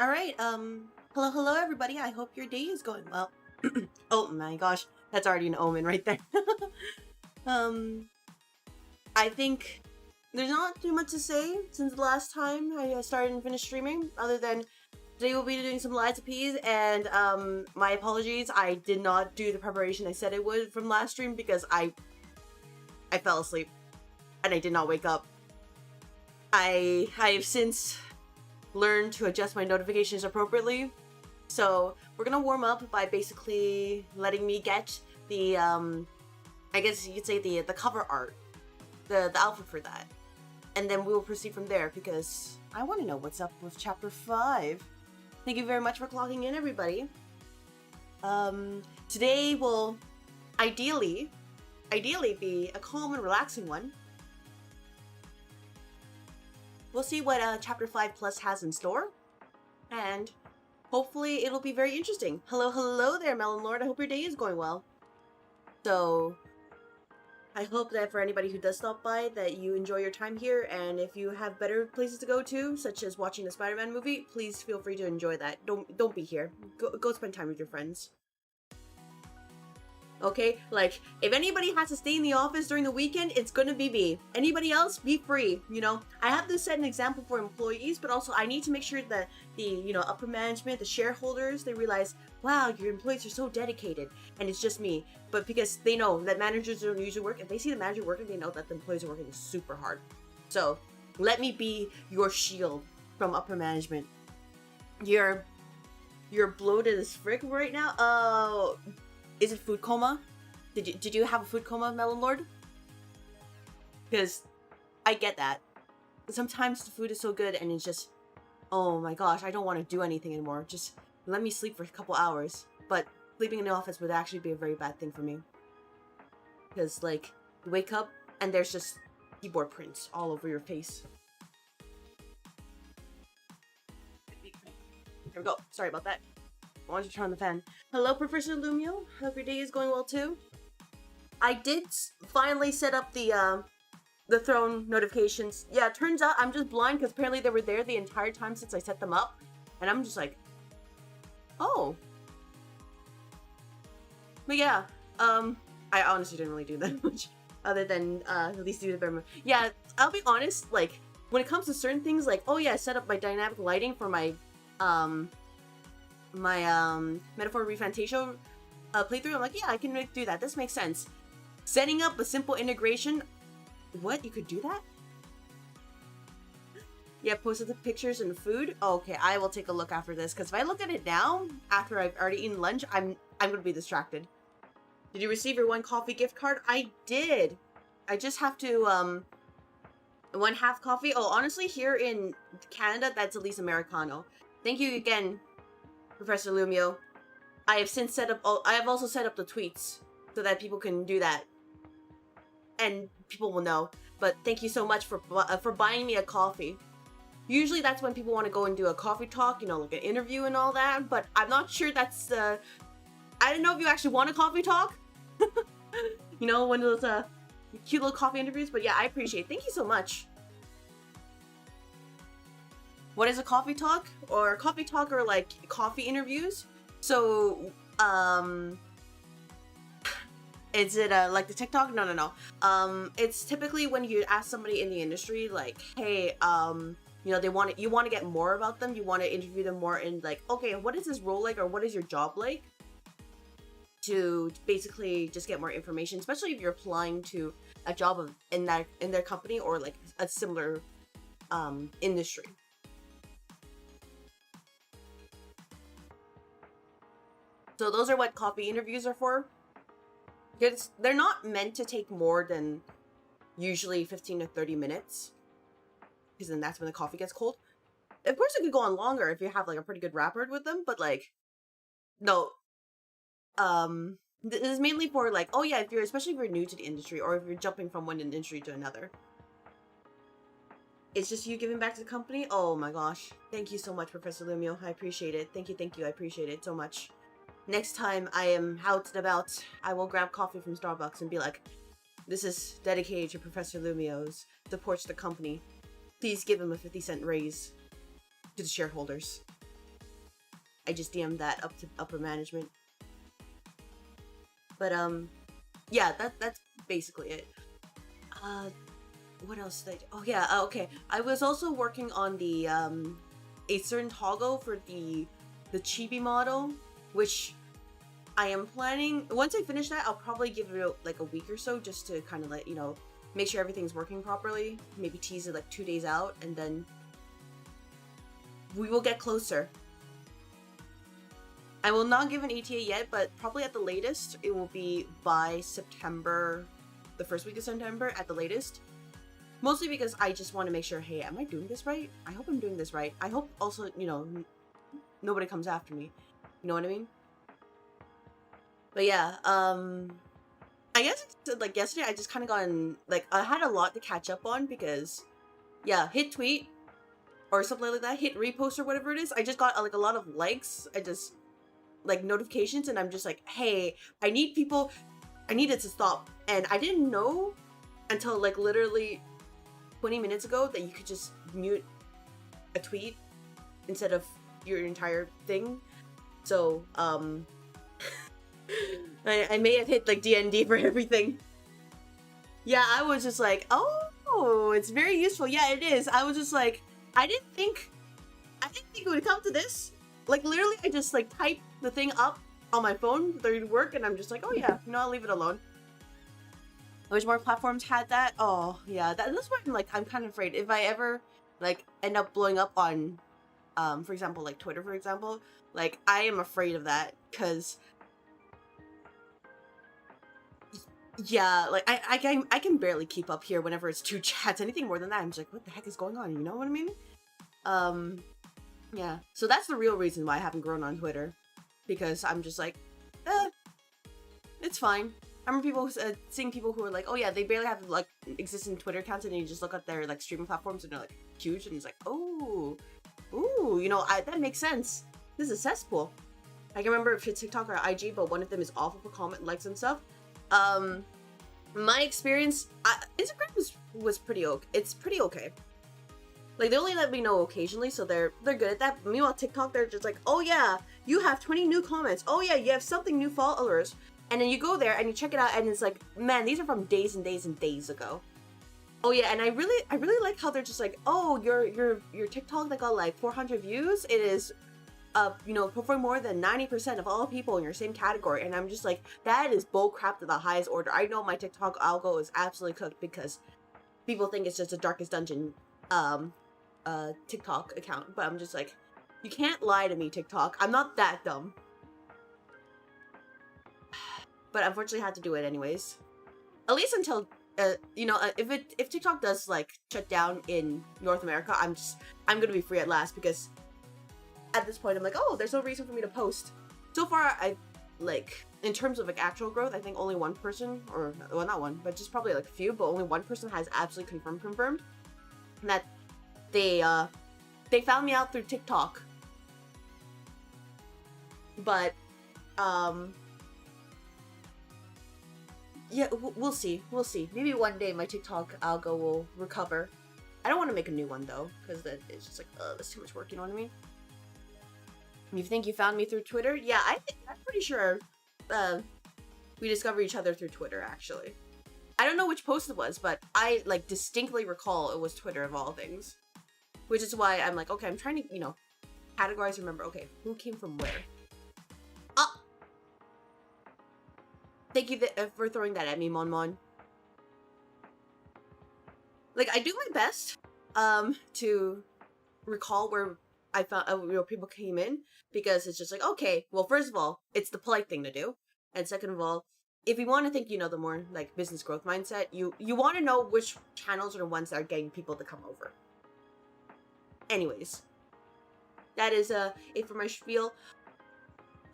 Alright, hello everybody. I hope your day is going well. Oh my gosh, that's already an omen right there. I think there's not too much to say since the last time I started and finished streaming, other than today we'll be doing some lights appease, and my apologies, I did not do the preparation I said I would from last stream because I fell asleep and I did not wake up. I have since learned to adjust my notifications appropriately, so we're gonna warm up by basically letting me get the I guess you could say the cover art, the outfit for that, and then we will proceed from there because I want to know what's up with chapter 5. Thank you very much for clocking in, everybody. Today will ideally be a calm and relaxing one. We'll see what chapter 5 plus has in store, and hopefully it'll be very interesting. Hello there, Melon Lord. I hope your day is going well. So I hope that for anybody who does stop by that you enjoy your time here, and if you have better places to go to, such as watching the Spider-Man movie, please feel free to enjoy that. Don't be here. Go spend time with your friends. Okay, like, if anybody has to stay in the office during the weekend, it's gonna be me. Anybody else, be free, you know? I have to set an example for employees, but also I need to make sure that the, you know, upper management, the shareholders, they realize, wow, your employees are so dedicated, and it's just me. But because they know that managers don't usually work, if they see the manager working, they know that the employees are working super hard. So, let me be your shield from upper management. You're bloated as frick right now? Is it food coma? Did you have a food coma, Melon Lord? Because I get that. Sometimes the food is so good and it's just, oh my gosh, I don't want to do anything anymore. Just let me sleep for a couple hours. But sleeping in the office would actually be a very bad thing for me. Because, like, you wake up and there's just keyboard prints all over your face. Here we go. Sorry about that. I wanted to turn on the fan. Hello, Professor Lumio. Hope your day is going well too. I did finally set up the throne notifications. Yeah, it turns out I'm just blind because apparently they were there the entire time since I set them up, and I'm just like, oh. But yeah, I honestly didn't really do that much other than at least do the bare minimum. Yeah, I'll be honest. Like when it comes to certain things, like oh yeah, I set up my dynamic lighting for my Metaphor Refantasia playthrough. I'm like, yeah, I can do that. This makes sense. Setting up a simple integration. What? You could do that? Yeah, posted the pictures and food. Oh, okay, I will take a look after this, because if I look at it now, after I've already eaten lunch, I'm gonna be distracted. Did you receive your 1 coffee gift card? I did. I just have to, 1/2 coffee. Oh, honestly, here in Canada, that's at least Americano. Thank you again, Professor Lumio. I have since set up. I have also set up the tweets so that people can do that, and people will know. But thank you so much for buying me a coffee. Usually that's when people want to go and do a coffee talk, you know, like an interview and all that. But I'm not sure that's. I don't know if you actually want a coffee talk. You know, one of those cute little coffee interviews. But yeah, I appreciate it. Thank you so much. What is a coffee talk? Or coffee talk are like coffee interviews. So, is it like the TikTok? No. It's typically when you ask somebody in the industry, like, hey, you know, you want to get more about them. You want to interview them more in like, okay, what is this role like, or what is your job like? To basically just get more information, especially if you're applying to a job in their company or like a similar industry. So those are what coffee interviews are for. Because they're not meant to take more than usually 15 to 30 minutes. Because then that's when the coffee gets cold. Of course it could go on longer if you have like a pretty good rapport with them, but like, no. This is mainly for like, oh yeah, especially if you're new to the industry or if you're jumping from one industry to another. It's just you giving back to the company? Oh my gosh. Thank you so much, Professor Lumio. I appreciate it. Thank you. I appreciate it so much. Next time I am out and about, I will grab coffee from Starbucks and be like, this is dedicated to Professor Lumio's supports the company. Please give him a 50-cent raise to the shareholders. I just DM'd that up to upper management. But yeah, that's basically it. What else did I do? Oh yeah, okay. I was also working on the a certain toggle for the chibi model, which I am planning. Once I finish that, I'll probably give it like a week or so just to kind of let you know, make sure everything's working properly. Maybe tease it like 2 days out, and then we will get closer. I will not give an ETA yet, but probably at the latest, it will be by September, the first week of September at the latest. Mostly because I just want to make sure, hey, am I doing this right? I hope I'm doing this right. I hope also, you know, nobody comes after me. You know what I mean? But yeah, I guess like yesterday I just kind of gotten, like, I had a lot to catch up on because, yeah, hit tweet or something like that, hit repost or whatever it is. I just got like a lot of likes. I just, like, notifications, and I'm just like, hey, I need it to stop. And I didn't know until like literally 20 minutes ago that you could just mute a tweet instead of your entire thing. So I may have hit like DND for everything. Yeah, I was just like, oh, it's very useful. Yeah, it is. I was just like, I didn't think it would come to this. Like, literally, I just like typed the thing up on my phone through work, and I'm just like, oh yeah, no, I'll leave it alone. I wish more platforms had that. Oh yeah, that's why I'm kind of afraid if I ever like end up blowing up on, for example, like Twitter, for example. Like, I am afraid of that because, yeah, like I can barely keep up here whenever it's 2 chats. Anything more than that, I'm just like, what the heck is going on? You know what I mean? Yeah. So that's the real reason why I haven't grown on Twitter, because I'm just like, it's fine. I remember people seeing people who are like, oh yeah, they barely have like existing Twitter accounts, and you just look at their like streaming platforms and they're like huge, and it's like, oh, ooh, you know, that makes sense. This is a cesspool. I can remember if it's TikTok or IG, but one of them is awful for comment likes and stuff. My experience, Instagram was pretty okay. It's pretty okay. Like, they only let me know occasionally, so they're good at that. Meanwhile, TikTok, they're just like, oh yeah, you have 20 new comments. Oh yeah, you have something new followers. And then you go there and you check it out, and it's like, man, these are from days and days and days ago. Oh yeah, and I really like how they're just like, oh, your TikTok that got like 400 views, it is, you know, perform more than 90% of all people in your same category. And I'm just like, that is bull crap to the highest order. I know my TikTok algo is absolutely cooked because people think it's just a Darkest Dungeon TikTok account, but I'm just like, you can't lie to me, TikTok. I'm not that dumb. But unfortunately I had to do it anyways. At least until you know, if TikTok does like shut down in North America, I'm gonna be free at last, because at this point I'm like, oh, there's no reason for me to post. So far, I like, in terms of like actual growth, I think only one person, or well, not one, but just probably like a few, but only one person has absolutely confirmed that they found me out through TikTok. But yeah, we'll see. Maybe one day my TikTok algo will recover. I don't want to make a new one though, because then it's just like, that's too much work, you know what I mean? You think you found me through Twitter? Yeah, I'm pretty sure we discovered each other through Twitter, actually. I don't know which post it was, but I like distinctly recall it was Twitter of all things. Which is why I'm like, okay, I'm trying to, you know, categorize, remember, okay, who came from where? Thank you for throwing that at me, Mon Mon. Like, I do my best to recall where I found you know, people came in, because it's just like, okay, well, first of all, it's the polite thing to do, and second of all, if you want to think, you know, the more like business growth mindset, you want to know which channels are the ones that are getting people to come over. Anyways, that is it for my spiel.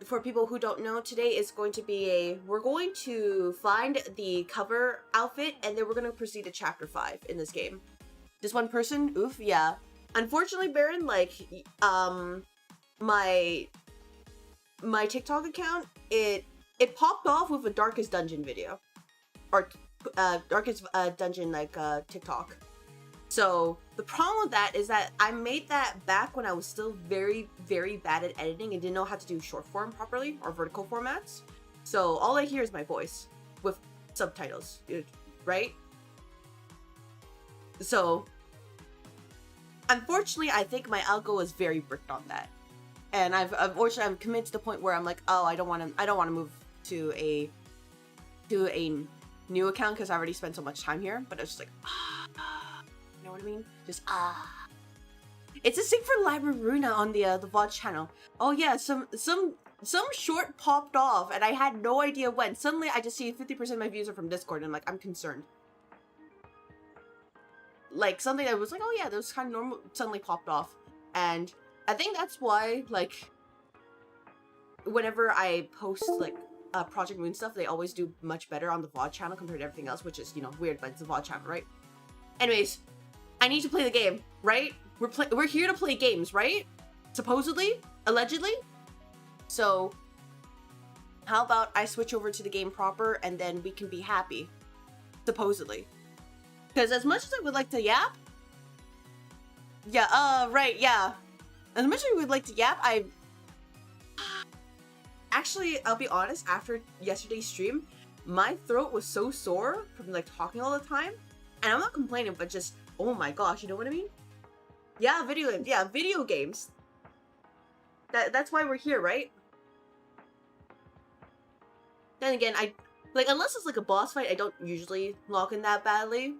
For people who don't know, today is going to be we're going to find the cover outfit, and then we're going to proceed to chapter 5 in this game. Just one person? Oof, yeah. Unfortunately, Baron, like, my TikTok account, it popped off with a Darkest Dungeon video. Or, Darkest Dungeon, like, TikTok. So the problem with that is that I made that back when I was still very, very bad at editing and didn't know how to do short form properly or vertical formats. So all I hear is my voice with subtitles, right? So unfortunately, I think my algo is very bricked on that. And unfortunately, I'm committed to the point where I'm like, oh, I don't want to move to a new account because I already spent so much time here. But it's just like, you know what I mean? Just It's a thing for Library Runa on the VOD channel. Oh yeah, some short popped off, and I had no idea when. Suddenly, I just see 50% of my views are from Discord, and I'm like, I'm concerned. Like something that was like, oh yeah, that was kind of normal, suddenly popped off, and I think that's why, like, whenever I post like Project Moon stuff, they always do much better on the VOD channel compared to everything else, which is, you know, weird, but it's the VOD channel, right? Anyways, I need to play the game, right? We're here to play games, right? Supposedly, allegedly. So how about I switch over to the game proper and then we can be happy, supposedly. Because as much as I would like to yap, yeah, right, yeah. As much as I would like to yap, actually, I'll be honest, after yesterday's stream, my throat was so sore from like talking all the time. And I'm not complaining, but just, oh my gosh, you know what I mean? Yeah, video games. Yeah, video games. That's why we're here, right? Then again, unless it's like a boss fight, I don't usually log in that badly.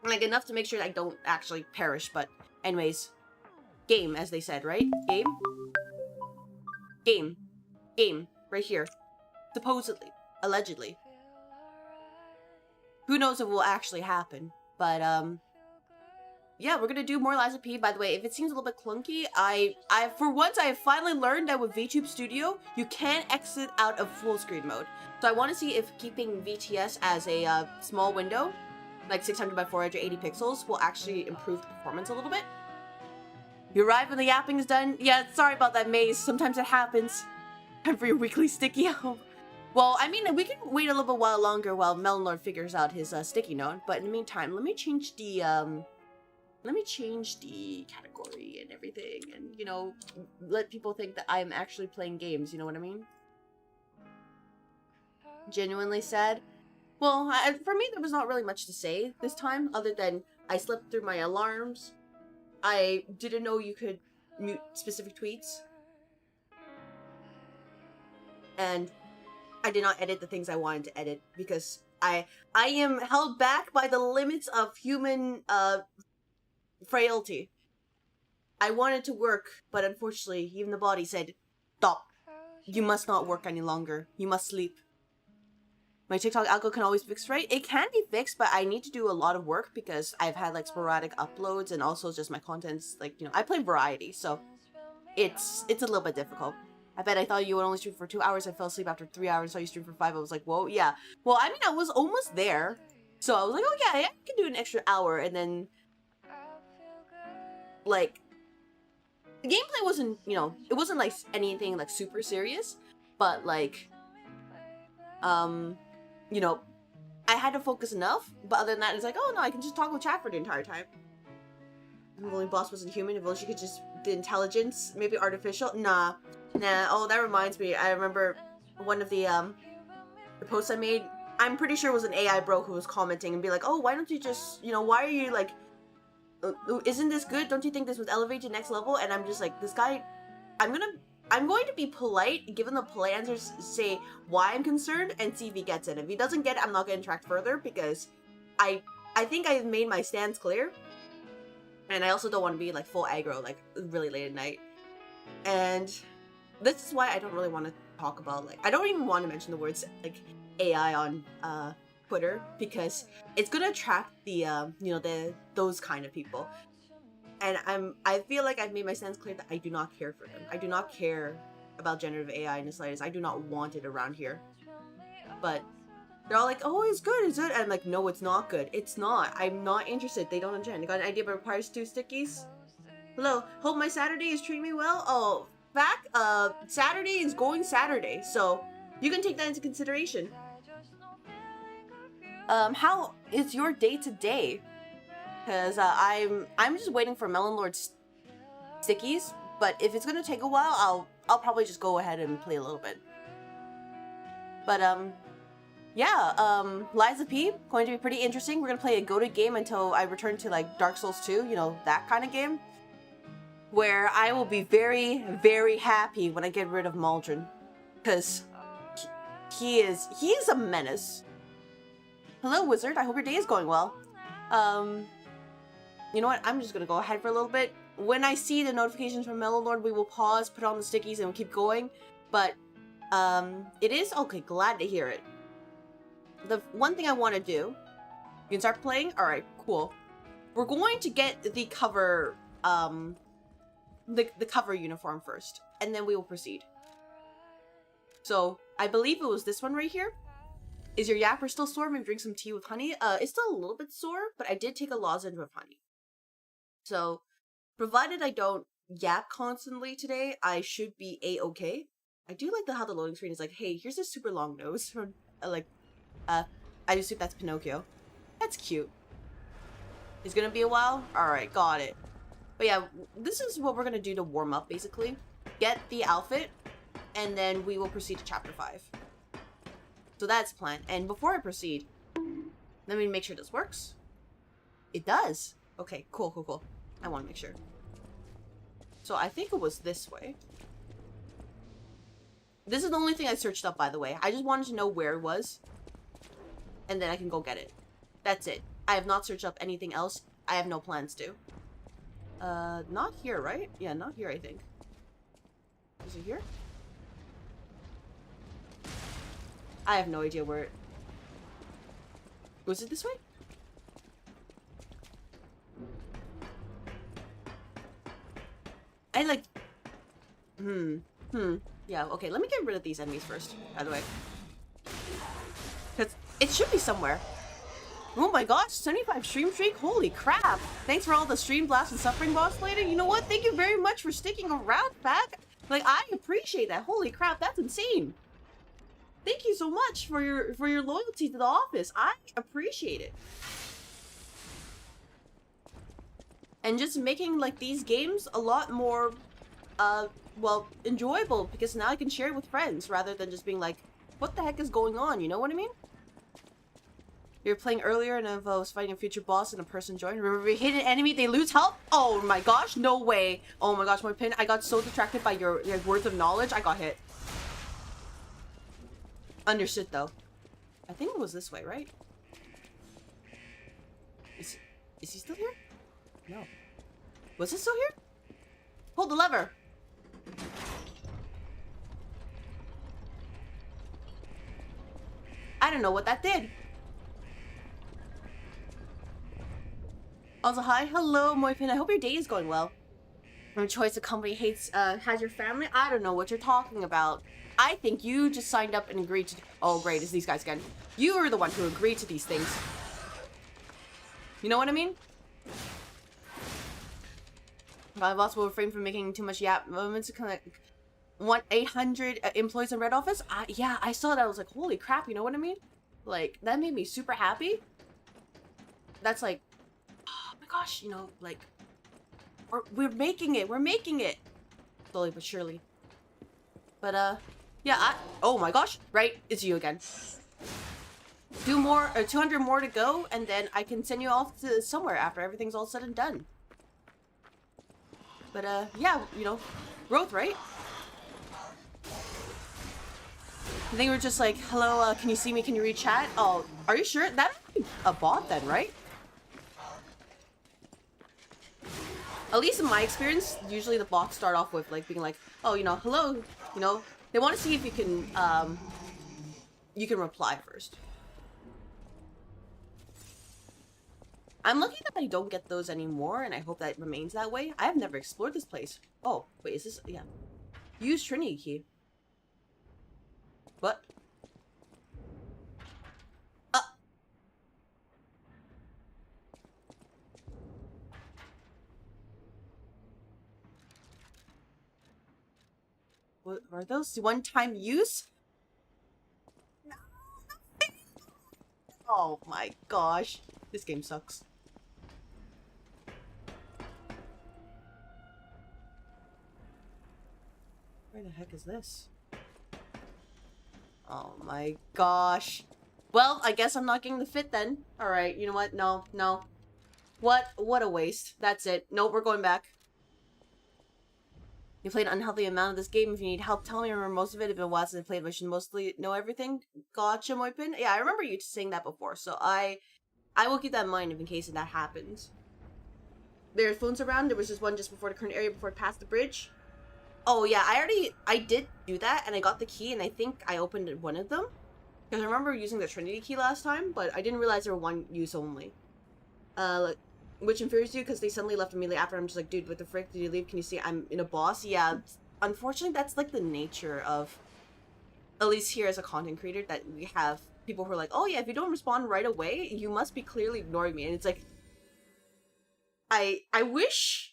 Like, enough to make sure I don't actually perish, but anyways. Game, as they said, right? Game? Game. Game. Right here. Supposedly. Allegedly. Who knows if it will actually happen. But, yeah, we're gonna do more Lies of P. By the way, if it seems a little bit clunky, for once, I have finally learned that with VTube Studio, you can exit out of full screen mode. So I want to see if keeping VTS as a small window, like 600 by 480 pixels, will actually improve the performance a little bit. You arrive when the yapping is done. Yeah, sorry about that, Maze. Sometimes it happens. Time for your weekly sticky out. Well, I mean, we can wait a little bit while longer while Melonlord figures out his sticky note. But in the meantime, let me change the category and everything, and, you know, let people think that I'm actually playing games. You know what I mean? Genuinely sad. Well, for me, there was not really much to say this time, other than I slept through my alarms. I didn't know you could mute specific tweets. And I did not edit the things I wanted to edit because I am held back by the limits of human frailty. I wanted to work, but unfortunately, even the body said, stop. You must not work any longer. You must sleep. My TikTok algo can always be fixed, right? It can be fixed, but I need to do a lot of work because I've had like sporadic uploads, and also just my content's like, you know, I play variety, so it's a little bit difficult. I bet I thought you would only stream for 2 hours. I fell asleep after 3 hours, saw you stream for 5. I was like, whoa, yeah. Well, I mean, I was almost there. So I was like, oh yeah, I can do an extra hour. And then, like, the gameplay wasn't, you know, it wasn't like anything like super serious. But like, you know, I had to focus enough. But other than that, it's like, oh no, I can just talk with chat for the entire time. If only boss wasn't human, if only she could just, the intelligence, maybe artificial. Nah. Oh, that reminds me. I remember one of the posts I made. I'm pretty sure it was an AI bro who was commenting and be like, oh, why don't you just, you know, why are you like, isn't this good? Don't you think this would elevate to next level? And I'm just like, this guy, I'm going to be polite, give him the polite answers, say why I'm concerned, and see if he gets it. If he doesn't get it, I'm not going to interact further because I think I've made my stance clear. And I also don't want to be like full aggro, like really late at night. And this is why I don't really want to talk about, like, I don't even want to mention the words like AI on Twitter, because it's gonna attract the you know, those kind of people. And I feel like I've made my stance clear that I do not care for them. I do not care about generative AI in the slightest. I do not want it around here. But they're all like, oh, it's good, is it? And I'm like, no, it's not good. It's not. I'm not interested. They don't understand. They got an idea but requires 2 stickies. Hello. Hope my Saturday is treating me well. Oh, back. Saturday is going Saturday, so you can take that into consideration. How is your day today? because I'm just waiting for Melon Lord's stickies. But if it's gonna take a while, I'll probably just go ahead and play a little bit. But yeah, Lies of P going to be pretty interesting. We're gonna play a goated game until I return to like Dark Souls 2, you know, that kind of game, where I will be very, very happy when I get rid of Maldron, because he is a menace. Hello, wizard. I hope your day is going well. You know what? I'm just gonna go ahead for a little bit. When I see the notifications from Melon Lord, we will pause, put on the stickies, and we'll keep going. But it is okay. Glad to hear it. The one thing I want to do, you can start playing. All right, cool. We're going to get the cover, the cover uniform first, and then we will proceed. So I believe it was this one right here. Is your yapper still sore? Maybe drink some tea with honey. It's still a little bit sore, but I did take a lozenge with honey. So, provided I don't yap constantly today, I should be a-okay. I do like how the loading screen is like, hey, here's a super long nose from I just think that's Pinocchio. That's cute. It's gonna be a while? Alright, got it. But yeah, this is what we're gonna do to warm up, basically. Get the outfit, and then we will proceed to chapter 5. So that's the plan. And before I proceed, let me make sure this works. It does. Okay, cool, cool, cool. I want to make sure. So I think it was this way. This is the only thing I searched up, by the way. I just wanted to know where it was. And then I can go get it. That's it. I have not searched up anything else. I have no plans to. Not here, right? Yeah, not here, I think. Is it here? I have no idea where it... Was it this way? I like... Yeah, okay, let me get rid of these enemies first, by the way. Because it should be somewhere. Oh my gosh, 75 stream streak? Holy crap! Thanks for all the stream blast and suffering, boss lady. You know what? Thank you very much for sticking around, Pack. Like, I appreciate that. Holy crap, that's insane. Thank you so much for your loyalty to the office. I appreciate it. And just making like these games a lot more well, enjoyable, because now I can share it with friends rather than just being like, what the heck is going on? You know what I mean? You were playing earlier and I was fighting a future boss and a person joined. Remember, we hit an enemy, they lose health? Oh my gosh, no way. Oh my gosh, my pin, I got so distracted by your words of knowledge, I got hit. Understood, though. I think it was this way, right? Is he still here? No. Was it still here? Pull the lever! I don't know what that did. Also, hi. Hello, Moipin. I hope your day is going well. From choice a company hates, has your family? I don't know what you're talking about. I think you just signed up and agreed to... Oh, great. It's these guys again. You are the one who agreed to these things. You know what I mean? My boss will refrain from making too much yap moments. Want 800 employees in Red Office? Yeah, I saw that. I was like, holy crap, you know what I mean? Like, that made me super happy. That's like... Oh my gosh, you know, like... We're making it. We're making it. Slowly but surely. But, yeah, oh my gosh, right, it's you again. 200 more to go, and then I can send you off to somewhere after everything's all said and done. But, yeah, you know, growth, right? I think we're just like, hello, can you see me? Can you read chat? Oh, are you sure? That'd be a bot then, right? At least in my experience, usually the bots start off with, like, being like, oh, you know, hello, you know, they want to see if you can reply first. I'm lucky that I don't get those anymore, and I hope that remains that way. I have never explored this place. Oh, wait, is this... Yeah. Use Trinity key. What? What are those? One-time use? Oh my gosh. This game sucks. Where the heck is this? Oh my gosh. Well, I guess I'm not getting the fit then. Alright, you know what? No, no. What a waste. That's it. Nope, we're going back. You played an unhealthy amount of this game. If you need help, tell me. I remember most of it. If it wasn't played, I should mostly know everything. Gotcha, Moipin. Yeah, I remember you saying that before, so I will keep that in mind in case that happens. There are phones around. There was just one just before the current area before it passed the bridge. Oh yeah, I did do that, and I got the key, and I think I opened one of them. Because I remember using the Trinity key last time, but I didn't realize they were one use only. Which infuriates you because they suddenly left immediately after. I'm just like, dude, what the frick did you leave? Can you see I'm in a boss? Yeah, unfortunately, that's like the nature of, at least here as a content creator, that we have people who are like, oh yeah, if you don't respond right away, you must be clearly ignoring me. And it's like, I wish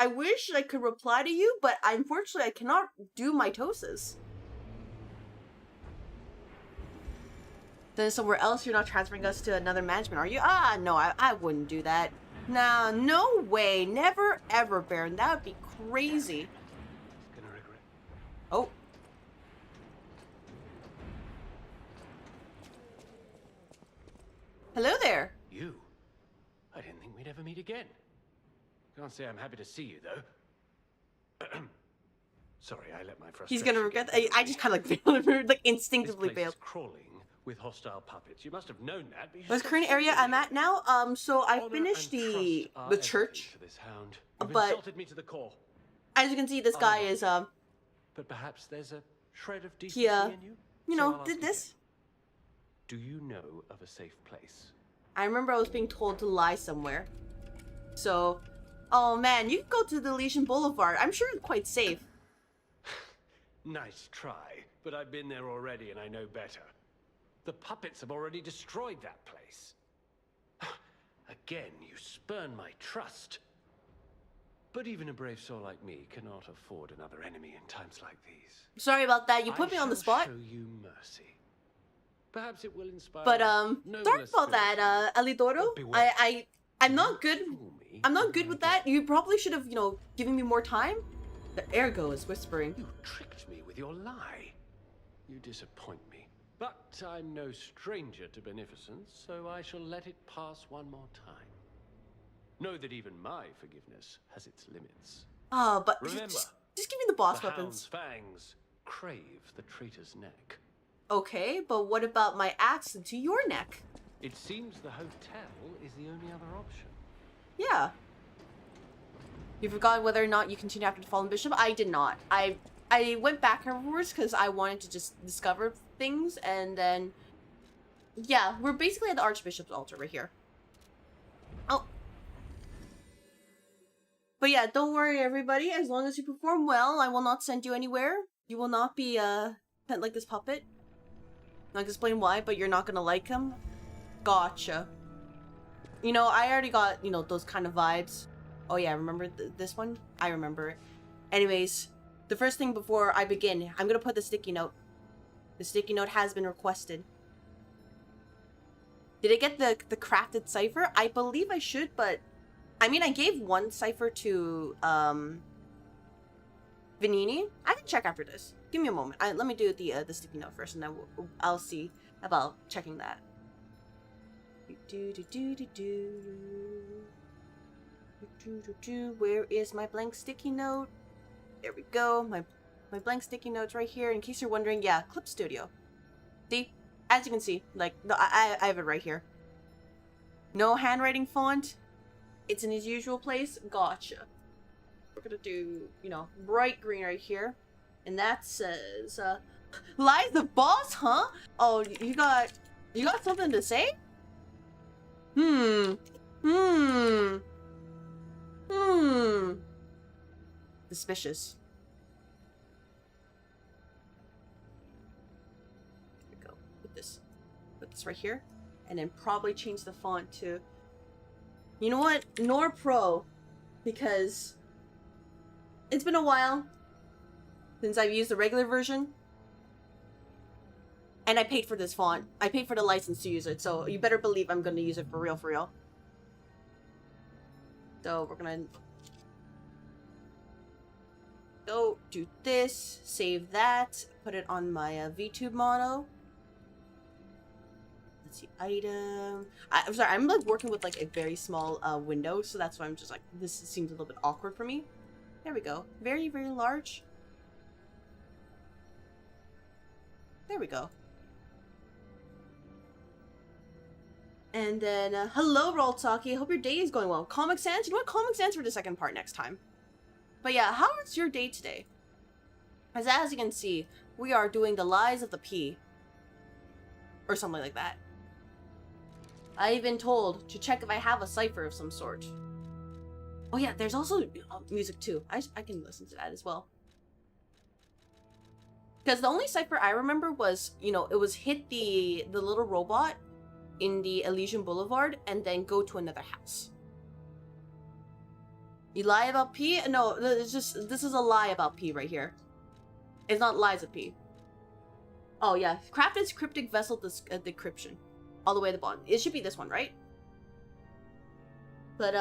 I could reply to you, but unfortunately I cannot do mitoses. Then somewhere else, you're not transferring us to another management, are you? Ah, no, I wouldn't do that. Nah, no way. Never, ever, Baron. That would be crazy. Gonna regret. Oh. Hello there. You? I didn't think we'd ever meet again. Can't say I'm happy to see you, though. Sorry, I let my frustration. He's gonna regret that. I just kind of like instinctively this place bailed. is crawling with hostile puppets. You must have known that. What's the current area I'm at now? So I finished the church, this hound. You've but insulted me to the core. as you can see, this guy is But perhaps there's a shred of decency in you. you know, did this. Do you know of a safe place? I remember I was being told to lie somewhere. So, oh man, you can go to the Elysian Boulevard. I'm sure it's quite safe. Nice try, but I've been there already and I know better. The puppets have already destroyed that place. Again, you spurn my trust. But even a brave soul like me cannot afford another enemy in times like these. Sorry about that. You put me on the spot. I shall show you mercy. Perhaps it will inspire. But sorry about that, Alidoro. I'm not good. I'm not good with that. You probably should have, you know, given me more time. The ergo is whispering. You tricked me with your lie. You disappoint me. But I'm no stranger to beneficence, so I shall let it pass one more time. Know that even my forgiveness has its limits. Oh, but remember, just give me the boss the weapons. hound's fangs crave the traitor's neck. Okay, but what about my axe into your neck? It seems the hotel is the only other option. Yeah. You forgot whether or not you continue after the fallen bishop? I did not. I went back afterwards because I wanted to just discover things, and then yeah, we're basically at the Archbishop's altar right here. Oh. But yeah, don't worry everybody, as long as you perform well, I will not send you anywhere. You will not be sent like this puppet. Not gonna explain why, but you're not gonna like him. Gotcha. You know, I already got, you know, those kind of vibes. Oh yeah, remember this one? I remember it. Anyways, the first thing before I begin, I'm gonna put the sticky note. The sticky note has been requested. Did I get the crafted cipher? I believe I should, but I mean, I gave one cipher to Vanini. I can check after this. Give me a moment. Let me do the sticky note first, and then I'll see about checking that. Where is my blank sticky note? There we go. My blank sticky note's right here. In case you're wondering, yeah, Clip Studio. See? As you can see, like, no, I have it right here. No handwriting font. It's in its usual place. Gotcha. We're gonna do, you know, bright green right here. And that says, Lies the boss, huh? Oh, you got something to say? Suspicious. There we go. Put this right here. And then probably change the font to, you know what? Nor Pro. Because it's been a while since I've used the regular version. And I paid for this font. I paid for the license to use it, so you better believe I'm gonna use it for real, for real. So we're gonna... Go do this, save that, put it on my VTube model. Let's see, item. I'm sorry, I'm like working with like a very small window, so that's why I'm just like, this seems a little bit awkward for me. There we go. Very, very large. There we go. And then, hello, Roll Talkie. Hope your day is going well. Comic Sans? You know what? Comic Sans for the second part next time. But yeah, how was your day today? As you can see, we are doing the Lies of the P. Or something like that. I've been told to check if I have a cipher of some sort. Oh yeah, there's also music too. I can listen to that as well. Because the only cipher I remember was, you know, it was hit the little robot in the Elysian Boulevard and then go to another house. You lie about P? No, it's just, this is a lie about P right here. It's not lies of P. Oh yeah, Crafted Cryptic Vessel Decryption. All the way at the bottom. It should be this one, right? But,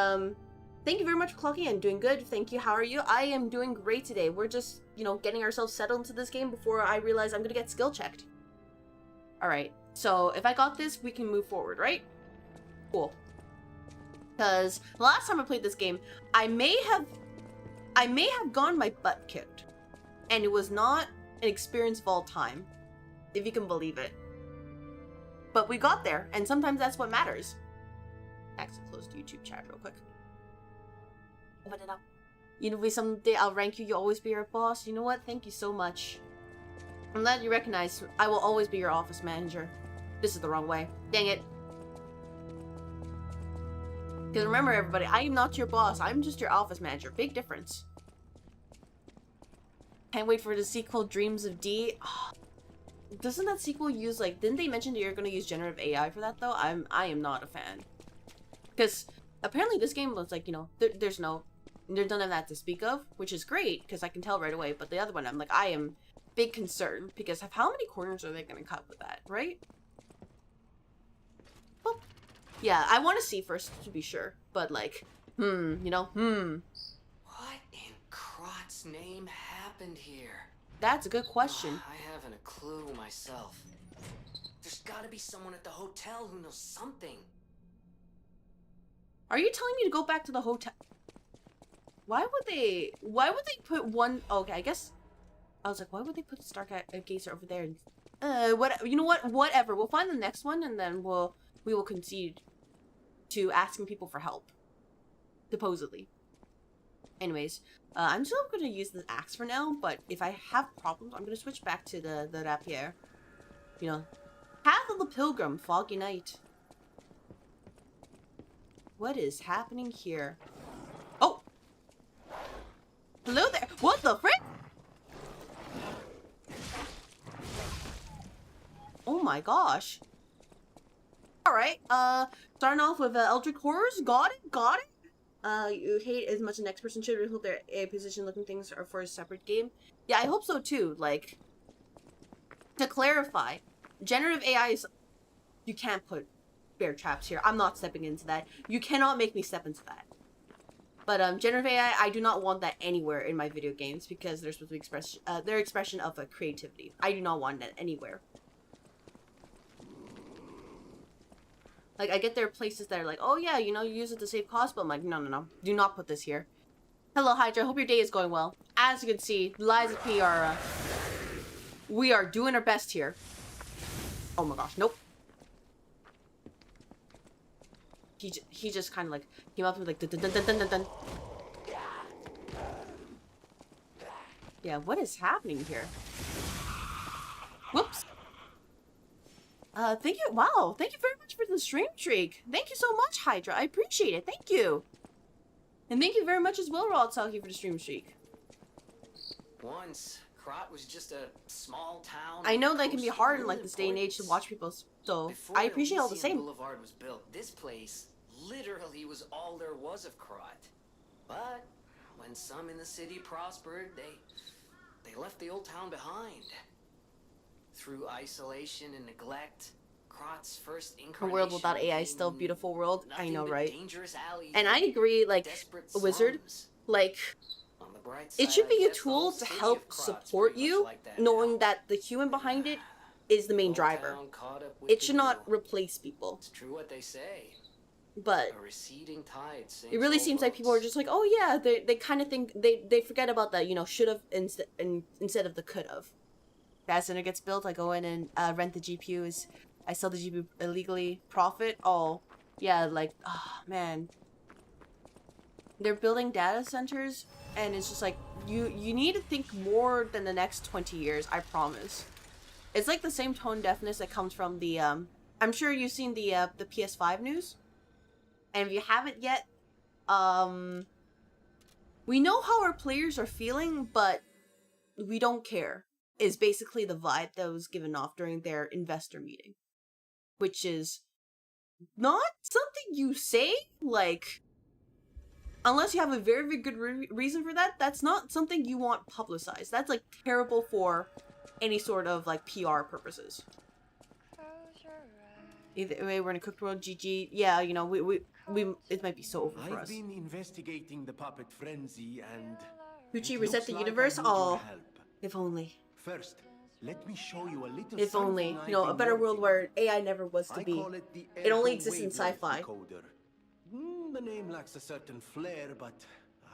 thank you very much for clocking in. Doing good. Thank you. How are you? I am doing great today. We're just, you know, getting ourselves settled into this game before I realize I'm gonna get skill checked. Alright. So, if I got this, we can move forward, right? Cool. Because the last time I played this game, I may have gotten my butt kicked. And it was not an experience of all time. If you can believe it. But we got there, and sometimes that's what matters. Actually, close the YouTube chat real quick. Open it up. You know, someday I'll rank you, you'll always be your boss. You know what? Thank you so much. I'm glad you recognize I will always be your office manager. This is the wrong way. Dang it. Because remember, everybody, I am not your boss. I'm just your office manager. Big difference. Can't wait for the sequel, Dreams of D. Oh, doesn't that sequel use, like, didn't they mention that you're going to use generative AI for that, though? I am not a fan. Because apparently this game looks like, you know, there's none of that to speak of, which is great, because I can tell right away. But the other one, I'm like, I am big concern, because of how many corners are they going to cut with that, right? Well, yeah, I want to see first, to be sure. But, like, you know, What in Crot's name happened here? That's a good question. I haven't a clue myself. There's gotta be someone at the hotel who knows something. Are you telling me to go back to the hotel? Why would they put one? Okay, I guess I was like, why would they put the Stargazer over there? What? You know what? Whatever. We'll find the next one, and then we will concede to asking people for help. Supposedly. Anyways, I'm still gonna use the axe for now, but if I have problems, I'm gonna switch back to the rapier. You know, Path of the Pilgrim, Foggy Night. What is happening here? Oh! Hello there! What the frick? Oh my gosh. Alright, starting off with Eldritch Horrors. Got it. You hate as much as the next person should. Hope their AI position looking things are for a separate game. Yeah, I hope so too. Like, to clarify, generative AI is, you can't put bear traps here. I'm not stepping into that. You cannot make me step into that. But generative AI, I do not want that anywhere in my video games because they're supposed to express their expression of creativity. I do not want that anywhere. Like, I get there are places that are like, oh yeah, you know, you use it to save costs, but I'm like, no. Do not put this here. Hello, Hydra. Hope your day is going well. As you can see, Lies of P are, we are doing our best here. Oh my gosh, nope. He just kind of like, came up and like, dun dun dun dun dun dun. Yeah, what is happening here? Whoops. Thank you. Wow. Thank you very much for the stream streak. Thank you so much, Hydra. I appreciate it. Thank you. And thank you very much as well, Raw Talkie, for the stream streak. Once, Crot was just a small town. I know that can be hard in like this day and age to watch people, so Before I appreciate all the Elysian same. Boulevard was built, this place literally was all there was of Crot. But when some in the city prospered, they left the old town behind. Through isolation and neglect, Crot's first incarnation. A world without AI is still a beautiful world. I know, right? Dangerous alleys And I agree, like, desperate a wizard, slums. like, On the bright it side, should I be a guess the tool whole to city help of Krat's support pretty much you, like that knowing now. that the human behind it is the main Old driver. town caught up with It the should not new. replace people. It's true what they say. But A receding tide sinks it really all seems like people are boats. just like, oh yeah, they kind of think they forget about the should have instead of the could have. Data center gets built, I go in and rent the GPUs. I sell the GPU illegally, profit. Oh yeah, like oh man, they're building data centers, and it's just like you need to think more than the next 20 years. I promise. It's like the same tone deafness that comes from the I'm sure you've seen the PS5 news. And if you haven't yet, we know how our players are feeling, but we don't care, is basically the vibe that was given off during their investor meeting. Which is not something you say, like, unless you have a very, very good reason for that, that's not something you want publicized. That's, like, terrible for any sort of, like, PR purposes. Either way, we're in a cooked world, GG. Yeah, you know, we it might be so over for I've us. been investigating the puppet frenzy and Gucci, it reset looks the like I universe? need your Oh, help. if only. First, let me show you a little If only. something You know, I've a been better world working where AI never was to I be. call it the It only Ergo exists in Wavelength sci-fi. decoder. The name lacks a certain flair, but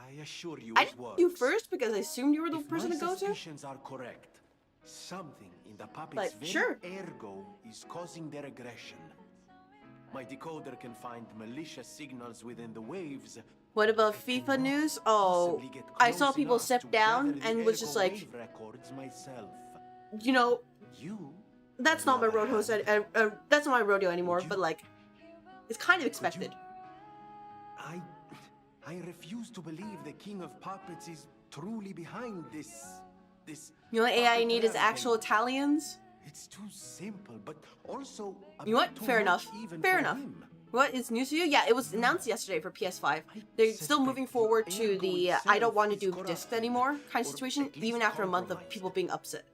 I assure you I it didn't works. know you first because I assumed you were the If person my to go to. suspicions are correct, something in the puppet's But very sure. ergo is causing their aggression. My decoder can find malicious signals within the waves. What about I FIFA cannot news? Oh, possibly get I saw close people enough step to down gather the and was ergo just like, wave records myself. you know, You, that's on not my the other road host. hand, That's not my rodeo anymore. Would you- But like, it's kind of could you- expected. I refuse to believe the king of puppets is truly behind this. You know what AI puppet need is actual rampage. Italians. It's too simple, but also a You know what? bit too Fair much enough. even Fair for enough. him. What is news to you? Yeah, it was announced yesterday for PS5. They're still moving forward to the I don't want to do discs anymore kind of situation, even after a month of people being upset.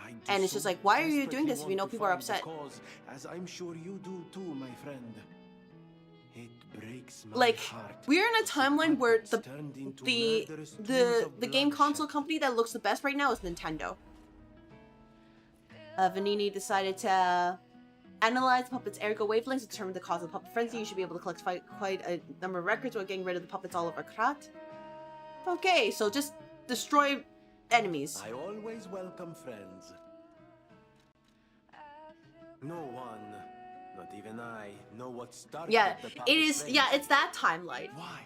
I do And it's just so like, why are you doing desperately this if you know want to people are find the upset? cause, as I'm sure you do too, my friend. It breaks my Like, heart we're in a to see timeline where puppets turned into the murderous tools the of the game console bloodshed. company that looks the best right now is Nintendo. Vanini decided to analyze the puppet's ergo wavelengths to determine the cause of puppet frenzy. You should be able to collect quite a number of records while getting rid of the puppets all over Krat. Okay, so just destroy enemies. I always welcome friends. No one, not even I, know what started Yeah, the it puppet is. Yeah, frenzy. it's that timeline. Why?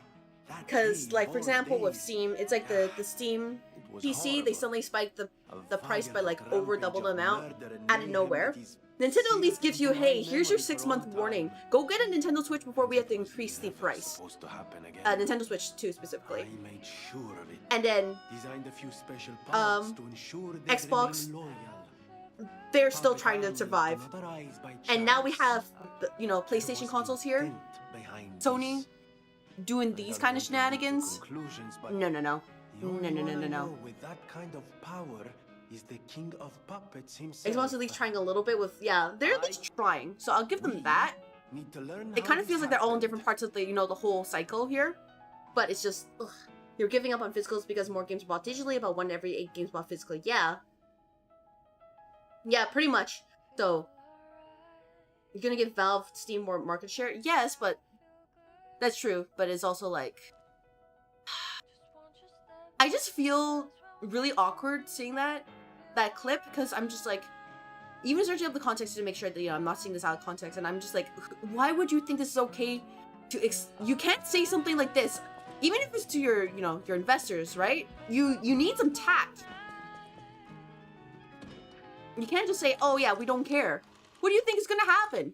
That Because, day, like, for all example, with day, Steam, it's like the Steam it was PC, they horrible. suddenly spiked A the price by violent like over double the rampage of amount murder and out of mayhem nowhere. that is Nintendo at least seared gives you, into my hey, here's your memory for 6-month all warning. time. Go get a Nintendo Switch before we have to It was increase the never price. supposed to happen again. Nintendo Switch 2 specifically. I made sure of it. And then Designed a few special parts to ensure they Xbox, remain loyal. they're still Puppet trying to armies survive. demoralized by And now we chance. have, you know, There PlayStation was consoles here. intent behind Sony this. doing I these don't kind of want to leap to shenanigans. conclusions, but No, no, no. the No, only no, no, one no, I no. know with that kind of power is the king of puppets himself. Xbox at least trying a little bit with, yeah, they're at least trying. So I'll give them We that. need to learn It how kind of this feels like they're all in happened. different parts of the, you know, the whole cycle here. But it's just, ugh. You're giving up on physicals because more games are bought digitally, about 1 every 8 games bought physically. Yeah. Yeah, pretty much. So, you're gonna give Valve, Steam more market share? Yes, but that's true. But it's also like, I just feel really awkward seeing that clip, because I'm just like, even searching up the context to make sure that, you know, I'm not seeing this out of context, and I'm just like, why would you think this is okay to you can't say something like this, even if it's to your, you know, your investors, right? You need some tact. You can't just say, oh yeah, we don't care. What do you think is gonna happen?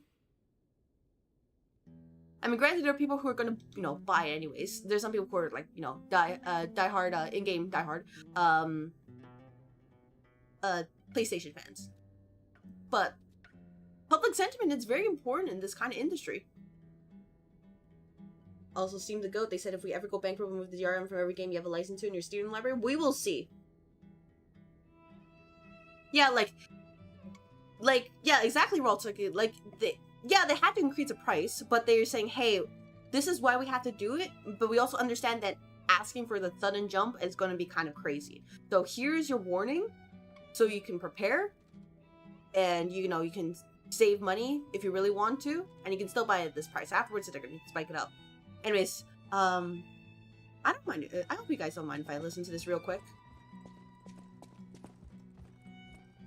I mean, granted, there are people who are gonna, you know, buy anyways. There's some people who are like, you know, die hard, in-game die hard, PlayStation fans. But public sentiment is very important in this kind of industry. Also, Steam the GOAT, they said if we ever go bankrupt and move the DRM from every game you have a license to in your Steam library, we will see. Yeah, yeah, exactly, Roltucky. Like, they had to increase the price, but they're saying, hey, this is why we have to do it, but we also understand that asking for the sudden jump is going to be kind of crazy. So here's your warning, so you can prepare, and you know you can save money if you really want to, and you can still buy it at this price. Afterwards, they're going to spike it up. Anyways, I don't mind. I hope you guys don't mind if I listen to this real quick.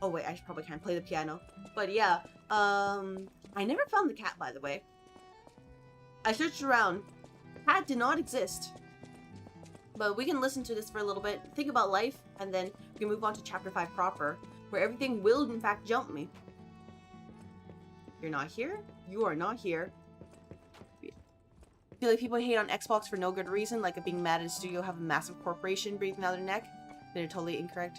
Oh wait, I probably can't play the piano. But yeah, I never found the cat, by the way. I searched around. The cat did not exist. But we can listen to this for a little bit, think about life, and then we can move on to chapter 5 proper, where everything will in fact jump me. You're not here? You are not here. I feel like people hate on Xbox for no good reason, like it being mad at a studio have a massive corporation breathing down their neck. They're totally incorrect.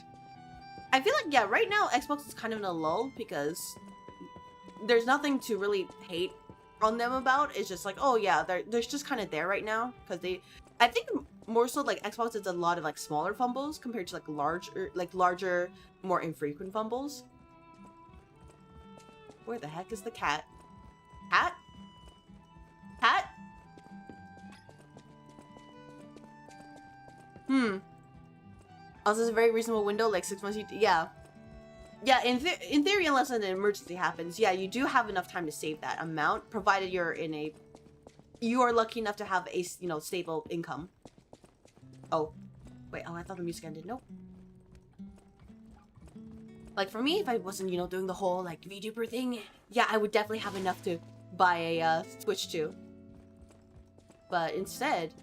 I feel like, yeah, right now Xbox is kind of in a lull because there's nothing to really hate on them about. It's just like, oh yeah, they're just kind of there right now because I think more so like Xbox does a lot of like smaller fumbles compared to like larger, more infrequent fumbles. Where the heck is the cat? Cat? Cat? Also, it's a very reasonable window, like 6 months. Yeah. Yeah, in theory, unless an emergency happens, yeah, you do have enough time to save that amount, provided you are lucky enough to have a, you know, stable income. Oh. Wait, oh, I thought the music ended. Nope. Like, for me, if I wasn't, you know, doing the whole, like, VTuber thing, yeah, I would definitely have enough to buy a, Switch 2. But instead,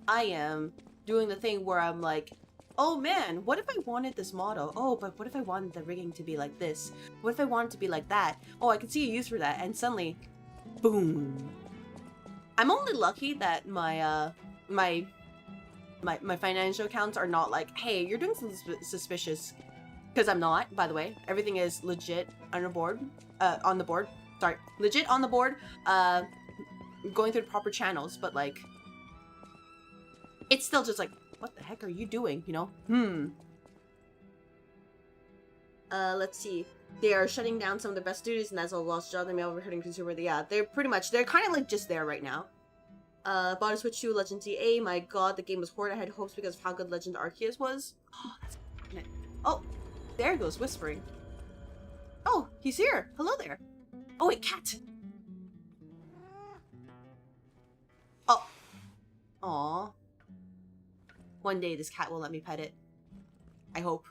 I am doing the thing where I'm like, oh man, what if I wanted this model? Oh, but what if I wanted the rigging to be like this? What if I wanted it to be like that? Oh, I can see a use for that. And suddenly, boom. I'm only lucky that my financial accounts are not like, hey, you're doing something suspicious. Because I'm not, by the way. Everything is legit on the board. Sorry, legit on the board. Going through the proper channels, but like, it's still just like, what the heck are you doing, you know? Let's see. They are shutting down some of the best studios, and that's a lost job. They may be hurting consumer. Yeah, they're kind of like just there right now. Bought a Switch 2, Legend ZA. My god, the game was horrid. I had hopes because of how good Legend Arceus was. Oh, that's it. Oh, there goes Whispering. Oh, he's here. Hello there. Oh, wait, cat. Oh. Aw. One day this cat will let me pet it. I hope.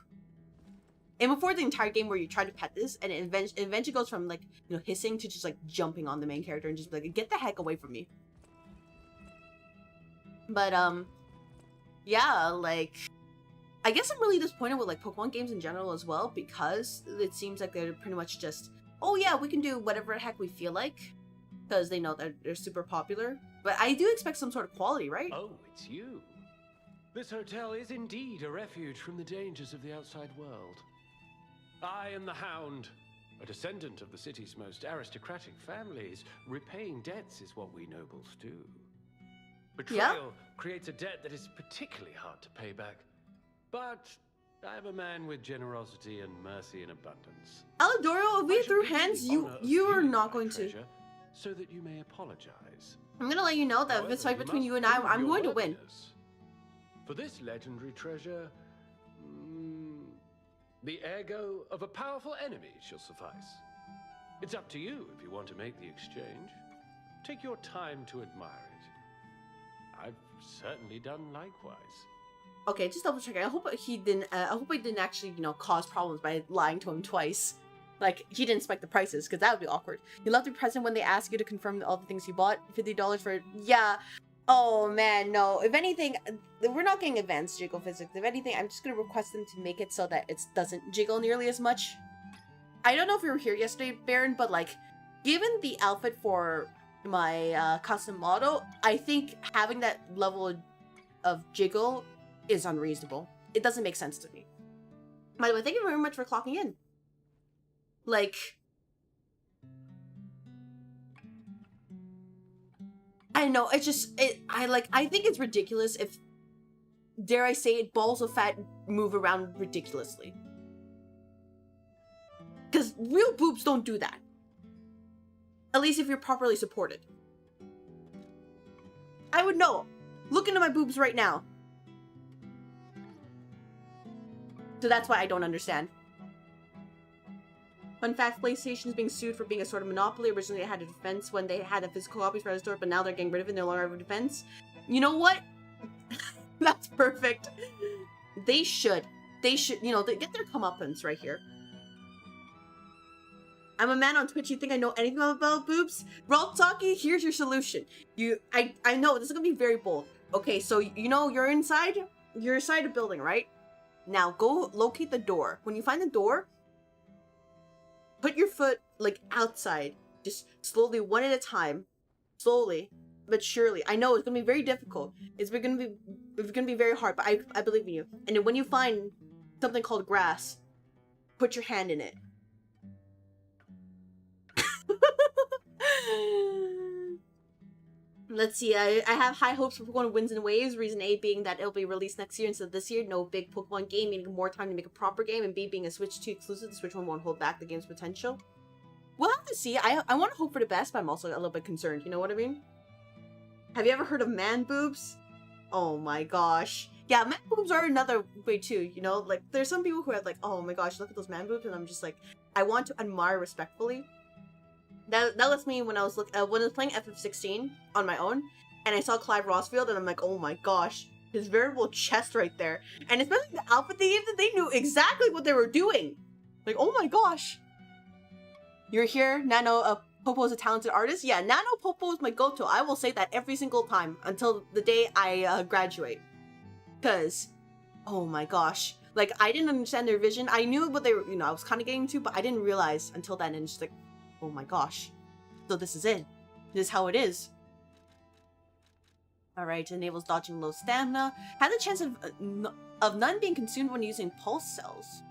And before the entire game where you try to pet this, and it eventually goes from, like, you know, hissing to just, like, jumping on the main character and just like, get the heck away from me. But, yeah, like, I guess I'm really disappointed with, like, Pokemon games in general as well, because it seems like they're pretty much just, oh yeah, we can do whatever the heck we feel like, because they know that they're super popular. But I do expect some sort of quality, right? Oh, it's you. This hotel is indeed a refuge from the dangers of the outside world. I am the Hound, a descendant of the city's most aristocratic families. Repaying debts is what we nobles do. Betrayal creates a debt that is particularly hard to pay back. But I am a man with generosity and mercy in abundance. Alidoro, if we threw hands, you are not going to. So that you may apologize. I'm gonna let you know that if it's fight between you and I'm going to win. For this legendary treasure, the ego of a powerful enemy shall suffice. It's up to you if you want to make the exchange. Take your time to admire it. I've certainly done likewise. Okay, just double checking. I hope he didn't. I hope I didn't actually, you know, cause problems by lying to him twice. Like, he didn't spike the prices, because that would be awkward. You'll have to be present when they ask you to confirm all the things you bought. $50 for... Yeah. Oh, man, no. If anything, we're not getting advanced jiggle physics. If anything, I'm just going to request them to make it so that it doesn't jiggle nearly as much. I don't know if you were here yesterday, Baron, but, like, given the outfit for my custom model, I think having that level of jiggle is unreasonable. It doesn't make sense to me. By the way, thank you very much for clocking in. Like, I don't know, it's just, I think it's ridiculous if, dare I say it, balls of fat move around ridiculously. Because real boobs don't do that. At least if you're properly supported. I would know. Look into my boobs right now. So that's why I don't understand. Fun fact, PlayStation is being sued for being a sort of monopoly. Originally, they had a defense when they had a physical copies for the store, but now they're getting rid of it. No longer have a defense. You know what? That's perfect. They should, you know, they get their comeuppance right here. I'm a man on Twitch. You think I know anything about boobs? Raltaki, here's your solution. I know this is gonna be very bold. Okay, so you know you're inside a building, right? Now go locate the door. When you find the door, put your foot like outside, just slowly, one at a time, slowly but surely. I know it's gonna be very difficult. It's gonna be very hard, but I believe in you. And then when you find something called grass, put your hand in it. Let's see, I have high hopes for Pokemon Winds and Waves, reason A being that it'll be released next year instead of this year. No big Pokemon game, meaning more time to make a proper game, and B being a Switch 2 exclusive, the Switch 1 won't hold back the game's potential. We'll have to see. I want to hope for the best, but I'm also a little bit concerned, you know what I mean? Have you ever heard of man boobs? Oh my gosh. Yeah, man boobs are another way too, you know? Like, there's some people who are like, oh my gosh, look at those man boobs, and I'm just like, I want to admire respectfully. That lets me when I was playing FF16 on my own, and I saw Clive Rossfield, and I'm like, oh my gosh, his veritable chest right there, and especially the outfit they gave, that they knew exactly what they were doing. Like, oh my gosh. You're here, Nano. Popo is a talented artist. Yeah, Nano Popo is my go-to. I will say that every single time until the day I graduate, cause, oh my gosh, like I didn't understand their vision. I knew what they were, you know, I was kind of getting to, but I didn't realize until then, and just like, oh my gosh. So this is it. This is how it is. Alright, enables dodging low stamina. Has a chance of none being consumed when using pulse cells.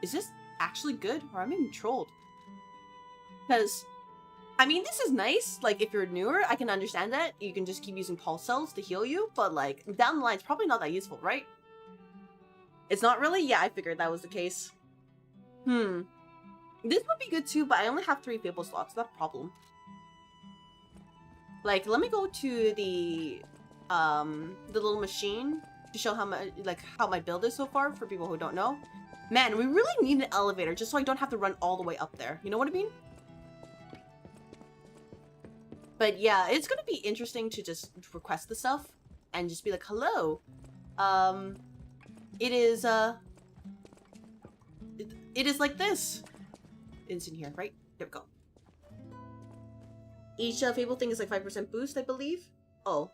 Is this actually good? Or am I being trolled? Because, I mean, this is nice. Like, if you're newer, I can understand that. You can just keep using pulse cells to heal you. But, like, down the line, it's probably not that useful, right? It's not really? Yeah, I figured that was the case. This would be good too, but I only have 3 Fable slots. That's a problem. Like, let me go to the little machine to show how my build is so far for people who don't know. Man, we really need an elevator just so I don't have to run all the way up there. You know what I mean? But yeah, it's gonna be interesting to just request the stuff and just be like, hello. It is like this. It's in here, right? There we go. Each Fable thing is like 5% boost, I believe. Oh.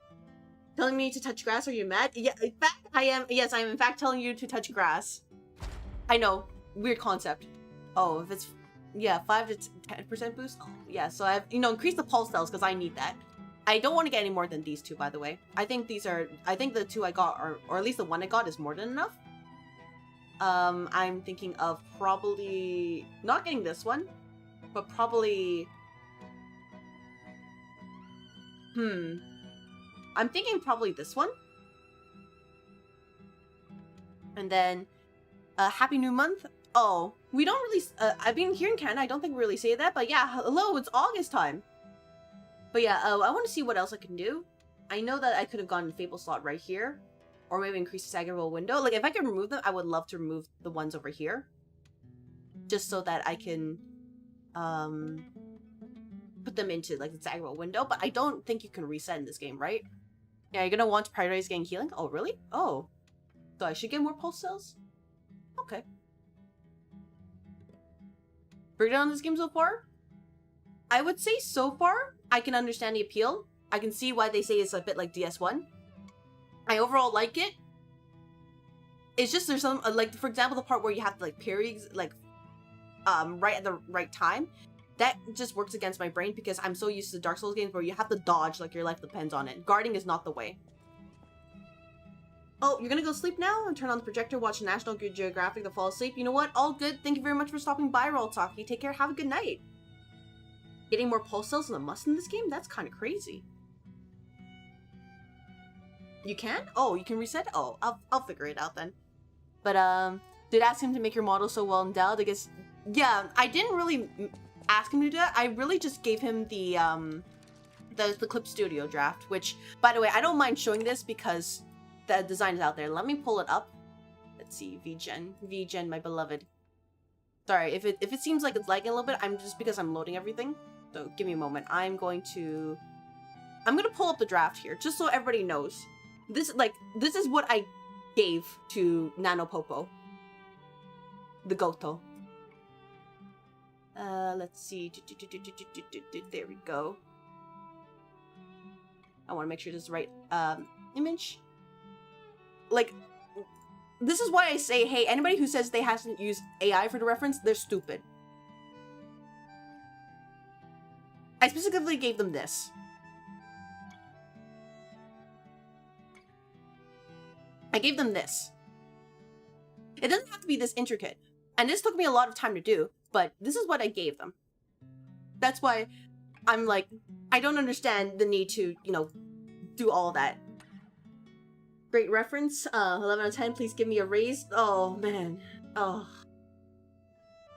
Telling me to touch grass, are you mad? Yeah, in fact, I am. Yes, I am in fact telling you to touch grass. I know. Weird concept. Oh, if it's, yeah, 5 to 10% boost? Oh, yeah, so I've, you know, increased the pulse cells because I need that. I don't want to get any more than these 2, by the way. I think the 2 I got, or at least the 1 I got is more than enough. I'm thinking of probably not getting this one, but probably, I'm thinking probably this one. And then, Happy New Month. Oh, we don't really, I've been here in Canada, I don't think we really say that, but yeah, hello, it's August time. But yeah, I want to see what else I can do. I know that I could have gone to Fable slot right here. Or maybe increase the stagger roll window. Like, if I can remove them, I would love to remove the ones over here. Just so that I can, put them into, like, the stagger roll window. But I don't think you can reset in this game, right? Yeah, you're gonna want to prioritize getting healing? Oh, really? Oh. So I should get more pulse cells? Okay. Breakdown on this game so far? I would say so far, I can understand the appeal. I can see why they say it's a bit like DS1. I overall like it. It's just there's some, like, for example, the part where you have to, like, parry, like, right at the right time. That just works against my brain because I'm so used to Dark Souls games where you have to dodge like your life depends on it. Guarding is not the way. Oh, you're gonna go sleep now? And turn on the projector, watch National Geographic, then fall asleep. You know what? All good. Thank you very much for stopping by, Raltaki. Take care. Have a good night. Getting more pulse cells than a must in this game? That's kind of crazy. You can? Oh, you can reset? Oh, I'll figure it out then. But, did ask him to make your model so well endowed? I guess, yeah, I didn't really ask him to do that. I really just gave him the Clip Studio draft, which, by the way, I don't mind showing this because the design is out there. Let me pull it up. Let's see, VGen, my beloved. Sorry, if it seems like it's lagging a little bit, I'm just because I'm loading everything. So give me a moment. I'm gonna pull up the draft here, just so everybody knows. This is what I gave to Nano Popo. The Goto. Let's see. There we go. I want to make sure this is the right image. Like, this is why I say, hey, anybody who says they hasn't used AI for the reference, they're stupid. I specifically gave them this. I gave them this. It doesn't have to be this intricate. And this took me a lot of time to do, but this is what I gave them. That's why I'm like, I don't understand the need to, you know, do all that. Great reference. 11 out of 10, please give me a raise. Oh, man. Oh.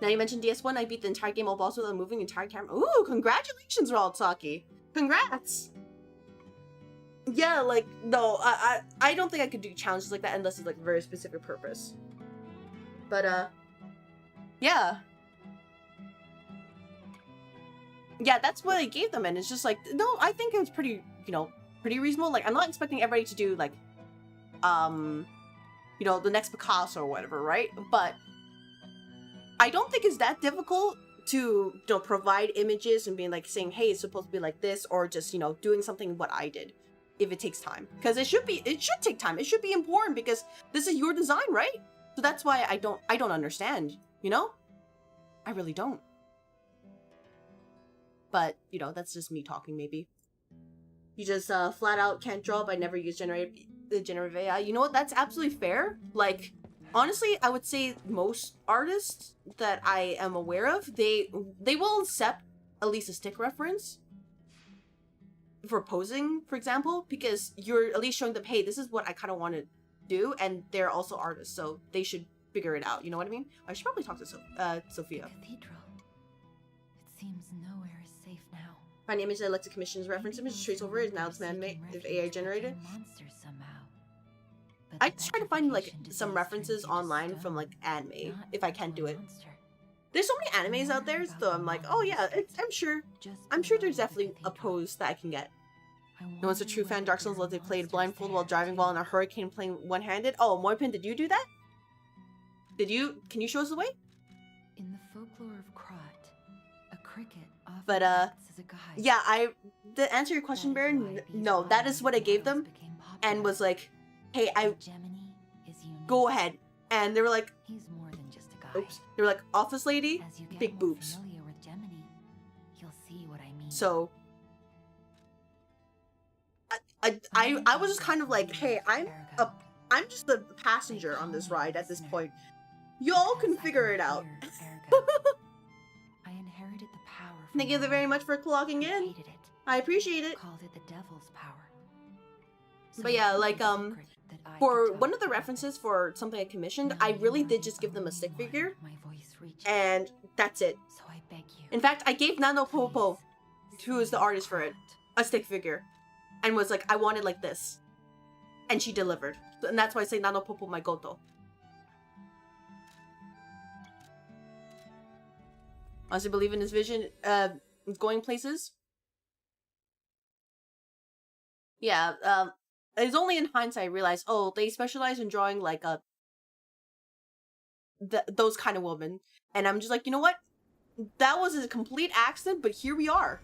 Now you mentioned DS1, I beat the entire game all balls without moving the entire camera. Ooh, congratulations, Raltsaki. Congrats. Yeah, like, no, I don't think I could do challenges like that unless it's like a very specific purpose. But, yeah. Yeah, that's what I gave them, and it's just like, no, I think it was pretty, you know, pretty reasonable. Like, I'm not expecting everybody to do, like, you know, the next Picasso or whatever, right? But I don't think it's that difficult to, you know, provide images and being like, saying, hey, it's supposed to be like this, or just, you know, doing something what I did, if it takes time. Because it should take time. It should be important because this is your design, right? So that's why I don't understand, you know? I really don't. But, you know, that's just me talking, maybe. You just flat out can't draw by never use generative AI. You know what? That's absolutely fair. Like, honestly, I would say most artists that I am aware of, they will accept at least a stick reference for posing, for example, because you're at least showing them, hey, this is what I kind of want to do, and they're also artists, so they should figure it out. You know what I mean? I should probably talk to Sophia. Cathedral. It seems nowhere is safe now. My name is Alexa Commission's reference image trace over is now it's man-made, if AI generated. I just try to find like some references online from like anime if I can't do it. There's so many animes out there, so I'm like, oh yeah, I'm sure there's definitely a pose that I can get. No one's a true fan of Dark Souls unless they played blindfolded while driving while in a hurricane playing one-handed. Oh, Moipin, did you do that? Can you show us the way? In the folklore of Krot, a cricket often But acts as a guide. yeah, to answer your question, Baron, no, that is what I gave them, and was like, hey, Gemini is unique. go ahead. And they were like, He's more than just a guide. oops. They were like, office lady, As you get big more boobs. familiar with Gemini, you'll see what I mean. So I was just kind of like, hey, I'm just the passenger on this ride at this point. Y'all can figure it out. I inherited the power. Thank you very much for clocking in. Hated it. I appreciate it. Called it the devil's power. So But yeah, it's like, a secret that I for could one talk of the about. references for something I commissioned, Now I you really are did the just give them a stick only one figure, my voice reaches. and that's it. So I beg you. In fact, I gave Nano Popo, please, who is the see artist for it, Krot. a stick figure, and was like, I want it like this. And she delivered. And that's why I say Nano Popo my Goto. Honestly believe in his vision, going places. Yeah, it's only in hindsight I realized, oh, they specialize in drawing like those kind of women. And I'm just like, you know what? That was a complete accident, but here we are.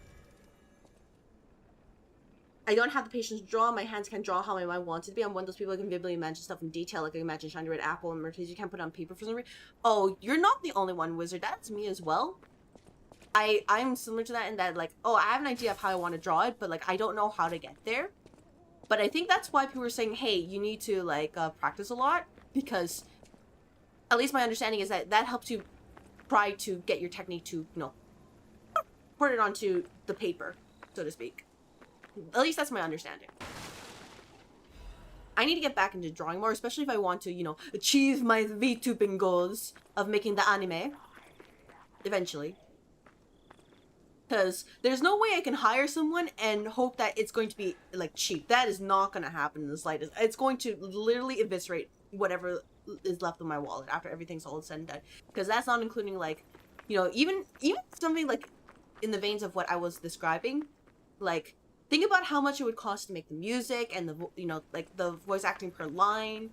I don't have the patience to draw. My hands can't draw how my mind wants it to be. I'm one of those people who can vividly imagine stuff in detail, like I imagine shiny red apple and Mercedes. You can't put it on paper for some reason. Oh, you're not the only one, Wizard. That's me as well. I'm similar to that in that, like, oh, I have an idea of how I want to draw it, but like I don't know how to get there. But I think that's why people are saying, hey, you need to like practice a lot, because at least my understanding is that that helps you try to get your technique to, you know, put it onto the paper, so to speak. At least that's my understanding. I need to get back into drawing more, especially if I want to, you know, achieve my VTubing goals of making the anime. Eventually. Because there's no way I can hire someone and hope that it's going to be, like, cheap. That is not going to happen in the slightest. It's going to literally eviscerate whatever is left in my wallet after everything's all said and done. Because that's not including, like, you know, even something like in the veins of what I was describing, like, think about how much it would cost to make the music and the, you know, like the voice acting per line,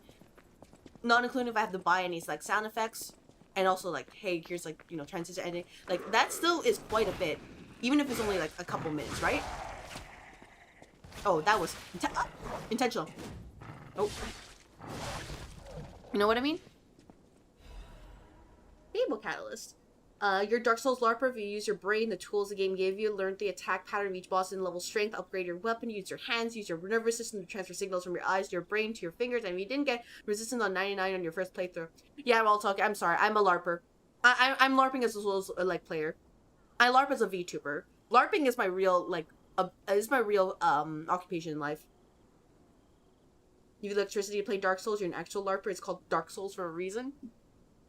not including if I have to buy any like sound effects, and also like, hey, here's like, you know, transition editing. Like that still is quite a bit, even if it's only like a couple minutes, right? Oh, that was intentional. Oh, you know what I mean? Fable Catalyst. Your Dark Souls LARPer, if you use your brain, the tools the game gave you, learn the attack pattern of each boss and level strength, upgrade your weapon, use your hands, use your nervous system to transfer signals from your eyes to your brain to your fingers, and if you didn't get resistance on 99 on your first playthrough. Yeah, well, talking. I'm sorry, I'm a LARPer. I'm LARPing as well as a like player. I LARP as a VTuber. LARPing is my real occupation in life. You have electricity to play Dark Souls, you're an actual LARPer. It's called Dark Souls for a reason.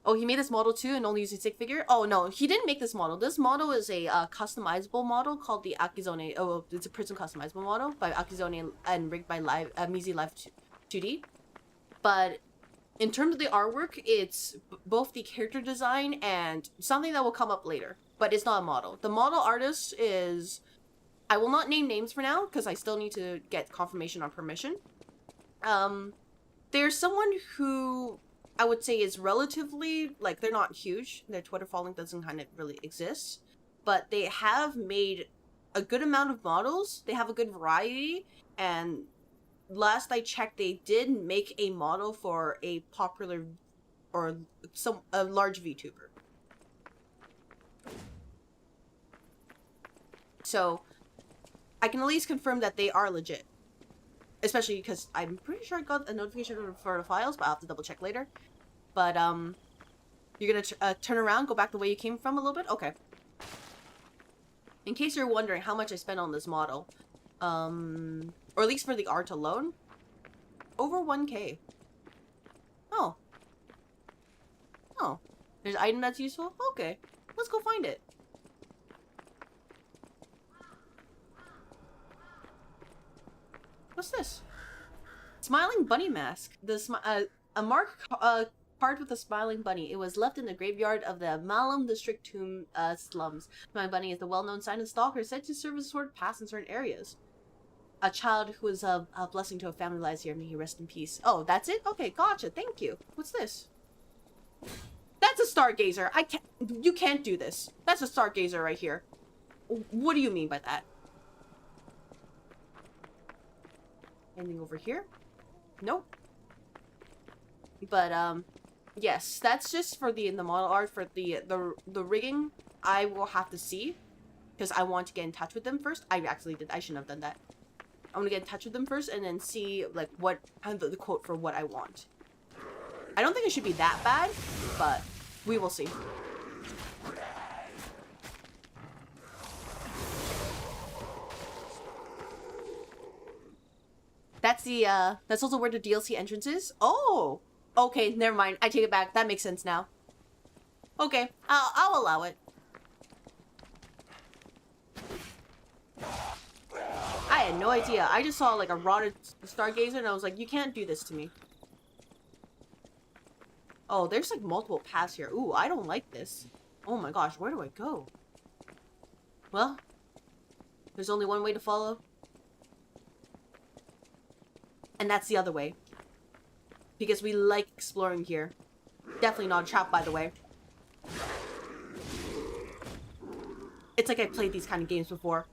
Oh, he made this model too and only using stick figure? Oh, no, he didn't make this model. This model is a customizable model called the Akizone. Oh, it's a Prism customizable model by Akizone and rigged by Mizi Live 2D. But in terms of the artwork, it's both the character design and something that will come up later. But it's not a model. The model artist is... I will not name names for now because I still need to get confirmation on permission. There's someone who... I would say is relatively, like, they're not huge. Their Twitter following doesn't kind of really exist. But they have made a good amount of models. They have a good variety. And last I checked, they did make a model for a popular or a large VTuber. So I can at least confirm that they are legit. Especially because I'm pretty sure I got a notification for the files, but I'll have to double check later. But, you're gonna turn around, go back the way you came from a little bit? Okay. In case you're wondering how much I spent on this model, or at least for the art alone, over 1K. Oh. Oh. There's an item that's useful? Okay. Let's go find it. What's this? Smiling bunny mask. A mark carved with a smiling bunny. It was left in the graveyard of the Malum district tomb slums. Smiling bunny is the well-known sign of stalker said to serve as a sort of pass in certain areas. A child who was a blessing to a family lies here. May he rest in peace. Oh, that's it? Okay, gotcha. Thank you. What's this? That's a stargazer. You can't do this. That's a stargazer right here. What do you mean by that? Anything over here? Nope. But, yes, that's just for the model art. For the rigging, I will have to see, because I want to get in touch with them first. I actually did. I shouldn't have done that. I want to get in touch with them first and then see, like, what, the quote for what I want. I don't think it should be that bad, but we will see. That's also where the DLC entrance is. Oh! Okay, never mind. I take it back. That makes sense now. Okay, I'll allow it. I had no idea. I just saw, like, a rotted stargazer, and I was like, you can't do this to me. Oh, there's, like, multiple paths here. Ooh, I don't like this. Oh my gosh, where do I go? Well, there's only one way to follow. And that's the other way. Because we like exploring here. Definitely not a trap, by the way. It's like I played these kind of games before.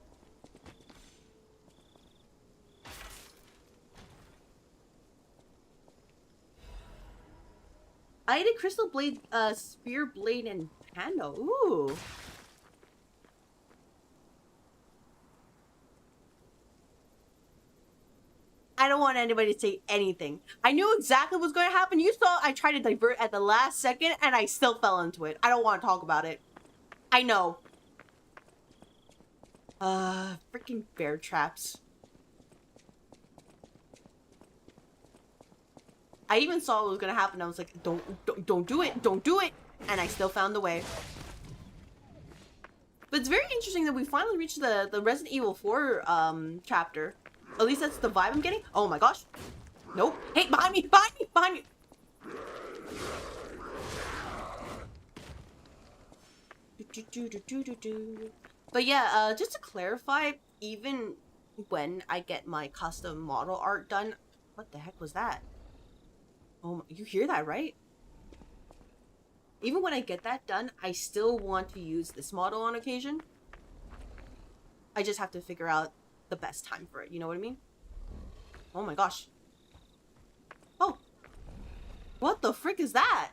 I did Crystal Blade, Spear Blade, and Panda. Ooh. I don't want anybody to say anything. I knew exactly what was going to happen. You saw I tried to divert at the last second, and I still fell into it. I don't want to talk about it. I know. Freaking bear traps. I even saw what was going to happen. I was like, don't do it. Don't do it. And I still found the way. But it's very interesting that we finally reached the Resident Evil 4 chapter. At least that's the vibe I'm getting. Oh my gosh. Nope. Hey, behind me! Behind me! Behind me! But yeah, just to clarify, even when I get my custom model art done, what the heck was that? Oh, you hear that, right? Even when I get that done, I still want to use this model on occasion. I just have to figure out the best time for it, you know what I mean? Oh my gosh. Oh. What the frick is that?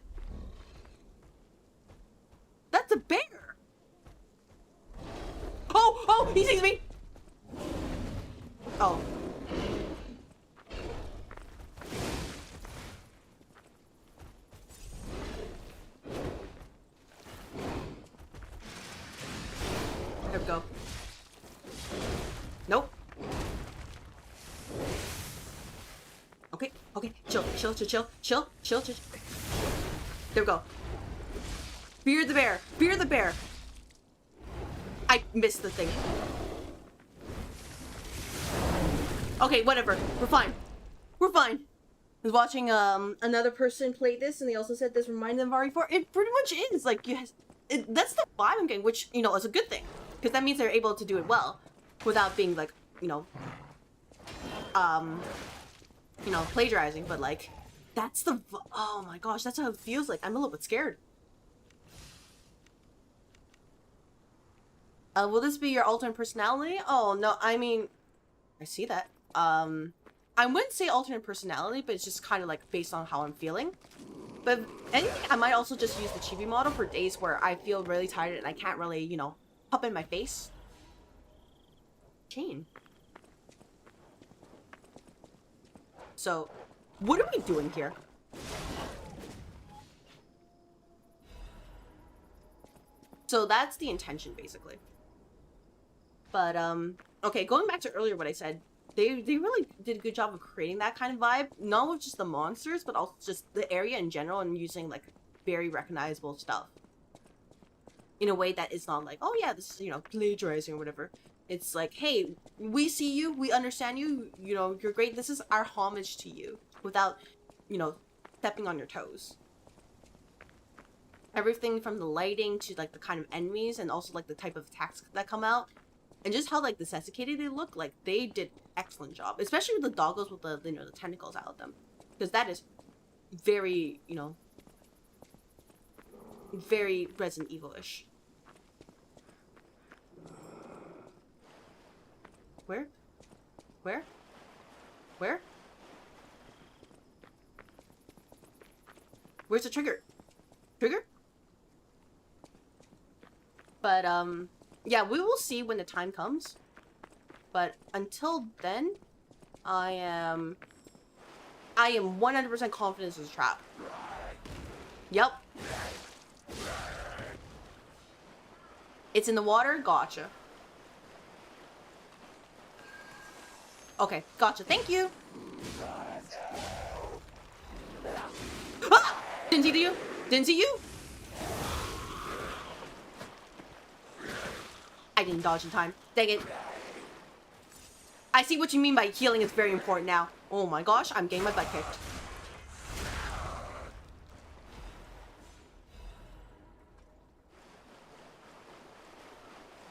That's a bear! Oh! Oh! He sees me! Oh. There we go. Nope. Okay, okay. Chill. There we go. Beard the bear. Beard the bear. I missed the thing. Okay, whatever. We're fine. We're fine. I was watching another person play this, and they also said this reminded them of RE4. It pretty much is. Like, that's the vibe I'm getting, which, you know, is a good thing. Because that means they're able to do it well. Without being, like, you know, plagiarizing. But, like, that's the... Oh my gosh, that's how it feels like. I'm a little bit scared. Will this be your alternate personality? Oh, no, I mean... I see that. I wouldn't say alternate personality, but it's just kind of, like, based on how I'm feeling. But anything, I might also just use the chibi model for days where I feel really tired and I can't really, you know, pop in my face. Chain. So, what are we doing here? So that's the intention, basically. But, okay, going back to earlier what I said, they really did a good job of creating that kind of vibe. Not with just the monsters, but also just the area in general and using, like, very recognizable stuff. In a way that is not like, oh yeah, this is, you know, plagiarizing or whatever. It's like, hey, we see you, we understand you, you know, you're great, this is our homage to you. Without, you know, stepping on your toes. Everything from the lighting to, like, the kind of enemies and also, like, the type of attacks that come out. And just how, like, desiccated they look, like, they did excellent job. Especially with the doggos with the, you know, the tentacles out of them. Because that is very, you know, very Resident Evil-ish. Where? Where? Where? Where's the trigger? Trigger? But, yeah, we will see when the time comes. But until then, I am 100% confident this is a trap. Yep. It's in the water? Gotcha. Okay, gotcha. Thank you. Ah! Didn't see you. Didn't see you. I didn't dodge in time. Dang it. I see what you mean by healing is very important now. Oh my gosh, I'm getting my butt kicked.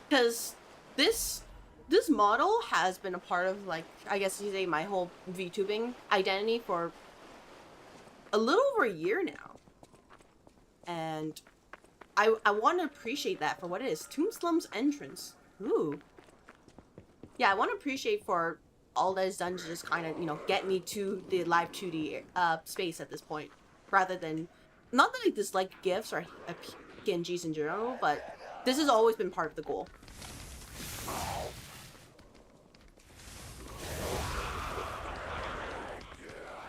Because this model has been a part of, like, I guess you say my whole VTubing identity for a little over a year now. And I want to appreciate that for what it is. Tomb Slum's entrance. Ooh. Yeah, I want to appreciate for all that is done to just kind of, you know, get me to the live 2D space at this point. Rather than, not that I dislike GIFs or PNGs in general, but this has always been part of the goal.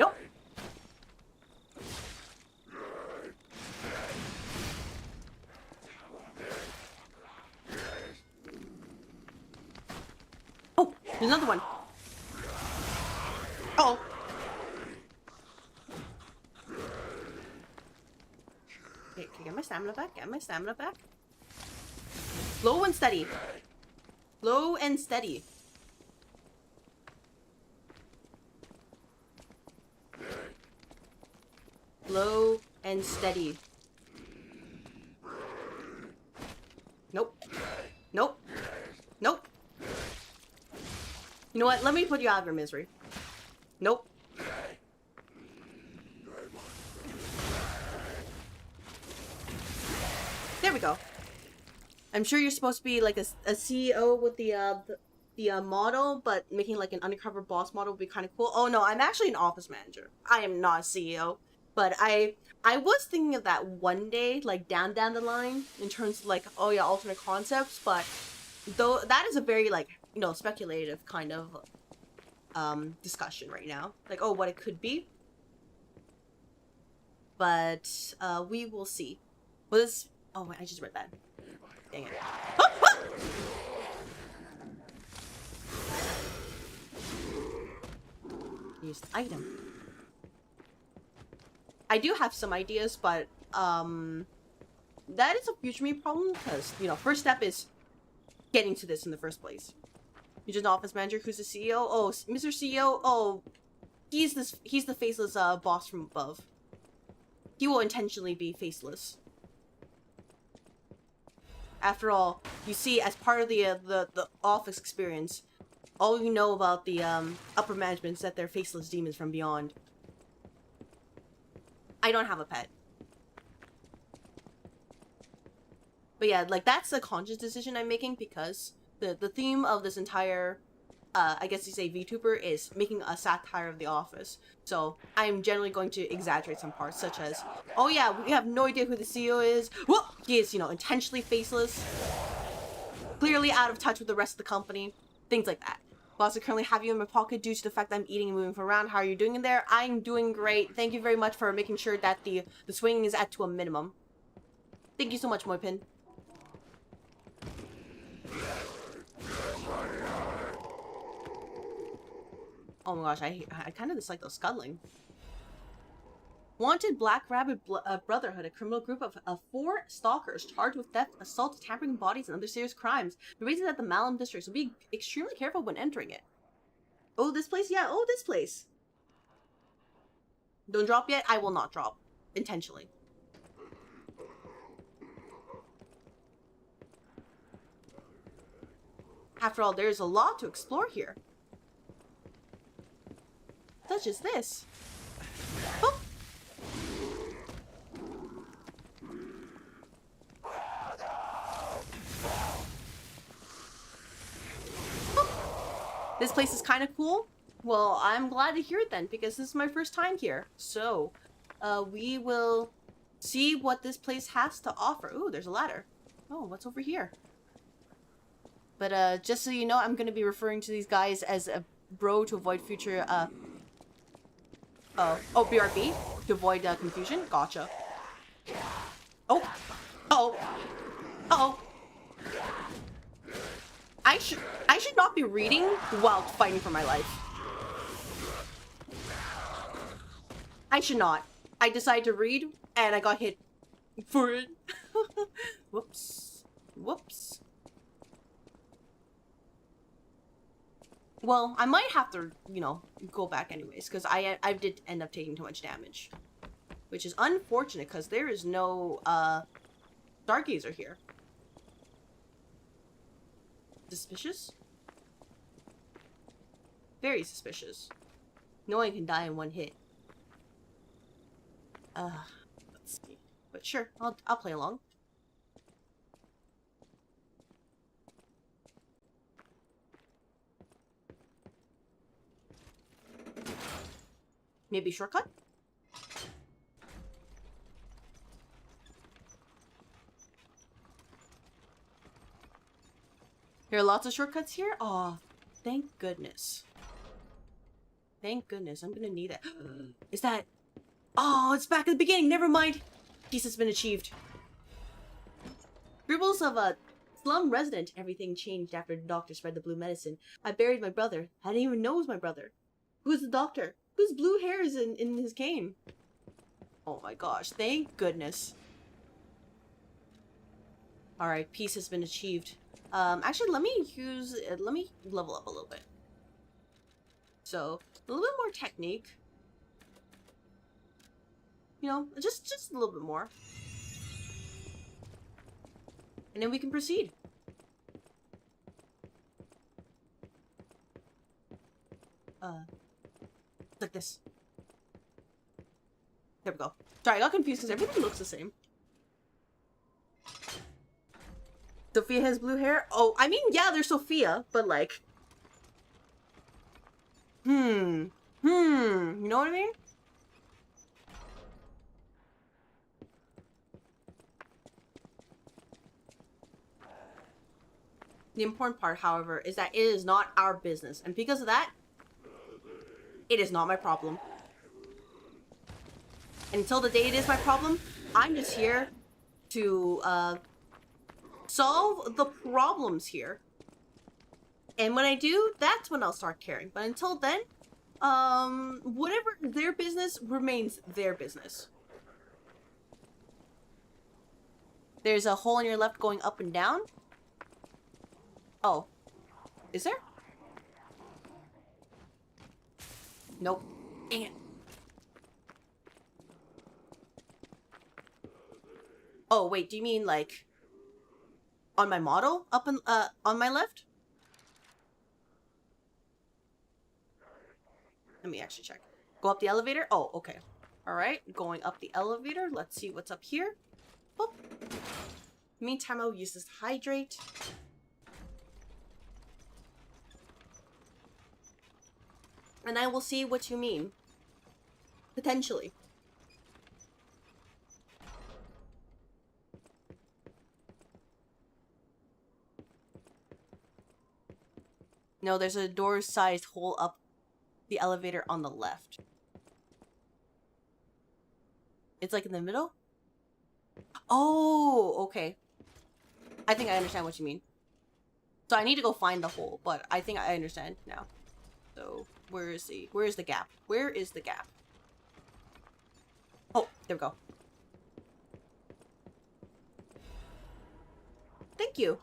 Nope. Oh, there's another one. Uh-oh. Okay, get my stamina back. Get my stamina back. Slow and steady. Slow and steady. Slow and steady. Nope. Nope. Nope. You know what? Let me put you out of your misery. Nope. There we go. I'm sure you're supposed to be like a CEO with the model, but making like an undercover boss model would be kind of cool. Oh no, I'm actually an office manager. I am not a CEO. But I was thinking of that one day, like down the line, in terms of like, oh yeah, alternate concepts, but though that is a very like, you know, speculative kind of discussion right now. Like, oh, what it could be. But we will see. Well, this, oh wait, I just read that. Dang it. Ah! Ah! Use the item. I do have some ideas, but that is a future me problem because, you know, first step is getting to this in the first place. You're just an office manager who's the CEO. Oh, Mr. CEO. Oh, he's the faceless boss from above. He will intentionally be faceless. After all, you see, as part of the office experience, all you know about the upper management is that they're faceless demons from beyond. I don't have a pet. But yeah, like that's a conscious decision I'm making because the theme of this entire, I guess you say VTuber is making a satire of The Office. So I'm generally going to exaggerate some parts such as, oh yeah, we have no idea who the CEO is. Whoa! He is, you know, intentionally faceless. Clearly out of touch with the rest of the company. Things like that. Boss, I currently have you in my pocket due to the fact that I'm eating and moving around. How are you doing in there? I'm doing great. Thank you very much for making sure that the swinging is at to a minimum. Thank you so much, Moipin. Oh my gosh, I kind of dislike those scuttling. Wanted Black Rabbit Brotherhood, a criminal group of 4 stalkers charged with theft, assault, tampering bodies, and other serious crimes. The reason that the Malum district, so be extremely careful when entering it. Oh, this place? Yeah, oh, this place. Don't drop yet? I will not drop. Intentionally. After all, there's a lot to explore here. Such as this. Oh! This place is kind of cool. Well, I'm glad to hear it then, because this is my first time here. So, we will see what this place has to offer. Ooh, there's a ladder. Oh, what's over here? But, just so you know, I'm going to be referring to these guys as a bro to avoid future, BRB? To avoid, confusion? Gotcha. Oh! Uh-oh! Uh-oh! I should not be reading while fighting for my life. I should not. I decided to read, and I got hit for it. Whoops. Whoops. Well, I might have to, you know, go back anyways, because I did end up taking too much damage. Which is unfortunate, because there is no, Stargazer here. Suspicious? Very suspicious. No one can die in one hit. Let's see. But sure, I'll play along. Maybe shortcut? There are lots of shortcuts here? Aw, thank goodness. Thank goodness, I'm gonna need it. Is that... Oh, it's back at the beginning, never mind! Peace has been achieved. Scribbles of a slum resident. Everything changed after the doctor spread the blue medicine. I buried my brother. I didn't even know it was my brother. Who's the doctor? Whose blue hair is in his cane? Oh my gosh, thank goodness. Alright, peace has been achieved. Actually, let me level up a little bit. So, a little bit more technique. You know, just a little bit more. And then we can proceed. Like this. There we go. Sorry, I got confused because everything looks the same. Sophia has blue hair? Oh, I mean, yeah, there's Sophia, but like... You know what I mean? The important part, however, is that it is not our business. And because of that, it is not my problem. And until the day it is my problem, I'm just here to solve the problems here. And when I do, that's when I'll start caring. But until then, whatever their business remains their business. There's a hole in your left going up and down. Oh. Is there? Nope. Dang it. Oh, wait, do you mean like on my model? Up in, on my left? Let me actually check. Go up the elevator? Oh, okay. Alright, going up the elevator. Let's see what's up here. Oh. Meantime, I'll use this to hydrate. And I will see what you mean. Potentially. No, there's a door-sized hole up the elevator on the left. It's like in the middle? Oh, okay. I think I understand what you mean. So I need to go find the hole, but I think I understand now. So, where is the gap? Where is the gap? Oh, there we go. Thank you.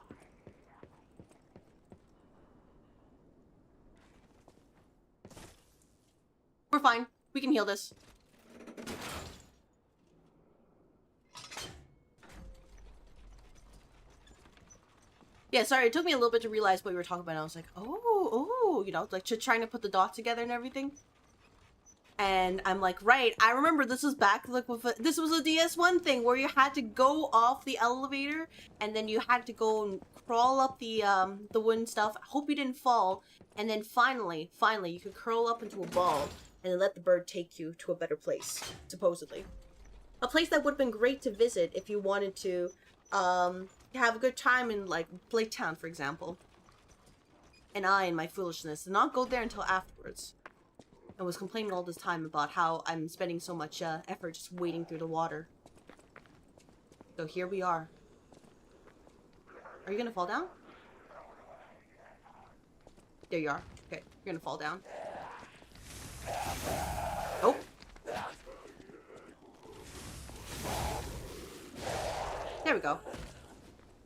We're fine. We can heal this. Yeah, sorry, it took me a little bit to realize what we were talking about. I was like, oh, you know, like trying to put the dots together and everything. And I'm like, right, I remember this was back, like, this was a DS1 thing where you had to go off the elevator and then you had to go and crawl up the wooden stuff. I hope you didn't fall. And then finally, you could curl up into a ball and then let the bird take you to a better place, supposedly. A place that would have been great to visit if you wanted to, have a good time in, like, Blake Town, for example. And I, in my foolishness, did not go there until afterwards. I was complaining all this time about how I'm spending so much effort just wading through the water. So here we are. Are you gonna fall down? There you are. Okay, you're gonna fall down. Oh! There we go.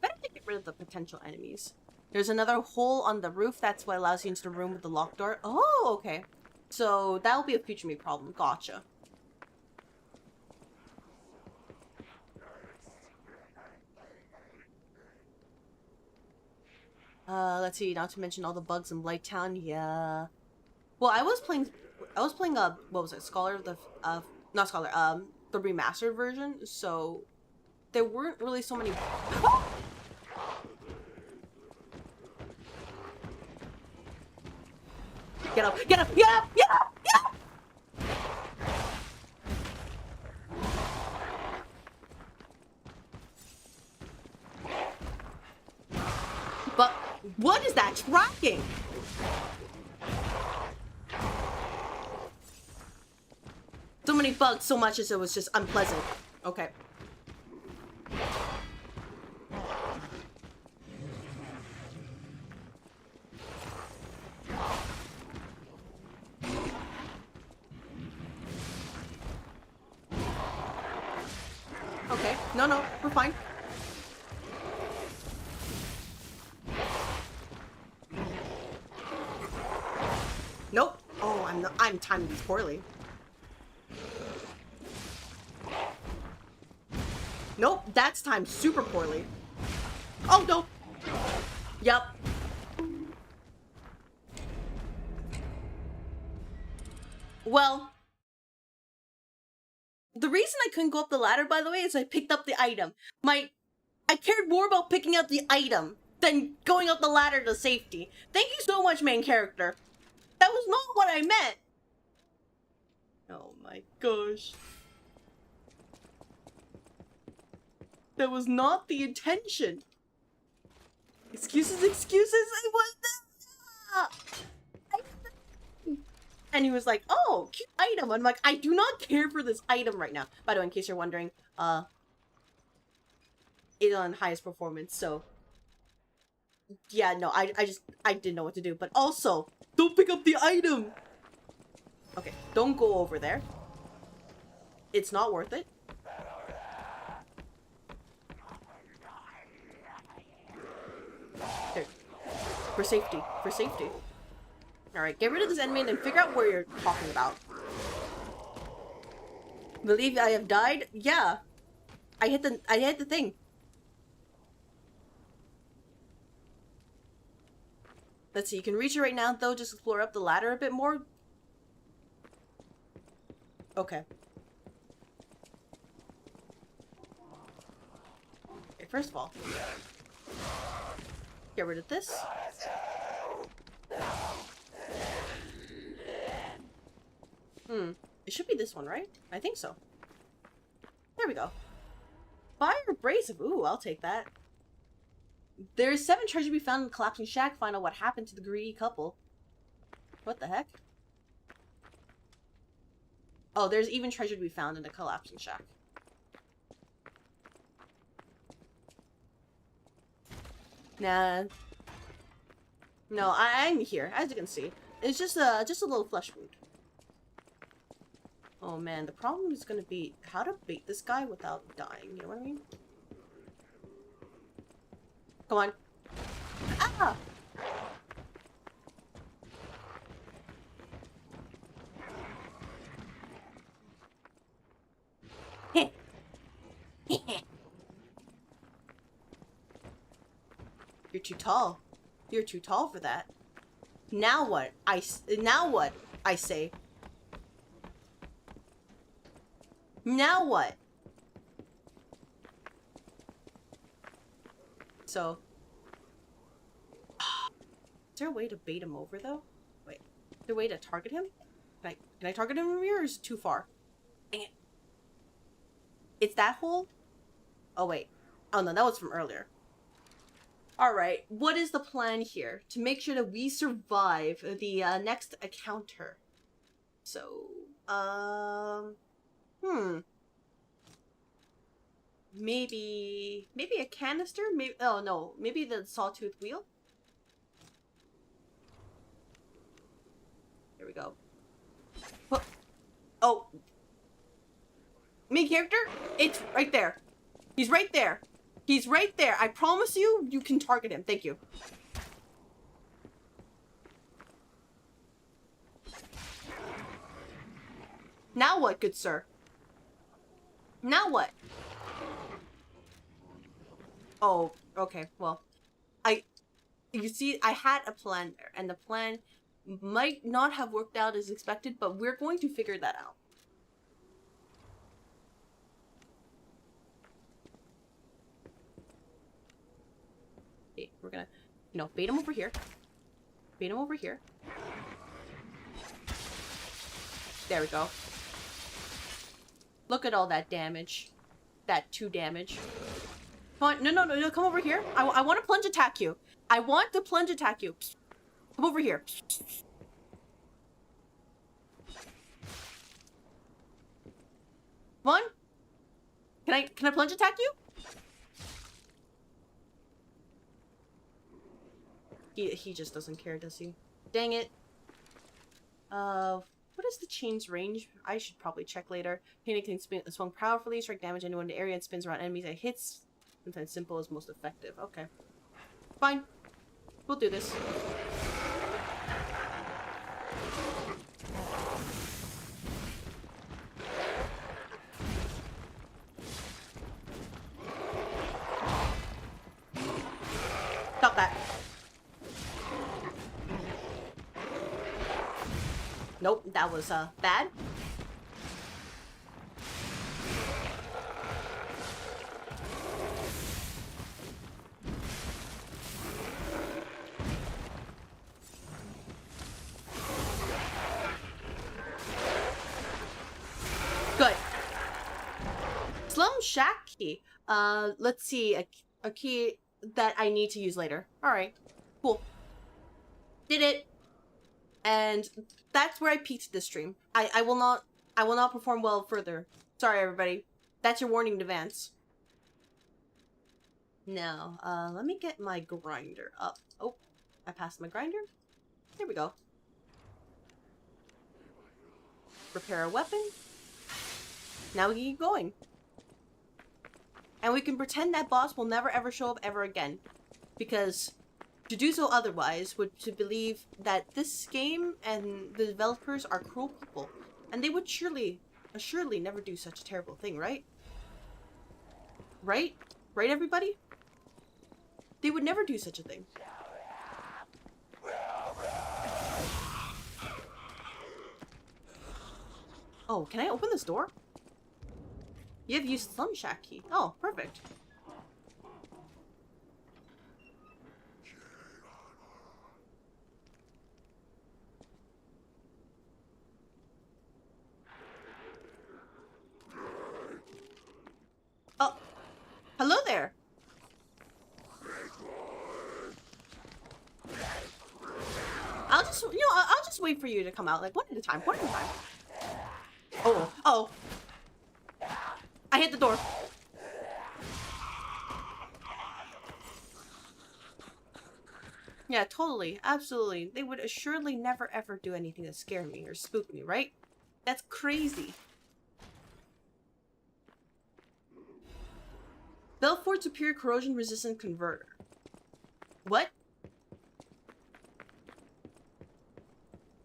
Better to get rid of the potential enemies. There's another hole on the roof. That's what allows you into the room with the locked door. Oh, okay. So that will be a future me problem. Gotcha. Let's see. Not to mention all the bugs in Blighttown. Yeah. Well, I was playing what was it? Scholar, not Scholar, the remastered version. So there weren't really so many. Get up! Get up! Get up! Get up! Get up! But what is that tracking? So many bugs, so much as it was just unpleasant. Okay. Okay. No, we're fine. Nope. Oh, I'm timing these poorly. That's timed super poorly. Oh, no. Yep. Well, the reason I couldn't go up the ladder, by the way, is I picked up the item. I cared more about picking up the item than going up the ladder to safety. Thank you so much, main character. That was not what I meant. Oh my gosh. That was not the intention. Excuses, excuses. I was and he was like, "Oh, cute item." I'm like, "I do not care for this item right now." By the way, in case you're wondering, it's on highest performance, so yeah, no, I didn't know what to do. But also, don't pick up the item. Okay, don't go over there. It's not worth it. There. For safety. For safety. Alright, get rid of this enemy and then figure out where you're talking about. Believe I have died? Yeah. I hit the thing. Let's see, you can reach it right now though, just explore up the ladder a bit more. Okay. Okay, first of all, get rid of this. It should be this one, right? I think so. There we go. Fire abrasive. Ooh, I'll take that. There's 7 treasure to be found in the collapsing shack. Find out what happened to the greedy couple. What the heck? Oh, there's even treasure to be found in the collapsing shack. Nah. No, I'm here, as you can see. It's just a little flesh wound. Oh man, the problem is gonna be how to bait this guy without dying, you know what I mean? Come on. Ah! You're too tall. You're too tall for that. Now what? Now what? I say. Now what? So, is there a way to bait him over though? Wait, is there a way to target him? Can I target him from here, or is it too far? Dang it. It's that hole? Oh wait. Oh no, that was from earlier. Alright, what is the plan here? To make sure that we survive the next encounter. So, Maybe a canister? Maybe, oh no, maybe the sawtooth wheel? Here we go. Oh. Main character? It's right there. He's right there. He's right there. I promise you, you can target him. Thank you. Now what, good sir? Now what? Oh, okay. Well, you see, I had a plan there, and the plan might not have worked out as expected, but we're going to figure that out. Okay, we're gonna, bait him over here. Bait him over here. There we go. Look at all that damage. That 2 damage. Come on, no, come over here. I want to plunge attack you. I want to plunge attack you. Come over here. Come on. Can I plunge attack you? He just doesn't care, does he? Dang it. What is the chain's range? I should probably check later. Painting can swung powerfully, strike damage anyone in the area, and spins around enemies and hits. Sometimes simple is most effective. Okay. Fine. We'll do this. Stop that. Nope, that was bad. Good. Slum Shack key. Let's see, a key that I need to use later. Alright, cool. Did it. And that's where I peaked this stream. I will not perform well further. Sorry everybody. That's your warning in advance. Now, let me get my grinder up. Oh, I passed my grinder. There we go. Repair a weapon. Now we can keep going. And we can pretend that boss will never ever show up ever again. Because to do so otherwise would to believe that this game and the developers are cruel people. And they would surely never do such a terrible thing, right? Right? Right, everybody? They would never do such a thing. Oh, can I open this door? You have used Slum Shack key. Oh, perfect. Oh, hello there. I'll just wait for you to come out, like one at a time, one at a time. Oh, oh. I hit the door. Yeah, totally. Absolutely. They would assuredly never ever do anything to scare me or spook me, right? That's crazy. Belfort Superior Corrosion Resistant Converter. What?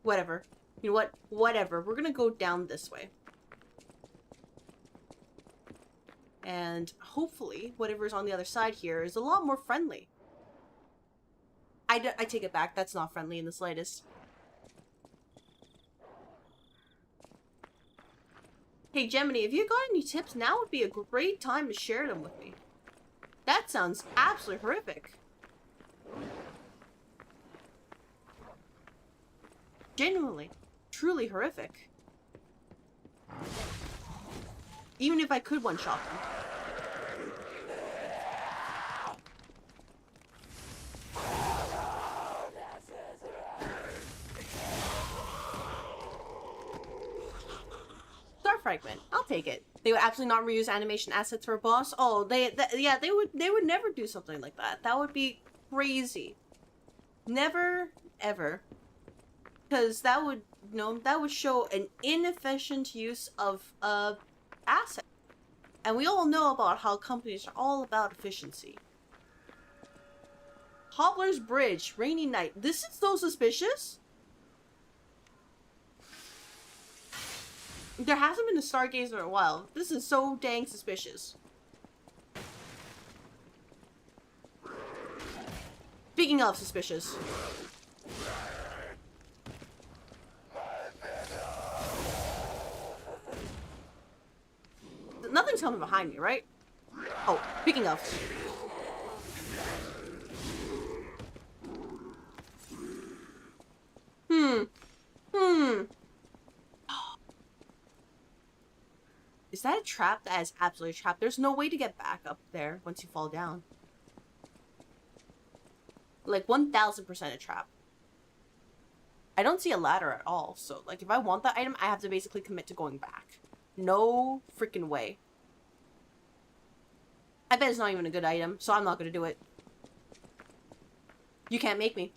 Whatever. You know what? Whatever. We're gonna go down this way. And hopefully, whatever's on the other side here is a lot more friendly. I take it back. That's not friendly in the slightest. Hey, Gemini, if you got any tips, now would be a great time to share them with me. That sounds absolutely horrific. Genuinely. Truly horrific. Even if I could one-shot them. Star Fragment. I'll take it. They would absolutely not reuse animation assets for a boss. Oh, yeah, they would never do something like that. That would be crazy. Never, ever. Because that would, that would show an inefficient use of assets. And we all know about how companies are all about efficiency. Hobbler's Bridge, rainy night. This is so suspicious. There hasn't been a Stargazer in a while. This is so dang suspicious. Speaking of suspicious. Nothing's coming behind me, right? Oh, speaking of. Is that a trap? That is absolutely a trap. There's no way to get back up there once you fall down. Like 1000% a trap. I don't see a ladder at all. So like if I want that item, I have to basically commit to going back. No freaking way. I bet it's not even a good item, so I'm not gonna do it. You can't make me.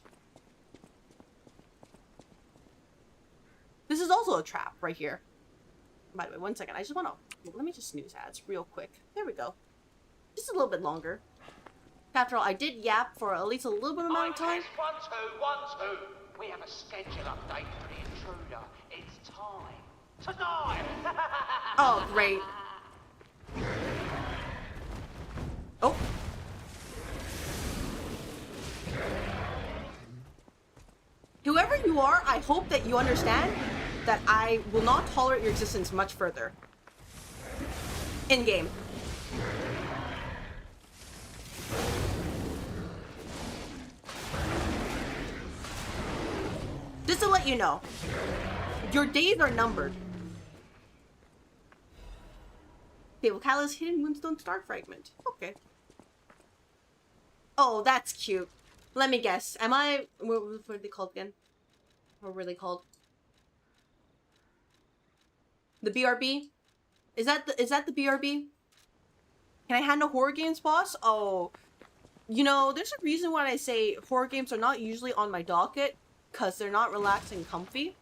This is also a trap right here. By the way, one second. I just want to... Let me just snooze ads real quick. There we go. Just a little bit longer. After all, I did yap for at least a little bit amount of time. 1-2-1-2. We have a schedule update for the intruder. It's time. Tonight! Oh, great. Oh. you are, I hope that you understand that I will not tolerate your existence much further. In-game. Just to let you know, your days are numbered. Table Catalyst, Hidden Moonstone Star Fragment. Okay. Oh, that's cute. Let me guess. Am I... What are they called again? What were they called? The BRB? Is that the BRB? Can I handle horror games, boss? Oh. You know, there's a reason why I say horror games are not usually on my docket. Because they're not relaxing and comfy.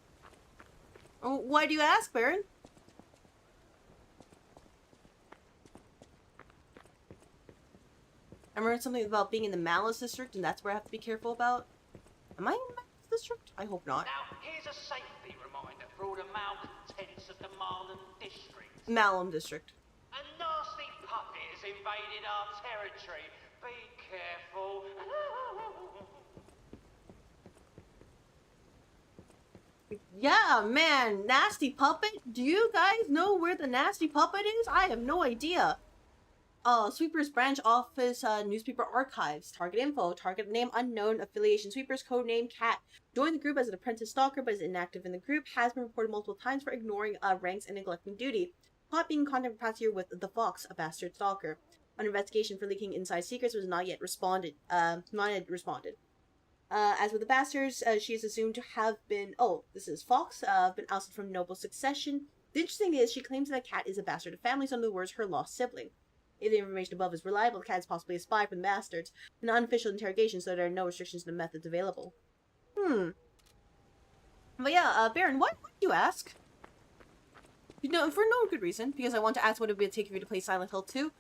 Oh, why do you ask, Baron? I remember something about being in the Malice District, and that's where I have to be careful about. Am I in the Malice District? I hope not. Now, here's a safety reminder for all the malcontents of the Marlem District. Malum District. A nasty puppet has invaded our territory. Be careful. Yeah, man, Nasty Puppet? Do you guys know where the Nasty Puppet is? I have no idea. Sweepers Branch Office, Newspaper Archives. Target info, target name unknown, affiliation Sweepers, code name Cat. Joined the group as an apprentice stalker but is inactive in the group. Has been reported multiple times for ignoring ranks and neglecting duty. Caught being in contact with past year with the Fox, a bastard stalker. An investigation for leaking inside secrets was not yet responded. As with the bastards, she is assumed to have been... Oh, this is Fox. Been ousted from noble succession. The interesting thing is, she claims that Cat is a bastard of family, so in other words, her lost sibling. If the information above is reliable, the Cat is possibly a spy from the bastards. An unofficial interrogation, so there are no restrictions to the methods available. But yeah, Baron, why would you ask? You know, for no good reason. Because I want to ask what it would take for you to play Silent Hill 2.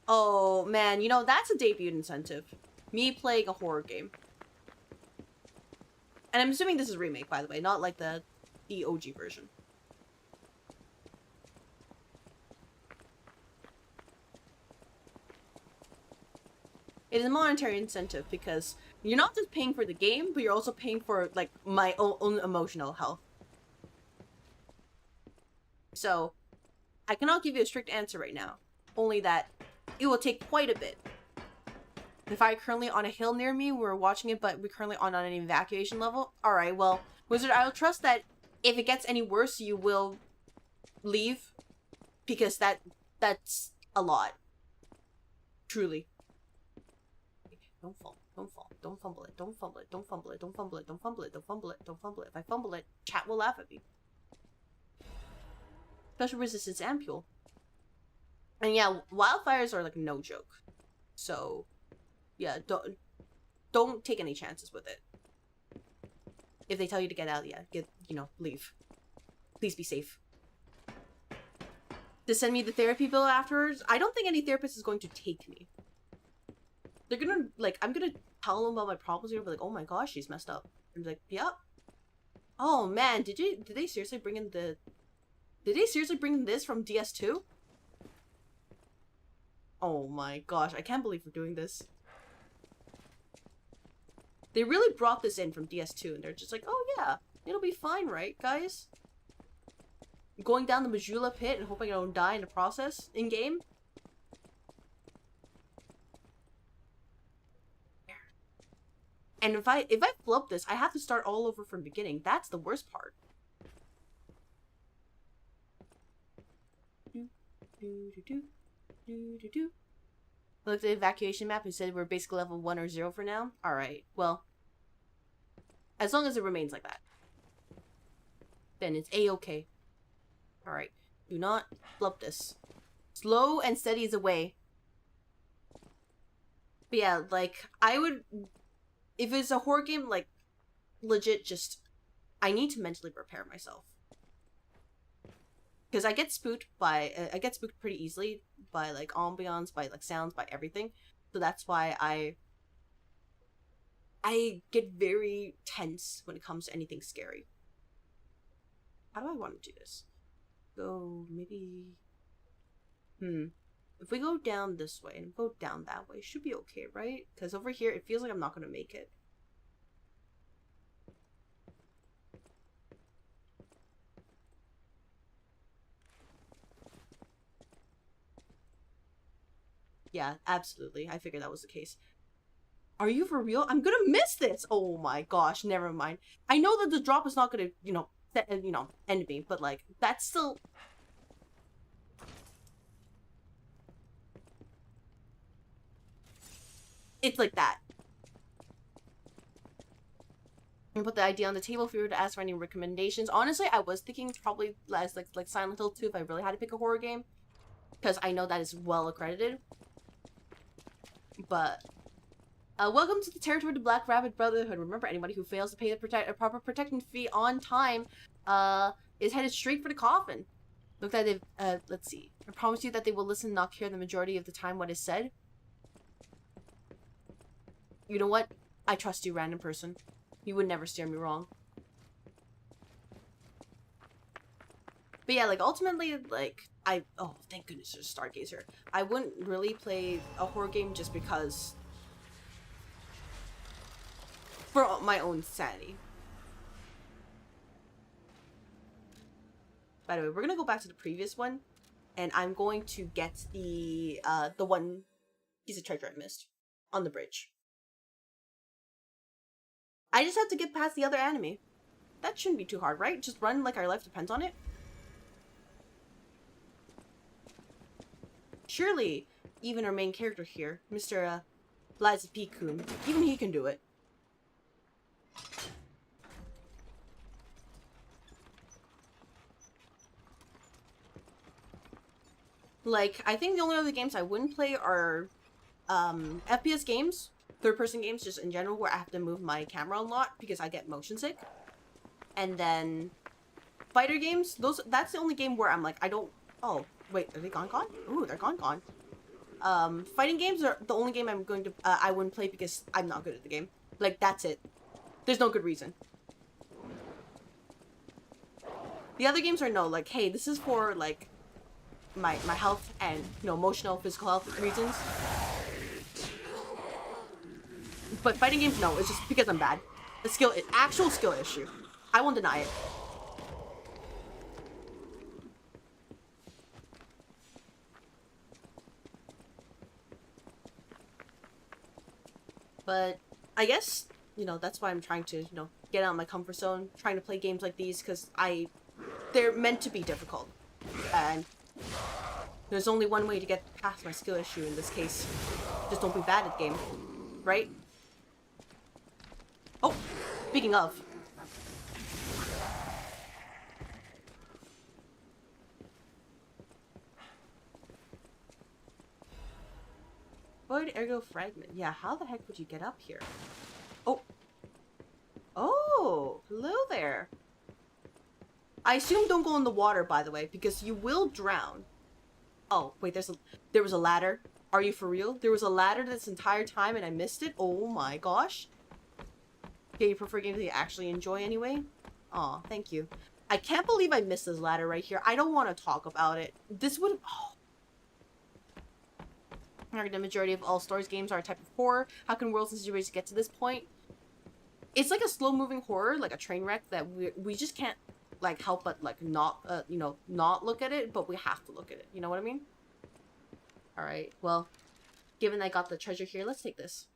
Oh, man, you know, that's a debut incentive. Me playing a horror game. And I'm assuming this is a remake, by the way, not like the OG version. It is a monetary incentive because you're not just paying for the game, but you're also paying for, like, my own emotional health. So, I cannot give you a strict answer right now. Only that it will take quite a bit. If I'm currently on a hill near me, we're watching it, but we're currently on an evacuation level. Alright, well, Wizard, I'll trust that if it gets any worse, you will leave. Because that's a lot. Truly. Don't fall. Don't fall. Don't fumble it. Don't fumble it. Don't fumble it. Don't fumble it. Don't fumble it. Don't fumble it. Don't fumble it. If I fumble it, chat will laugh at me. Special resistance ampule. And yeah, wildfires are like no joke. So... yeah, don't take any chances with it. If they tell you to get out, yeah, leave. Please be safe. To send me the therapy bill afterwards, I don't think any therapist is going to take me. They're gonna, like, I'm gonna tell them about my problems here, but like, oh my gosh, she's messed up. And be like, yep. Oh man, did they seriously bring in did they seriously bring in this from DS2? Oh my gosh, I can't believe we're doing this. They really brought this in from DS2, and they're just like, oh yeah, it'll be fine, right, guys? Going down the Majula pit and hoping I don't die in the process, in-game? And if I flub this, I have to start all over from the beginning. That's the worst part. Look at the evacuation map and said we're basically level 1 or 0 for now. Alright, well. As long as it remains like that. Then it's a-okay. Alright, do not flub this. Slow and steady is a way. But yeah, like, I would... if it's a horror game, like, legit just... I need to mentally prepare myself. Because I get spooked pretty easily by, like, ambiance, by, like, sounds, by everything. So that's why I get very tense when it comes to anything scary. How do I want to do this? Go, maybe... If we go down this way and go down that way, should be okay, right? Because over here, it feels like I'm not going to make it. Yeah, absolutely. I figured that was the case. Are you for real? I'm gonna miss this! Oh my gosh, never mind. I know that the drop is not gonna, end me, but like, that's still... It's like that. And put the idea on the table for you to ask for any recommendations. Honestly, I was thinking probably less like Silent Hill 2 if I really had to pick a horror game. Because I know that is well accredited. But welcome to the territory of the Black Rabbit Brotherhood. Remember, anybody who fails to pay the proper protection fee on time is headed straight for the coffin. Look that they've let's see. I promise you that they will listen and not care the majority of the time what is said. You know what? I trust you, random person. You would never steer me wrong. But yeah, like, ultimately, like, oh, thank goodness there's a Stargazer. I wouldn't really play a horror game just because... for my own sanity. By the way, we're gonna go back to the previous one, and I'm going to get the one piece of treasure I missed on the bridge. I just have to get past the other enemy. That shouldn't be too hard, right? Just run like our life depends on it. Surely, even our main character here, Mr. Blazipikun, even he can do it. Like, I think the only other games I wouldn't play are FPS games, third-person games just in general, where I have to move my camera a lot because I get motion sick. And then fighter games, that's the only game where I'm like, I don't... Oh, wait, are they gone? Ooh, they're gone. Fighting games are the only game I'm going to... I wouldn't play because I'm not good at the game. Like, that's it. There's no good reason. The other games are no, like, hey, this is for, like, my health and, emotional, physical health reasons. But fighting games, no, it's just because I'm bad. Actual skill issue. I won't deny it. But I guess, that's why I'm trying to, get out of my comfort zone, trying to play games like these, because they're meant to be difficult. And there's only one way to get past my skill issue in this case. Just don't be bad at the game. Right? Oh, speaking of. Void ergo fragment. Yeah, how the heck would you get up here? Oh. Oh, hello there. I assume don't go in the water, by the way, because you will drown. Oh, wait, there was a ladder. Are you for real? There was a ladder this entire time and I missed it? Oh my gosh. Yeah, you prefer games that you actually enjoy anyway? Aw, thank you. I can't believe I missed this ladder right here. I don't want to talk about it. This would have... Oh. The majority of all stories games are a type of horror. How can worlds and situations get to this point? It's like a slow-moving horror, like a train wreck, that we just can't, like, help but, like, not, not look at it, but we have to look at it. You know what I mean? Alright, well, given I got the treasure here, let's take this.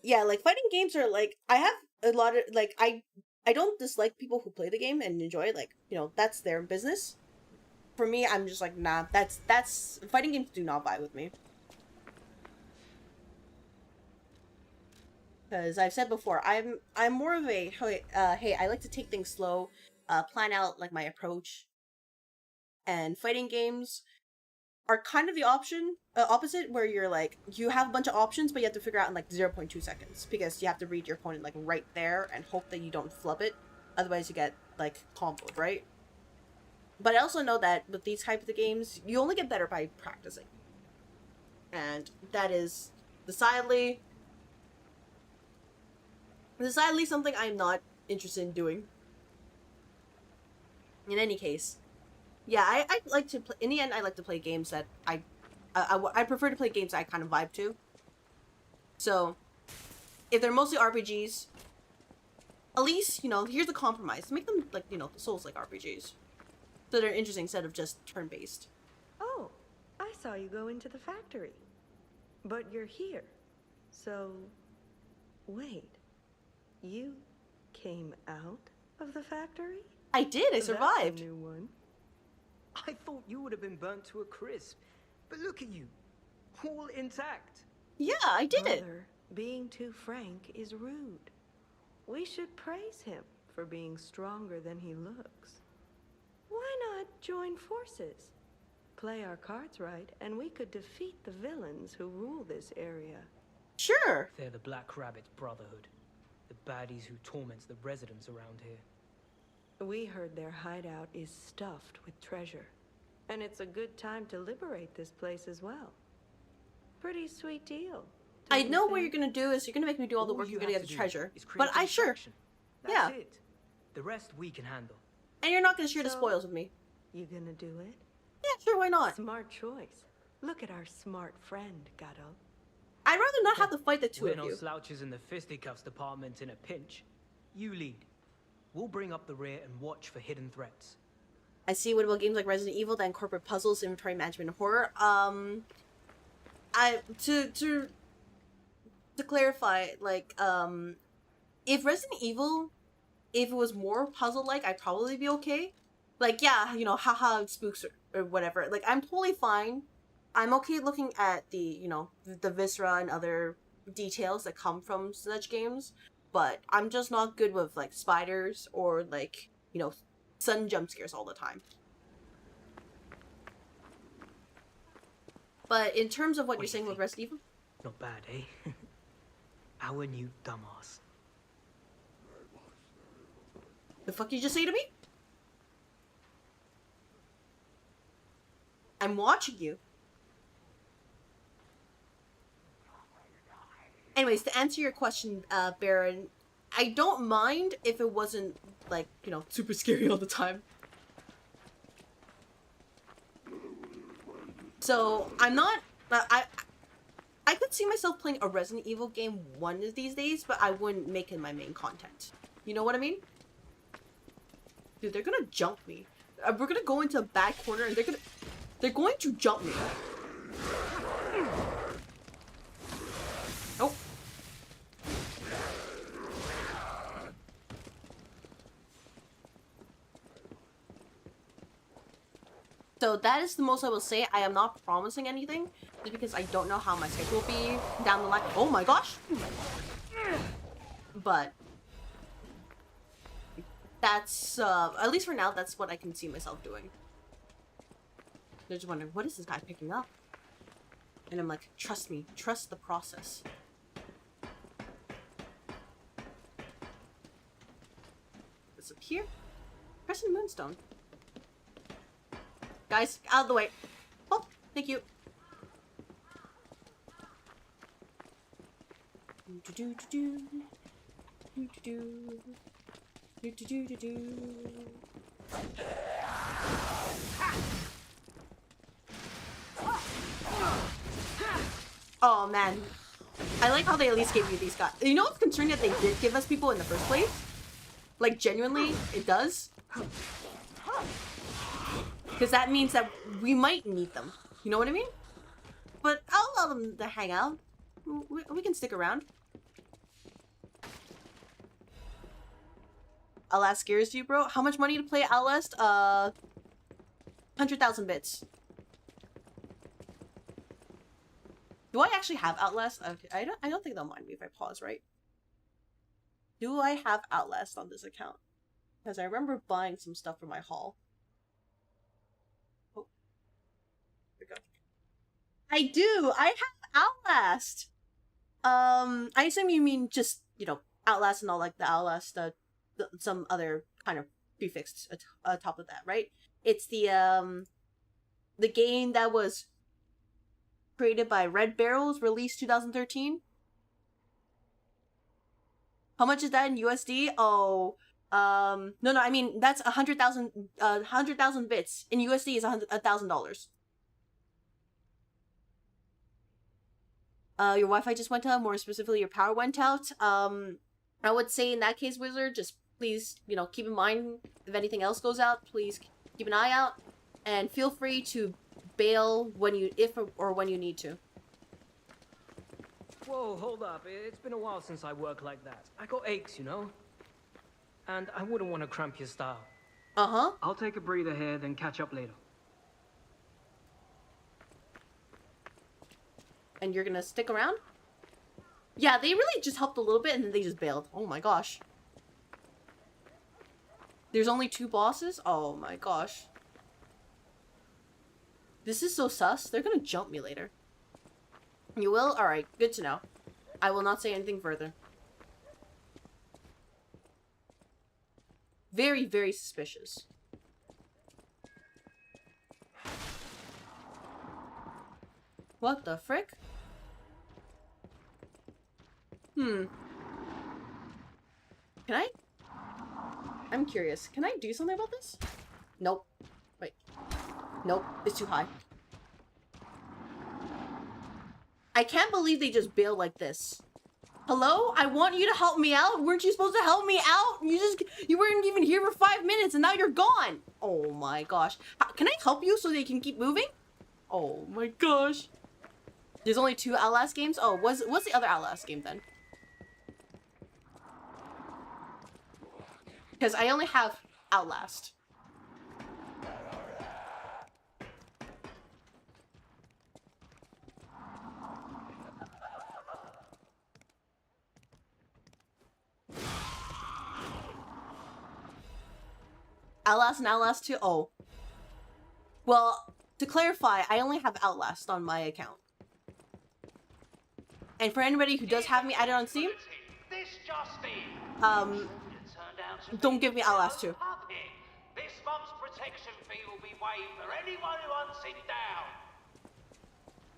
Yeah, like, fighting games are, like, I have a lot of, like, I don't dislike people who play the game and enjoy it, like, that's their business. For me, I'm just like, nah, that's, fighting games do not vibe with me. Because I've said before, I'm more of a, hey, I like to take things slow, plan out, like, my approach. And fighting games are kind of the opposite, where you're like, you have a bunch of options, but you have to figure out in like 0.2 seconds, because you have to read your opponent like right there and hope that you don't flub it, otherwise you get like comboed, right? But I also know that with these types of games, you only get better by practicing, and that is decidedly something I'm not interested in doing. In any case. Yeah, I like to play, in the end, I like to play games that I prefer to play games that I kind of vibe to. So, if they're mostly RPGs, at least, here's a compromise. Make them, like, the Souls-like RPGs. So they're interesting instead of just turn-based. Oh, I saw you go into the factory. But you're here. So, wait. You came out of the factory? I did, I survived. That's a new one. I thought you would have been burnt to a crisp. But look at you. All intact. Yeah, I did it. Brother, being too frank is rude. We should praise him for being stronger than he looks. Why not join forces? Play our cards right, and we could defeat the villains who rule this area. Sure. They're the Black Rabbit Brotherhood. The baddies who torment the residents around here. We heard their hideout is stuffed with treasure. And it's a good time to liberate this place as well. Pretty sweet deal. I know what you're gonna do is you're gonna make me do all the work, you're gonna get the treasure. But I sure. Yeah. That's it. The rest we can handle. And you're not gonna share the So- spoils with me. You gonna do it? Yeah, sure, why not? Smart choice. Look at our smart friend, Gato. I'd rather not have to fight the two We're of no you. slouches in the fisticuffs department in a pinch. You lead. We'll bring up the rear and watch for hidden threats. I see what about games like Resident Evil that incorporate puzzles, inventory management, and horror. To clarify, like, if Resident Evil, if it was more puzzle-like, I'd probably be okay. Like, yeah, you know, haha, spooks or whatever. Like, I'm totally fine. I'm okay looking at the, you know, the viscera and other details that come from such games. But I'm just not good with, like, spiders or, like, you know, sudden jump scares all the time. But in terms of what What you're do saying you with think? Resident Evil, Not bad, eh? Our new dumbass. the fuck you just say to me? I'm watching you. Anyways, to answer your question, Baron, I don't mind if it wasn't, like, you know, super scary all the time. So, I'm not... I could see myself playing a Resident Evil game one of these days, but I wouldn't make it my main content. You know what I mean? Dude, they're gonna jump me. We're gonna go into a back corner and they're going to jump me. Oh. So that is the most I will say. I am not promising anything, just because I don't know how my schedule will be down the line. Oh my gosh! But that's, at least for now, that's what I can see myself doing. They're just wondering, what is this guy picking up? And I'm like, trust me, trust the process. This up here? Crescent Moonstone. Guys, out of the way. Oh, thank you. Oh man, I like how they at least gave you these guys. You know what's concerning that they did give us people in the first place? Like genuinely, it does. Because that means that we might need them. You know what I mean? But I'll allow them to hang out. We can stick around. Outlast scares you, bro? How much money to play Outlast? 100,000 bits. Do I actually have Outlast? Okay, I don't think they'll mind me if I pause, right? Do I have Outlast on this account? Because I remember buying some stuff for my haul. Oh. There we go. I do! I have Outlast! I assume you mean just, you know, Outlast and all, like the Outlast, some other kind of prefix atop of that, right? It's the game that was created by Red Barrels, released 2013. How much is that in USD? Oh, no, I mean, that's 100,000 bits. In USD is $1,000. Your Wi-Fi just went out, more specifically, your power went out. I would say in that case, Wizard, just please, you know, keep in mind if anything else goes out, please keep an eye out, and feel free to bail when you, if or when you need to. Whoa, hold up. It's been a while since I worked like that. I got aches, you know? And I wouldn't want to cramp your style. Uh-huh. I'll take a breather here, then catch up later. And you're gonna stick around? Yeah, they really just helped a little bit and then they just bailed. Oh my gosh. There's only 2 bosses? Oh my gosh. This is so sus. They're gonna jump me later. You will? Alright, good to know. I will not say anything further. Very, very suspicious. What the frick? Can I? I'm curious. Can I do something about this? Nope. Wait. Nope. It's too high. I can't believe they just bailed like this. Hello? I want you to help me out. Weren't you supposed to help me out? You weren't even here for 5 minutes and now you're gone. Oh my gosh. Can I help you so they can keep moving? Oh my gosh. There's only 2 Outlast games? Oh, what's the other Outlast game then? Because I only have Outlast. Outlast and Outlast 2? Oh. Well, to clarify, I only have Outlast on my account. And for anybody who does have me added on Steam, don't give me Outlast 2. This month's protection fee will be waived for anyone who hunts it down.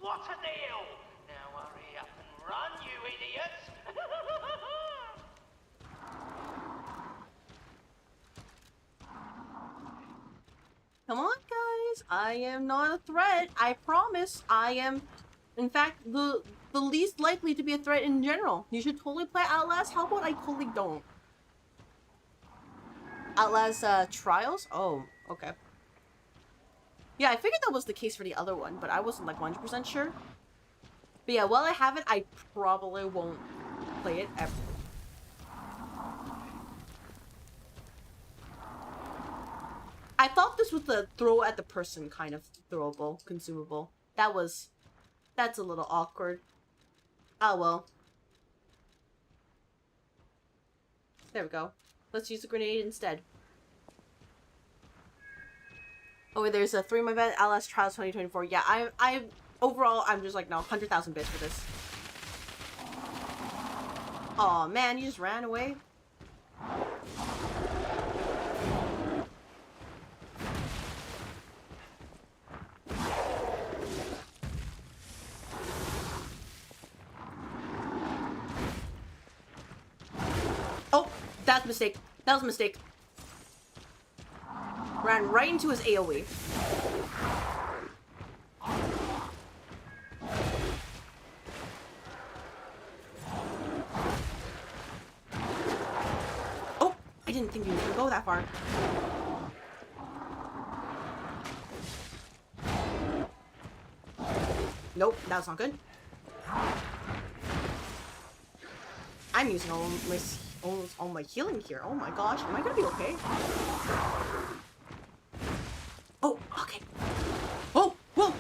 What a deal! Now hurry up and run, you idiots! Come on, guys. I am not a threat. I promise. I am, in fact, the least likely to be a threat in general. You should totally play Outlast. How about I totally don't? Outlast Trials? Oh, okay. Yeah, I figured that was the case for the other one, but I wasn't like 100% sure. But yeah, while I have it, I probably won't play it ever. I thought this was the throw at the person kind of throwable, consumable. That's a little awkward. Oh well. There we go. Let's use a grenade instead. Oh, there's a 3-month event, Outlast Trials 2024. Yeah, I overall, I'm just like, no, 100,000 bits for this. Aw, man, you just ran away. Oh, that's a mistake. That was a mistake. Ran right into his AoE. Oh, I didn't think you were gonna go that far. Nope, that's not good. I'm using all my healing here. Oh my gosh, am I gonna be okay? Oh, okay. Oh, whoa!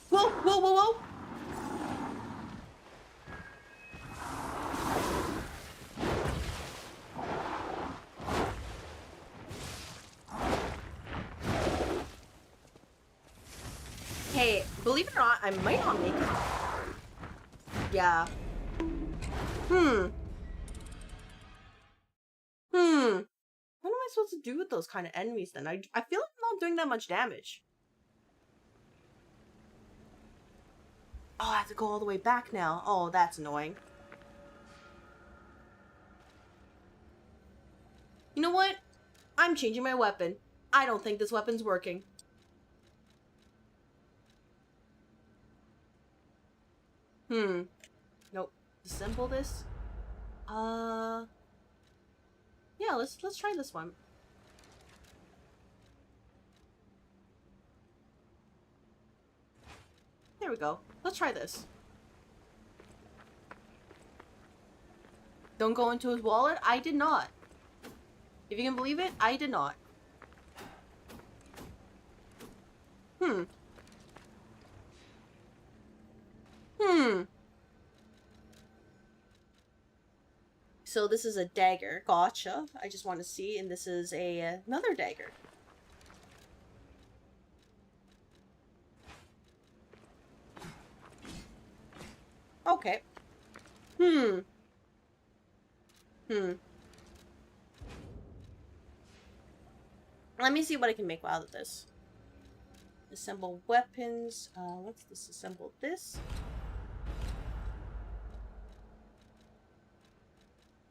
Whoa, whoa, whoa, whoa! Hey, believe it or not, I might not make it. Yeah. What am I supposed to do with those kind of enemies then? I feel like I'm not doing that much damage. Oh, I have to go all the way back now. Oh, that's annoying. You know what? I'm changing my weapon. I don't think this weapon's working. Nope. Disassemble this. Yeah, let's try this one. There we go. Let's try this. Don't go into his wallet? I did not. If you can believe it, I did not. So this is a dagger. Gotcha. I just want to see. And this is another dagger. Okay. Let me see what I can make out of this. Assemble weapons. Let's disassemble this.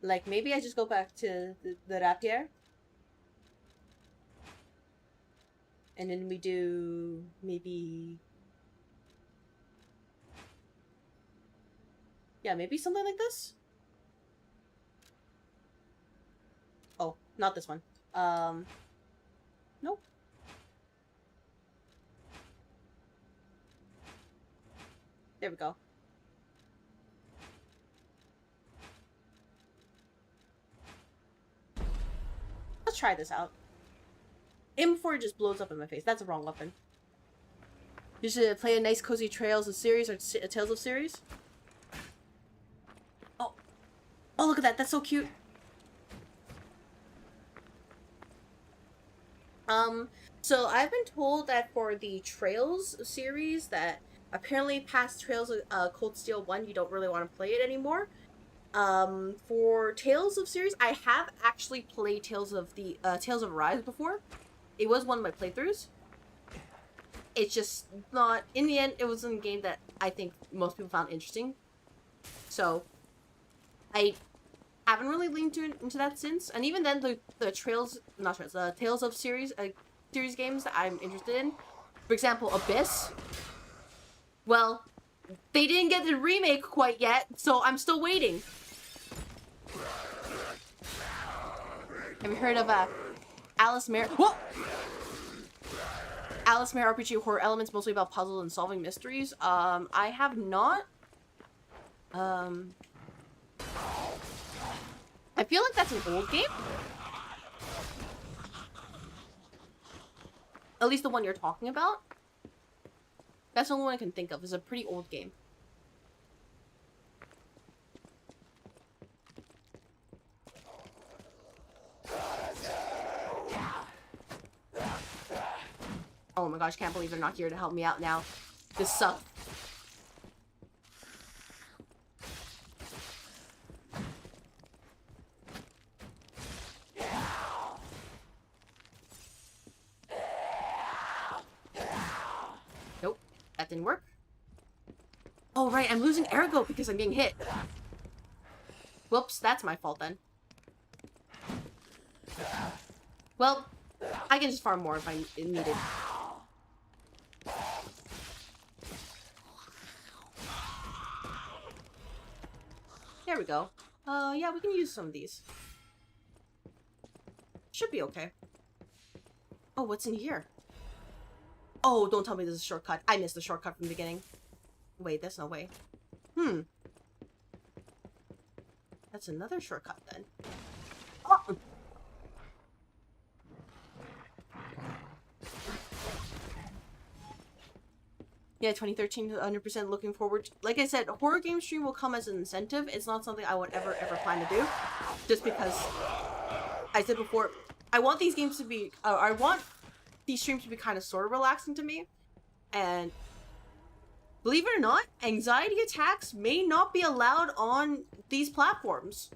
Like, maybe I just go back to the rapier. And then we do maybe... Yeah, maybe something like this? Oh, not this one. Nope. There we go. Let's try this out. Aim before it just blows up in my face. That's a wrong weapon. You should play a nice cozy Trails of series or Tales of series. Oh. Oh, look at that. That's so cute. So I've been told that for the Trails series that apparently past Trails of Cold Steel 1, you don't really want to play it anymore. For Tales of series, I have actually played Tales of Arise before. It was one of my playthroughs. It's just not, in the end, it was a game that I think most people found interesting. So, I haven't really leaned into that since. And even then, the Tales of series games that I'm interested in. For example, Abyss. Well, they didn't get the remake quite yet, so I'm still waiting. Have you heard of Alice Mare? Whoa! Alice Mare RPG horror elements mostly about puzzles and solving mysteries. I have not. I feel like that's an old game. At least the one you're talking about. That's the only one I can think of. It's a pretty old game. Oh my gosh, can't believe they're not here to help me out now. This sucks. Nope, that didn't work. Oh right, I'm losing ergo because I'm getting hit. Whoops, that's my fault then. Well, I can just farm more if I need it. There we go. Yeah, we can use some of these. Should be okay. Oh, what's in here? Oh, don't tell me this is a shortcut. I missed the shortcut from the beginning. Wait, there's no way. That's another shortcut then. Oh. Yeah, 2013, 100% looking forward. Like I said, horror game stream will come as an incentive. It's not something I would ever plan to do. Just because, I said before, I want these games to be, I want these streams to be kind of sort of relaxing to me. And believe it or not, anxiety attacks may not be allowed on these platforms.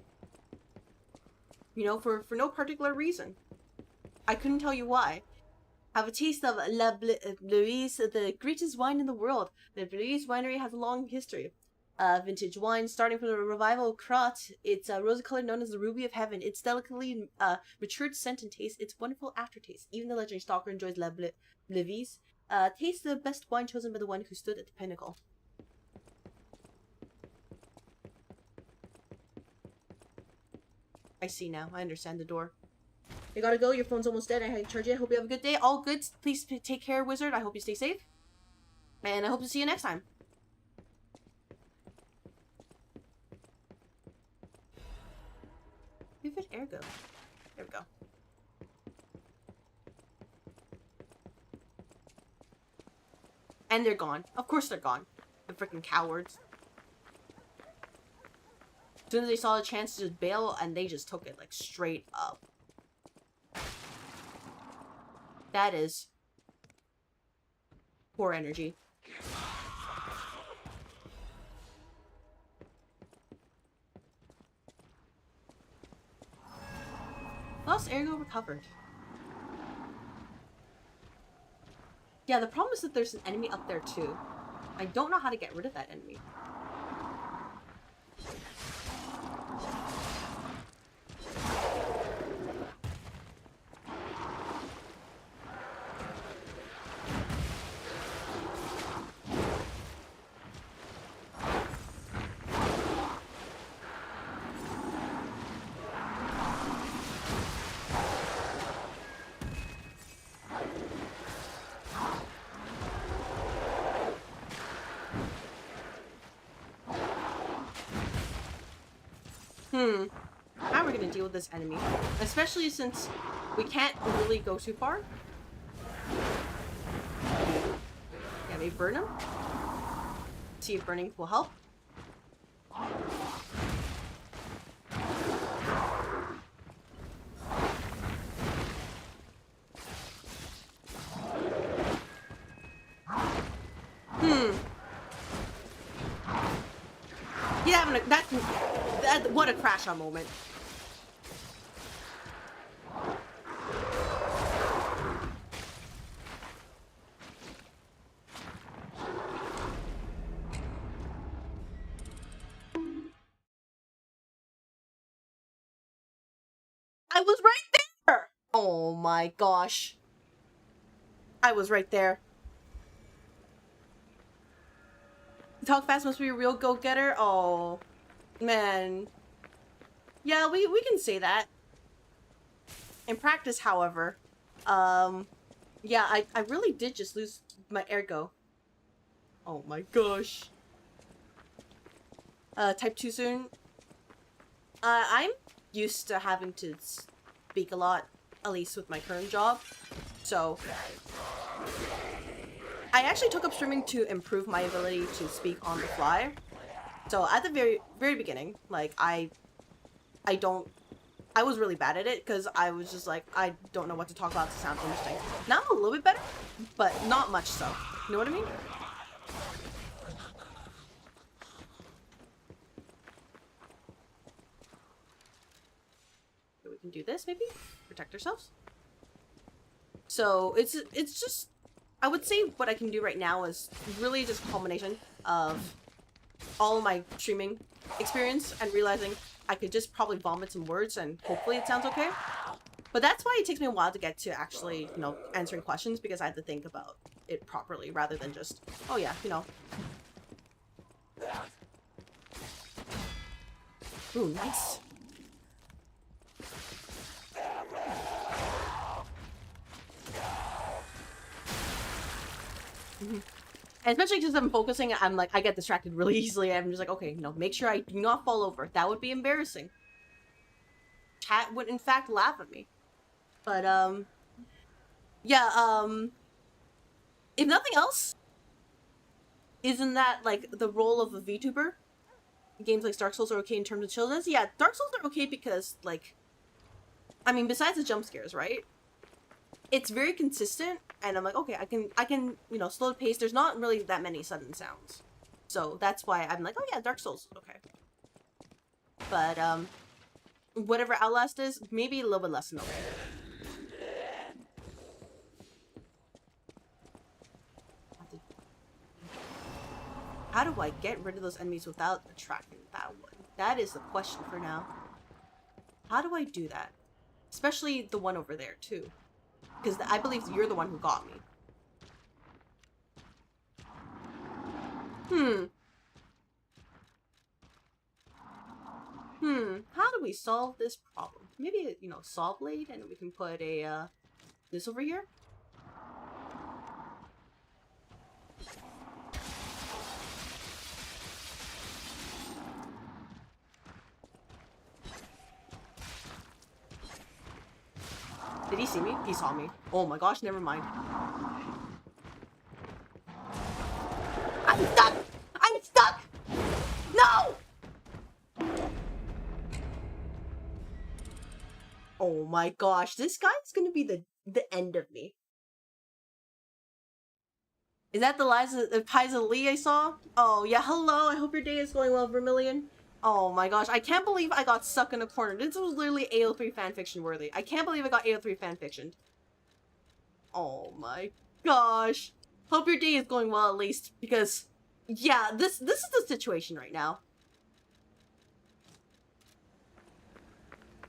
You know, for no particular reason. I couldn't tell you why. Have a taste of La Blouise, the greatest wine in the world. The Blouise winery has a long history. Vintage wine, starting from the revival of Krat. It's rosy color known as the ruby of heaven. It's delicately matured scent and taste. It's wonderful aftertaste. Even the legendary stalker enjoys La Blouise. Taste the best wine chosen by the one who stood at the pinnacle. I see now. I understand the door. You gotta go. Your phone's almost dead. I had to charge it. I hope you have a good day. All good. Please take care, Wizard. I hope you stay safe. And I hope to see you next time. could ergo. There we go. And they're gone. Of course they're gone. The freaking cowards. As soon as they saw a chance to just bail, and they just took it, like, straight up. That is poor energy. Lost ergo recovered. Yeah, the problem is that there's an enemy up there too. I don't know how to get rid of that enemy. How are we gonna deal with this enemy? Especially since we can't really go too far. Yeah, maybe burn him. See if burning will help. Yeah, that what a crash on moment. I was right there! Oh my gosh. I was right there. Talk fast must be a real go-getter? Oh, man. Yeah, we can say that. In practice, however, yeah, I really did just lose my ergo. Oh my gosh. Type too soon? I'm used to having to speak a lot, at least with my current job. So, I actually took up streaming to improve my ability to speak on the fly. So at the very beginning, like I was really bad at it because I was just like, I don't know what to talk about to sound interesting. Now I'm a little bit better, but not much so. You know what I mean? We can do this, maybe? Protect ourselves. So it's just, I would say what I can do right now is really just a culmination of all of my streaming experience and realizing I could just probably vomit some words and hopefully it sounds okay. But that's why it takes me a while to get to actually, you know, answering questions, because I have to think about it properly rather than just, oh yeah, you know. Ooh, nice. And especially because I'm focusing, I'm like, I get distracted really easily. I'm just like, okay, no, make sure I do not fall over. That would be embarrassing. Chat would, in fact, laugh at me. But, yeah, if nothing else, isn't that, like, the role of a VTuber? Games like Dark Souls are okay in terms of children's? Yeah, Dark Souls are okay because, like, I mean, besides the jump scares, right? It's very consistent, and I'm like, okay, I can, you know, slow the pace. There's not really that many sudden sounds. So that's why I'm like, oh yeah, Dark Souls, okay. But, whatever Outlast is, maybe a little bit less than okay. How do I get rid of those enemies without attracting that one? That is the question for now. How do I do that? Especially the one over there, too. Because I believe you're the one who got me. How do we solve this problem? Maybe, you know, saw blade, and we can put a, this over here? Did he see me? He saw me. Oh my gosh, never mind. I'm stuck! I'm stuck! No! Oh my gosh, this guy is gonna be the end of me. Is that the Liza Lee I saw? Oh yeah, hello, I hope your day is going well, Vermilion. Oh my gosh, I can't believe I got stuck in a corner. This was literally AO3 fanfiction worthy. I can't believe I got AO3 fanfictioned. Oh my gosh. Hope your day is going well at least, because yeah, this is the situation right now.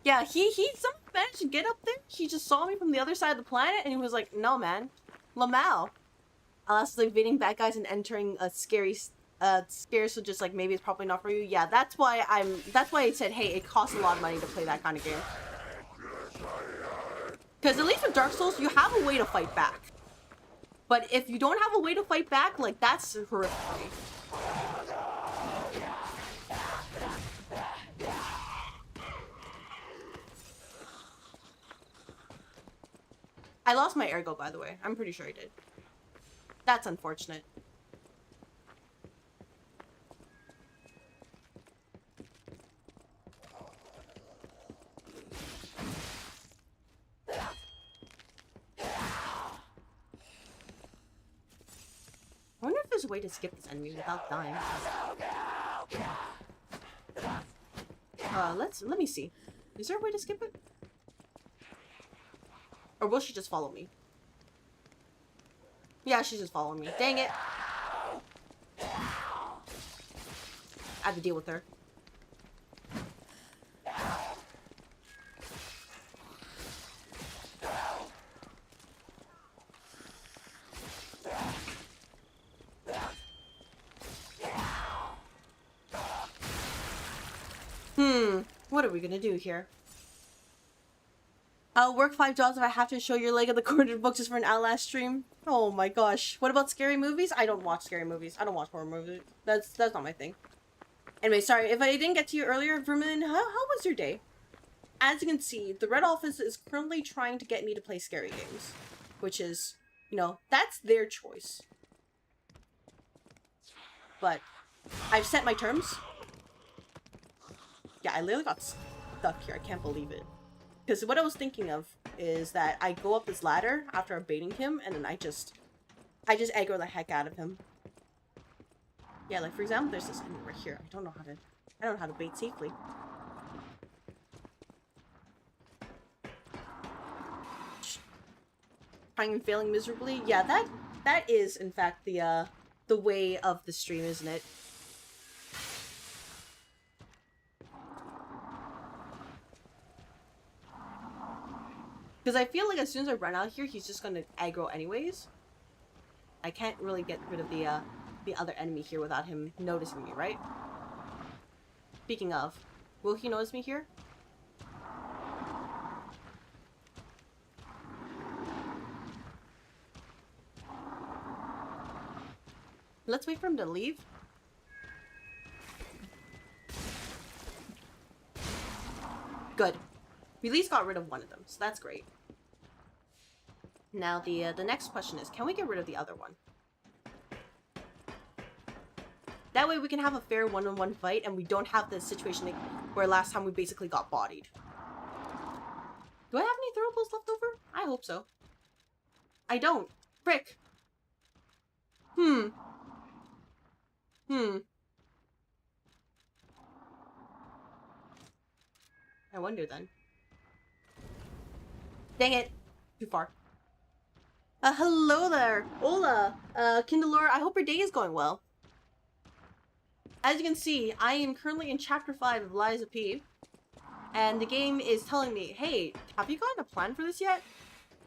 Yeah, he somehow managed to get up there. He just saw me from the other side of the planet and he was like, no man, Lamau. Unless like beating bad guys and entering a scary scare, so just like maybe it's probably not for you. Yeah, that's why I said, hey, it costs a lot of money to play that kind of game. Because at least with Dark Souls, you have a way to fight back. But if you don't have a way to fight back, like that's horrific for me. I lost my ergo, by the way. I'm pretty sure I did. That's unfortunate. I wonder if there's a way to skip this enemy without dying. Let me see. Is there a way to skip it? Or will she just follow me? Yeah, she's just following me. Dang it! I have to deal with her. What are we gonna do here? I'll work 5 jobs if I have to show your leg of the corded book just for an Outlast stream. Oh my gosh. What about scary movies? I don't watch scary movies. I don't watch horror movies. That's not my thing. Anyway, sorry if I didn't get to you earlier, Vermilion. How was your day? As you can see, the Red Office is currently trying to get me to play scary games. Which is, you know, that's their choice. But I've set my terms. Yeah, I literally got stuck here. I can't believe it. Because what I was thinking of is that I go up this ladder after I'm baiting him, and then I just aggro the heck out of him. Yeah, like for example, there's this enemy right here. I don't know how to bait safely. Trying and failing miserably. Yeah, that is in fact the way of the stream, isn't it? Because I feel like as soon as I run out here, he's just gonna aggro anyways. I can't really get rid of the other enemy here without him noticing me, right? Speaking of, will he notice me here? Let's wait for him to leave. Good. We at least got rid of one of them, so that's great. Now the next question is, can we get rid of the other one? That way we can have a fair one-on-one fight and we don't have the situation like where last time we basically got bodied. Do I have any throwables left over? I hope so. I don't. Frick. I wonder then. Dang it. Too far. Hello there. Hola. Kindalore, I hope your day is going well. As you can see, I am currently in Chapter 5 of Liza P. And the game is telling me, hey, have you gotten a plan for this yet?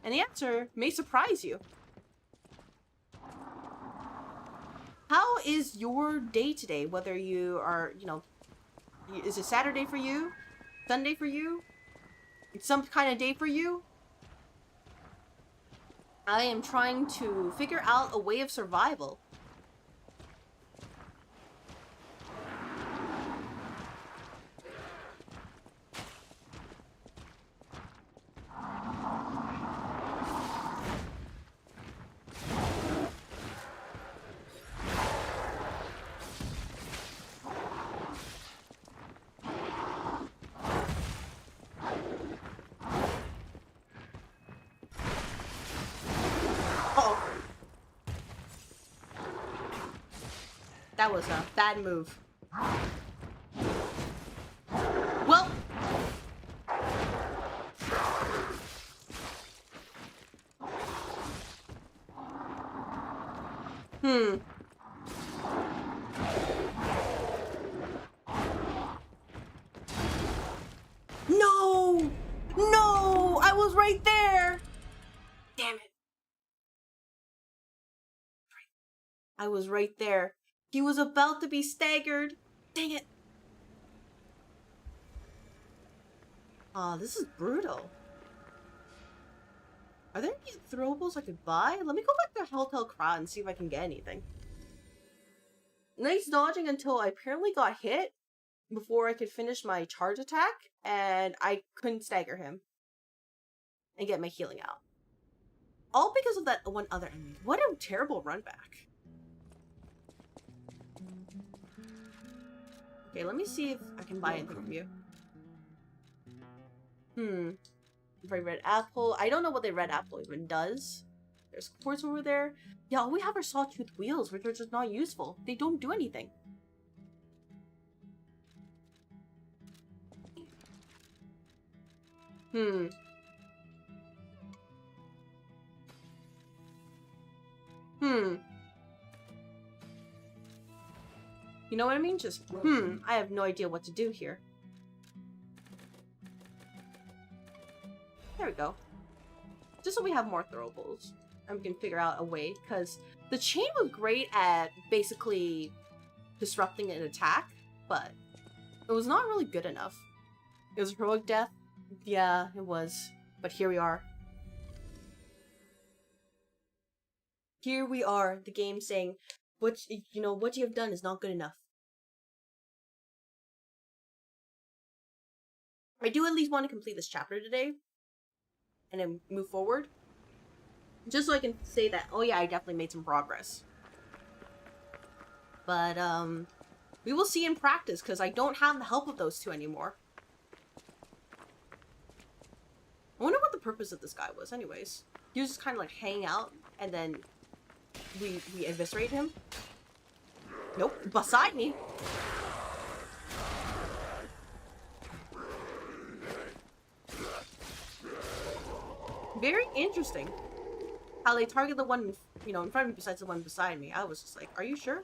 And the answer may surprise you. How is your day today? Whether you are, you know, is it Saturday for you? Sunday for you? It's some kind of day for you? I am trying to figure out a way of survival. That was a bad move. Well. No! No! I was right there! Damn it. I was right there. He was about to be staggered. Dang it. Aw, this is brutal. Are there any throwables I could buy? Let me go back to Hotel Crowd and see if I can get anything. Nice dodging until I apparently got hit before I could finish my charge attack, and I couldn't stagger him and get my healing out. All because of that one other enemy. What a terrible run back. Okay, let me see if I can buy anything from you. Very red apple. I don't know what the red apple even does. There's quartz over there. Yeah, all we have are sawtooth wheels, which are just not useful. They don't do anything. You know what I mean? Just, I have no idea what to do here. There we go. Just so we have more throwables. And we can figure out a way, because the chain was great at basically disrupting an attack, but it was not really good enough. It was a heroic death. Yeah, it was. But here we are. Here we are, the game saying, what you have done is not good enough. I do at least want to complete this chapter today, and then move forward. Just so I can say that, oh yeah, I definitely made some progress. But, we will see in practice, because I don't have the help of those two anymore. I wonder what the purpose of this guy was, anyways. He was just kind of like hanging out, and then we eviscerate him. Nope, beside me. Very interesting. How they target the one, in front of me besides the one beside me. I was just like, are you sure?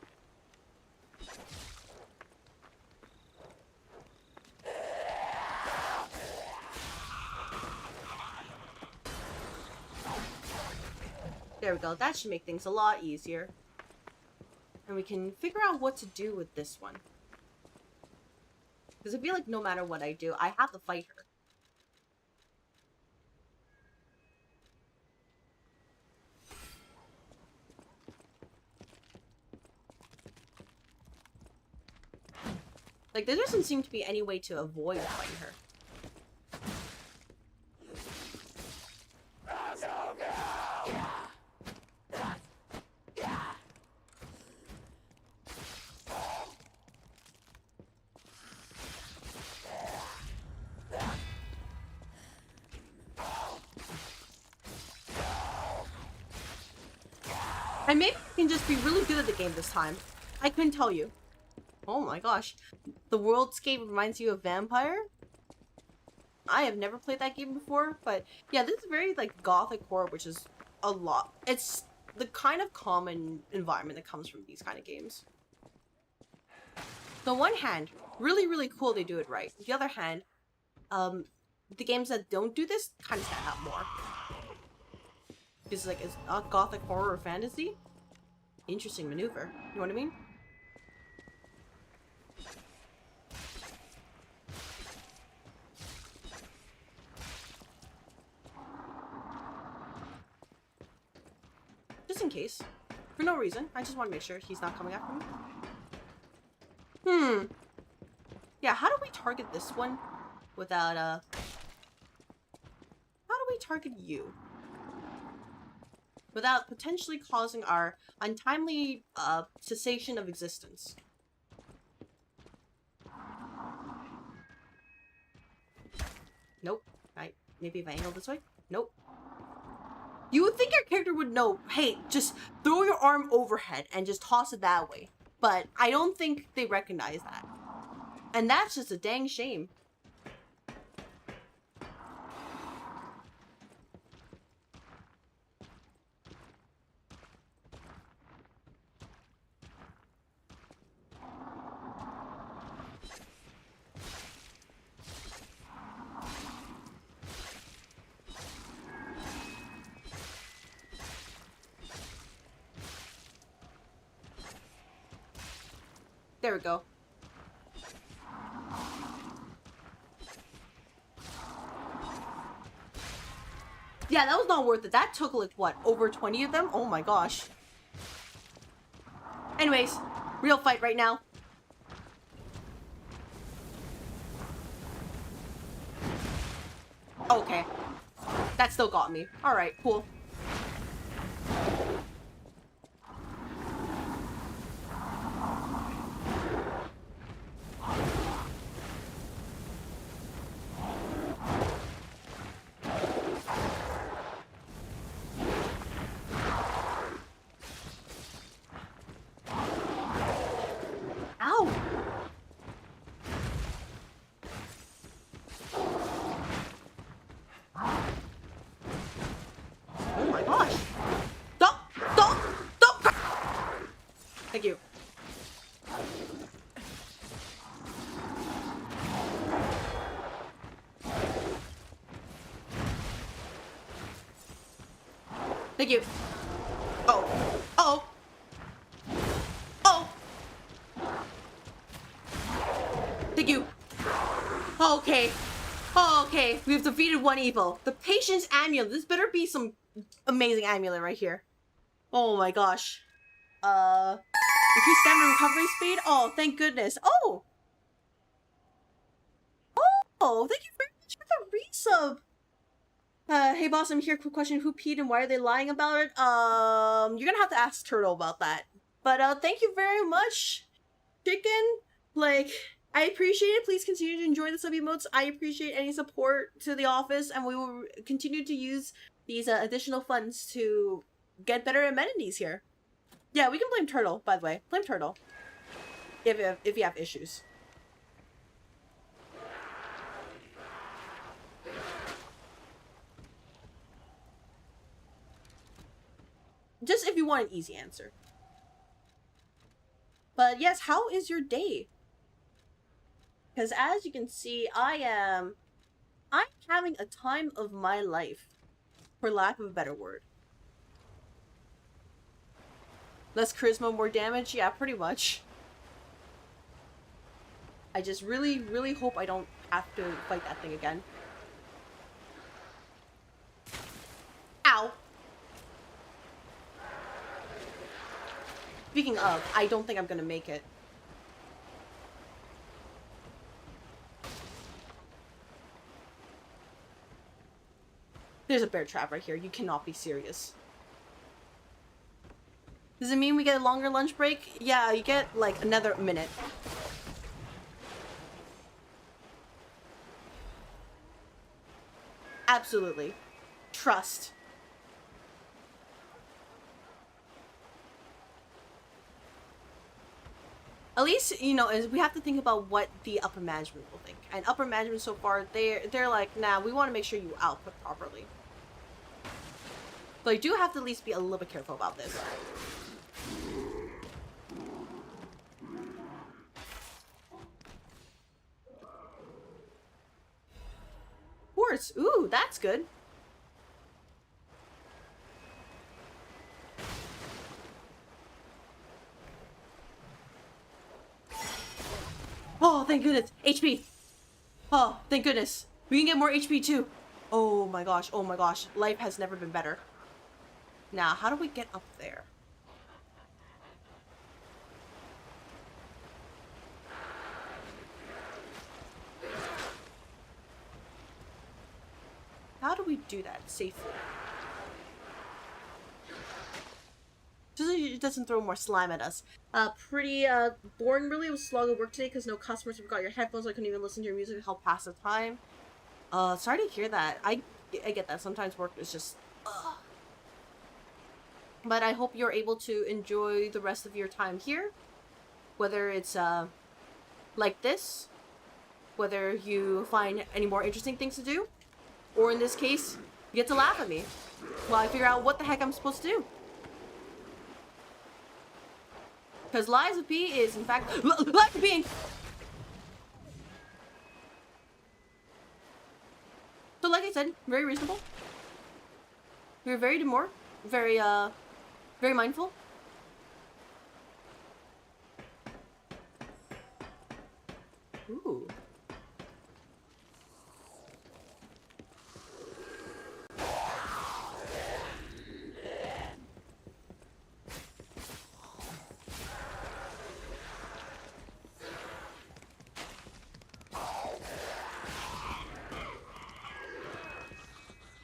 There we go. That should make things a lot easier. And we can figure out what to do with this one. Because I feel like no matter what I do, I have to fight her. Like, there doesn't seem to be any way to avoid fighting her. I maybe can just be really good at the game this time. I couldn't tell you. Oh my gosh. The worldscape reminds you of Vampire? I have never played that game before, but yeah, this is very like gothic horror, which is a lot. It's the kind of common environment that comes from these kind of games. On one hand, really, really cool they do it right. On the other hand, the games that don't do this kind of stand out more. Because like, it's not gothic horror or fantasy. Interesting maneuver. You know what I mean? Just in case. For no reason. I just want to make sure he's not coming after me. Yeah, how do we target this one without, how do we target you? Without potentially causing our untimely, cessation of existence. Nope. Maybe if I angle this way? Nope. You would think your character would know, hey, just throw your arm overhead and just toss it that way. but I don't think they recognize that. And that's just a dang shame. There we go. Yeah, that was not worth it. That took like what, over 20 of them? Oh my gosh. Anyways, real fight right now. Okay. That still got me. Alright, cool. Ow! Oh my gosh! Stop! Stop! Stop! Thank you. Thank you. Oh. Uh-oh. Oh! Thank you. Okay. Okay. We've defeated one evil. The patience amulet. This better be some amazing amulet right here. Oh my gosh. Increase stamina recovery speed? Oh, thank goodness. Oh! Oh, thank you very much for the resub. Hey boss, I'm here. Quick question. Who peed and why are they lying about it? You're gonna have to ask Turtle about that. But, thank you very much, Chicken. Like, I appreciate it. Please continue to enjoy the sub emotes. I appreciate any support to the office, and we will continue to use these additional funds to get better amenities here. Yeah, we can blame Turtle, by the way. Blame Turtle. If you have issues. Just if you want an easy answer. But yes, how is your day? Because as you can see, I'm having a time of my life, for lack of a better word. Less charisma, more damage? Yeah, pretty much. I just really, really hope I don't have to fight that thing again. Ow! Speaking of, I don't think I'm gonna make it. There's a bear trap right here. You cannot be serious. Does it mean we get a longer lunch break? Yeah, you get like another minute. Absolutely. Trust. At least, you know, we have to think about what the upper management will think. And upper management so far, they're like, nah, we want to make sure you output properly. But I do have to at least be a little bit careful about this. Horse! Ooh, that's good. Oh, thank goodness. HP. Oh, thank goodness. We can get more HP too. Oh my gosh. Oh my gosh. Life has never been better. Now, how do we get up there? How do we do that safely? So it doesn't throw more slime at us. Pretty boring really. It was slog of work today because no customers forgot your headphones. So I couldn't even listen to your music to help pass the time. Sorry to hear that. I get that. Sometimes work is just... But I hope you're able to enjoy the rest of your time here. Whether it's like this, whether you find any more interesting things to do, or in this case, you get to laugh at me while I figure out what the heck I'm supposed to do. Because Lies of P is, in fact, Lies of P! So like I said, very reasonable. We're very demure, very mindful. Ooh.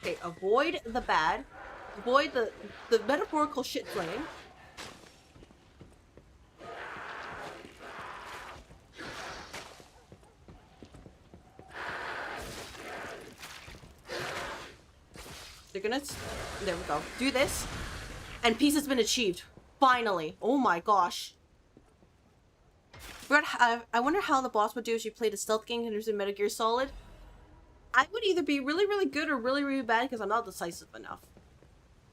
Okay, avoid the bad. Avoid the metaphorical shit flinging. They're gonna... There we go. Do this. And peace has been achieved. Finally. Oh my gosh. I wonder how the boss would do if she played a stealth game and there's a Metal Gear Solid. I would either be really, really good or really, really bad because I'm not decisive enough.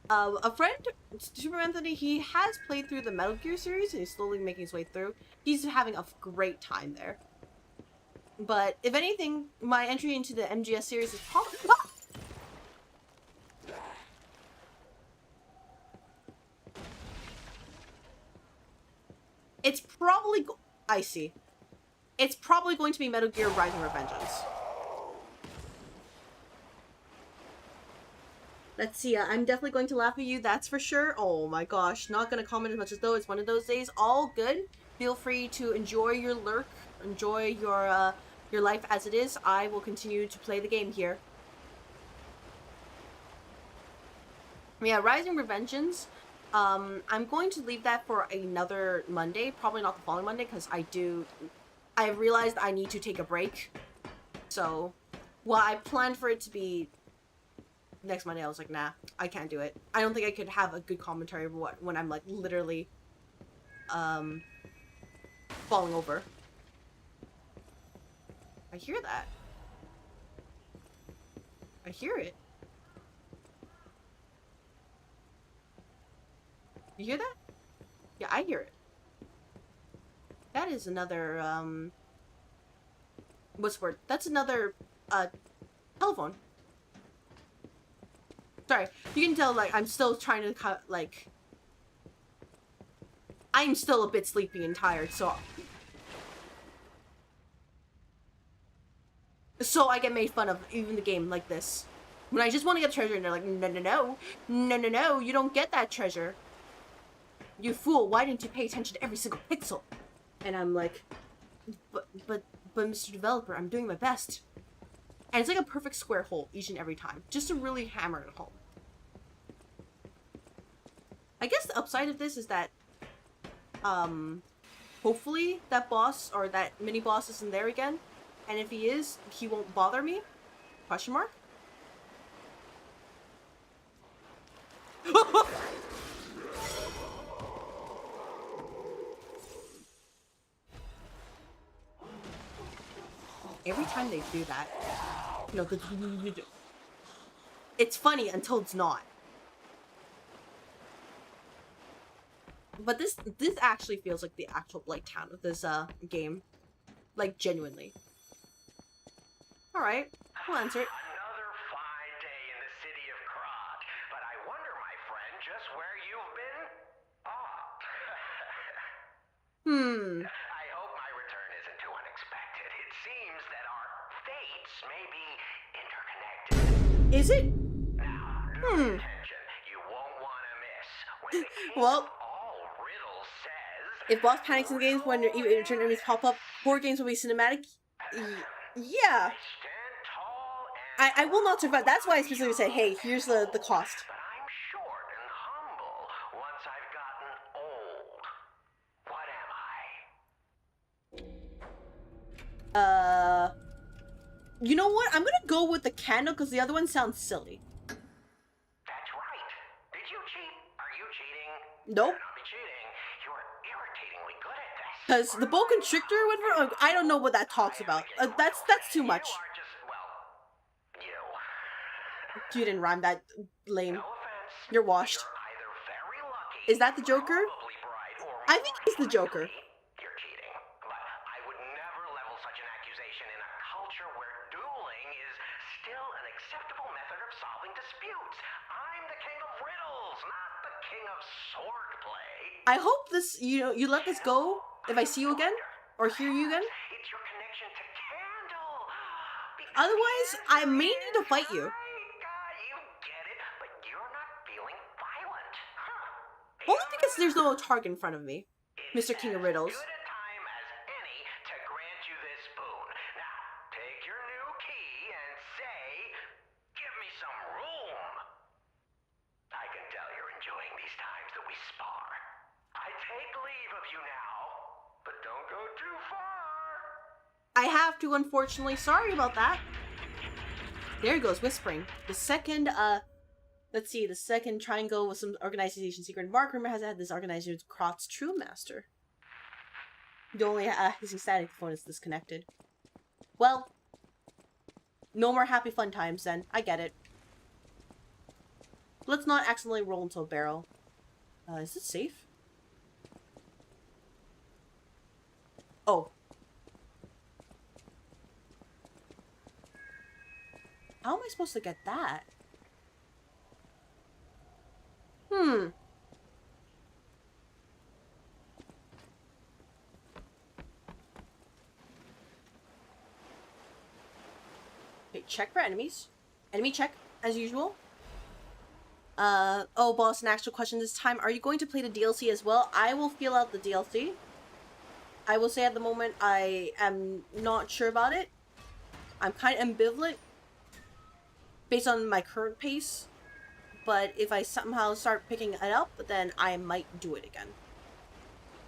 A friend, Super Anthony, he has played through the Metal Gear series and he's slowly making his way through. He's having a great time there. But if anything, my entry into the MGS series is probably... Ah! It's probably... I see. It's probably going to be Metal Gear Rising Revengeance. Let's see, I'm definitely going to laugh at you, that's for sure. Oh my gosh, not gonna comment as much as though it's one of those days. All good. Feel free to enjoy your lurk, enjoy your life as it is. I will continue to play the game here. Yeah, Rising Revengeance. I'm going to leave that for another Monday, probably not the following Monday, because I realized I need to take a break. So, well, I planned for it to be next Monday. I was like, nah, I can't do it. I don't think I could have a good commentary of when I'm like literally falling over. I hear that. I hear it. You hear that? Yeah, I hear it. That is another what's the word? That's another telephone. Sorry, you can tell, like, I'm still trying to cut, like... I'm still a bit sleepy and tired, so... So I get made fun of, even the game like this. When I just want to get treasure, and they're like, no, no, no. No, no, no, you don't get that treasure. You fool, why didn't you pay attention to every single pixel? And I'm like... But Mr. Developer, I'm doing my best. And it's like a perfect square hole each and every time, just to really hammer it home. I guess the upside of this is that, hopefully that boss or that mini boss isn't there again. And if he is, he won't bother me? Question mark? Every time they do that, you know, it's funny until it's not. But this actually feels like the actual Blight Town of this game, like genuinely. All right, we'll answer it. Another fine day in the city of Krat, but I wonder, my friend, just where you've been? I hope my return isn't too unexpected. It seems that our fates may be interconnected. Is it? Now, attention. You won't want to miss when the king Well, of all riddles says... if boss panics in the games when return enemies pop up, horror games will be cinematic. Yeah. I will not survive. That's why I specifically said, hey, here's the cost. But I'm short and humble once I've gotten old. What am I? You know what? I'm gonna go with the candle because the other one sounds silly. That's right. Did you cheat? Are you cheating? Nope. Better not be cheating. You're irritatingly good at this. Because the boa constrictor, whatever, I don't know what that talks about. That's too much. You are just, well, you. You didn't rhyme that lame. No offense. You're washed. You're either very lucky, Is that the Joker? probably bright, or I think he's the Joker. you're cheating. But I would never level such an accusation in a culture where dueling is still an acceptable method of solving disputes. I'm the king of riddles, not the king of swordplay. I hope this, you let this go if I see you again or hear you again. It's your connection to Candle. Otherwise, I may need to fight you. You get it, but you're not feeling violent. Huh. Only because there's no target in front of me, Mr. King of Riddles. Good a time as any to grant you this boon. Now, take your new key and say, give me some room. I can tell you're enjoying these times that we spar. I take leave of you now, but don't go too far. I have to, unfortunately. Sorry about that. There he goes, whispering. The second, let's see, the second triangle with some organization secret mark. Rumor has had this organization Krot's True Master. The only, his static phone is disconnected. Well, no more happy fun times then. I get it. Let's not accidentally roll into a barrel. Is this safe? Oh. How am I supposed to get that? Okay, check for enemies. Enemy check, as usual. Oh, boss, an actual question this time. Are you going to play the DLC as well? I will feel out the DLC. I will say at the moment, I am not sure about it. I'm kind of ambivalent based on my current pace. But if I somehow start picking it up, then I might do it again.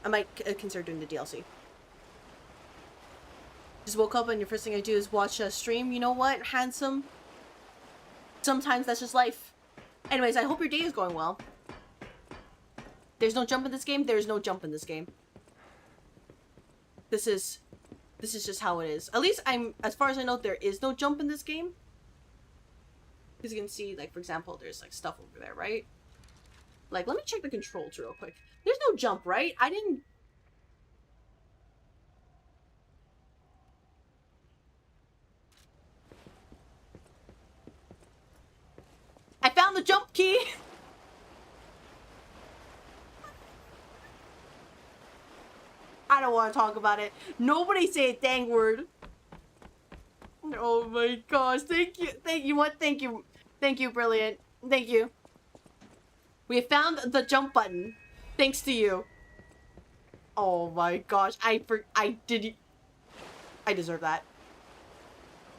I might consider doing the DLC. Just woke up and your first thing I do is watch a stream. You know what, handsome? Sometimes that's just life. Anyways, I hope your day is going well. There's no jump in this game. There's no jump in this game. This is just how it is. At least as far as I know, there is no jump in this game. Because you can see, like, for example, there's, like, stuff over there, right? Like, let me check the controls real quick. There's no jump, right? I found the jump key! I don't want to talk about it. Nobody say a dang word. Oh my gosh, thank you. Thank you, what? Thank you. Thank you, brilliant. Thank you. We have found the jump button. Thanks to you. Oh my gosh, I deserve that.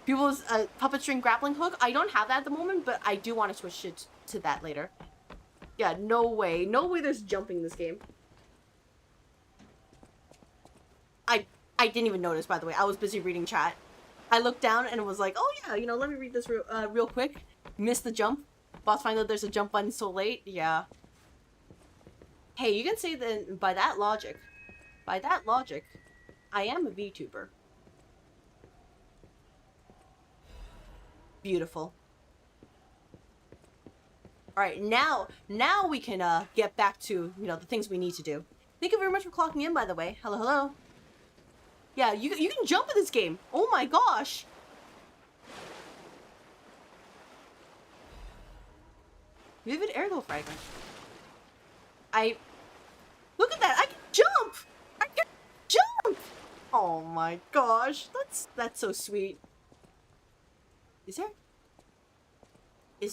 People's puppet string grappling hook. I don't have that at the moment, but I do want to switch it to that later. Yeah, no way. No way there's jumping in this game. I didn't even notice, by the way. I was busy reading chat. I looked down and was like, oh yeah, let me read this real quick. Missed the jump. Boss find out there's a jump button so late. Yeah. Hey, you can say that by that logic, I am a VTuber. Beautiful. Alright, now we can get back to, the things we need to do. Thank you very much for clocking in, by the way. Hello, hello. Yeah, you can jump in this game. Oh my gosh. Vivid aerial fragment. Look at that. I can jump. I can jump. Oh my gosh. That's so sweet. Is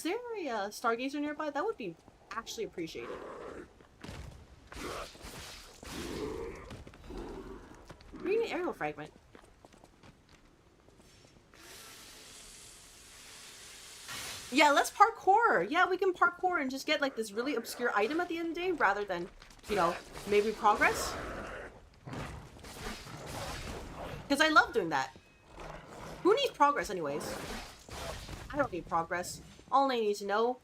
there a stargazer nearby? That would be actually appreciated. Reading an aerial fragment. Yeah, let's parkour. Yeah, we can parkour and just get like this really obscure item at the end of the day rather than, maybe progress. Because I love doing that. Who needs progress anyways? I don't need progress. All I need to know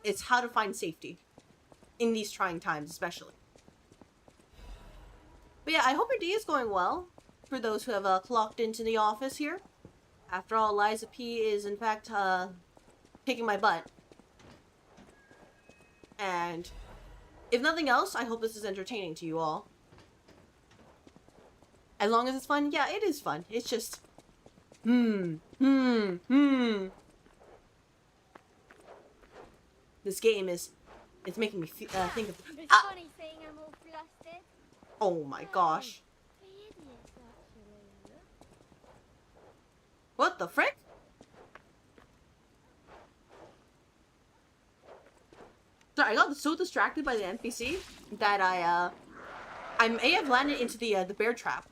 is how to find safety. In these trying times, especially. But yeah, I hope your day is going well for those who have clocked into the office here. After all, Liza P is in fact kicking my butt. And if nothing else, I hope this is entertaining to you all. As long as it's fun, yeah, it is fun. It's just, This game is, it's making me think of. It's funny seeing I'm all flustered. Oh my gosh! The idiots, actually. What the frick? Sorry, I got so distracted by the NPC that I may have landed into the bear trap.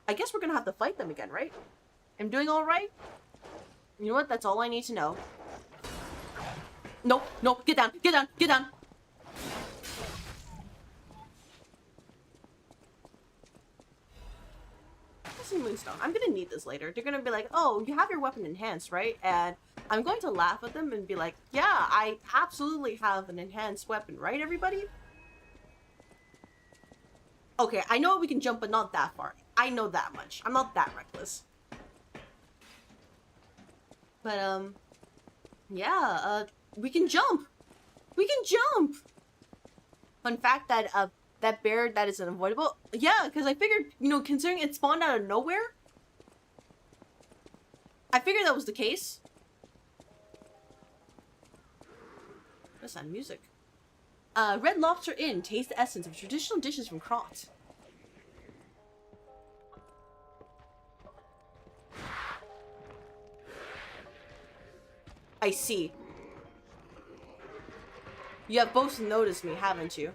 I guess we're gonna have to fight them again, right? I'm doing all right. You know what? That's all I need to know. No, no, get down, get down, get down. Moonstone. I'm gonna need this later. They're gonna be like, oh, you have your weapon enhanced, right? And I'm going to laugh at them and be like, yeah, I absolutely have an enhanced weapon, right, everybody? Okay, I know we can jump, but not that far. I know that much. I'm not that reckless. But, yeah, we can jump! We can jump! Fun fact that, that bear that is unavoidable. Yeah, because I figured, you know, considering it spawned out of nowhere, I figured that was the case. What's that music? Red Lobster Inn. Taste the essence of traditional dishes from Krot. I see. You have both noticed me, haven't you?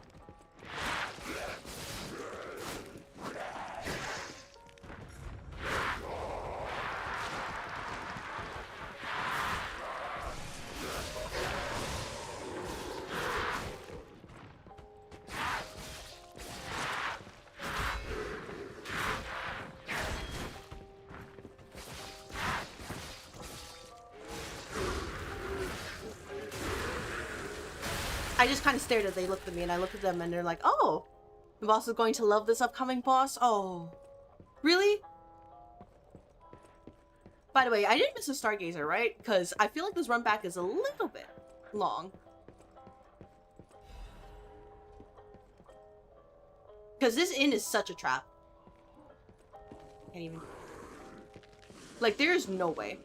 I just kind of stared as they looked at me, and I looked at them, and they're like, oh, the boss is going to love this upcoming boss? Oh. Really? By the way, I didn't miss a Stargazer, right? Because I feel like this run back is a little bit long. Because this inn is such a trap. Can't even... Like, there's no way.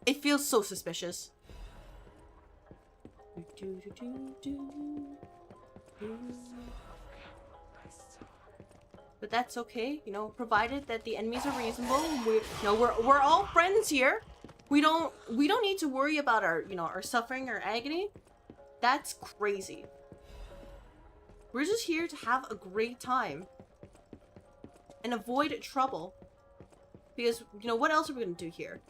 It feels so suspicious. But that's okay, you know, provided that the enemies are reasonable. We're all friends here. We don't need to worry about our, you know, our suffering or agony. That's crazy. We're just here to have a great time and avoid trouble. Because, you know, what else are we gonna do here?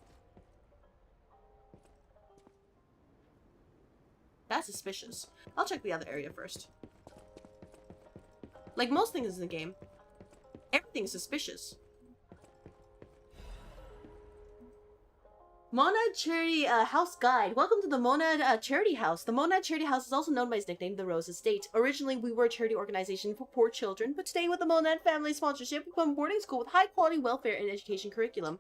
That's suspicious. I'll check the other area first. Like most things in the game, everything's suspicious. Monad Charity House Guide. Welcome to the Monad Charity House. The Monad Charity House is also known by its nickname, the Rose Estate. Originally, we were a charity organization for poor children, but today with the Monad family sponsorship, we become a boarding school with high-quality welfare and education curriculum.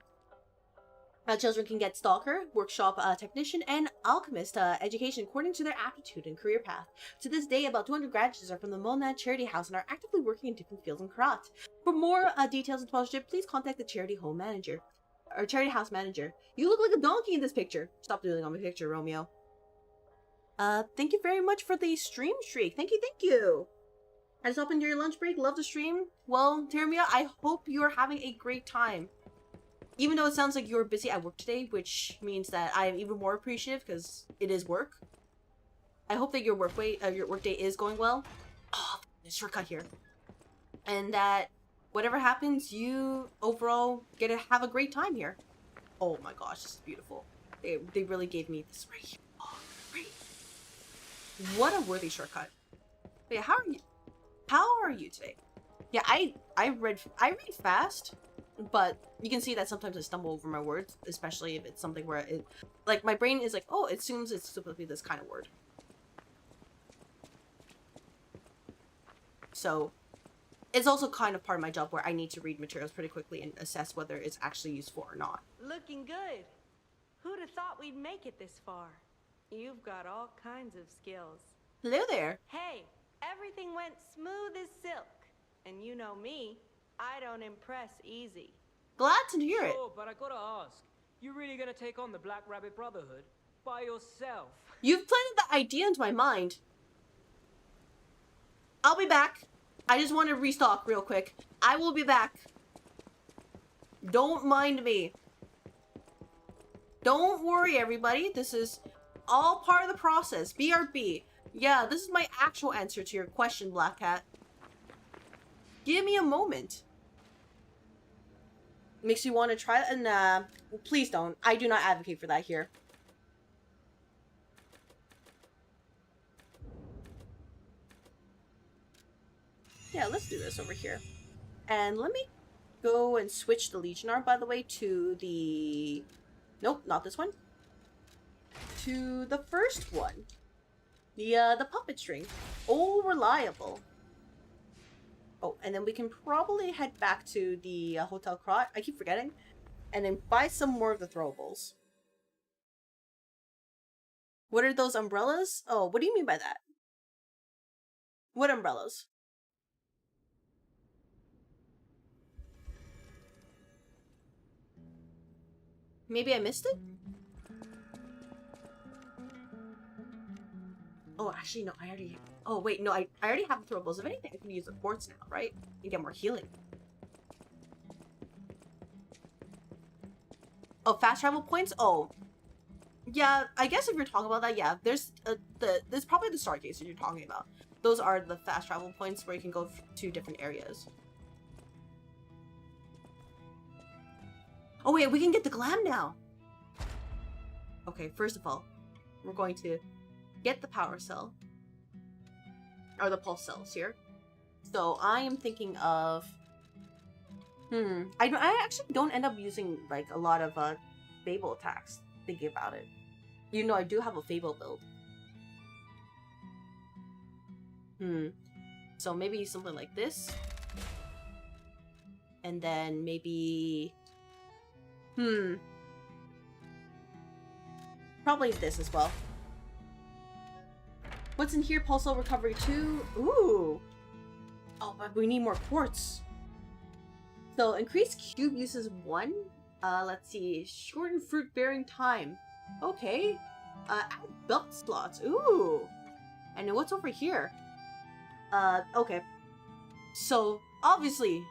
Children can get stalker, workshop technician, and alchemist education according to their aptitude and career path. To this day, about 200 graduates are from the Monad Charity House and are actively working in different fields in Karat. For more details and sponsorship, please contact the charity home manager. Or charity house manager. You look like a donkey in this picture. Stop doodling on my picture, Romeo. Thank you very much for the stream streak. Thank you. I just opened your lunch break. Love the stream. Well, Termia, I hope you're having a great time. Even though it sounds like you're busy at work today, which means that I am even more appreciative because it is work. I hope that your workday is going well. Oh, there's a shortcut here. And that whatever happens, you overall get to have a great time here. Oh my gosh, this is beautiful. They really gave me this right here. Oh, great. What a worthy shortcut. But yeah, how are you? How are you today? Yeah, I read fast, but you can see that sometimes I stumble over my words, especially if it's something where it, like, my brain is like, oh, it assumes it's supposed to be this kind of word. So it's also kind of part of my job where I need to read materials pretty quickly and assess whether it's actually useful or not. Looking good. Who'd have thought we'd make it this far? You've got all kinds of skills. Hello there. Hey, everything went smooth as silk. And you know me, I don't impress easy. Glad to hear it. Sure, but I gotta ask, you really gonna take on the Black Rabbit Brotherhood by yourself? You've planted the idea into my mind. I'll be back. I just want to restock real quick. I will be back. Don't mind me. Don't worry, everybody. This is all part of the process. BRB. Yeah, this is my actual answer to your question, Black Cat. Give me a moment. Makes you want to try it? And please don't. I do not advocate for that here. Yeah, let's do this over here. And let me go and switch the Legion arm, by the way, to the... Nope, not this one. To the first one. The puppet string. Oh, reliable. Oh, and then we can probably head back to the Hotel Crot. I keep forgetting. And then buy some more of the throwables. What are those umbrellas? Oh, what do you mean by that? What umbrellas? Maybe I missed it? Oh, actually, no, I already... Oh, wait, no, I already have the throwables. If anything, I can use the quartz now, right? And get more healing. Oh, fast travel points? Oh. Yeah, I guess if you're talking about that, yeah. There's probably the Stargazer you're talking about. Those are the fast travel points where you can go to different areas. Oh, wait, we can get the glam now. Okay, first of all, we're going to get the power cell. Or the pulse cells here. So I am thinking of... I actually don't end up using, like, a lot of Fable attacks, thinking about it. You know, I do have a Fable build. So maybe something like this. And then maybe... Probably this as well. What's in here? Pulsal recovery 2. Ooh. Oh, but we need more quartz. So increased cube uses 1. Let's see. Shorten fruit bearing time. Okay. Add belt slots. Ooh. And then what's over here? Okay. So obviously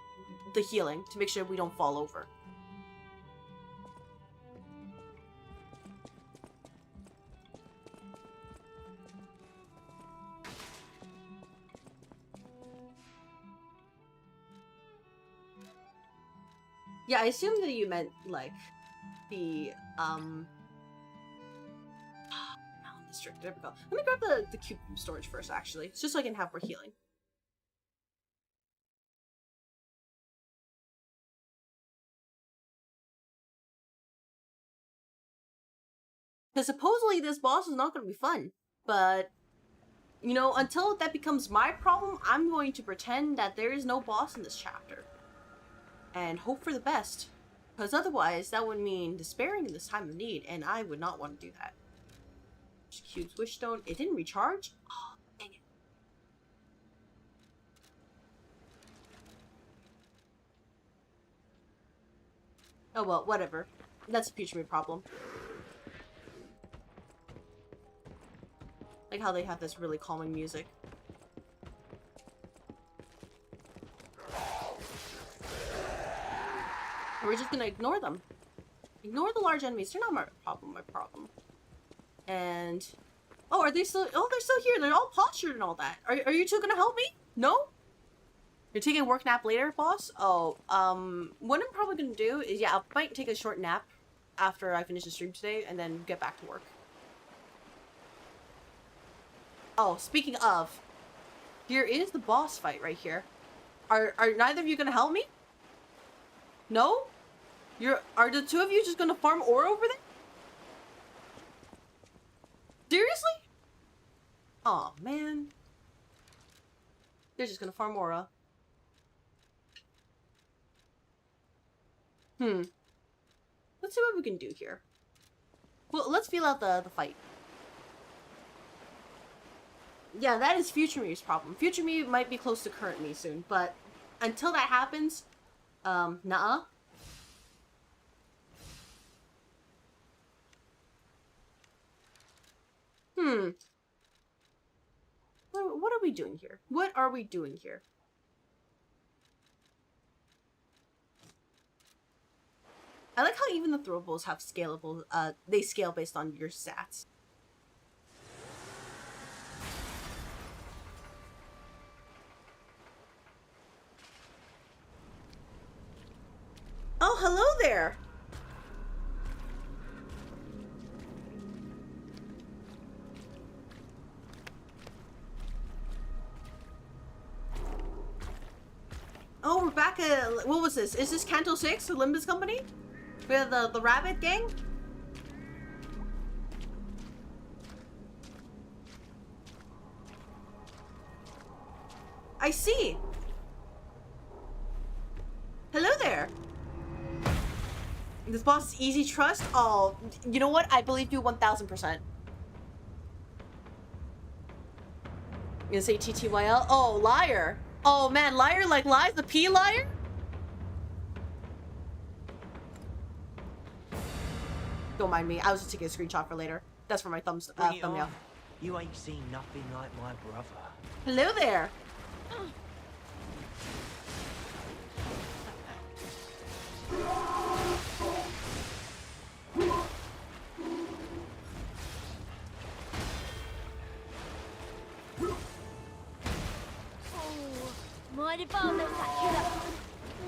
the healing to make sure we don't fall over. Yeah, I assumed that you meant, like, the, Mountain District. There we go. Let me grab the cube from storage first, actually. It's just so I can have more healing. Because supposedly this boss is not going to be fun. But, you know, until that becomes my problem, I'm going to pretend that there is no boss in this chapter. And hope for the best. Because otherwise, that would mean despairing in this time of need, and I would not want to do that. Cube's Wishstone. It didn't recharge? Oh, dang it. Oh well, whatever. That's a future me problem. Like how they have this really calming music. And we're just gonna ignore them. Ignore the large enemies. They're not my problem. And... Oh, are they still... Oh, they're still here. They're all postured and all that. Are you two gonna help me? No? You're taking a work nap later, boss? Oh, what I'm probably gonna do is, yeah, I might take a short nap after I finish the stream today and then get back to work. Oh, speaking of, here is the boss fight right here. Are neither of you gonna help me? No? Are the two of you just gonna farm ore over there? Seriously? Oh man. They're just gonna farm ore. Let's see what we can do here. Well, let's feel out the fight. Yeah, that is future me's problem. Future me might be close to current me soon, but until that happens, nuh-uh. What are we doing here? What are we doing here? I like how even the throwables have scalable, they scale based on your stats. Oh, hello there! Oh, we're back at, what was this? Is this Canto 6, Olympus Company? We have the rabbit gang? I see. Hello there. This boss is easy trust? Oh, you know what? I believe you 1000%. You gonna say TTYL? Oh, liar. Oh man, liar like lies? The P liar? Don't mind me. I was just taking a screenshot for later. That's for my thumbnail. You ain't seen nothing like my brother. Hello there.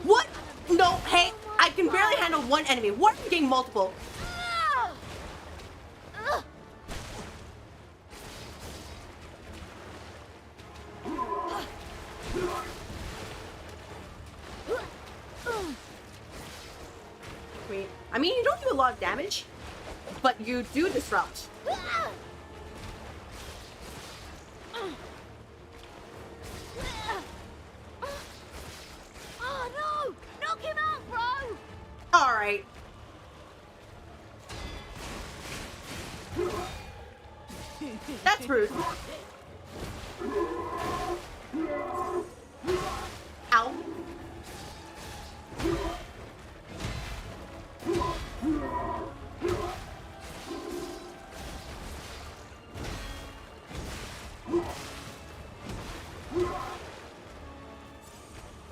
What? No, hey, I can barely handle one enemy. What are you getting multiple? Wait, I mean, you don't do a lot of damage, but you do disrupt. Oh no! Knock him out, bro! Alright. That's rude. Ow.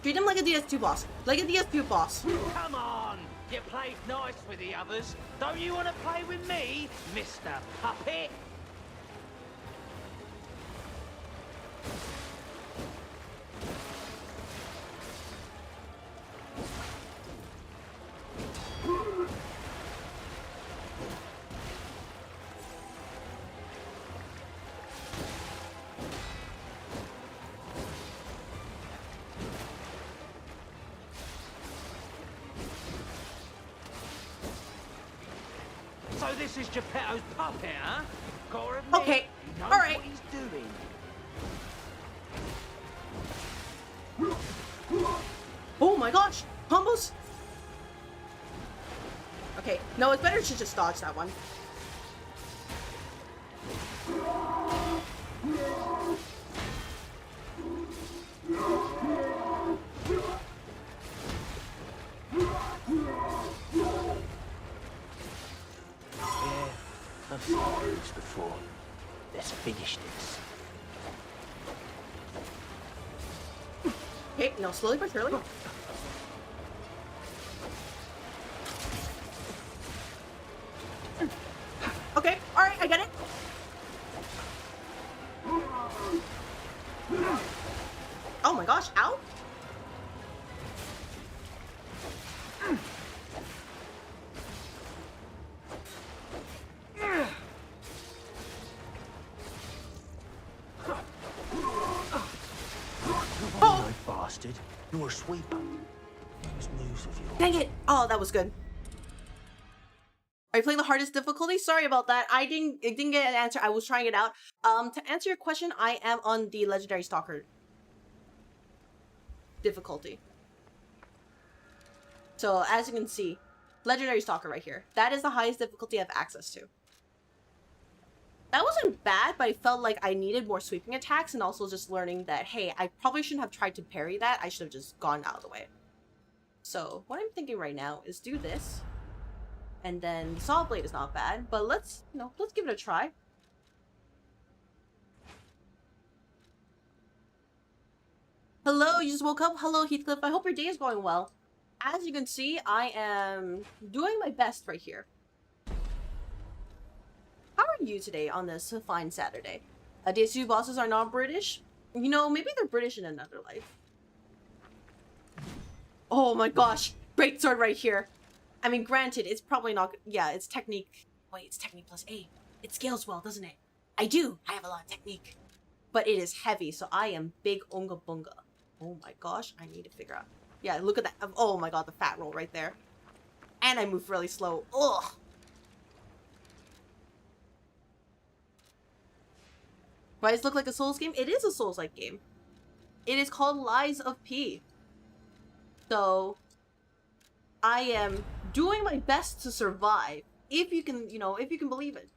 Treat him like a DS2 boss. Like a DS2 boss. Come on! You played nice with the others. Don't you want to play with me, Mr. Puppet? So this is Geppetto's puppet, huh? Gotta admit, Okay, he knows alright. what he's doing. Oh my gosh! Combos! Okay, no, it's better to just dodge that one. I've seen moves before. Let's finish this. Okay, no, slowly but surely. Okay, alright, I get it. Oh my gosh, ow! bastard. You're a sweeper. It's news of you. Dang it! Oh, that was good. Are you playing the hardest difficulty? Sorry about that. I didn't get an answer. I was trying it out. To answer your question, I am on the Legendary Stalker difficulty. So, as you can see, Legendary Stalker right here. That is the highest difficulty I have access to. That wasn't bad, but I felt like I needed more sweeping attacks, and also just learning that, hey, I probably shouldn't have tried to parry that. I should have just gone out of the way. So, what I'm thinking right now is do this. And then the Saw Blade is not bad, but let's give it a try. Hello, you just woke up? Hello, Heathcliff. I hope your day is going well. As you can see, I am doing my best right here. How are you today on this fine Saturday? DSU bosses are not British? You know, maybe they're British in another life. Oh my gosh. Great sword right here. I mean, granted, it's probably not... Yeah, it's technique... Wait, it's technique plus A. It scales well, doesn't it? I have a lot of technique. But it is heavy, so I am big unga bunga. Oh my gosh, I need to figure out... Yeah, look at that. Oh my god, the fat roll right there. And I move really slow. Ugh. Why does it look like a Souls game? It is a Souls-like game. It is called Lies of P. So... I am doing my best to survive, if you can, if you can believe it.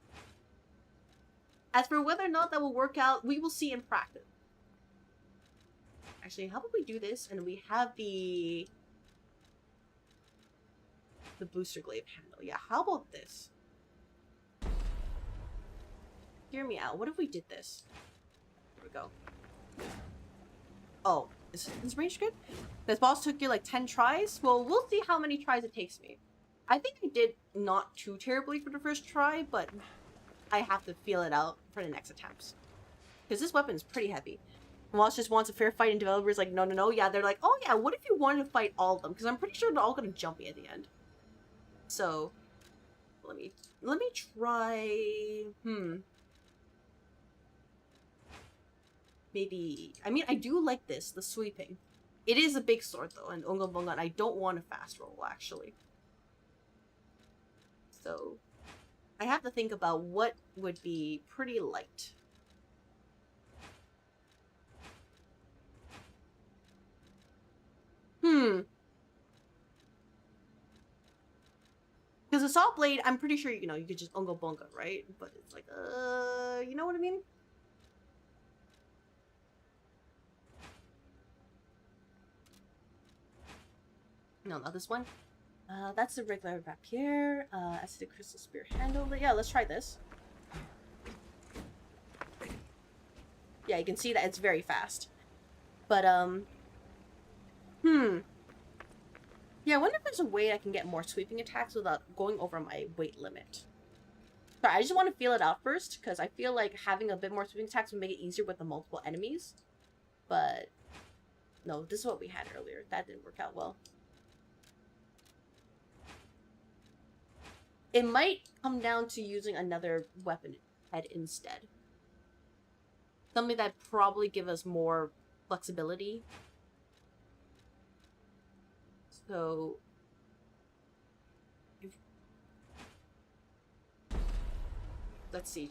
As for whether or not that will work out, we will see in practice. Actually, how about we do this, and we have the booster glaive handle. Yeah, how about this? Hear me out. What if we did this? Here we go. Oh. Is this range good? This boss took you like 10 tries? Well, we'll see how many tries it takes me. I think I did not too terribly for the first try, but I have to feel it out for the next attempts. Because this weapon is pretty heavy. Moss just wants a fair fight, and developers like, no. Yeah, they're like, oh yeah, what if you wanted to fight all of them? Because I'm pretty sure they're all going to jump me at the end. So, let me try... Maybe... I mean, I do like this, the sweeping. It is a big sword, though, and Unga Bunga, and I don't want a fast roll, actually. So, I have to think about what would be pretty light. Because a Saw Blade, I'm pretty sure, you could just Unga Bunga, right? But it's like, you know what I mean? No, not this one. That's the regular rapier. That's the crystal spear handle. Yeah, let's try this. Yeah, you can see that it's very fast. But, yeah, I wonder if there's a way I can get more sweeping attacks without going over my weight limit. Sorry, I just want to feel it out first, because I feel like having a bit more sweeping attacks would make it easier with the multiple enemies. But, no, this is what we had earlier. That didn't work out well. It might come down to using another weapon head instead. Something that probably give us more flexibility. So... let's see.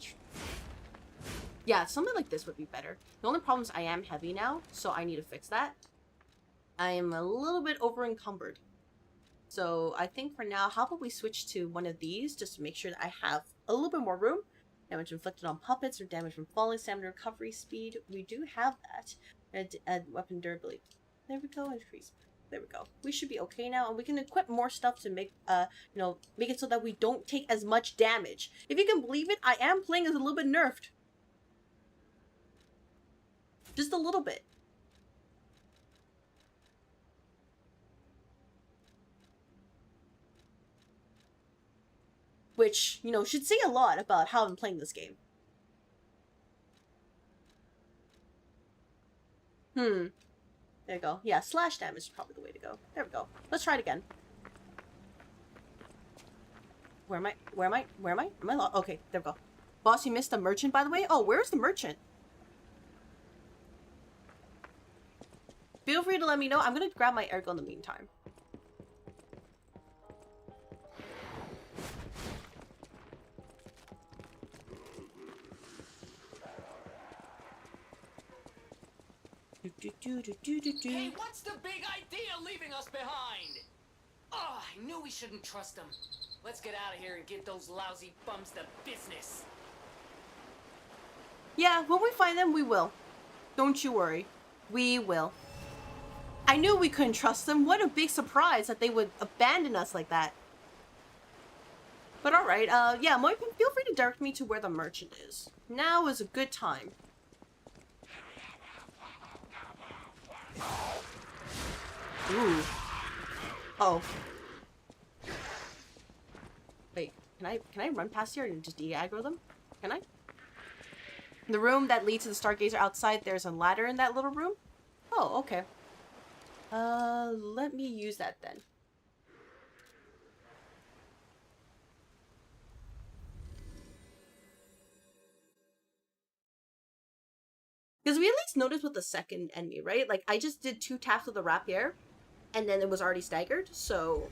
Yeah, something like this would be better. The only problem is I am heavy now, so I need to fix that. I am a little bit over encumbered. So I think for now, how about we switch to one of these just to make sure that I have a little bit more room. Damage inflicted on puppets or damage from falling, stamina recovery speed. We do have that. Add weapon durability. There we go. Increase. There we go. We should be okay now, and we can equip more stuff to make, make it so that we don't take as much damage. If you can believe it, I am playing as a little bit nerfed. Just a little bit. Which, should say a lot about how I'm playing this game. There you go. Yeah, slash damage is probably the way to go. There we go. Let's try it again. Where am I? Am I lost? Okay, there we go. Boss, you missed the merchant, by the way? Oh, where's the merchant? Feel free to let me know. I'm gonna grab my airgun in the meantime. Hey, what's the big idea leaving us behind? Oh, I knew we shouldn't trust them. Let's get out of here and give those lousy bums the business. Yeah, when we find them, we will. Don't you worry. We will. I knew we couldn't trust them. What a big surprise that they would abandon us like that. But alright, yeah, Moipin, feel free to direct me to where the merchant is. Now is a good time. Ooh. Oh. Wait, can I run past here and just de-aggro them? Can I? The room that leads to the Stargazer outside, there's a ladder in that little room? Oh, okay. Let me use that then. Because we at least noticed with the second enemy, right? Like, I just did 2 taps with the rapier, and then it was already staggered, so...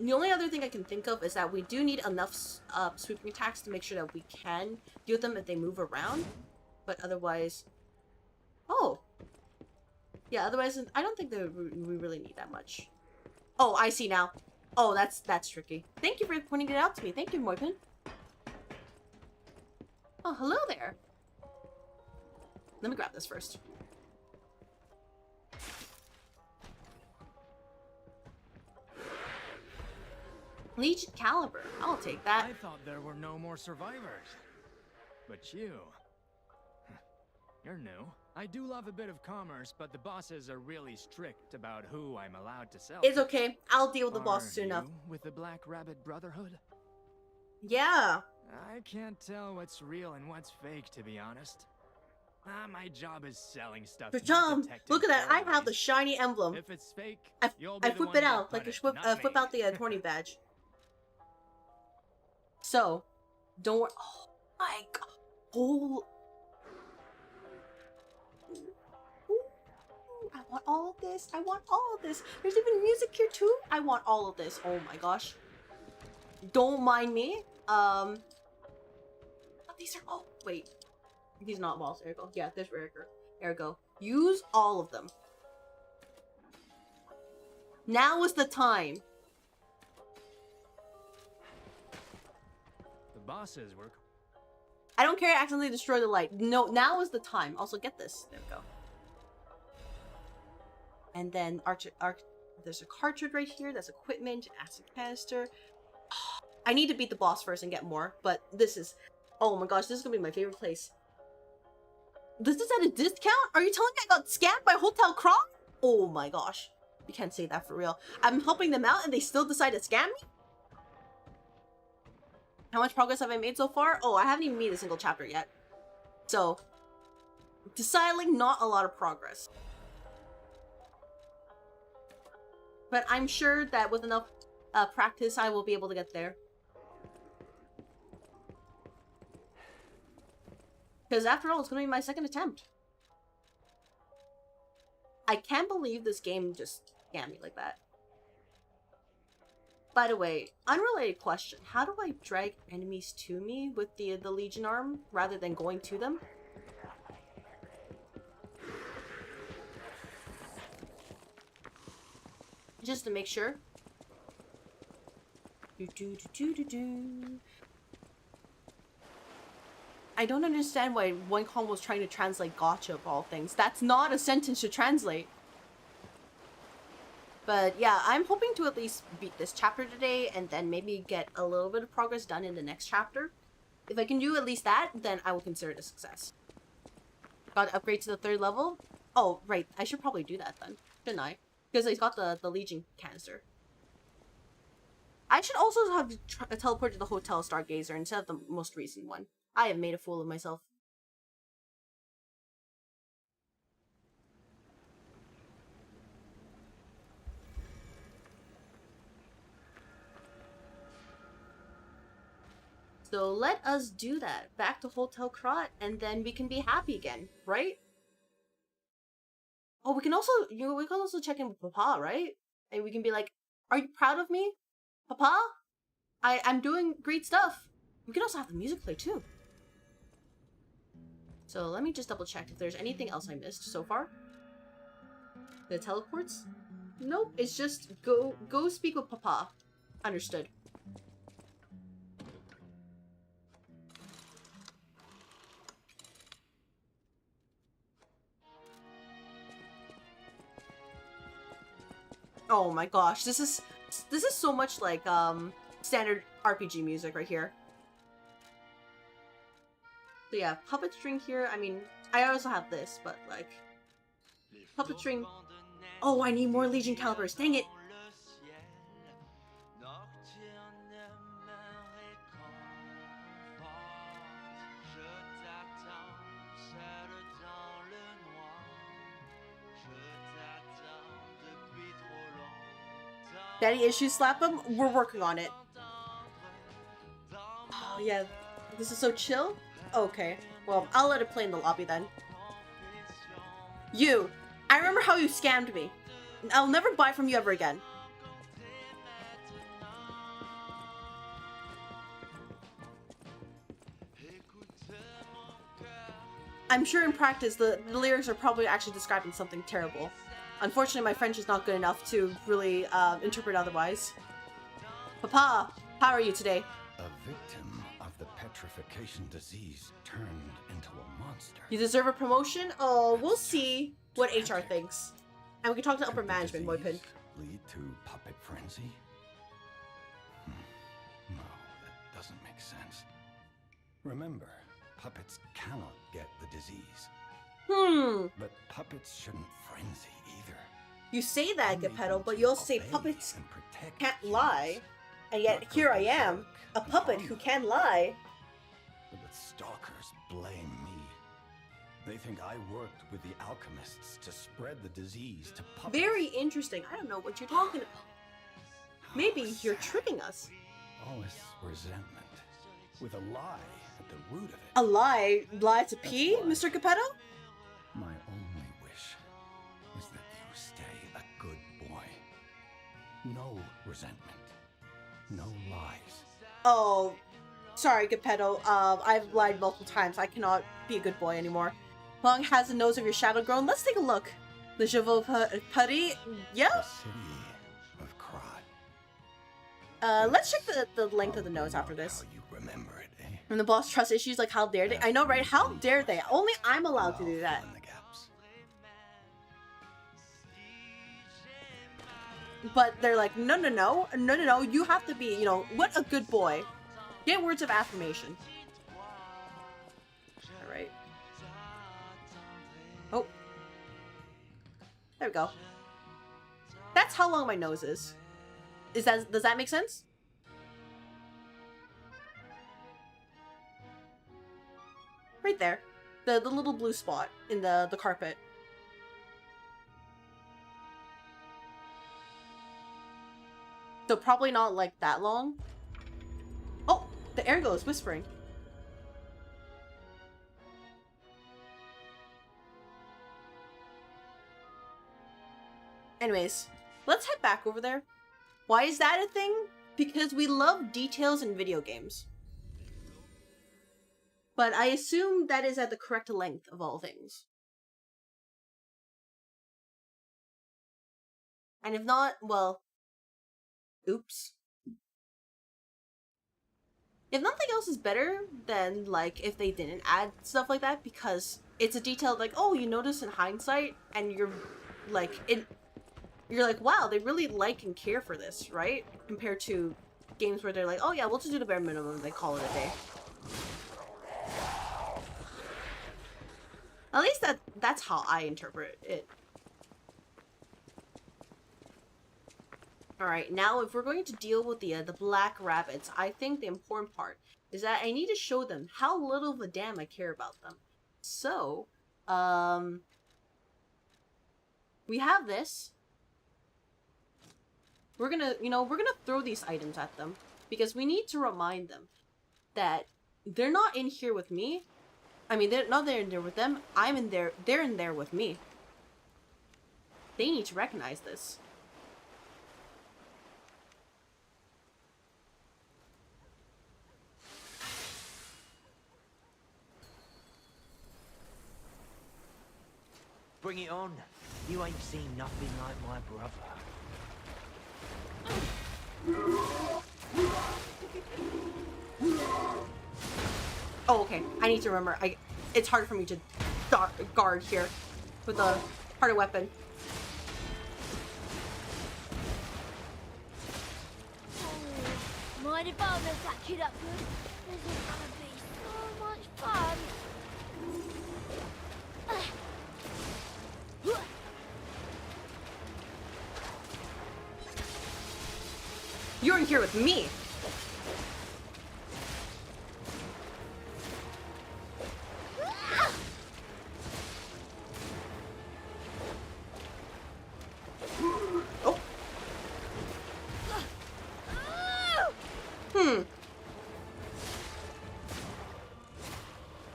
The only other thing I can think of is that we do need enough sweeping attacks to make sure that we can deal with them if they move around. But otherwise... Oh! Yeah, otherwise, I don't think that we really need that much. Oh, I see now. Oh, that's tricky. Thank you for pointing it out to me. Thank you, Moipin. Oh, hello there. Let me grab this first. Legion caliber. I'll take that. I thought there were no more survivors. But you... You're new. I do love a bit of commerce, but the bosses are really strict about who I'm allowed to sell. It's okay. I'll deal with the boss soon enough. With the Black Rabbit Brotherhood? Yeah. I can't tell what's real and what's fake, to be honest. My job is selling stuff. But Tom, look at that! I have the shiny emblem. If it's fake, I flip it out like a flip out the attorney badge. So, don't worry. Oh my god! Oh, I want all of this. I want all of this. There's even music here too. I want all of this. Oh my gosh! Don't mind me. Oh, these are. Oh wait. These are not balls. Ergo. Yeah, there's Ergo. Use all of them. Now is the time. The bosses work. I don't care. Accidentally destroy the light. No, now is the time. Also, get this. There we go. And then there's a cartridge right here. That's equipment. Acid canister. I need to beat the boss first and get more. But this is. Oh my gosh, this is gonna be my favorite place. This is at a discount? Are you telling me I got scammed by Hotel Kron? Oh my gosh. You can't say that for real. I'm helping them out and they still decide to scam me? How much progress have I made so far? Oh, I haven't even made a single chapter yet. So, decidedly not a lot of progress. But I'm sure that with enough practice, I will be able to get there. Because after all, it's going to be my second attempt. I can't believe this game just scammed me like that. By the way, unrelated question. How do I drag enemies to me with the Legion arm rather than going to them? Just to make sure. I don't understand why OneCon was trying to translate gotcha of all things. That's not a sentence to translate. But yeah, I'm hoping to at least beat this chapter today and then maybe get a little bit of progress done in the next chapter. If I can do at least that, then I will consider it a success. Got to upgrade to the 3rd level? Oh, right. I should probably do that then, shouldn't I? Because I got the Legion canister. I should also have teleported to the Hotel Stargazer instead of the most recent one. I have made a fool of myself. So let us do that. Back to Hotel Krot, and then we can be happy again, right? Oh, we can also, we can also check in with Papa, right? And we can be like, "Are you proud of me, Papa? I'm doing great stuff." We can also have the music play too. So let me just double check if there's anything else I missed so far. The teleports? Nope, it's just go speak with Papa. Understood. Oh my gosh, this is so much like standard RPG music right here. So yeah, puppet string here. I mean, I also have this, but like puppet string. Oh, I need more Legion calibers. Dang it. Daddy issues slap him? We're working on it. Oh yeah, this is so chill? Okay, well, I'll let it play in the lobby then. You! I remember how you scammed me. I'll never buy from you ever again. I'm sure in practice the lyrics are probably actually describing something terrible. Unfortunately, my French is not good enough to really interpret otherwise. Papa, how are you today? A victim of the petrification disease turned into a monster. You deserve a promotion? Oh, we'll see what HR thinks. And we can talk to upper management, Boypin. Lead to puppet frenzy? No, that doesn't make sense. Remember, puppets cannot get the disease. But puppets shouldn't frenzy either. You say that, Geppetto, but you also say puppets can't lie. And yet here I am, a puppet who can lie. But the stalkers blame me. They think I worked with the alchemists to spread the disease to puppets. Very interesting. I don't know what you're talking about. Maybe you're tricking us. All this resentment, with a lie at the root of it. A lie? Lie to P, Mr. Geppetto? My only wish is that you stay a good boy. No resentment. No lies. Oh, sorry, Geppetto. I've lied multiple times. I cannot be a good boy anymore. Long has the nose of your shadow grown? Let's take a look. The Chevaux Putty? Yeah? The city of Crot. Let's check the length of the nose after this. How you remember it, eh? And the boss trust issues, like how dare they? I know, right? How dare they? Only I'm allowed to do that. But they're like, no, you have to be, what a good boy. Get words of affirmation. Alright. Oh. There we go. That's how long my nose is. Does that make sense? Right there. The little blue spot in the carpet. So probably not like that long. Oh, the air goes whispering. Anyways, let's head back over there. Why is that a thing? Because we love details in video games. But I assume that is at the correct length of all things. And if not, well, oops. If nothing else is better than, like, if they didn't add stuff like that, because it's a detail, like, oh, you notice in hindsight, and you're like, wow, they really like and care for this, right? Compared to games where they're like, oh yeah, we'll just do the bare minimum, and they call it a day. At least that's how I interpret it. Alright, now if we're going to deal with the black rabbits, I think the important part is that I need to show them how little of a damn I care about them. So, we have this. We're gonna throw these items at them because we need to remind them that they're not in here with me. I mean, they're not there in there with them. I'm in there. They're in there with me. they need to recognize this. Bring it on. You ain't seen nothing like my brother. Oh, okay. I need to remember. It's hard for me to guard here with a harder weapon. Mind if I make that kid up good? This is gonna be so much fun. You're in here with me. Oh.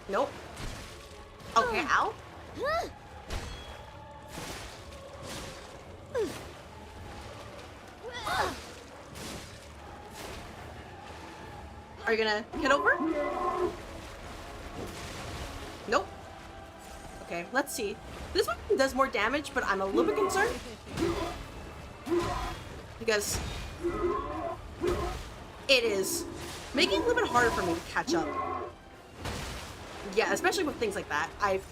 Nope. Okay, ow. Are you gonna hit over? Nope. Okay, let's see. This one does more damage, but I'm a little bit concerned. Because it is making it a little bit harder for me to catch up. Yeah, especially with things like that. I've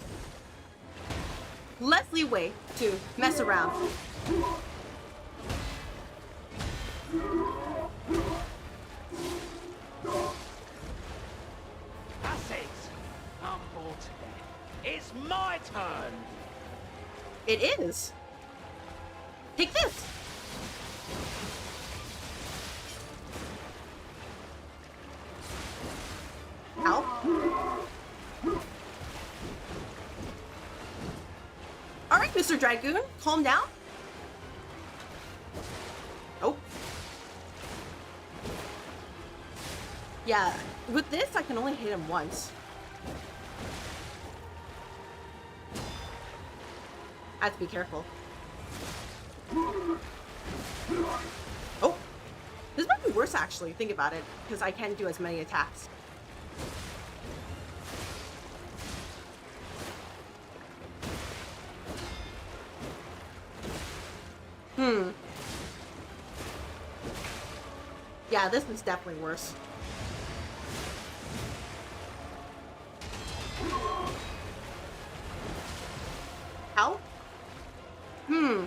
less leeway to mess around. That's it. I'm bored to death. It's my turn. It is. Take this. Ow. All right, Mr. Dragoon, calm down. Oh. Yeah, with this, I can only hit him once. I have to be careful. Oh. This might be worse, actually. Think about it, because I can't do as many attacks. Yeah, this is definitely worse. How? Yeah,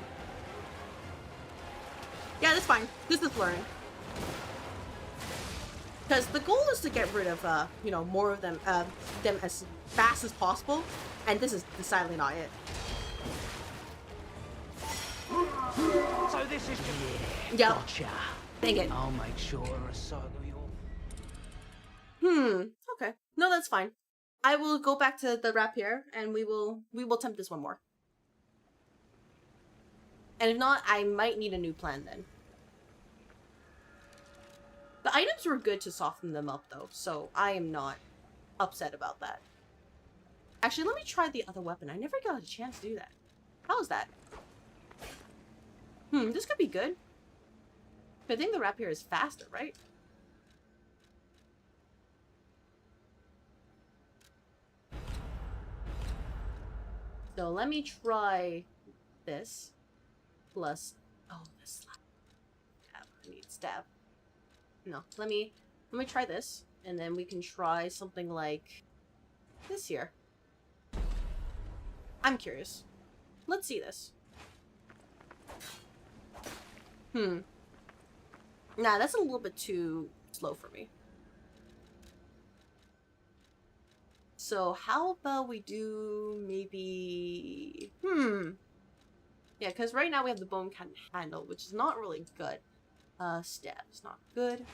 that's fine. This is learning. Because the goal is to get rid of, you know, more of them as fast as possible. And this is decidedly not it. So this is just... Yep. Gotcha. Dang it. I'll make sure a side of your... Okay. No, that's fine. I will go back to the rapier and we will attempt this one more. And if not, I might need a new plan then. The items were good to soften them up though, so I am not upset about that. Actually, let me try the other weapon. I never got a chance to do that. How is that? This could be good. But I think the rapier is faster, right? So let me try this. Plus, oh, this stab. I need stab. No, let me try this, and then we can try something like this here. I'm curious. Let's see this. Nah, that's a little bit too slow for me. So how about we do maybe... Yeah, because right now we have the bone handle, which is not really good. Stab is not good.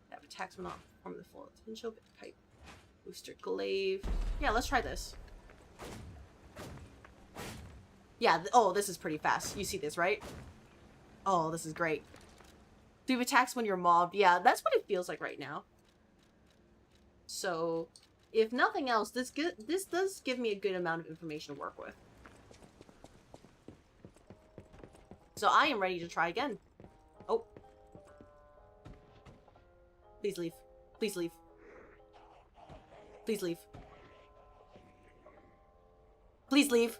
Stab attacks will not perform the full potential. Type booster glaive. Yeah, let's try this. Yeah, oh, this is pretty fast. You see this, right? Oh, this is great. 3 attacks when you're mobbed. Yeah, that's what it feels like right now. So, if nothing else, this does give me a good amount of information to work with. So I am ready to try again. Oh. Please leave. Please leave. Please leave. Please leave.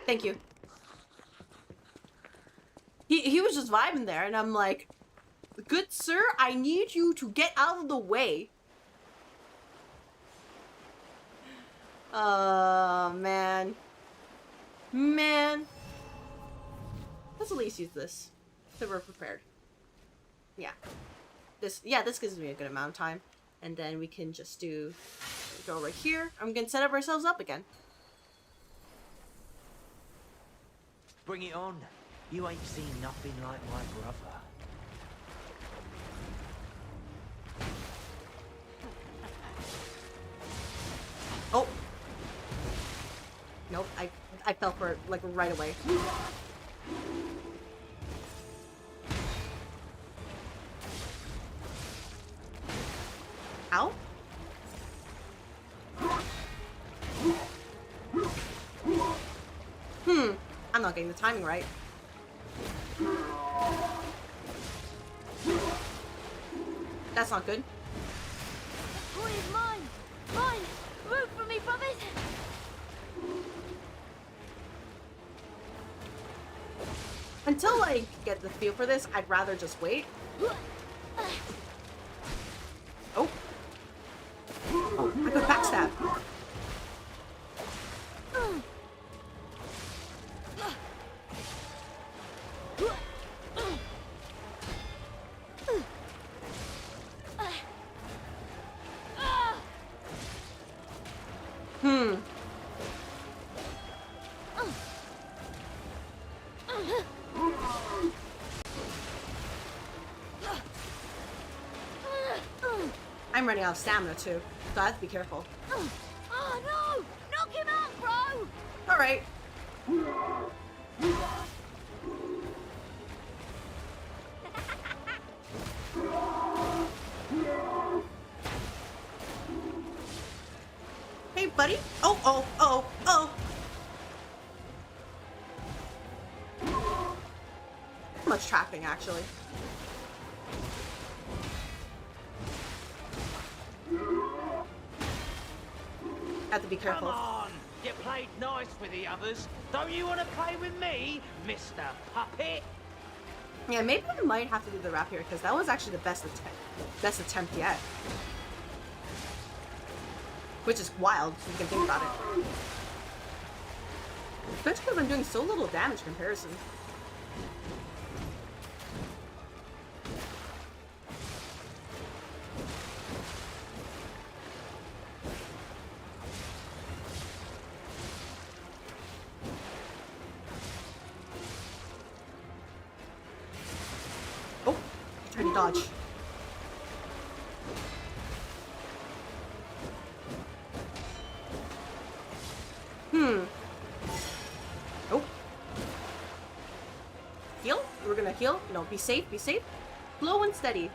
Thank you. He was just vibing there, and I'm like, good sir, I need you to get out of the way. Man. Man. Let's at least use this. So we're prepared. Yeah. This gives me a good amount of time. And then we can just go right here. I'm gonna set ourselves up again. Bring it on. You ain't seen nothing like my brother. Oh. Nope, I fell for it, like, right away. Ow. I'm not getting the timing right. That's not good. The toy is mine! Mine! Move from me, brothers! Until I get the feel for this, I'd rather just wait. Oh. Oh, I could backstab. I'm running out of stamina too, so I have to be careful. Oh no! Knock him out, bro! Alright. Hey, buddy. Oh, oh, oh, oh. Much trapping, actually. Have to be careful. Come on! You played nice with the others. Don't you want to play with me, Mr. Puppet? Yeah, maybe I might have to do the wrap here, because that was actually the best attempt yet. Which is wild, if you can think about it. Especially because I'm doing so little damage in comparison. Oh, trying to dodge. Oh. Heal? We're gonna heal? No, be safe, be safe. Slow and steady.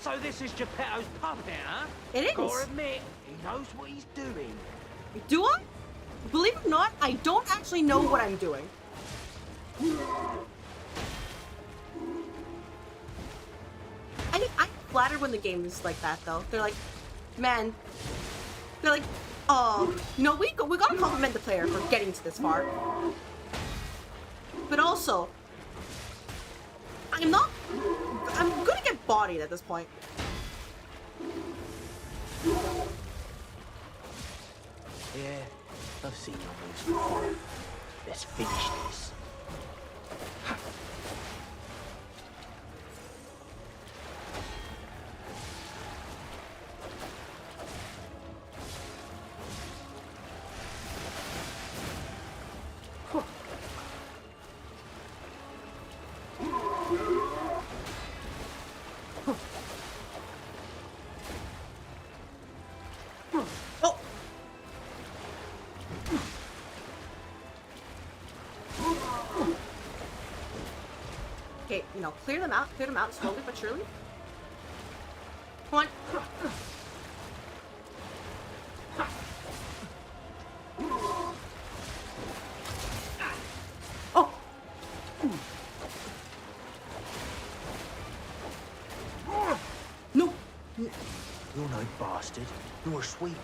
So this is Geppetto's puppet, huh? It is. Gotta admit, he knows what he's doing. Do I? Believe it or not, I don't actually know what I'm doing. I'm flattered when the game is like that, though. They're like, man. They're like, oh, no, we gotta compliment the player for getting to this far. But also, I'm gonna get bodied at this point. Yeah, I've seen your moves before. Let's finish this. know, clear them out slowly but surely. Come on. Oh. No. You're no bastard. You're a sweeper.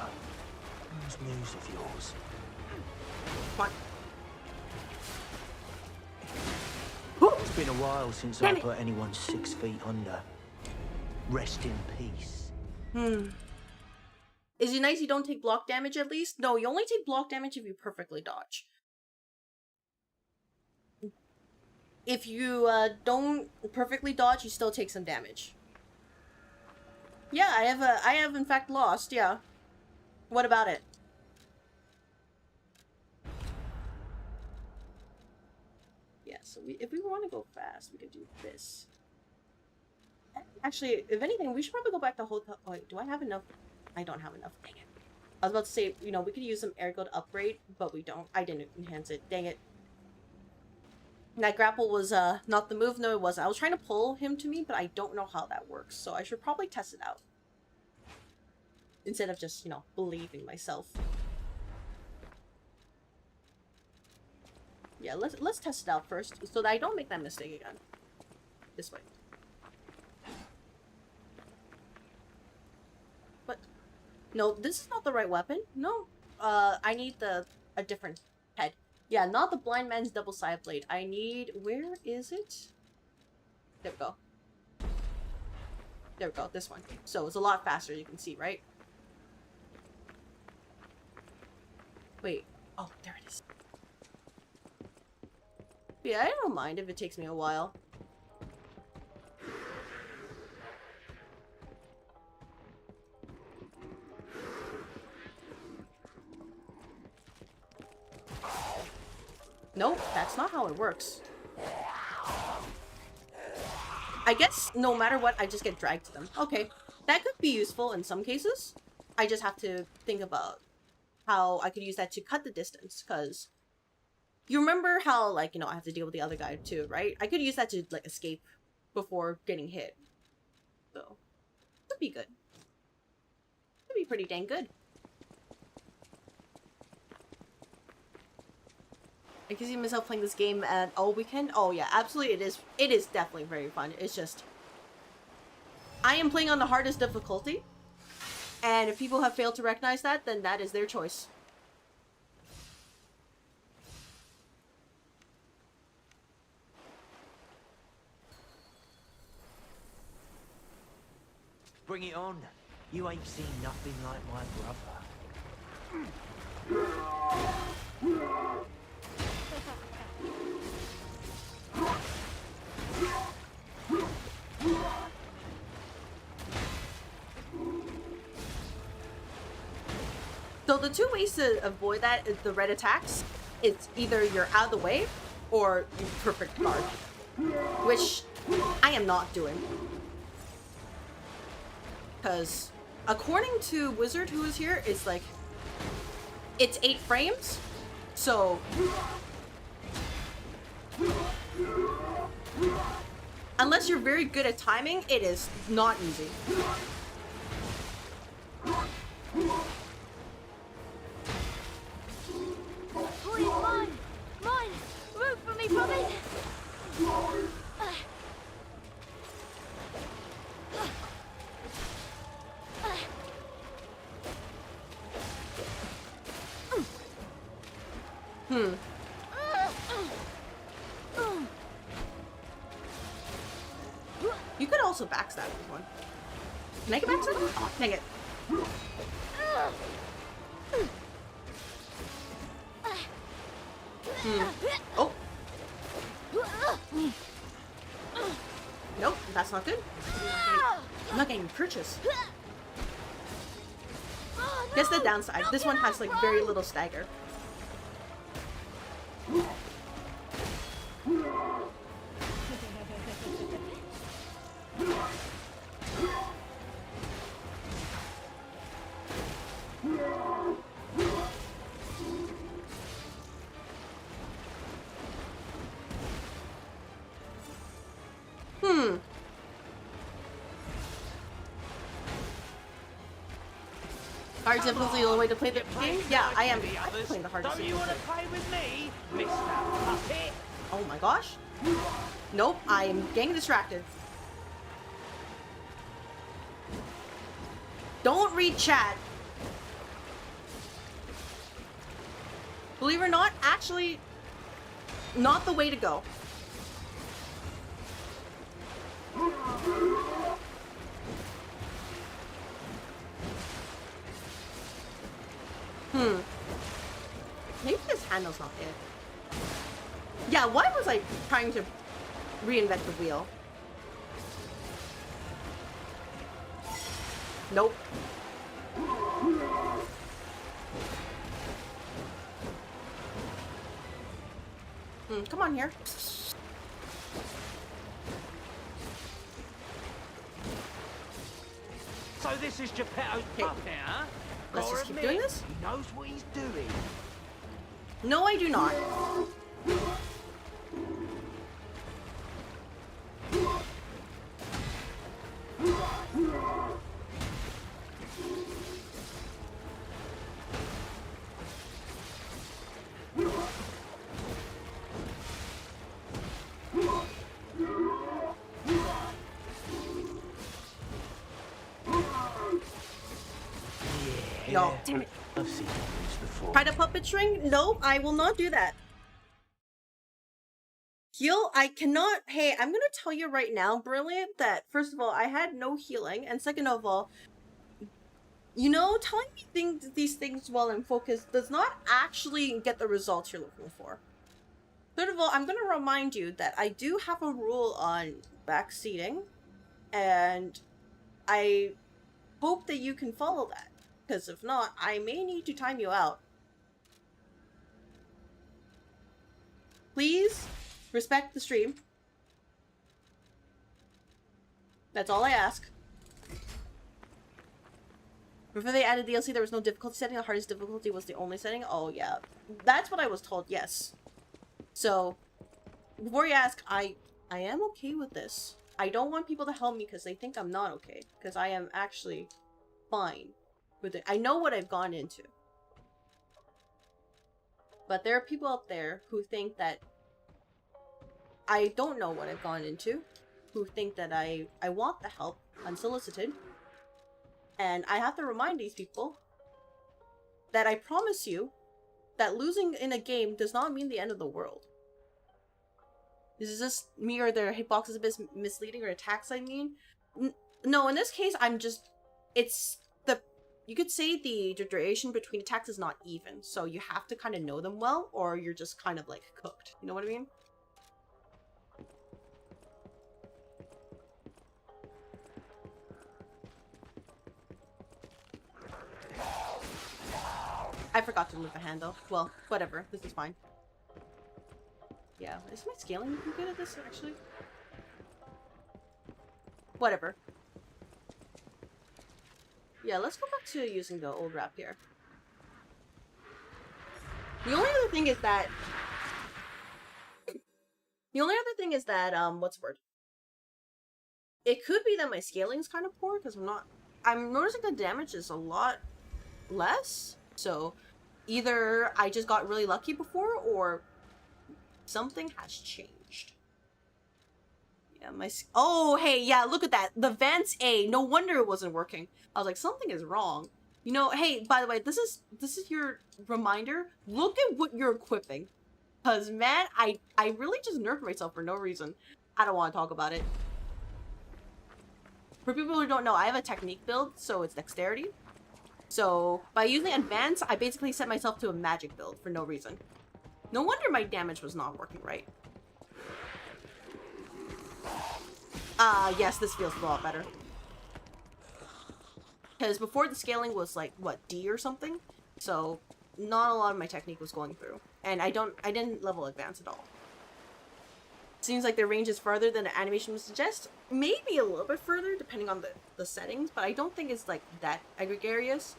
Who's news of yours? Come on. It's been a while since I put anyone 6 feet under. Rest in peace. Is it nice you don't take block damage at least? No, you only take block damage if you perfectly dodge. If you don't perfectly dodge, you still take some damage. Yeah, I have in fact lost, yeah. What about it? Yeah, so if we want to go fast, we could do this. Actually, if anything, we should probably go back to hotel. Oh, wait, do I have enough? I don't have enough. Dang it. I was about to say, you know, we could use some air go to upgrade, but we don't. I didn't enhance it. Dang it. That grapple was not the move. No, it wasn't. I was trying to pull him to me, but I don't know how that works. So I should probably test it out. Instead of just, you know, believing myself. Yeah, let's test it out first, so that I don't make that mistake again. This way. But no, this is not the right weapon. No, I need a different head. Yeah, not the blind man's double-sided blade. I need, where is it? There we go. There we go. This one. So it's a lot faster. You can see, right? Wait. Oh, there it is. Yeah, I don't mind if it takes me a while. Nope, that's not how it works. I guess no matter what, I just get dragged to them. Okay, that could be useful in some cases. I just have to think about how I could use that to cut the distance, because you remember how, like, you know, I have to deal with the other guy too, right? I could use that to, like, escape before getting hit. So, could be good. Could be pretty dang good. I can see myself playing this game at all weekend. Oh yeah, absolutely it is. It is definitely very fun. It's just, I am playing on the hardest difficulty. And if people have failed to recognize that, then that is their choice. Bring it on. You ain't seen nothing like my brother. So the two ways to avoid that is the red attacks. It's either you're out of the way or you perfect guard, which I am not doing. Because according to Wizard, who is here, it's like, it's 8 frames, so unless you're very good at timing, it is not easy. Boy, mine! Mine! Move for me, Bobby! You could also backstab this one. Can I get backstab? Oh, dang it. Oh. Nope, that's not good. I'm not getting purchase. Guess the downside. This one has like very little stagger. Hard difficulty is the only way to play the game? Yeah, I am. I'm playing the hardest Don't you want to difficulty. play with me, Mr. Puppet? Oh my gosh. Nope, I am getting distracted. Don't read chat. Believe it or not, actually, not the way to go. Maybe this handle's not it. Yeah, why was I trying to reinvent the wheel? Nope. Come on here. So this is Geppetto's puppet, huh? Let's Gotta just keep admit, doing this. He knows what he's doing. No, I do not. No, damn it. I've seen this before. Try to puppet string? No, I will not do that. Heal? I cannot. Hey, I'm gonna tell you right now, Brilliant, that first of all, I had no healing, and second of all, you know, telling me these things while I'm focused does not actually get the results you're looking for. Third of all, I'm gonna remind you that I do have a rule on backseating, and I hope that you can follow that. Because if not, I may need to time you out. Please respect the stream. That's all I ask. Before they added DLC, there was no difficulty setting. The hardest difficulty was the only setting. Oh yeah, that's what I was told. Yes. So before you ask, I am okay with this. I don't want people to help me because they think I'm not okay. Because I am actually fine with it. I know what I've gone into. But there are people out there who think that I don't know what I've gone into, who think that I want the help unsolicited. And I have to remind these people that I promise you that losing in a game does not mean the end of the world. This is just me or their hitbox is a bit misleading or attacks, I mean. No, in this case, I'm just... It's the... You could say the duration between attacks is not even. So you have to kind of know them well, or you're just kind of like cooked. You know what I mean? I forgot to move the handle. Well, whatever. This is fine. Yeah, is my scaling looking good at this, actually? Whatever. Yeah, let's go back to using the old wrap here. The only other thing is that... what's the word? It could be that my scaling's kind of poor, because I'm noticing the damage is a lot less. So, either I just got really lucky before, or something has changed. Yeah, oh, hey, yeah, look at that. The Vance A. No wonder it wasn't working. I was like, something is wrong. You know, hey, by the way, this is your reminder. Look at what you're equipping. Because, man, I really just nerfed myself for no reason. I don't want to talk about it. For people who don't know, I have a technique build, so it's dexterity. So, by using advanced, I basically set myself to a magic build for no reason. No wonder my damage was not working right. Yes, this feels a lot better. Because before the scaling was like, what, D or something? So, not a lot of my technique was going through. And I didn't level advance at all. Seems like the range is farther than the animation would suggest. Maybe a little bit further, depending on the settings, but I don't think it's like that egregious.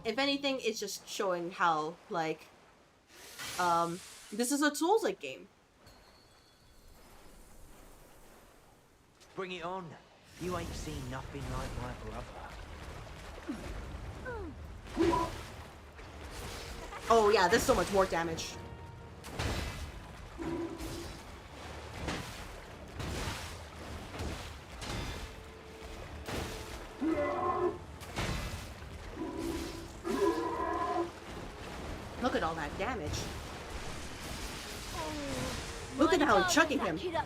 If anything, it's just showing how, like, this is a Souls-like game. Bring it on. You ain't seen nothing like my brother. Oh yeah, this is so much more damage. Look at all that damage. Look at how I'm chucking him. This is gonna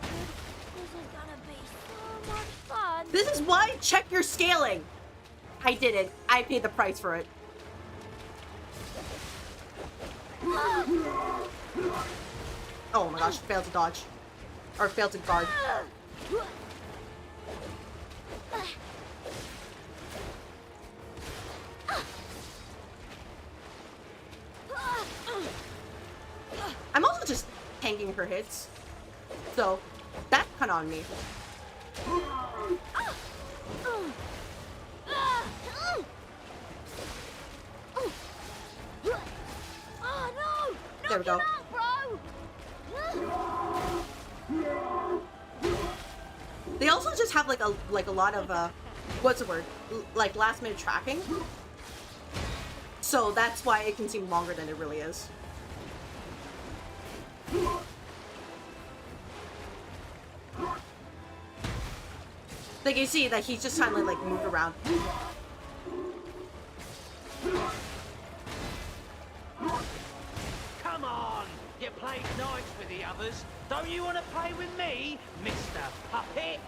be so much fun. This is why check your scaling. I did it. I paid the price for it. Oh my gosh, failed to dodge. Or failed to guard. I'm also just tanking her hits. So, that's kind of on me. Oh no! There we go. They also just have like a lot of what's the word? Like last minute tracking. So that's why it can seem longer than it really is. Like you see that he's just trying to like move around. Come on! You played nice with the others. Don't you want to play with me, Mr. Puppet?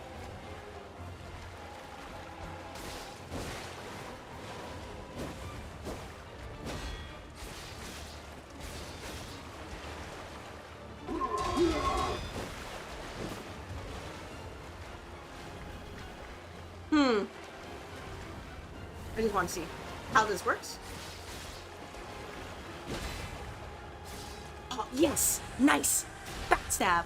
I just want to see how this works. Oh, yes! Nice! Backstab!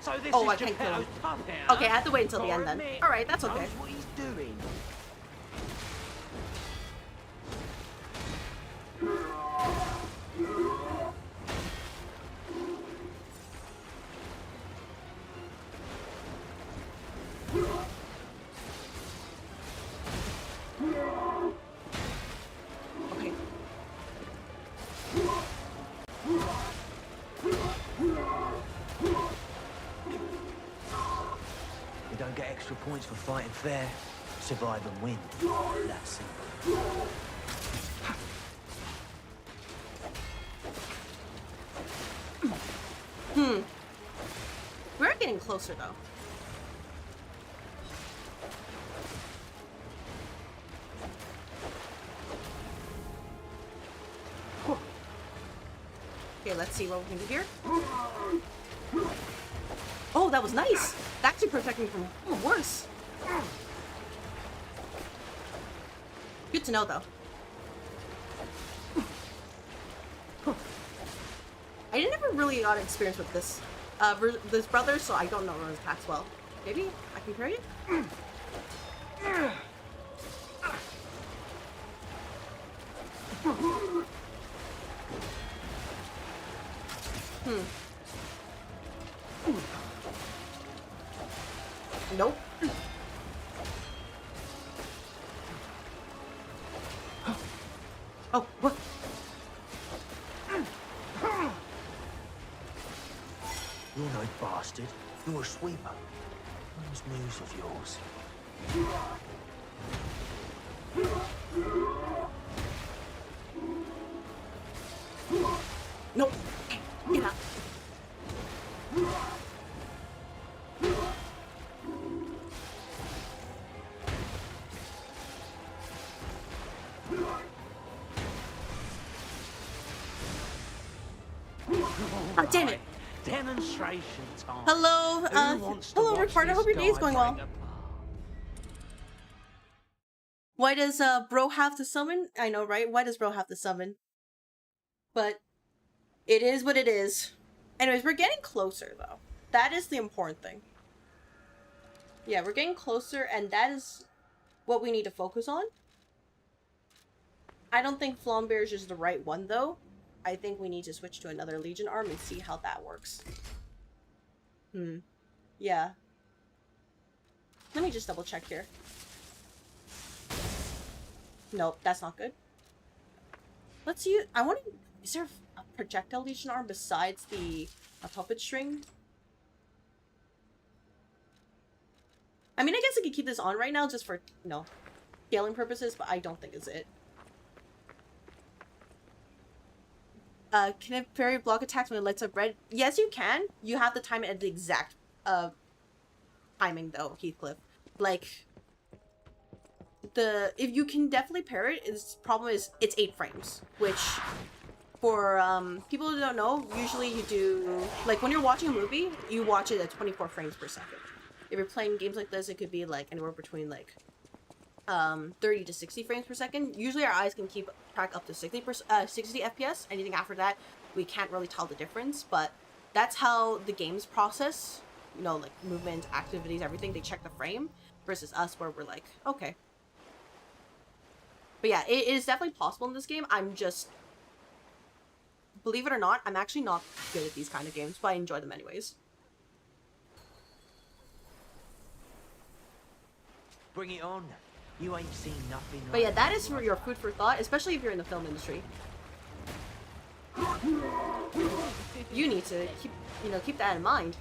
So this Oh, is I can't kill him. Geppetto's puppet, Okay, I have to wait until the end then. Alright, that's okay. Knows what he's doing. Okay. We don't get extra points for fighting fair. Survive and win. That's simple. We're getting closer though. Cool. Okay, let's see what we can do here. Oh, that was nice. That actually protected me from worse. Good to know though. I never really got experience with this this brother, so I don't know his attacks well. Maybe I can parry it? Nope. Oh, what? You're no bastard. You're a sweeper. Those moves of yours. Nope. Get up. Oh, damn it. Demonstration time. Hello, Who wants to hello, watch Ricardo. I this hope your day's guy going well. break apart? Why does bro have to summon? I know, right? Why does bro have to summon? But it is what it is. Anyways, we're getting closer though. That is the important thing. Yeah, we're getting closer, and that is what we need to focus on. I don't think Flambear is the right one though. I think we need to switch to another Legion arm and see how that works. Yeah. Let me just double check here. Nope, that's not good. Let's see. I want to. Is there a projectile legion arm besides the puppet string? I mean, I guess I could keep this on right now just for, you know, scaling purposes, but I don't think it's it. Can a fairy block attacks when it lights up red? Yes, you can. You have to time it at the exact timing, though, Heathcliff. Like, if you can definitely pair it, the problem is it's 8 frames, which for people who don't know, usually you do, like, when you're watching a movie, you watch it at 24 frames per second. If you're playing games like this, it could be like anywhere between like 30 to 60 frames per second. Usually our eyes can keep track up to 60 FPS. Anything after that, we can't really tell the difference, but that's how the games process, you know, like movement, activities, everything. They check the frame versus us where we're like, okay. But yeah, it is definitely possible in this game. I'm just, believe it or not, I'm actually not good at these kind of games, but I enjoy them anyways. Bring it on. You ain't seen nothing like But yeah, that is for your food for thought, especially if you're in the film industry. You need to keep that in mind.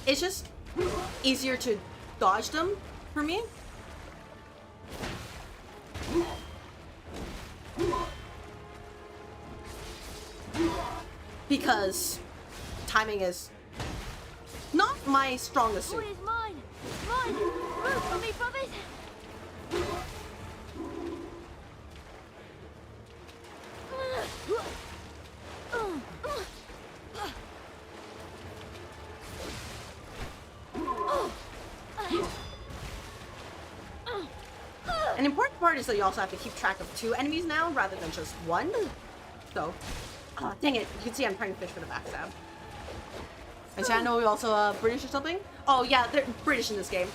It's just easier to dodge them for me. Because timing is not my strongest suit. What is mine? Mine! Move from me, from it! An important part is that you also have to keep track of 2 enemies now rather than just 1. So, dang it. You can see I'm trying to fish for the backstab. And so I know we also British or something. Oh yeah, they're British in this game.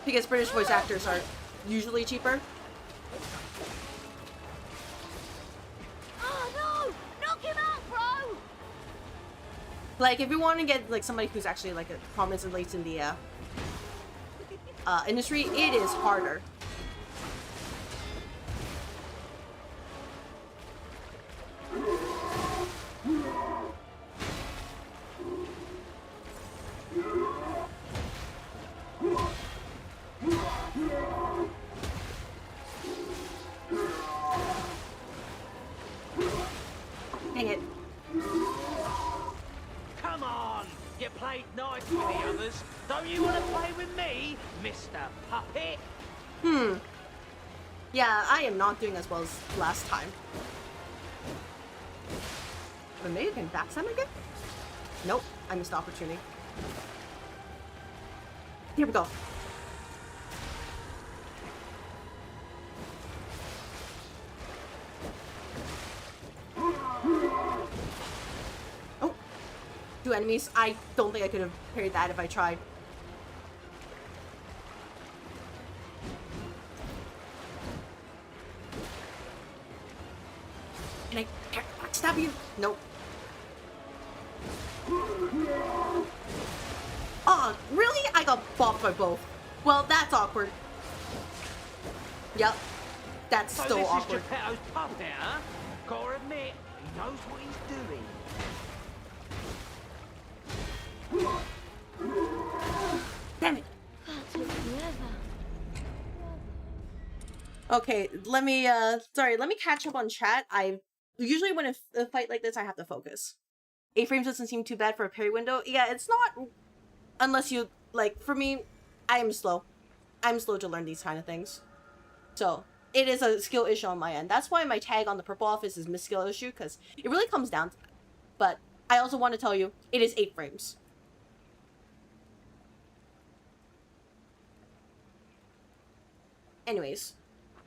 Because British voice actors are usually cheaper. Oh no! Knock him out, bro! Like, if you want to get like somebody who's actually like a prominent late in the industry, it is harder. Dang it. Come on! You played nice with the others. Don't you want to play with me, Mr. Puppet? Yeah, I am not doing as well as last time. But maybe I can backstab again? Nope, I missed the opportunity. Here we go. Oh, 2 enemies. I don't think I could have parried that if I tried. Can I backstab you? Nope. Oh, really? I got bopped by both. Well, that's awkward. Yep. That's So so this awkward. is Geppetto's puppet, huh? Gotta admit, he knows what he's doing. Damn it. That took forever. Okay, let me catch up on chat. Usually when a fight like this, I have to focus. 8 frames doesn't seem too bad for a parry window. Yeah, it's not, unless you, like, for me, I'm slow. I'm slow to learn these kind of things. So, it is a skill issue on my end. That's why my tag on the purple office is miss skill issue, because it really comes down to that. But I also want to tell you, it is 8 frames. Anyways.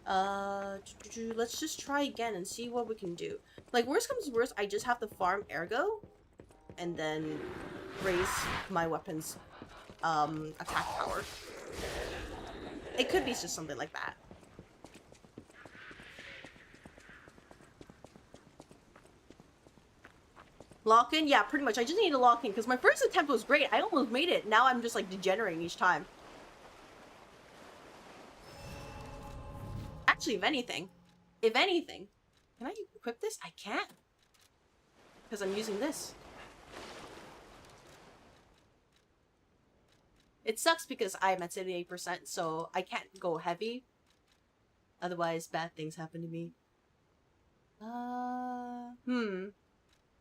Let's just try again and see what we can do. Like, worst comes to worst, I just have to farm ergo and then raise my weapon's attack power. It could be just something like that. Lock in? Yeah, pretty much. I just need to lock in because my first attempt was great. I almost made it. Now I'm just like degenerating each time. Actually, if anything, can I equip this? I can't. Because I'm using this. It sucks because I'm at 78%, so I can't go heavy. Otherwise, bad things happen to me.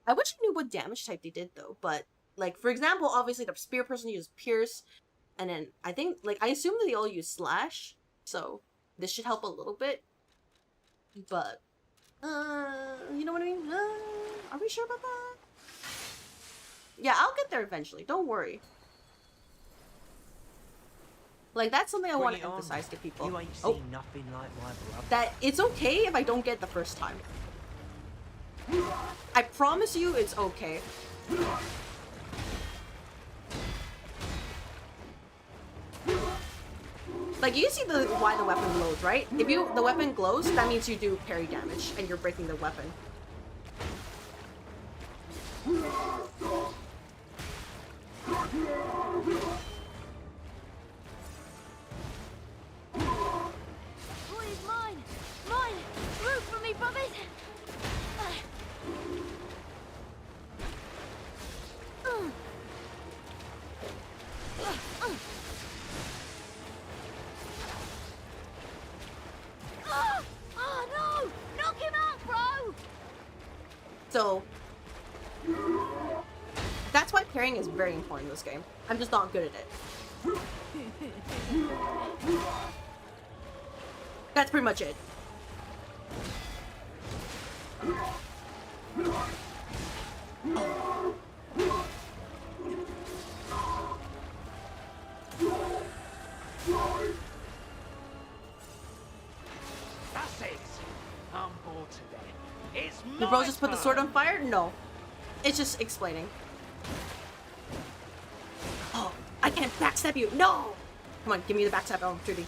I wish I knew what damage type they did though, but like for example, obviously the spear person uses pierce, and then I think like I assume that they all use slash, so this should help a little bit. But you know what I mean? Are we sure about that? Yeah, I'll get there eventually. Don't worry. Like that's something I want to emphasize to people. You ain't seen nothing like my brother. That it's okay if I don't get it the first time. I promise you it's okay. Like you see why the weapon glows, right? If the weapon glows, that means you do parry damage and you're breaking the weapon. Please, mine! Mine! Root for me, brothers! Oh no! Knock him out, bro! So that's why parrying is very important in this game. I'm just not good at it. That's pretty much it. That's it. I'm bored to death. It's Did bro just put the sword on fire? No. It's just explaining. Oh, I can't backstab you. No! Come on, give me the backstab opportunity.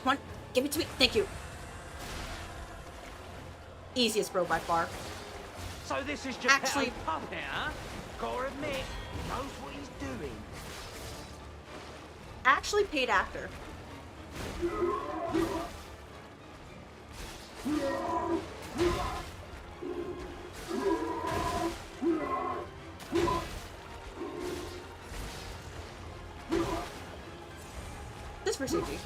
Come on, give it to me. Thank you. Easiest bro by far. So this is just Actually, puppet, huh? Gotta admit, he knows what he's doing. Actually paid actor. Just for safety.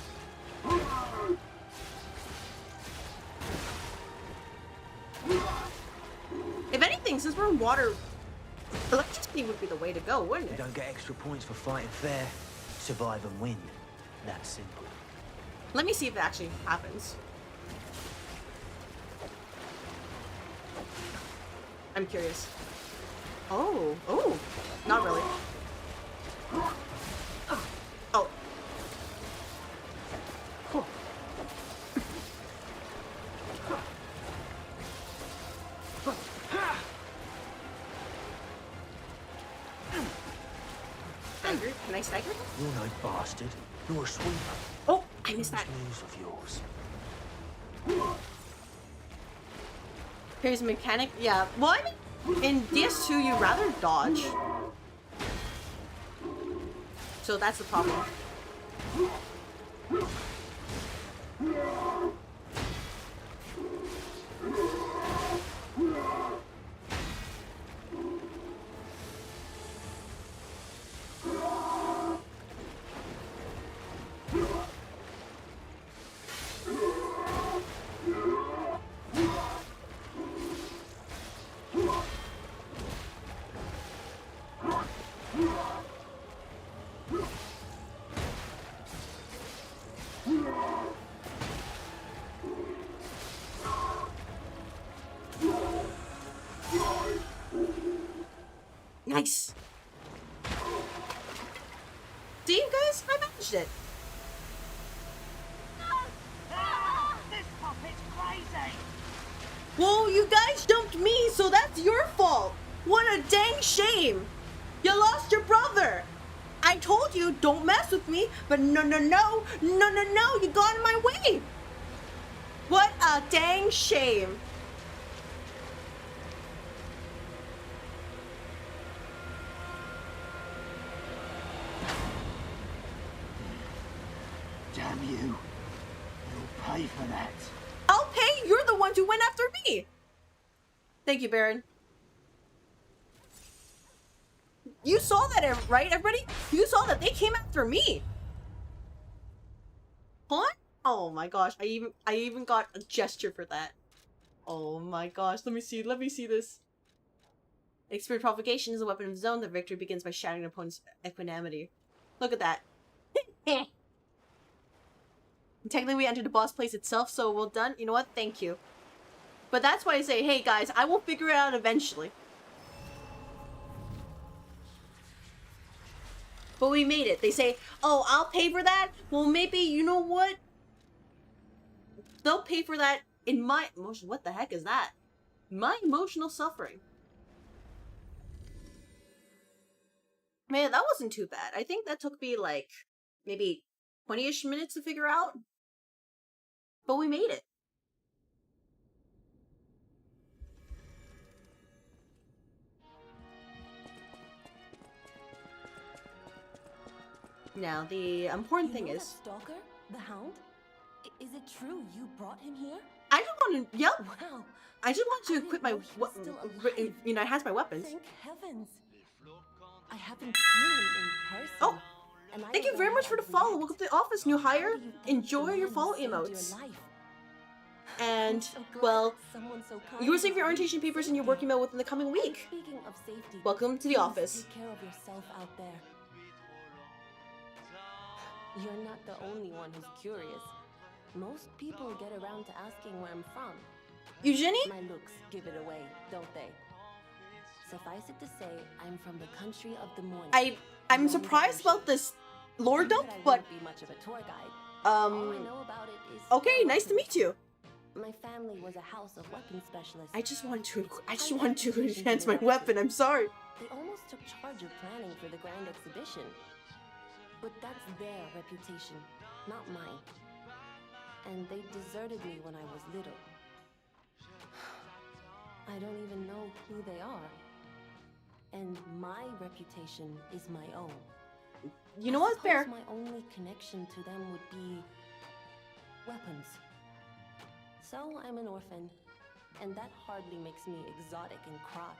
If anything, since we're in water, electricity would be the way to go, wouldn't You it? don't get extra points for fighting fair. Survive and win. That's simple. Let me see if it actually happens. I'm curious. Oh, not really. Oh. Cool. Stagger? Can I stagger? You're no bastard. You're a sweeper. Oh, I missed that. News of yours. Here's a mechanic. Yeah, well, I mean, in DS2, you'd rather dodge. So that's the problem. Nice. See, you guys? I managed it. This puppet's crazy. Whoa, you guys jumped me, so that's your fault. What a dang shame. You lost your brother. I I told you, don't mess with me, but no, you got in my way. What a dang shame. Damn you. You'll pay for that. I'll pay. You're the ones who went after me. Thank you, Baron. You saw that, right, everybody? You saw that they came after me. What? Oh my gosh! I even got a gesture for that. Oh my gosh! Let me see this. Expert provocation is a weapon of zone. The victory begins by shattering an opponent's equanimity. Look at that. Technically, we entered the boss place itself, so well done. You know what? Thank you. But that's why I say, hey guys, I will figure it out eventually. But we made it. They say, oh, I'll pay for that? Well, maybe, you know what? They'll pay for that in my emotion. What the heck is that? My emotional suffering. Man, that wasn't too bad. I think that took me like maybe 20-ish minutes to figure out. But we made it. Now, the important thing is... Stalker? The Hound? Is it true you brought him here? I just want to... Yep. Wow. I just want to equip my... You know, it has my weapons. Thank heavens. I haven't seen him in person. Oh! Thank you very much for the follow. Welcome to the office, new hire. Enjoy your follow emotes. And, well, you will receive your orientation papers and your work email within the coming week. Speaking of safety, welcome to the office. Take care of yourself out there. You're not the only one who's curious. Most people get around to asking where I'm from. Eugenie? My looks give it away, don't they? Suffice it to say, I'm from the country of the morning. I'm surprised about this lore dump, but be much of a tour guide. All I know about it is okay, nice to meet you. My family was a house of weapons specialists. I just want to enhance my weapon. I'm sorry. They almost took charge of planning for the grand exhibition. But that's their reputation, not mine. And they deserted me when I was little. I don't even know who they are. And my reputation is my own. You know what, Bear? My only connection to them would be weapons. So I'm an orphan, and that hardly makes me exotic and crot.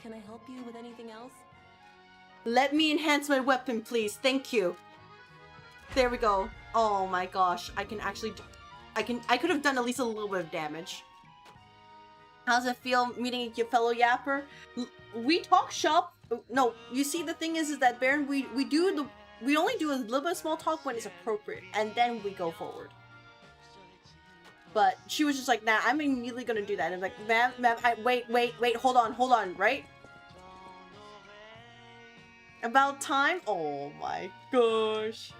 Can I help you with anything else? Let me enhance my weapon, please. Thank you. There we go. Oh my gosh. I can actually... I could have done at least a little bit of damage. How's it feel meeting your fellow yapper? We talk shop. No, you see, the thing is that Baron, we only do a little bit of small talk when it's appropriate, and then we go forward. But she was just like, nah, I'm immediately gonna do that. And I'm like, ma'am, wait, hold on, right? About time? Oh my gosh.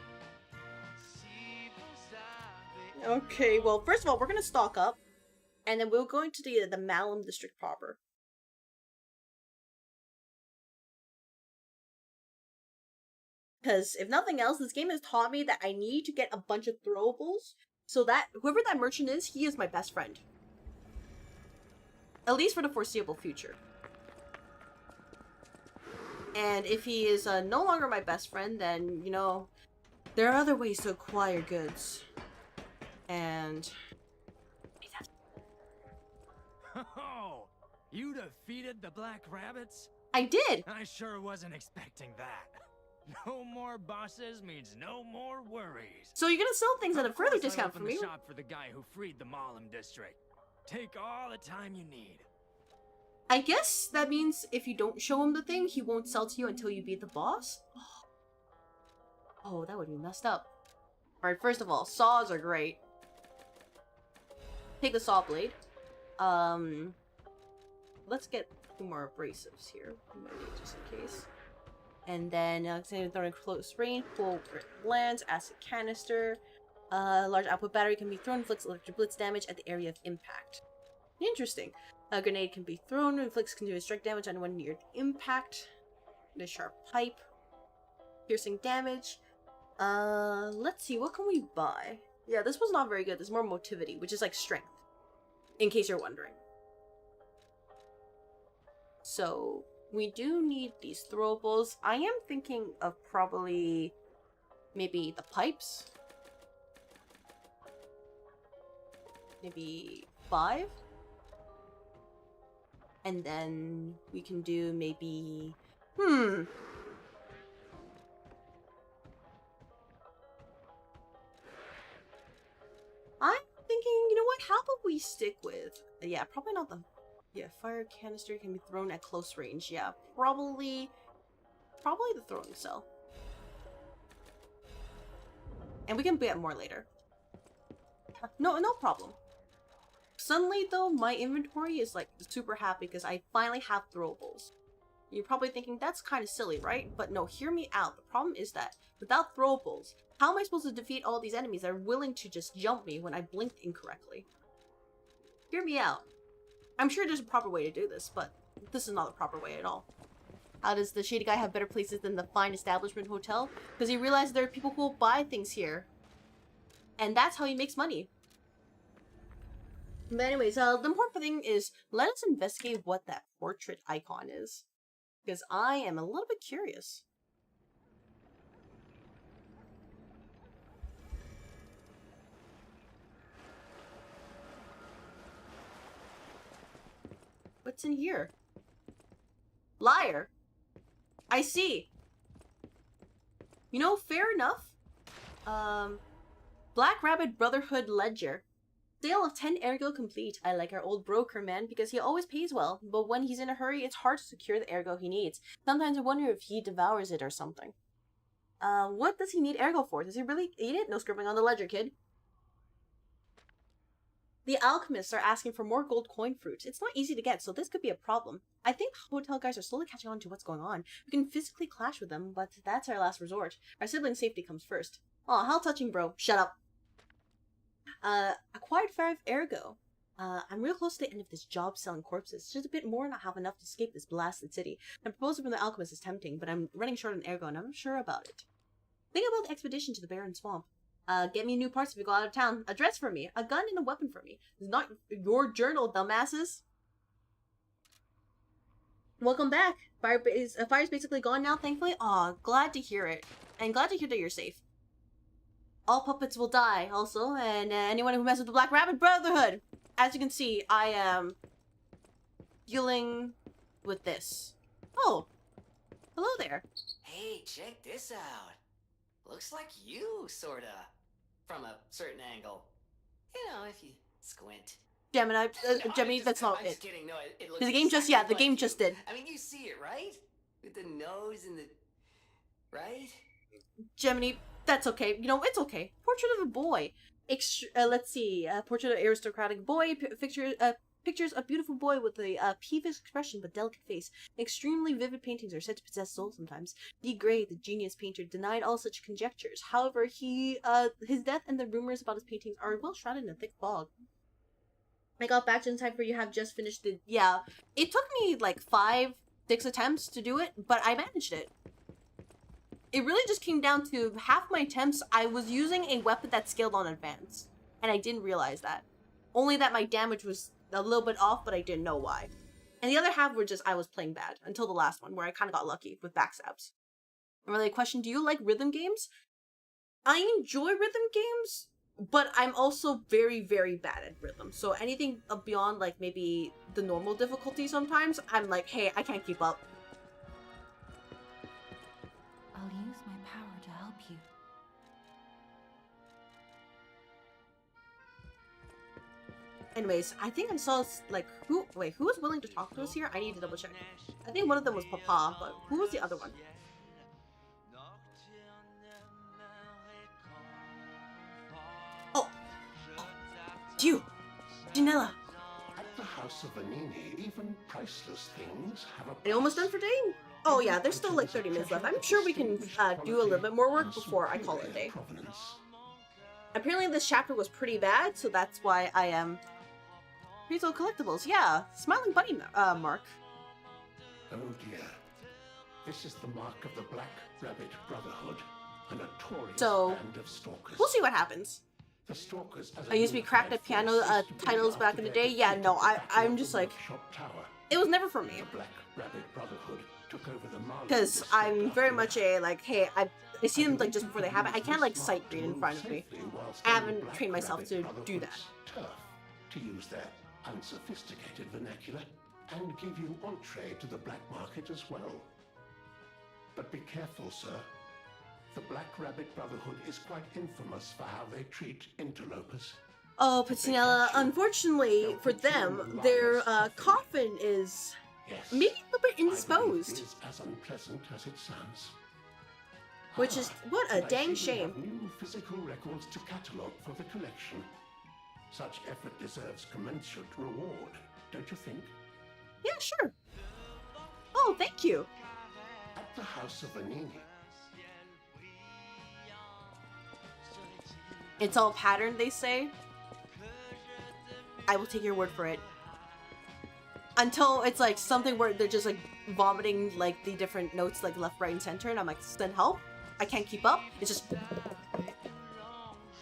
Okay, well, first of all, we're gonna stock up. And then we'll go into the Malum district proper. Because if nothing else, this game has taught me that I need to get a bunch of throwables so that whoever that merchant is, he is my best friend. At least for the foreseeable future. And if he is no longer my best friend, then, you know, there are other ways to acquire goods. And... Oh, you defeated the Black Rabbits? I did! I sure wasn't expecting that. No more bosses means no more worries. So you're gonna sell things at a further discount for me? The shop for the guy who freed the Malum district. Take all the time you need. I guess that means if you don't show him the thing, he won't sell to you until you beat the boss? Oh, that would be messed up. Alright, first of all, saws are great. Take the saw blade. Let's get 2 more abrasives here, just in case. And then thrown in close range, full lands, acid canister. Large output battery can be thrown, inflicts electric blitz damage at the area of impact. Interesting. A grenade can be thrown, inflicts continuous strike damage on one near impact. The sharp pipe. Piercing damage. Let's see, what can we buy? Yeah, this was not very good. There's more motivity, which is like strength, in case you're wondering. So, we do need these throwables. I am thinking of probably maybe the pipes. Maybe 5. And then we can do maybe... I'm thinking, you know what? How about we stick with... Yeah, probably not the... Yeah, fire canister can be thrown at close range. Yeah, probably the throwing cell. And we can get more later. No problem. Suddenly, though, my inventory is, like, super happy because I finally have throwables. You're probably thinking, that's kind of silly, right? But no, hear me out. The problem is that, without throwables, how am I supposed to defeat all these enemies that are willing to just jump me when I blinked incorrectly? Hear me out. I'm sure there's a proper way to do this, but this is not the proper way at all. How does the shady guy have better places than the fine establishment hotel? Because he realized there are people who will buy things here. And that's how he makes money. But anyways, the important thing is, let us investigate what that portrait icon is. Because I am a little bit curious. What's in here? Liar. I see. You know, fair enough. Black Rabbit Brotherhood Ledger. Sale of 10 ergo complete. I like our old broker, man, because he always pays well. But when he's in a hurry, it's hard to secure the ergo he needs. Sometimes I wonder if he devours it or something. What does he need ergo for? Does he really eat it? No scribbling on the ledger, kid. The alchemists are asking for more gold coin fruit. It's not easy to get, so this could be a problem. I think hotel guys are slowly catching on to what's going on. We can physically clash with them, but that's our last resort. Our sibling safety comes first. Aw, how touching, bro. Shut up. Acquired 5 ergo. I'm real close to the end of this job selling corpses. Just a bit more and I'll have enough to escape this blasted city. The proposal from the alchemist is tempting, but I'm running short on ergo and I'm not sure about it. Think about the expedition to the barren swamp. Get me new parts if you go out of town. A dress for me. A gun and a weapon for me. It's not your journal, dumbasses. Welcome back. Fire's basically gone now, thankfully. Aw, glad to hear it. And glad to hear that you're safe. All puppets will die, also, and anyone who messes with the Black Rabbit Brotherhood. As you can see, I am dealing with this. Oh, hello there. Hey, check this out. Looks like you, sorta. From a certain angle. You know, if you squint. Gemini, No, Gemini, I'm that's not I'm it. just kidding. No, it looks The game just, exactly yeah, the like game you. just did. I mean, you see it, right? With the nose and the... Right? Gemini, that's okay. You know, it's okay. Portrait of a boy. Let's see. Portrait of an aristocratic boy. Pictures a beautiful boy with a peevish expression but delicate face. Extremely vivid paintings are said to possess soul sometimes. D. Gray, the genius painter, denied all such conjectures. However, his death and the rumors about his paintings are well shrouded in a thick fog. I got back in time for you have just finished the... Yeah, it took me like 5-6 attempts to do it, but I managed it. It really just came down to half my attempts, I was using a weapon that scaled on advanced. And I didn't realize that. Only that my damage was a little bit off, but I didn't know why. And the other half were just I was playing bad. Until the last one, where I kind of got lucky with backstabs. And really a question, do you like rhythm games? I enjoy rhythm games, but I'm also very, very bad at rhythm. So anything beyond like maybe the normal difficulty sometimes, I'm like, hey, I can't keep up. I'll use my power to help you. Anyways, I think I saw, like, who was willing to talk to us here? I need to double check. I think one of them was Papa, but who was the other one? Oh! You! Janella! At the House of Vanini, even priceless things have a Are you almost done for day? Oh yeah, there's still like 30 minutes left. I'm sure we can do a little bit more work before I call it a day. Apparently this chapter was pretty bad, so that's why I am... Crystal collectibles, yeah. Smiling bunny mark. Oh dear. This is the mark of the Black Rabbit Brotherhood, a notorious band of stalkers. We'll see what happens. The stalkers I used to be cracked at piano titles back in the day. Yeah, no, I'm just like, it was never for me. The Black Rabbit Brotherhood took over the because I'm very much a like, hey, I see them like just before they happen. I can't like sight read in front of me. I haven't trained myself to do that. Turf, to use their unsophisticated vernacular, and give you entree to the black market as well. But be careful, sir. The Black Rabbit Brotherhood is quite infamous for how they treat interlopers. Oh, Patinella, unfortunately for them, their coffin is maybe a little bit indisposed. It is as unpleasant as it sounds. Which is, what a dang shame. You have new physical records to catalogue for the collection. Such effort deserves commensurate reward, don't you think? Yeah, sure. Oh, thank you. At the House of Vanini. It's all patterned, they say. I will take your word for it. Until it's like something where they're just like vomiting like the different notes like left, right, and center, and I'm like, send help. I can't keep up. It's just,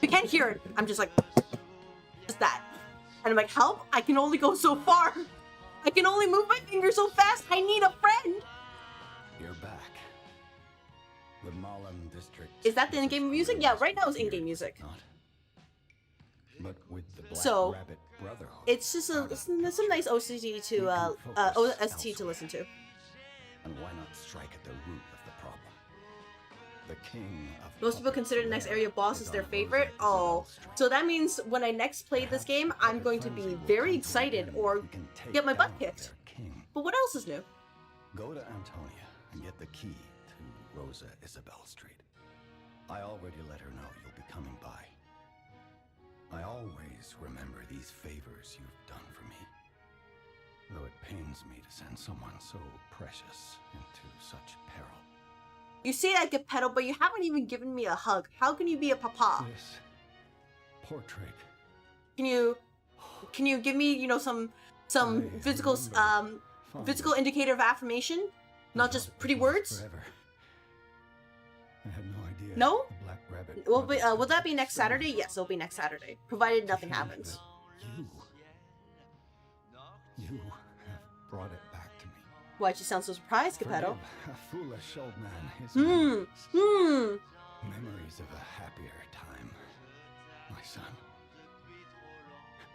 you can't hear it. I'm just like, just that. And I'm like, help? I can only go so far. I can only move my fingers so fast. I need a friend. You're back. The Malum district. Is that the in-game music? Yeah, right now it's in-game music. But with the Black Rabbit Brotherhood. It's just some nice OCT to OST to listen to. And why not strike at the root of the problem? The king of most people consider the next area boss as their favorite. Oh, so that means when I next play this game, I'm going to be very excited or get my butt kicked. But what else is new? Go to Antonia and get the key to Rosa Isabel Street. I already let her know you'll be coming by. I always remember these favors you've done for me. Though it pains me to send someone so precious into such peril. You say I get pedal, but you haven't even given me a hug. How can you be a papa? This portrait. Can you give me, you know, some physical physical indicator of affirmation, not just pretty words? Forever. I had no idea. No? The Black Rabbit. Will that be next Saturday? Yes, it'll be next Saturday, provided nothing happens. You have brought it back to me. Why'd you sound so surprised, Geppetto? A foolish old man is memories of a happier time, my son.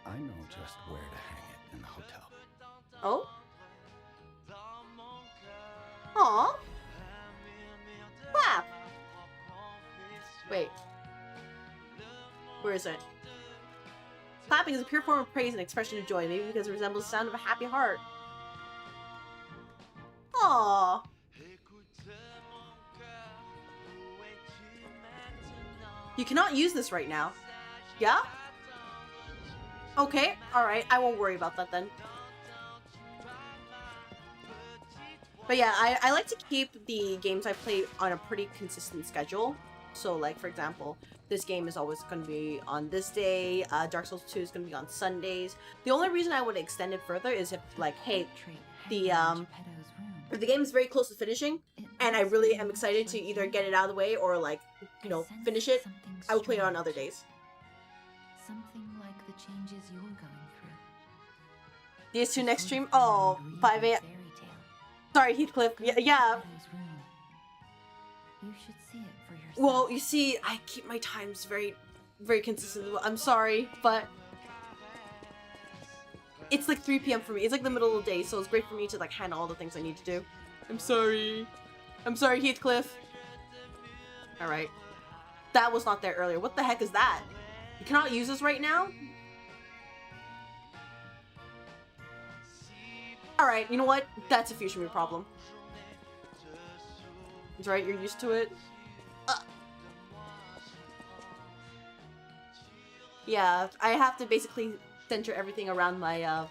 I know just where to hang it in the hotel. Oh? Aw. Clap. Wait. Where is it? Clapping is a pure form of praise and expression of joy, maybe because it resembles the sound of a happy heart. Aww. You cannot use this right now. Yeah? Okay, alright, I won't worry about that then. But yeah, I like to keep the games I play on a pretty consistent schedule. So like, for example, this game is always going to be on this day, Dark Souls 2 is going to be on Sundays. The only reason I would extend it further is if like, hey, if the game is very close to finishing, and I really am excited to either get it out of the way or like, you know, finish it, I will play it on other days. Something like the changes you're going through. DS2 next stream? Oh, 5 a.m. Sorry, Heathcliff. Yeah. You should see it for yourself. Well, you see, I keep my times very, very consistent. I'm sorry, but it's like 3 p.m. for me. It's like the middle of the day, so it's great for me to like handle all the things I need to do. I'm sorry. I'm sorry, Heathcliff. Alright. That was not there earlier. What the heck is that? You cannot use this right now? Alright, you know what? That's a future me problem. It's right, you're used to it. Yeah, I have to basically center everything around my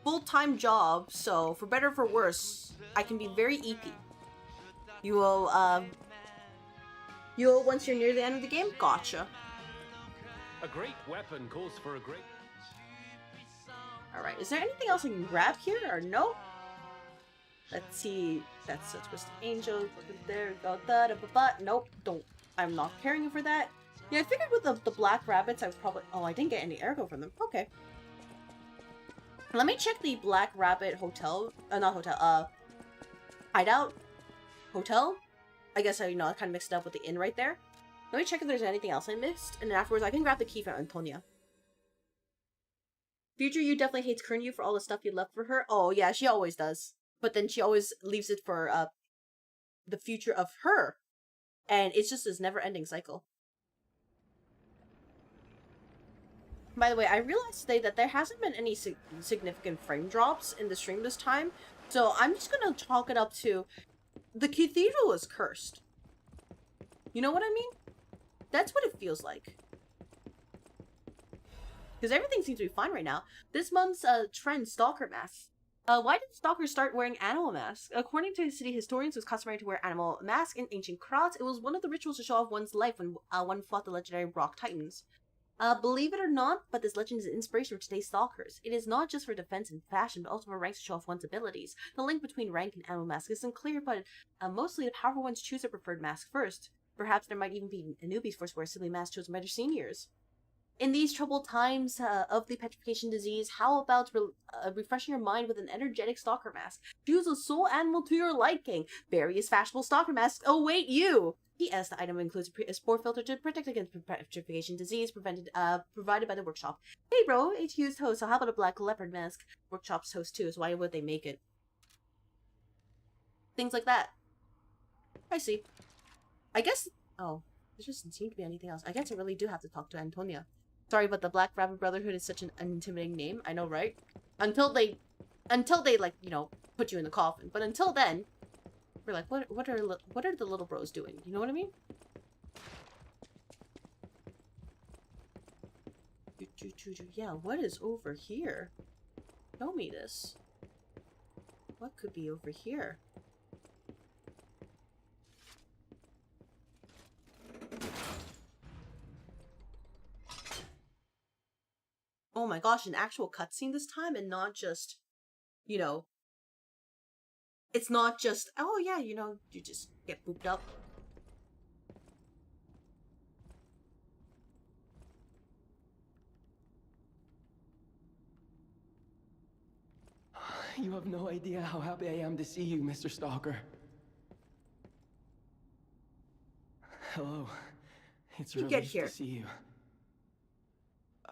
full-time job, so for better or for worse, I can be very EP. You will once you're near the end of the game? Gotcha. A great weapon calls for a great... Alright, is there anything else I can grab here, or no? Let's see. That's a Twisted Angel. There we go. Da, da, ba, ba. Nope, don't. I'm not caring for that. Yeah, I figured with the black rabbits, I would probably... Oh, I didn't get any ergo from them. Okay. Let me check the Black Rabbit hotel. Not hotel. Hideout? Hotel? I guess I, I kind of mixed it up with the inn right there. Let me check if there's anything else I missed, and then afterwards I can grab the key from Antonia. Future you definitely hates current you for all the stuff you left for her. Oh yeah, she always does. But then she always leaves it for the future of her. And it's just this never-ending cycle. By the way, I realized today that there hasn't been any significant frame drops in the stream this time. So I'm just gonna chalk it up to the cathedral is cursed. You know what I mean? That's what it feels like. Because everything seems to be fine right now. This month's trend, stalker masks. Why did stalkers start wearing animal masks? According to city historians, it was customary to wear animal masks in ancient Krat. It was one of the rituals to show off one's life when one fought the legendary rock titans. Believe it or not, but this legend is an inspiration for today's stalkers. It is not just for defense and fashion, but also for ranks to show off one's abilities. The link between rank and animal mask is unclear, but mostly the powerful ones choose their preferred mask first. Perhaps there might even be newbies forced to wear simply masks chosen by their seniors. In these troubled times of the petrification disease, how about refreshing your mind with an energetic stalker mask? Choose a soul animal to your liking. Various fashionable stalker masks await you! P.S. The item includes a spore filter to protect against petrification disease provided by the workshop. Hey bro, HQ's host, so how about a black leopard mask? Workshop's host too, so why would they make it? Things like that. I see. I guess... Oh, there doesn't seem to be anything else. I guess I really do have to talk to Antonia. Sorry, but the Black Rabbit Brotherhood is such an intimidating name. I know, right? Until they, like, you know, put you in the coffin. But until then, we're like, what are the little bros doing? You know what I mean? Yeah, what is over here? Show me this. What could be over here? Oh my gosh, an actual cutscene this time and not just, you know, it's not just, oh yeah, you know, you just get booped up. You have no idea how happy I am to see you, Mr. Stalker. Hello. It's a relief to see you.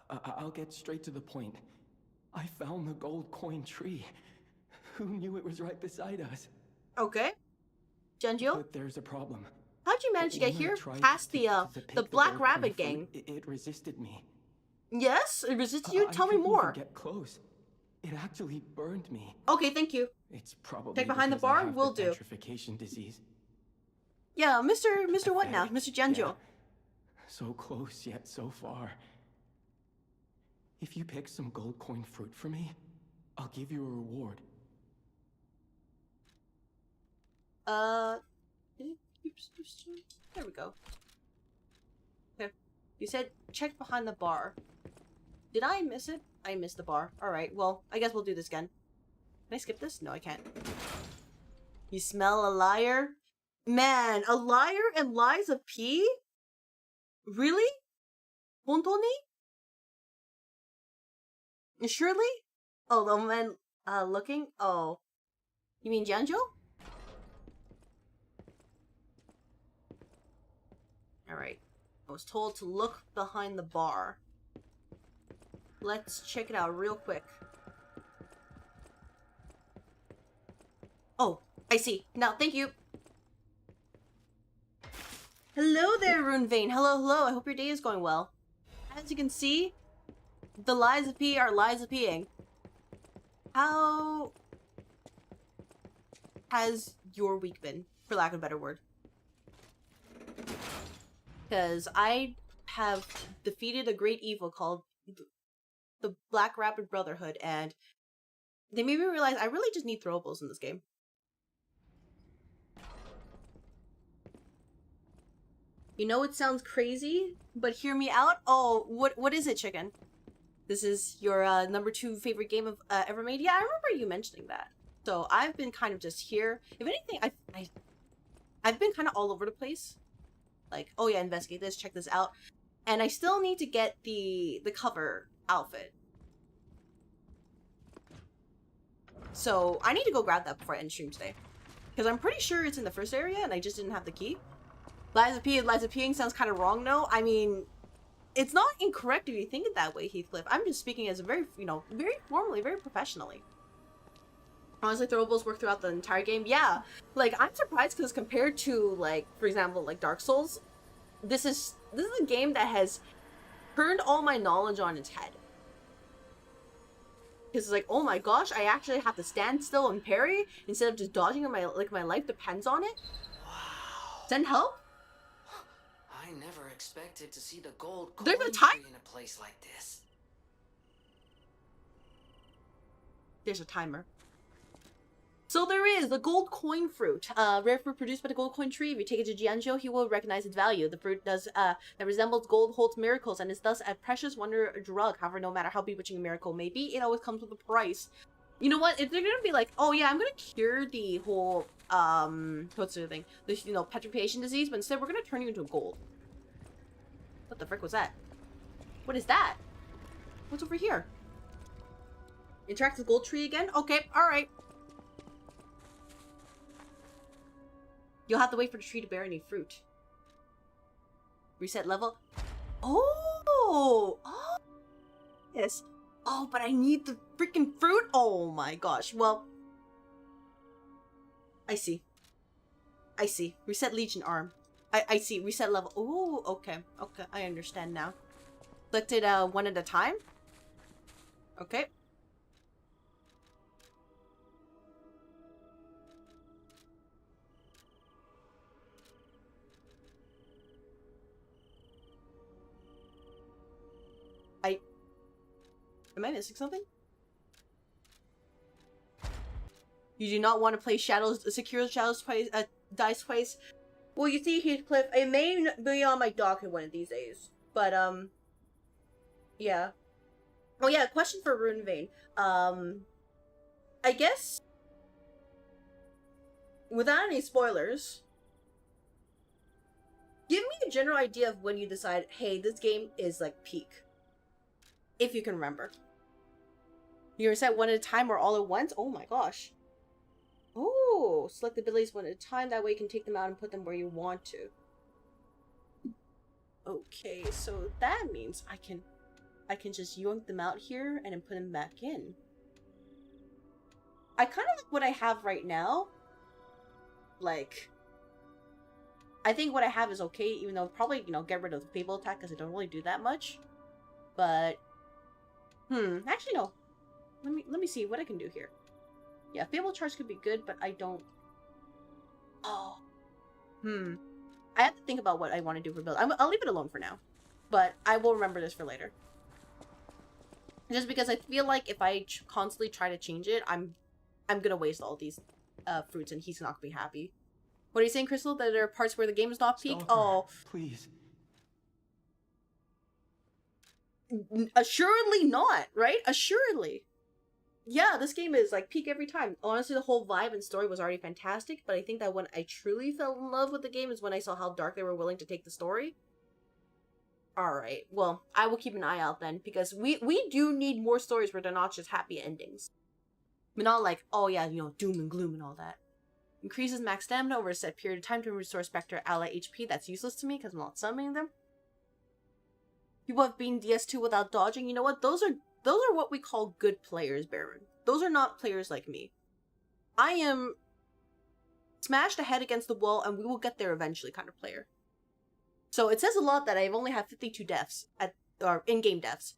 I'll get straight to the point. I found the gold coin tree. Who knew it was right beside us? Okay. Genjo? But there's a problem. How'd you manage to get here past the Black Rabbit gang? It resisted me. Yes? It resisted you? Tell me more. I couldn't even get close. It actually burned me. Okay, thank you. It's probably check behind the bar. Will do. Petrification disease. Yeah, Mr. What now? Mr. Genjo. Yeah. So close yet so far. If you pick some gold coin fruit for me, I'll give you a reward. There we go. Okay. You said check behind the bar. Did I miss it? I missed the bar. Alright, well, I guess we'll do this again. Can I skip this? No, I can't. You smell a liar? Man, a liar and lies of P? Really? Hontoni? Surely? Oh, the man looking? Oh. You mean Janjo? Alright. I was told to look behind the bar. Let's check it out real quick. Oh, I see. Now, thank you. Hello there, Rune Vein. Hello, hello. I hope your day is going well. As you can see, the lies of P are lies of Ping. How has your week been, for lack of a better word? Because I have defeated a great evil called the Black Rabbit Brotherhood, and they made me realize I really just need throwables in this game. You know it sounds crazy, but hear me out. Oh, what is it, chicken? This is your #2 favorite game of ever made? Yeah, I remember you mentioning that. So I've been kind of just here. If anything, I've been kind of all over the place. Like, oh yeah, investigate this, check this out. And I still need to get the cover outfit. So I need to go grab that before I end stream today. Because I'm pretty sure it's in the first area and I just didn't have the key. Liza peeing sounds kind of wrong, though. I mean, it's not incorrect if you think it that way, Heathcliff. I'm just speaking as a very, you know, very formally, very professionally. Honestly, throwables work throughout the entire game. Yeah, like, I'm surprised because compared to, like, for example, like Dark Souls, this is a game that has turned all my knowledge on its head. Because it's like, oh my gosh, I actually have to stand still and parry instead of just dodging, and my life depends on it. Wow. Send help? I never expected to see the gold There's coin a time? tree in a place like this. There's a timer. So there is the gold coin fruit. Rare fruit produced by the gold coin tree. If you take it to Jianzhou, he will recognize its value. The fruit that resembles gold holds miracles and is thus a precious wonder drug. However, no matter how bewitching a miracle may be, it always comes with a price. You know what? If they're gonna be like, oh yeah, I'm gonna cure the whole what's the thing? The, you know, petrification disease, but instead we're gonna turn you into gold. What the frick was that? What is that? What's over here? Interact with the gold tree again? Okay, alright. You'll have to wait for the tree to bear any fruit. Reset level. Oh! Oh! Yes. Oh, but I need the freaking fruit? Oh my gosh. Well, I see. I see. Reset Legion arm. I see. Reset level. Oh, okay. Okay, I understand now. Select it one at a time? Okay. Am I missing something? You do not want to play Secure Shadows twice, dice twice? Well, you see, Heathcliff, it may be on my docket one of these days. But, yeah. Oh yeah, question for Rune Vein. I guess, without any spoilers, give me a general idea of when you decide, hey, this game is, like, peak. If you can remember. You're gonna set one at a time or all at once? Oh my gosh. Oh, select the abilities one at a time. That way you can take them out and put them where you want to. Okay, so that means I can just yoink them out here and then put them back in. I kind of like what I have right now. Like, I think what I have is okay, even though probably, you know, get rid of the Fable attack because I don't really do that much. But, actually no. Let me see what I can do here. Yeah, Fable charge could be good, but I don't... Oh. I have to think about what I want to do for build. I'll leave it alone for now. But I will remember this for later. Just because I feel like if I constantly try to change it, I'm gonna waste all these fruits and he's not gonna be happy. What are you saying, Crystal? That there are parts where the game is not peak? Stalker, oh. Please. Assuredly not, right? Assuredly. Yeah, this game is like peak every time. Honestly, the whole vibe and story was already fantastic, but I think that when I truly fell in love with the game is when I saw how dark they were willing to take the story. Alright, well, I will keep an eye out then, because we do need more stories where they're not just happy endings. But not like, oh yeah, you know, doom and gloom and all that. Increases max stamina over a set period of time to restore Spectre ally HP. That's useless to me, because I'm not summoning them. People have beaten DS2 without dodging. You know what? Those are what we call good players, Baron. Those are not players like me. I am smashed the head against the wall and we will get there eventually kind of player. So it says a lot that I've only had 52 deaths or in-game deaths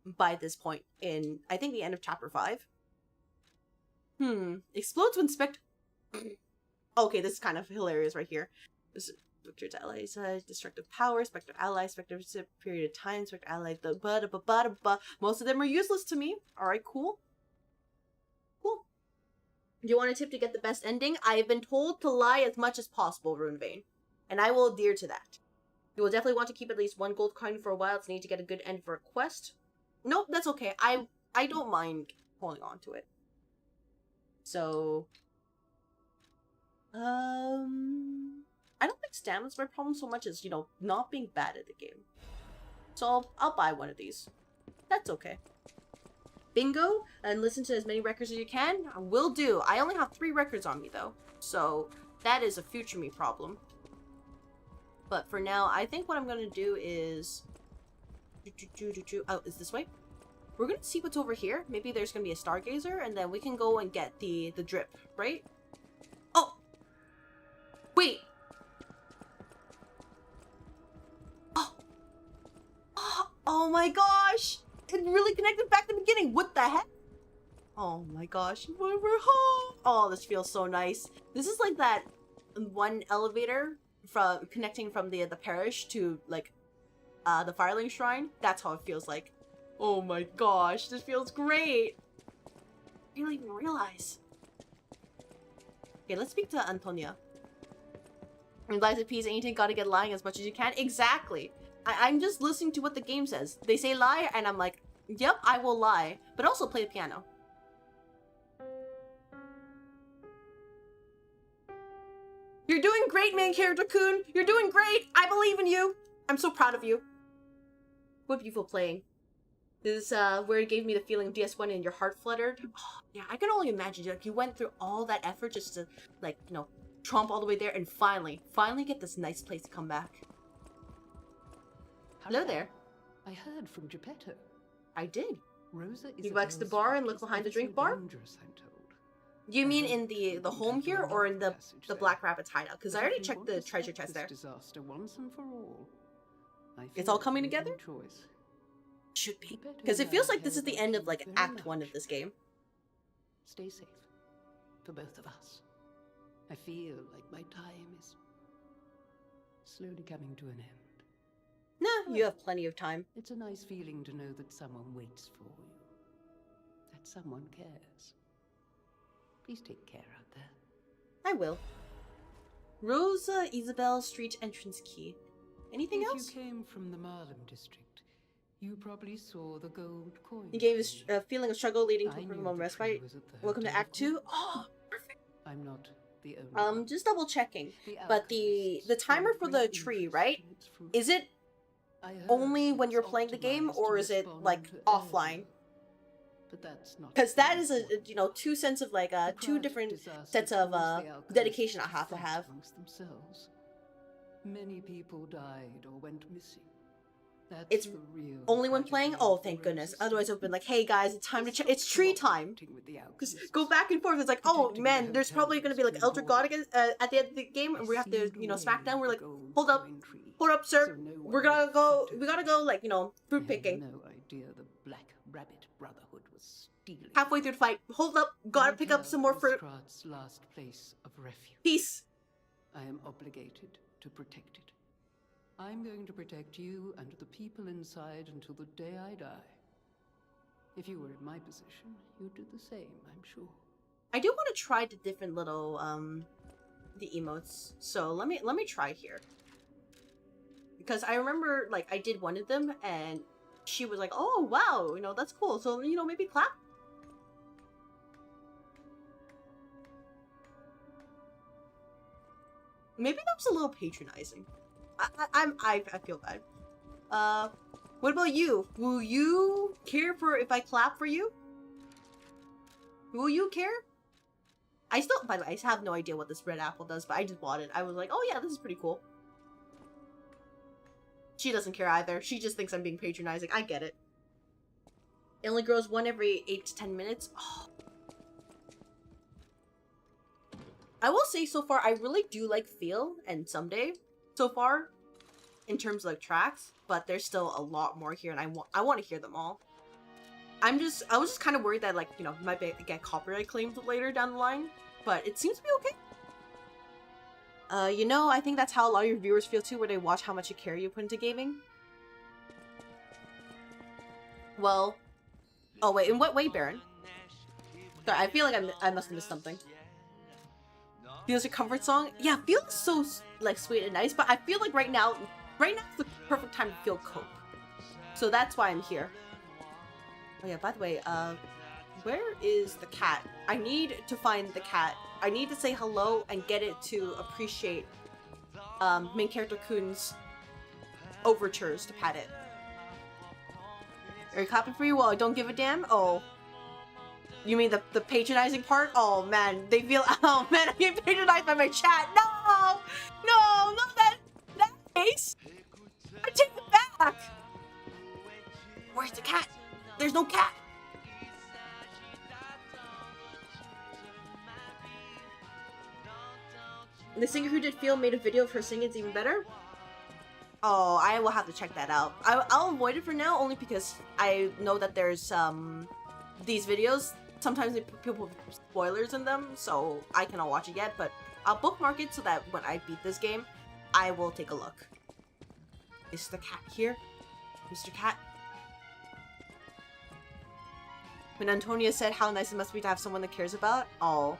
by this point in, I think, the end of chapter 5. Explodes when Okay, this is kind of hilarious right here. Spectre's allies, destructive power, Spectre allies, Spectre period of time, Spectre allies, most of them are useless to me. Alright, cool. Cool. Do you want a tip to get the best ending? I have been told to lie as much as possible, Rune Vein. And I will adhere to that. You will definitely want to keep at least one gold coin for a while. It's needed to get a good end for a quest. Nope, that's okay. I don't mind holding on to it. So, I don't think stamina's my problem so much as, you know, not being bad at the game. So I'll buy one of these. That's okay. Bingo, and listen to as many records as you can. I will do. I only have 3 records on me though, so that is a future me problem. But for now, I think what I'm gonna do is... Oh, is this way? We're gonna see what's over here. Maybe there's gonna be a stargazer, and then we can go and get the drip, right? Oh! Wait! Oh! Oh my gosh! It really connected back to the beginning! What the heck? Oh my gosh, we're home! Oh, this feels so nice. This is like that one elevator from connecting from the parish to like the Firelink Shrine. That's how it feels like. Oh my gosh, this feels great. I didn't even realize. Okay, let's speak to Antonia. Eliza P's anything, gotta get lying as much as you can. Exactly. I'm just listening to what the game says. They say lie, and I'm like, yep, I will lie. But also play the piano. You're doing great, main character Kun. You're doing great. I believe in you. I'm so proud of you. What beautiful playing. This is where it gave me the feeling of DS1 and your heart fluttered. Oh, yeah, I can only imagine. Like, you went through all that effort just to, like, you know, tromp all the way there and finally get this nice place to come back. Hello there. I heard from Geppetto. I did. Rosa is you wax the bar and look behind the drink bar? I'm told. You mean in the home here or in the Black Rabbit's hideout? Because I already checked the treasure chest there. Disaster once and for all. It's all coming together? Should be. Because it feels like this is the end of like Act 1 of this game. Stay safe. For both of us. I feel like my time is slowly coming to an end. Nah, you have plenty of time. It's a nice feeling to know that someone waits for you. That someone cares. Please take care out there. I will. Rosa Isabel Street entrance key. Anything else? If you came from the Marlem district, you probably saw the gold coin. You gave a feeling of struggle leading to a criminal respite. Welcome to Act 2. Oh, perfect. I'm not the only just double checking. But the timer for the tree, right? Is it only when you're playing the game, or is it like offline? Because that is a, you know, two different sets of dedication I have to have. Many people died or went missing. It's only when playing? Oh, thank goodness. Otherwise it would have been like, hey guys, it's time to check. It's tree time. Because go back and forth. It's like, oh man, there's probably going to be like Elder God against, at the end of the game, and we have to, you know, smack down. We're like, hold up, sir. We gotta go, like, you know, fruit picking. No idea the Black Rabbit Brotherhood was stealing. Halfway through the fight, hold up, gotta pick up some more fruit. Last place of refuge. Peace. I am obligated to protect it. I'm going to protect you and the people inside until the day I die. If you were in my position, you'd do the same, I'm sure. I do want to try the different little the emotes. So let me try here. Because I remember, like, I did one of them and she was like, "Oh, wow, you know, that's cool. So, you know, maybe clap." Maybe that was a little patronizing. I feel bad. What about you? Will you care for if I clap for you? Will you care? I still, by the way, I have no idea what this red apple does, but I just bought it. I was like, oh yeah, this is pretty cool. She doesn't care either. She just thinks I'm being patronizing. I get it. It only grows one every 8 to 10 minutes. Oh. I will say so far, I really do like Feel and Someday so far in terms of like tracks, but there's still a lot more here, and I want to hear them all. I was just kind of worried that, like, you know, might get copyright claims later down the line, but it seems to be okay. You know, I think that's how a lot of your viewers feel too, where they watch how much care you put into gaming. Well, oh wait, in what way, Baron? Sorry, I feel like I must have missed something. Feel's your comfort song? Yeah, Feel is so, like, sweet and nice, but I feel like right now is the perfect time to feel cope. So that's why I'm here. Oh yeah, by the way, Where is the cat? I need to find the cat. I need to say hello and get it to appreciate main character Kun's overtures to pet it. Are you clapping for you? Well, I don't give a damn? Oh. You mean the patronizing part? Oh man, they feel- oh man, I'm getting patronized by my chat. No! No, not that case! I take it back! Where's the cat? There's no cat! The singer who did Feel made a video of her singing. It's even better. Oh, I will have to check that out. I'll avoid it for now, only because I know that there's these videos. Sometimes they put people with spoilers in them, so I cannot watch it yet. But I'll bookmark it so that when I beat this game, I will take a look. Is the cat here, Mr. Cat? When Antonia said how nice it must be to have someone that cares about. Oh.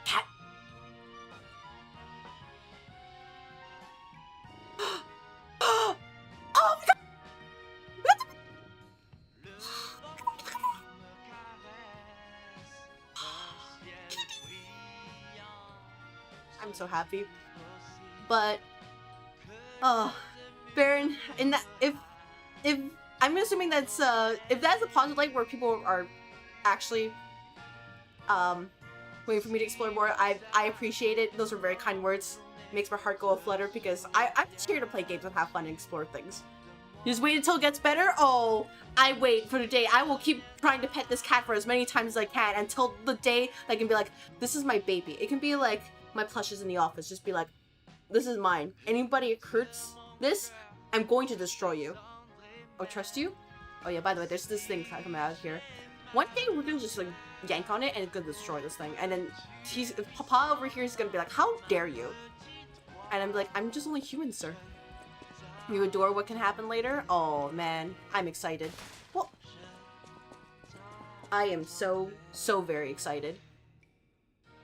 Cat. Oh my god! I'm so happy. But Baron, in that if I'm assuming that's if that's a positive light where people are actually waiting for me to explore more, I appreciate it. Those are very kind words. It makes my heart go aflutter because I'm just here to play games and have fun and explore things. You just wait until it gets better? Oh, I wait for the day. I will keep trying to pet this cat for as many times as I can until the day I can be like, this is my baby. It can be like my plushes in the office. Just be like, this is mine. Anybody it hurts this, I'm going to destroy you. Oh, trust you? Oh yeah, by the way, there's this thing coming out of here. One day we're gonna just like yank on it and it's gonna destroy this thing. And then Papa over here is gonna be like, how dare you? And I'm like, I'm just only human, sir. You adore what can happen later? Oh man, I'm excited. Well, I am so very excited.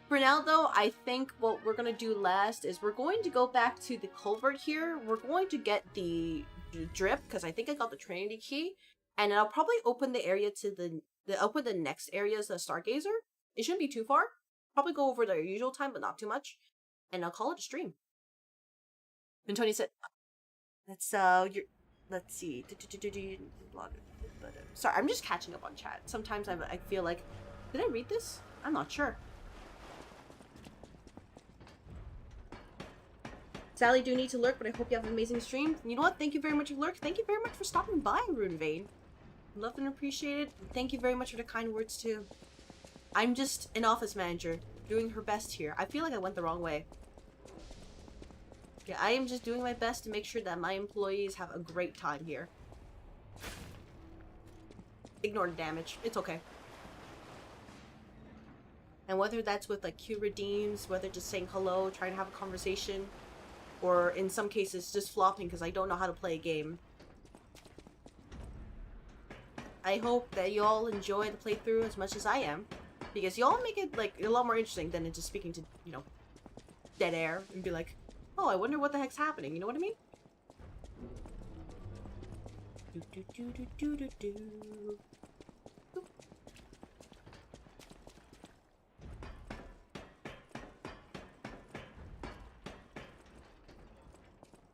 For now though, I think what we're gonna do last is we're going to go back to the culvert here. We're going to get the drip because I think I got the Trinity key, and then I'll probably open the area to open the next area as the Stargazer. It shouldn't be too far. Probably go over the usual time, but not too much, and I'll call it a stream. And Tony said, let's see. Sorry, I'm just catching up on chat. Sometimes I feel like, did I read this? I'm not sure. Sally, do need to lurk, but I hope you have an amazing stream. You know what? Thank you very much for lurk. Thank you very much for stopping by, Rune Vein. Love and appreciate it. Thank you very much for the kind words too. I'm just an office manager doing her best here. I feel like I went the wrong way. Yeah, I am just doing my best to make sure that my employees have a great time here. Ignore the damage. It's okay. And whether that's with like Q redeems, whether just saying hello, trying to have a conversation, or in some cases just flopping because I don't know how to play a game. I hope that you all enjoy the playthrough as much as I am, because y'all make it like a lot more interesting than just speaking to, you know, dead air and be like, oh, I wonder what the heck's happening. You know what I mean?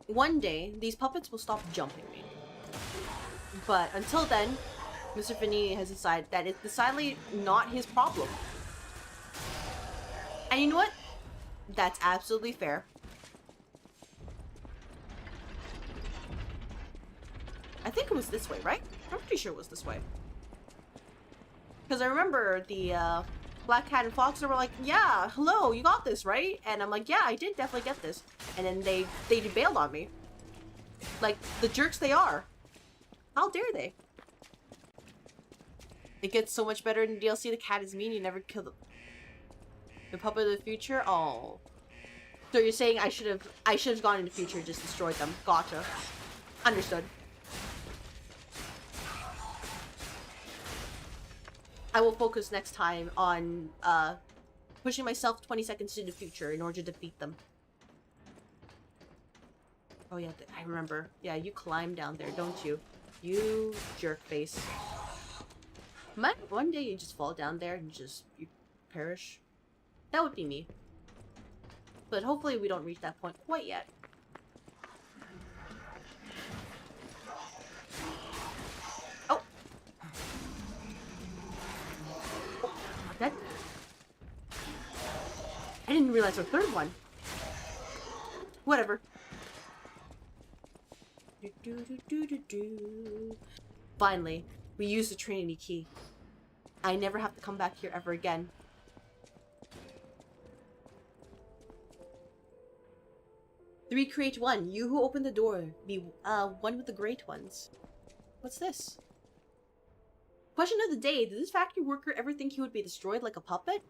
One day, these puppets will stop jumping me. But until then, Mr. Fanini has decided that it's decidedly not his problem. And you know what? That's absolutely fair. I think it was this way, right? I'm pretty sure it was this way. Because I remember the Black Cat and Fox were like, yeah, hello, you got this, right? And I'm like, yeah, I did definitely get this. And then they bailed on me. Like, the jerks they are. How dare they? It gets so much better in the DLC. The cat is mean. You never kill the puppet of the future. Oh. So you're saying I should have gone in the future and just destroyed them. Gotcha. Understood. I will focus next time on pushing myself 20 seconds to the future in order to defeat them. Oh yeah, I remember. Yeah, you climb down there, don't you? You jerk face. One day you just fall down there and you perish. That would be me. But hopefully we don't reach that point quite yet. Oh! Not dead. I didn't realize the third one. Whatever. Finally, we used the Trinity key. I never have to come back here ever again. Three create one. You who opened the door, be one with the great ones. What's this? Question of the day: did this factory worker ever think he would be destroyed like a puppet?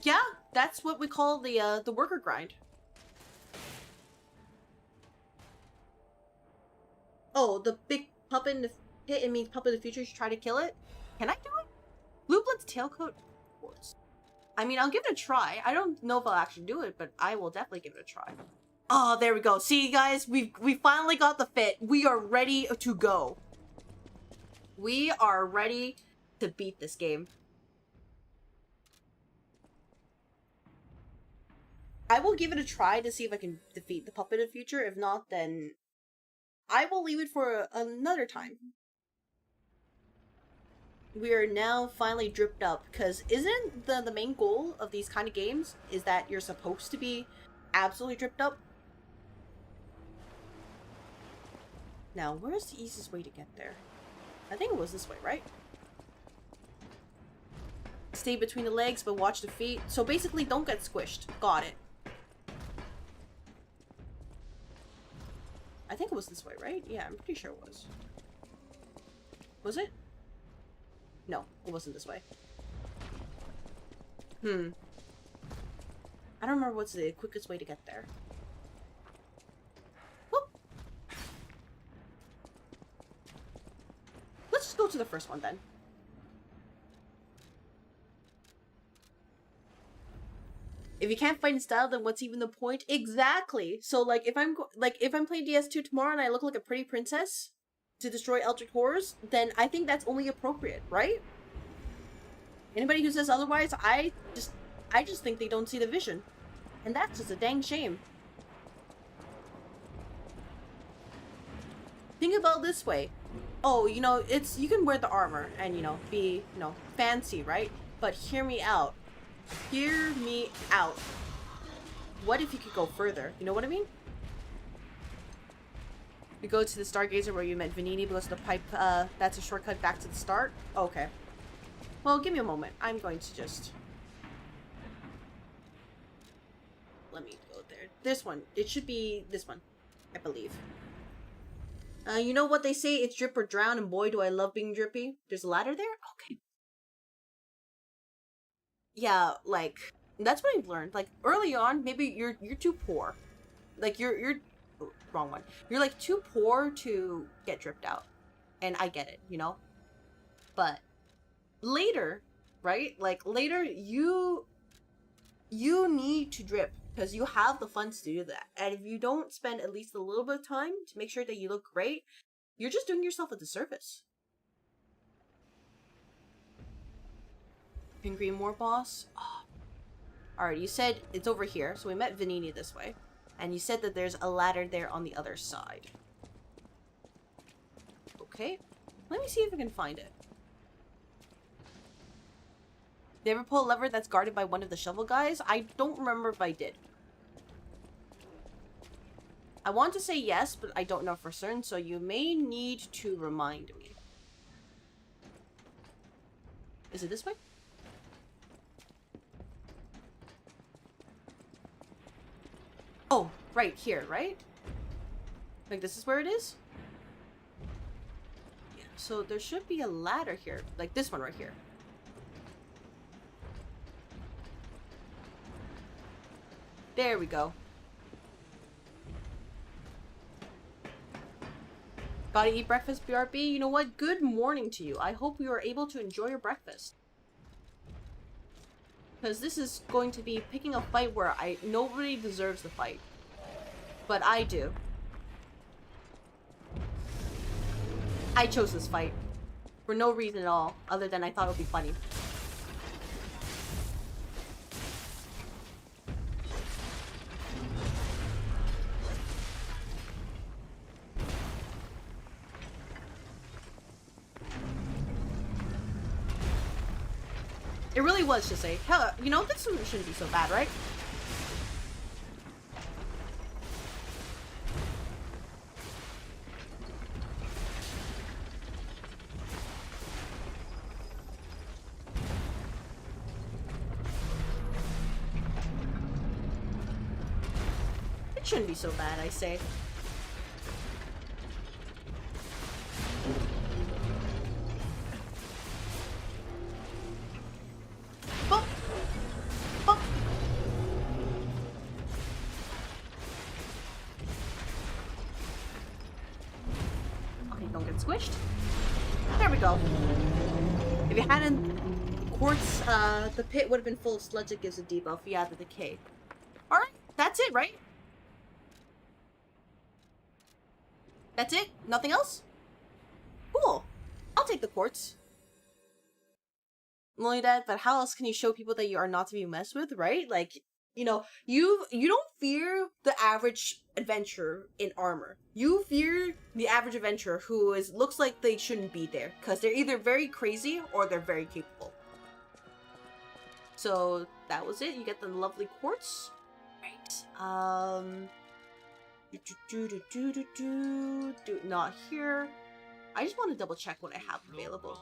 Yeah, that's what we call the worker grind. Oh, the big puppet in the pit, it means puppet in the future should try to kill it? Can I do it? Blue Blood's tailcoat? Of course. I mean, I'll give it a try. I don't know if I'll actually do it, but I will definitely give it a try. Oh, there we go. See, guys, we finally got the fit. We are ready to go. We are ready to beat this game. I will give it a try to see if I can defeat the puppet in the future. If not, then I will leave it for another time. We are now finally dripped up, because isn't the main goal of these kind of games is that you're supposed to be absolutely dripped up? Now, where's the easiest way to get there? I think it was this way, right? Stay between the legs, but watch the feet. So basically, don't get squished. Got it. I think it was this way, right? Yeah, I'm pretty sure it was. Was it? No, it wasn't this way. I don't remember what's the quickest way to get there. Whoop. Let's just go to the first one then. If you can't fight in style, then what's even the point? Exactly. So like if I'm playing DS2 tomorrow and I look like a pretty princess to destroy Eldritch Horrors, then I think that's only appropriate, right? Anybody who says otherwise, I just think they don't see the vision. And that's just a dang shame. Think about it this way. Oh, you know, you can wear the armor and, you know, be, you know, fancy, right? But hear me out. Hear me out. What if you could go further? You know what I mean? We go to the Stargazer where you met Vanini because the pipe, that's a shortcut back to the start? Okay. Well, give me a moment. I'm going to just... Let me go there. This one. It should be this one, I believe. You know what they say? It's drip or drown, and boy, do I love being drippy. There's a ladder there? Okay. Yeah, like, that's what I've learned. Like, early on, maybe you're too poor. Like, you're wrong one. You're, like, too poor to get dripped out. And I get it, you know? But later, right? Like, later, you need to drip because you have the funds to do that. And if you don't spend at least a little bit of time to make sure that you look great, you're just doing yourself a disservice. Pink Green War boss? Oh. Alright, you said it's over here, so we met Vanini this way. And you said that there's a ladder there on the other side. Okay. Let me see if I can find it. Did I ever pull a lever that's guarded by one of the shovel guys? I don't remember if I did. I want to say yes, but I don't know for certain, so you may need to remind me. Is it this way? Oh, right here, right? Like, this is where it is? Yeah, so there should be a ladder here. Like this one right here. There we go. Gotta eat breakfast, BRB? You know what? Good morning to you. I hope you are able to enjoy your breakfast. Because this is going to be picking a fight where nobody deserves the fight. But I do. I chose this fight. For no reason at all, other than I thought it would be funny. It really was just a, hell, you know, this one shouldn't be so bad, right? It shouldn't be so bad, I say. Squished. There we go. If you hadn't quartz, the pit would have been full of sludge that gives a debuff. Yeah, the decay. Alright, that's it, right? That's it? Nothing else? Cool. I'll take the quartz. Not only that, but how else can you show people that you are not to be messed with, right? Like, you know, you don't fear the average adventurer in armor. You fear the average adventurer who looks like they shouldn't be there, because they're either very crazy or they're very capable. So that was it. You get the lovely quartz. Right. Not here. I just want to double check what I have available.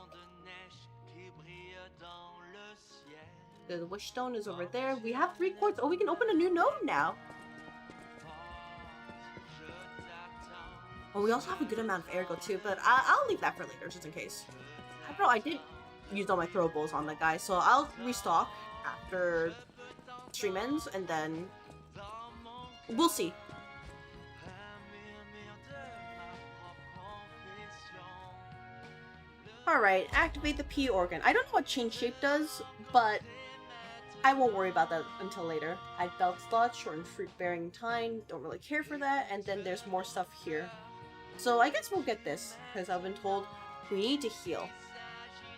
The wish stone is over there. We have 3 quartz. Oh, we can open a new node now. Well, we also have a good amount of ergo too, but I'll leave that for later, just in case. I don't know, I did use all my throwables on that guy, so I'll restock after stream ends, and then we'll see. Alright, activate the P organ. I don't know what change shape does, but I won't worry about that until later. I belt slot, shortened fruit bearing time, don't really care for that, and then there's more stuff here. So I guess we'll get this, because I've been told we need to heal.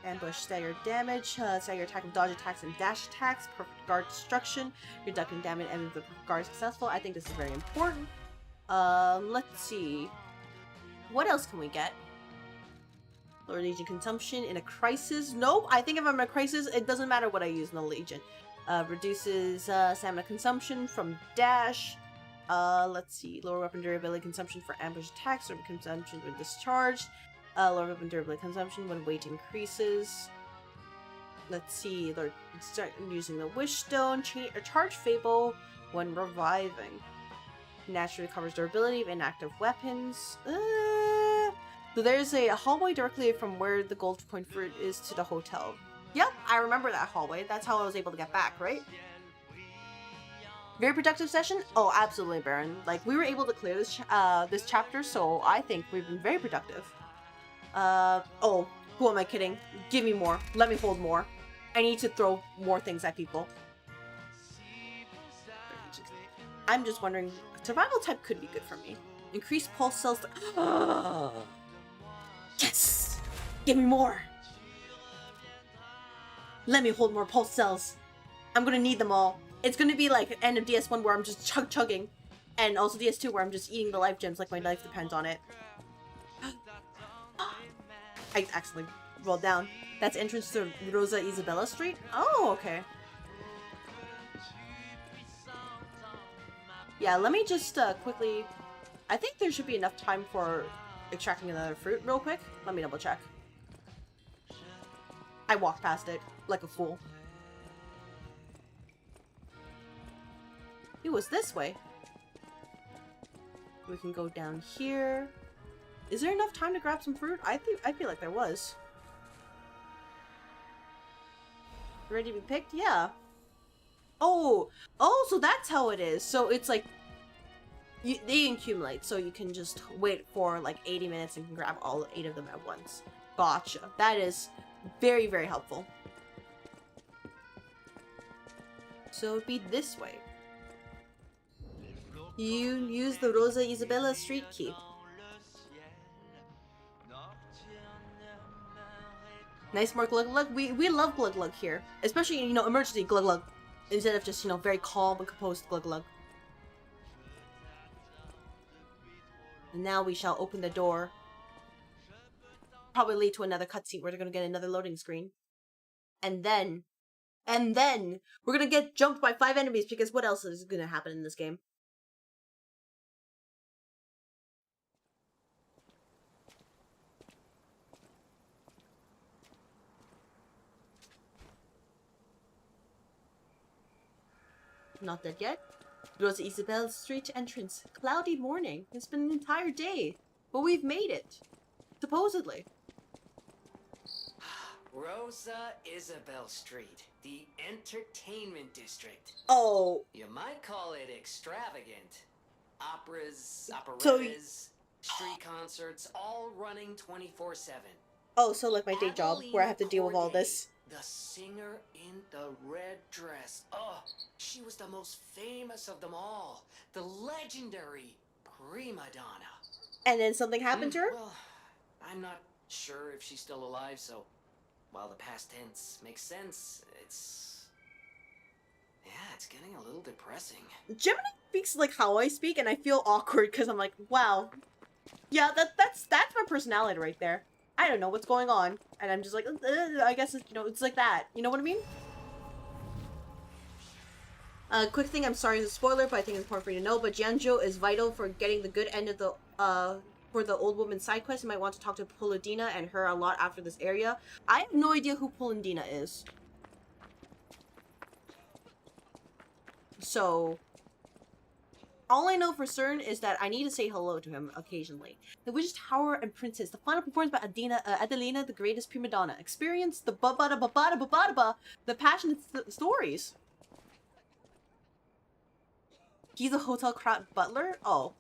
Ambush, stagger damage, stagger attack and dodge attacks and dash attacks, perfect guard destruction, your ducking damage and the guard is successful. I think this is very important. Let's see. What else can we get? Lower Legion consumption in a crisis. Nope, I think if I'm in a crisis, it doesn't matter what I use in the Legion. Reduces stamina consumption from dash. Let's see. Lower weapon durability consumption for ambush attacks, or consumption when discharged. Lower weapon durability consumption when weight increases. Let's see. Start using the wish stone. Charge fable when reviving. Naturally recovers durability of inactive weapons. So there's a hallway directly from where the gold coin fruit is to the hotel. Yep, I remember that hallway. That's how I was able to get back, right? Very productive session? Oh, absolutely, Baron. Like, we were able to clear this this chapter, so I think we've been very productive. Oh, who am I kidding? Give me more. Let me hold more. I need to throw more things at people. I'm just wondering, survival type could be good for me. Increase pulse cells. Yes! Give me more! Let me hold more pulse cells. I'm gonna need them all. It's gonna be like end of DS1 where I'm just chugging. And also DS2 where I'm just eating the life gems like my life depends on it. I accidentally rolled down. That's entrance to Rosa Isabella Street? Oh, okay. Yeah, let me just quickly... I think there should be enough time for extracting another fruit real quick. Let me double check. I walked past it like a fool. It was this way. We can go down here. Is there enough time to grab some fruit? I feel like there was. Ready to be picked? Yeah. Oh, so that's how it is. So it's like they accumulate, so you can just wait for like 80 minutes and can grab all 8 of them at once. Gotcha. That is very, very helpful. So it'd be this way. You use the Rosa Isabella street key. Nice more glug glug. We love glug glug here, especially you know emergency glug glug, instead of just you know very calm and composed glug glug. And now we shall open the door. Probably lead to another cutscene where they're gonna get another loading screen, and then we're gonna get jumped by 5 enemies because what else is gonna happen in this game? Not dead yet. Rosa Isabel Street entrance. Cloudy morning. It's been an entire day, but we've made it. Supposedly. Rosa Isabel Street, the entertainment district. Oh. You might call it extravagant. Operas, So operettas, street concerts, all running 24/7. Oh, so like my day job where I have to deal with all this. The singer in the red dress. Oh, she was the most famous of them all. The legendary prima donna. And then something happened to her? Well, I'm not sure if she's still alive, so while the past tense makes sense, it's getting a little depressing. Gemini speaks like how I speak, and I feel awkward because I'm like, wow. Yeah, that's my personality right there. I don't know what's going on, and I'm just like, I guess it's, you know, it's like that. You know what I mean? Quick thing, I'm sorry it's a spoiler, but I think it's important for you to know, but Jianzhou is vital for getting the good end of the, for the old woman side quest. You might want to talk to Polendina and her a lot after this area. I have no idea who Polendina is. So, all I know for certain is that I need to say hello to him occasionally. The Witch's Tower and Princess. The final performance by Adelina, the greatest prima donna. Experience the the passionate stories. He's a hotel crowd butler? Oh.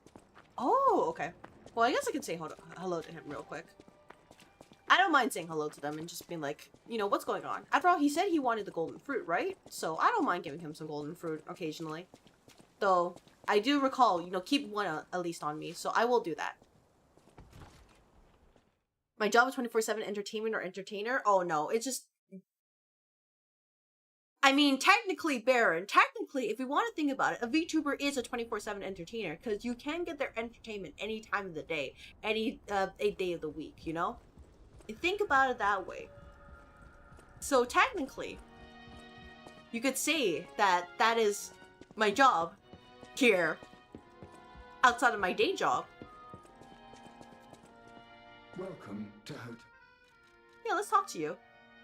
Oh, okay. Well, I guess I can say hello to him real quick. I don't mind saying hello to them and just being like, you know, what's going on? After all, he said he wanted the golden fruit, right? So I don't mind giving him some golden fruit occasionally. Though, I do recall, you know, keep one at least on me, so I will do that. My job is 24/7 entertainment or entertainer? Oh no, it's just... I mean, technically, Baron, technically, if we want to think about it, a VTuber is a 24/7 entertainer, because you can get their entertainment any time of the day, any a day of the week, you know? Think about it that way. So technically, you could say that that is my job here, outside of my day job. Welcome to Yeah, let's talk to you.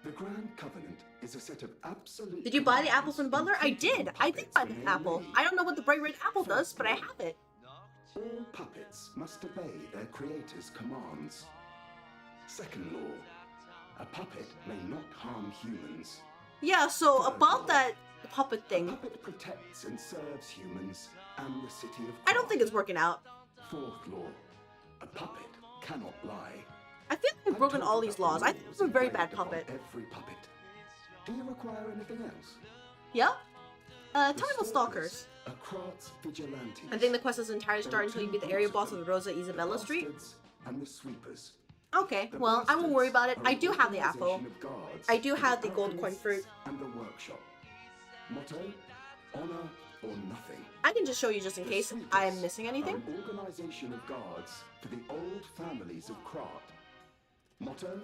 The Grand Covenant is a set of absolute... Did you buy the apple from the butler? I did. I did buy the apple. I don't know what the bright red apple does, but I have it. All puppets must obey their creator's commands. Second law, a puppet may not harm humans. Yeah, so about that puppet thing. A puppet protects and serves humans and the city of... I don't think it's working out. Fourth law, a puppet cannot lie. I feel like I've broken all these laws. I think I'm a very bad puppet. Every puppet. Do you require anything else? Yeah? Tell me about stalkers. A Kratz vigilante. I think the quest doesn't entirely start until you beat the area boss of the Rosa Isabella Street. And the sweepers. Okay, well, I won't worry about it. I do have the apple. I do have the gold coin fruit. And the workshop. Motto, honor or nothing. I can just show you just in case I am missing anything. An organization of guards for the old families of Krat. Motto,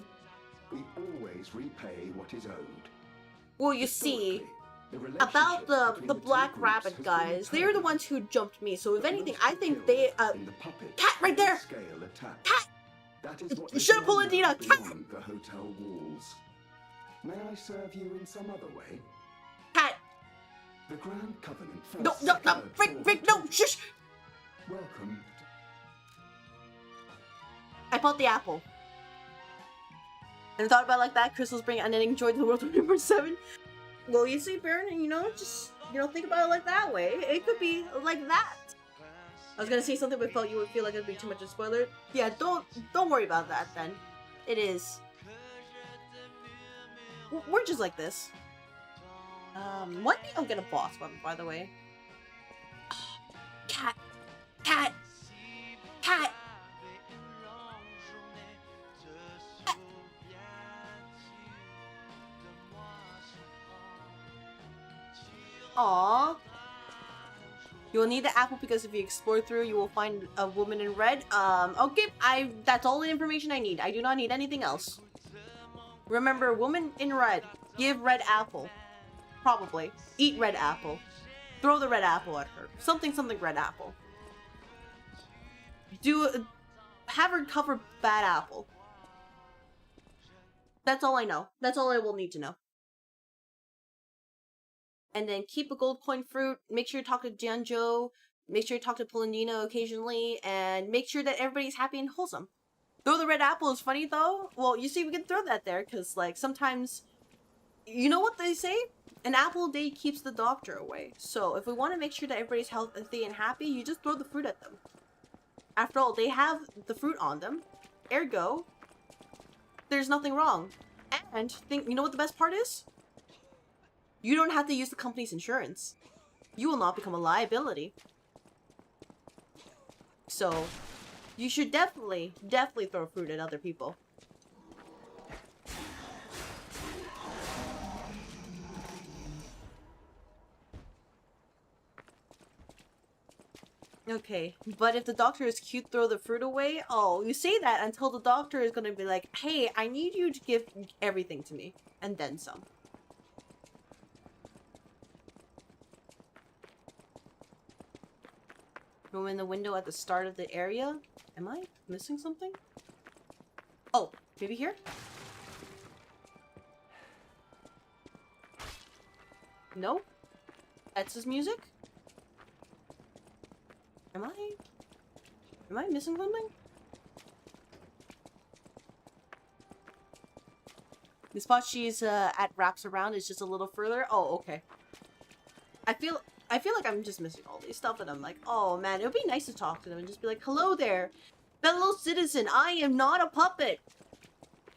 we always repay what is owed. Well, you see, about the Black Rabbit guys, they're the ones who jumped me, so if anything, I think they, Cat right there! Cat! Shut up, Polendina! Cat! The hotel walls. May I serve you in some other way? Cat! The Grand Covenant first... No, Frick, no, shush! Welcome. I bought the apple. And I thought about it like that, Crystal's bringing unending joy to the world 24/7. Well, you see, Baron, you know, just, you know, think about it like that way. It could be like that. I was gonna say something, but felt you would feel like it'd be too much of a spoiler. Yeah, don't worry about that then. It is. We're just like this. One day I'll get a boss one, by the way. Cat! Cat! Aww. You will need the apple because if you explore through, you will find a woman in red. Okay, that's all the information I need. I do not need anything else. Remember, woman in red. Give red apple. Probably. Eat red apple. Throw the red apple at her. Something red apple. Have her cover bad apple. That's all I know. That's all I will need to know. And then keep a gold coin fruit. Make sure you talk to Jianzhou. Make sure you talk to Polendino occasionally. And make sure that everybody's happy and wholesome. Throw the red apple is funny though. Well, you see, we can throw that there because, like, sometimes, you know what they say? An apple a day keeps the doctor away. So if we want to make sure that everybody's healthy and happy, you just throw the fruit at them. After all, they have the fruit on them. Ergo, there's nothing wrong. And you know what the best part is? You don't have to use the company's insurance. You will not become a liability. So, you should definitely throw fruit at other people. Okay, but if the doctor is cute, throw the fruit away? Oh, you say that until the doctor is gonna be like, hey, I need you to give everything to me. And then some. Go in the window at the start of the area. Am I missing something? Oh, maybe here? No? That's his music? Am I missing something? The spot she's at wraps around is just a little further. Oh, okay. I feel like I'm just missing all these stuff, and I'm like, oh man, it would be nice to talk to them and just be like, hello there, fellow citizen. I am not a puppet.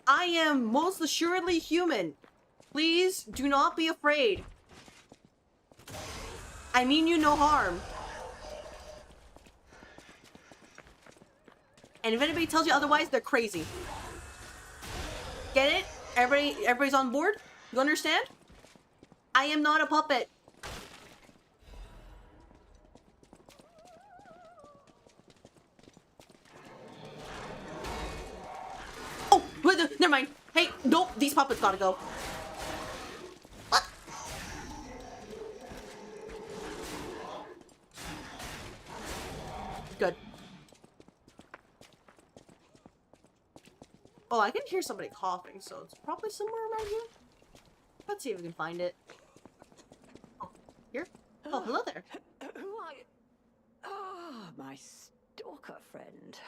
I am most assuredly human. Please do not be afraid. I mean you no harm. And if anybody tells you otherwise, they're crazy. Get it? Everybody's on board? You understand? I am not a puppet. Oh, never mind. Hey, nope, these puppets gotta go. What? Good. Oh, I can hear somebody coughing, so it's probably somewhere around here. Let's see if we can find it. Oh, here? Oh, hello there. Who are you? Ah, my stalker friend.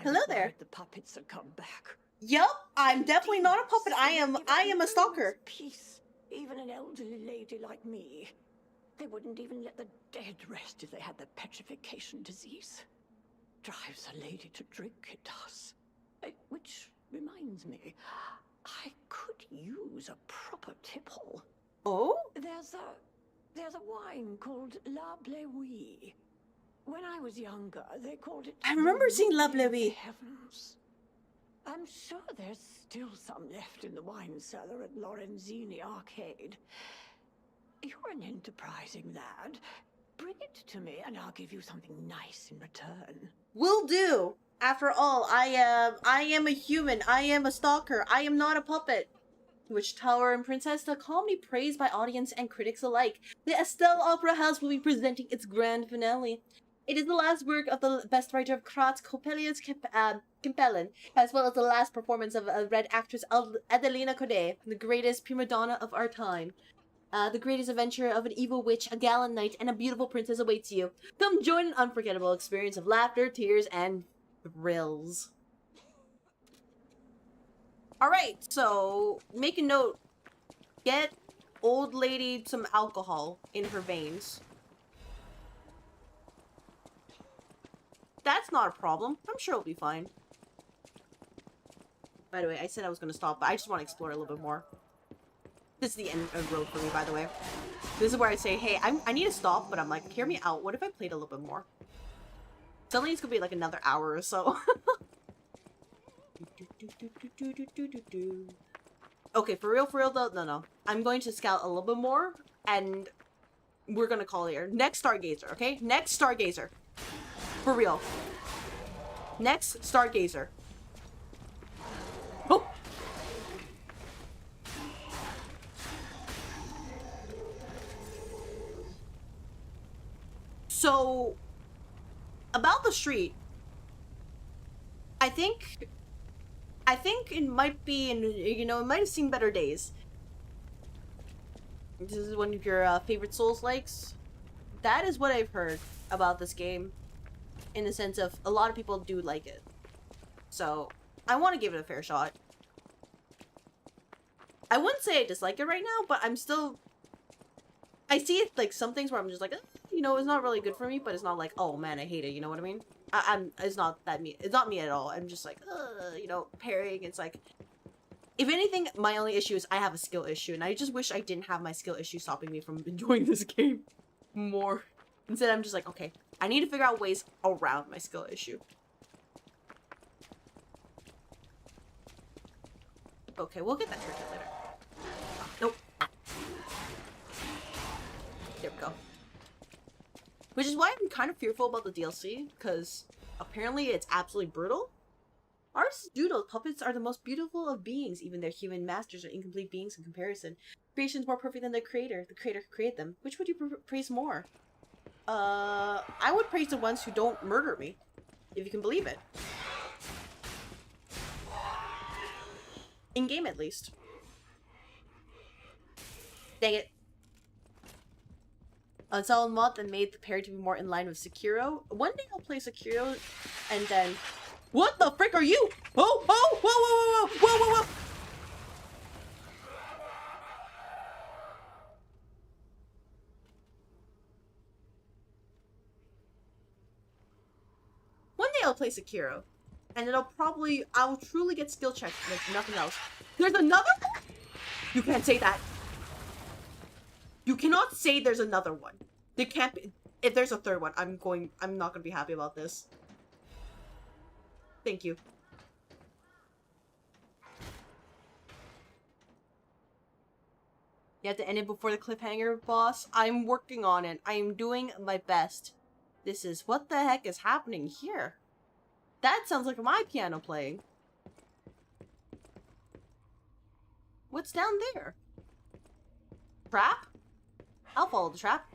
Hello there. The puppets have come back. Yup, I'm definitely not a puppet. I am a stalker. Peace. Even an elderly lady like me. They wouldn't even let the dead rest if they had the petrification disease. Drives a lady to drink, it does. Which reminds me, I could use a proper tipple. Oh? There's a wine called La Bleuie. When I was younger, they called it... I remember seeing La Bleuie. Heavens. I'm sure there's still some left in the wine cellar at Lorenzini Arcade. You're an enterprising lad. Bring it to me and I'll give you something nice in return. Will do. After all, I am a human. I am a stalker. I am not a puppet. Witch Tower and Princess, the comedy praised by audience and critics alike. The Estelle Opera House will be presenting its grand finale. It is the last work of the best writer of Kratz, Coppelius Kempelen, as well as the last performance of Red actress Adelina Corday, the greatest prima donna of our time. The greatest adventure of an evil witch, a gallant knight, and a beautiful princess awaits you. Come join an unforgettable experience of laughter, tears, and thrills. Alright, so make a note. Get old lady some alcohol in her veins. That's not a problem. I'm sure it'll be fine. By the way, I said I was going to stop, but I just want to explore a little bit more. This is the end of the road for me, by the way. This is where I say, hey, I need to stop, but I'm like, hear me out. What if I played a little bit more? Suddenly it's going to be like another hour or so. Okay, for real though, no. I'm going to scout a little bit more, and we're gonna call it here. Next Stargazer, okay? Next Stargazer. For real. Next Stargazer. Oh! So, about the street, I think it might be, it might have seen better days. This is one of your favorite Souls-likes. That is what I've heard about this game, in the sense of a lot of people do like it. So, I want to give it a fair shot. I wouldn't say I dislike it right now, but I'm still... I see it, like, some things where I'm just like, it's not really good for me, but it's not like, oh man, I hate it, you know what I mean? It's not that me. It's not me at all. I'm just like, parrying. It's like, if anything, my only issue is I have a skill issue, and I just wish I didn't have my skill issue stopping me from enjoying this game more. Instead, I'm just like, okay, I need to figure out ways around my skill issue. Okay, we'll get that trinket later. Nope. There we go. Which is why I'm kind of fearful about the DLC, because apparently it's absolutely brutal. Artists doodle puppets are the most beautiful of beings, even their human masters are incomplete beings in comparison. Creation is more perfect than the creator who created them. Which would you praise more? I would praise the ones who don't murder me, if you can believe it. In-game, at least. Dang it. Installed a mod that made the parry to be more in line with Sekiro. One day I'll play Sekiro, and then... What the frick are you? Oh! Oh! Whoa! Whoa! Whoa! Whoa! Whoa! Whoa! One day I'll play Sekiro, and I'll truly get skill checked with nothing else. There's another one? You can't say that. You cannot say there's another one. There can't be. If there's a third one, I'm not gonna be happy about this. Thank you. You have to end it before the cliffhanger, boss. I'm working on it. I am doing my best. What the heck is happening here? That sounds like my piano playing. What's down there? Trap? I'll follow the trap.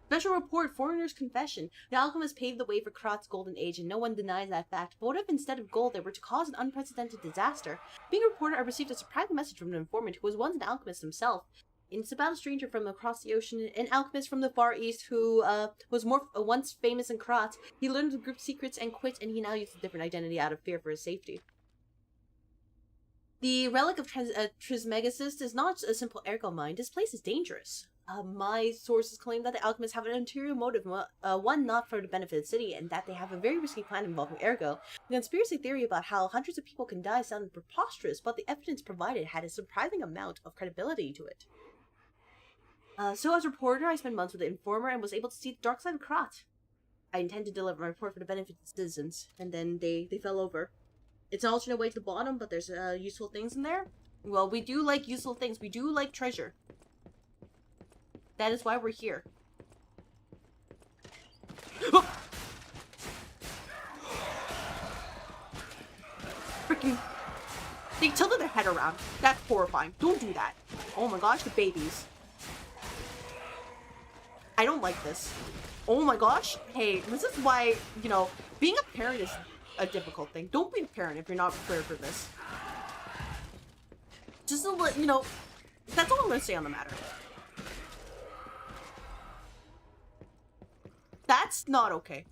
Special report, Foreigner's Confession. The alchemist paved the way for Krat's golden age, and no one denies that fact. But what if instead of gold, they were to cause an unprecedented disaster? Being a reporter, I received a surprising message from an informant who was once an alchemist himself. It's about a stranger from across the ocean, an alchemist from the Far East who was once famous in Krat. He learned the group's secrets and quit, and he now uses a different identity out of fear for his safety. The relic of Trismegistus is not a simple ergo mine. This place is dangerous. My sources claim that the alchemists have an ulterior motive, one not for the benefit of the city, and that they have a very risky plan involving ergo. The conspiracy theory about how hundreds of people can die sounded preposterous, but the evidence provided had a surprising amount of credibility to it. So as a reporter, I spent months with the informer and was able to see the dark side of Krat. I intend to deliver my report for the benefit of the citizens, and then they fell over. It's an alternate way to the bottom, but there's useful things in there. Well, we do like useful things. We do like treasure. That is why we're here. Freaking... They tilted their head around. That's horrifying. Don't do that. Oh my gosh, the babies. I don't like this. Oh my gosh. Hey, this is why, being a parent is a difficult thing. Don't be a parent if you're not prepared for this. Just to let, that's all I'm gonna say on the matter. That's not okay.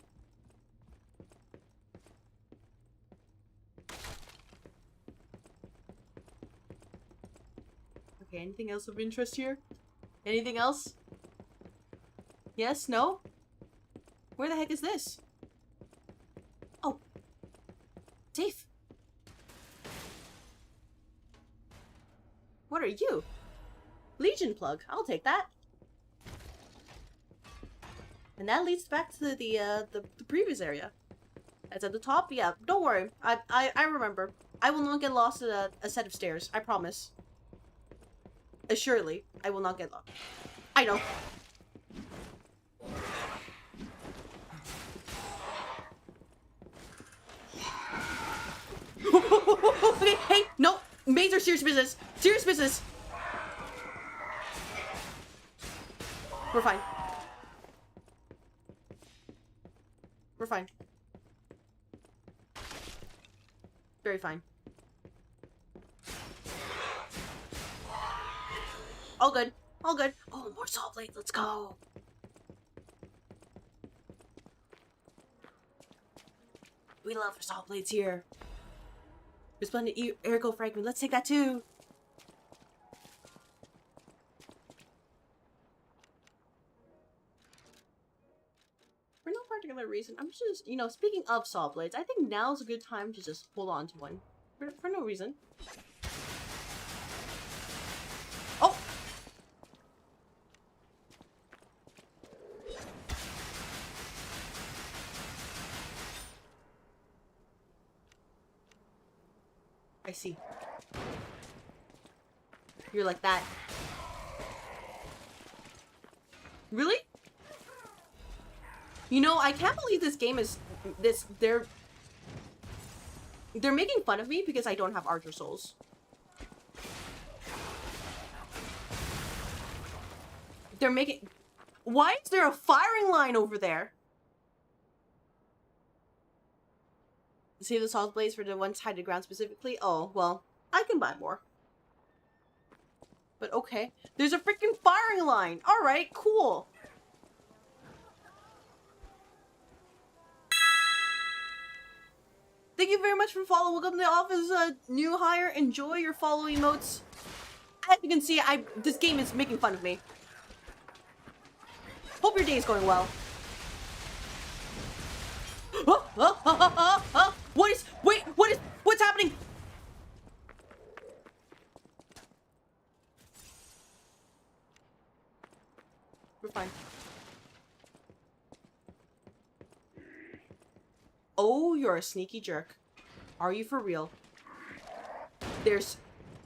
Okay, anything else of interest here? Anything else? Yes? No? Where the heck is this? Oh. Safe. What are you? Legion plug. I'll take that. And that leads back to the previous area. That's at the top. Yeah, don't worry. I remember. I will not get lost at a set of stairs. I promise. Assuredly, I will not get lost. I know. Okay, hey, no. Maids are serious business. Serious business. We're fine. We're fine. Very fine. All good. All good. Oh, more saw blades. Let's go. We love saw blades here. Resplendent ergo fragment. Let's take that too. For no particular reason. I'm just, you know, speaking of saw blades, I think now's a good time to just hold on to one. For no reason. Oh! I see. You're like that. Really? You know, I can't believe this game is they're making fun of me because I don't have Archer Souls. They're making... Why is there a firing line over there? Save the salt blades for the ones tied to the ground specifically? Oh, well, I can buy more. But okay. There's a freaking firing line! Alright, cool. Thank you very much for following. Welcome to the office, new hire. Enjoy your follow emotes. As you can see, this game is making fun of me. Hope your day is going well. What's happening? We're fine. Oh, you're a sneaky jerk. Are you for real?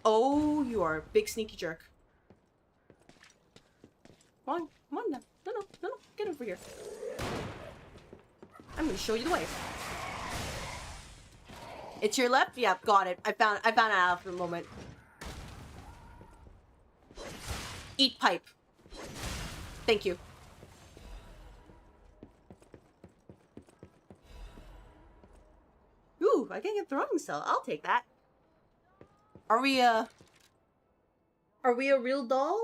Oh, you are a big sneaky jerk. Come on now. No, get over here. I'm gonna show you the way. It's your left? Yeah, got it. I found it out for a moment. Eat pipe. Thank you. Ooh, I can get throwing cell. I'll take that. Are we a real doll?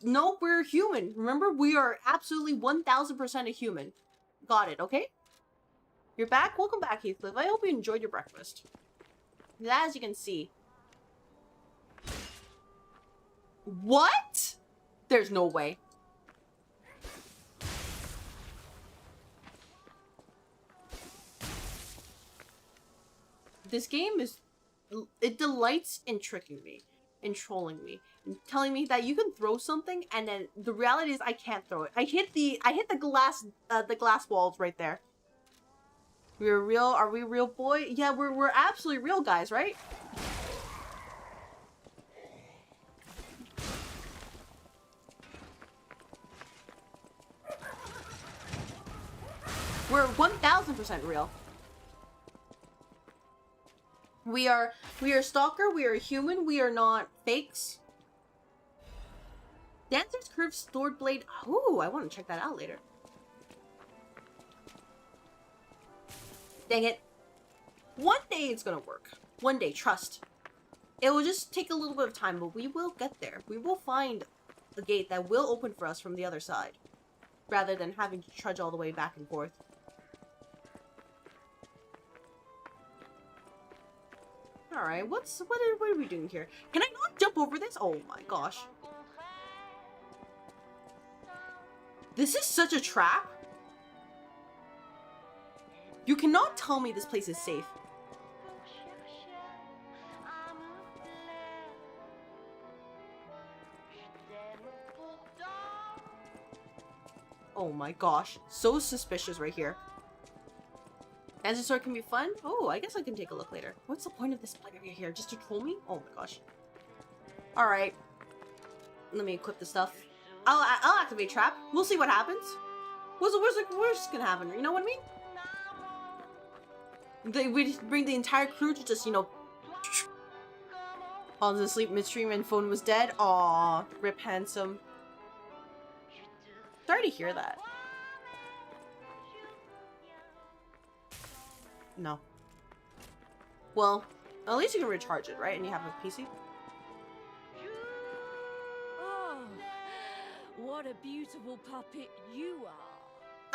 Nope, we're human. Remember, we are absolutely 1000% a human. Got it, okay? You're back? Welcome back, Heathcliff. I hope you enjoyed your breakfast. As you can see. What? There's no way. This game is... It delights in tricking me. And trolling me. And telling me that you can throw something and then the reality is I can't throw it. I hit the glass walls right there. We're real? Are we real, boy? Yeah, we're absolutely real, guys, right? We're 1000% real. We are stalker, we are human, we are not fakes. Dancer's curved sword blade. Ooh, I want to check that out later. Dang it. One day it's gonna work. One day, trust. It will just take a little bit of time, but we will get there. We will find a gate that will open for us from the other side. Rather than having to trudge all the way back and forth. Alright, what are we doing here? Can I not jump over this? Oh my gosh. This is such a trap. You cannot tell me this place is safe. Oh my gosh. So suspicious right here. Dancer sword can be fun? Oh, I guess I can take a look later. What's the point of this player here? Just to troll me? Oh my gosh. Alright. let me equip the stuff. I'll activate trap. We'll see what happens. What's the worst gonna happen? You know what I mean? We just bring the entire crew to just, you know, falls asleep midstream and phone was dead. Aw, rip handsome. Sorry to hear that. No. Well, at least you can recharge it, right? And you have a PC? Oh, what a beautiful puppet you are.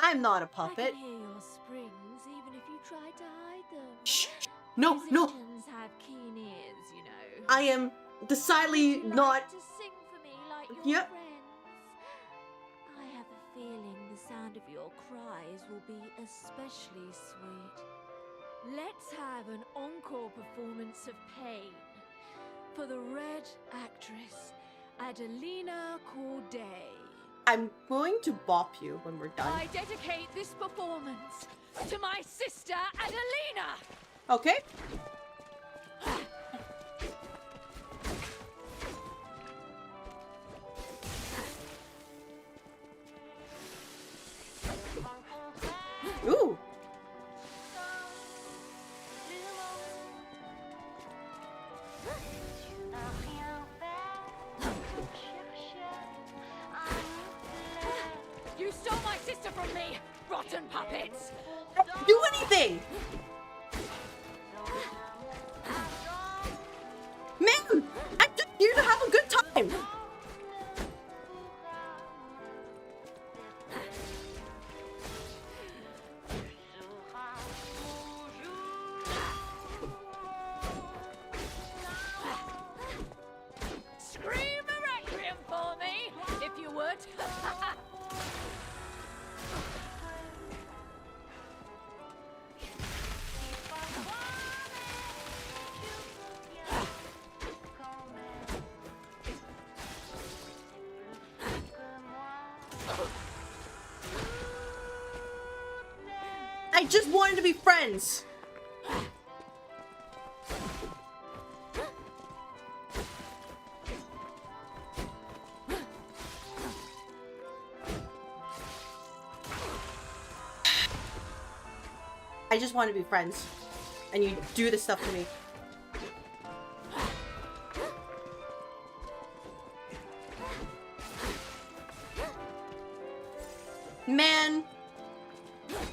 I'm not a puppet. I can hear your springs even if you try to hide them. Shh. No, no. Musicians have keen ears, you know. I am decidedly not. To sing for me like your Yep. friends. I have a feeling the sound of your cries will be especially sweet. Let's have an encore performance of Pain for the Red actress, Adelina Corday. I'm going to bop you when we're done. I dedicate this performance to my sister, Adelina! Okay. Ooh. You stole my sister from me, rotten puppets! I didn't do anything! Man! I'm just here to have a good time! Scream a requiem for me, if you would. I just wanted to be friends! I just want to be friends. And you do this stuff to me. Man!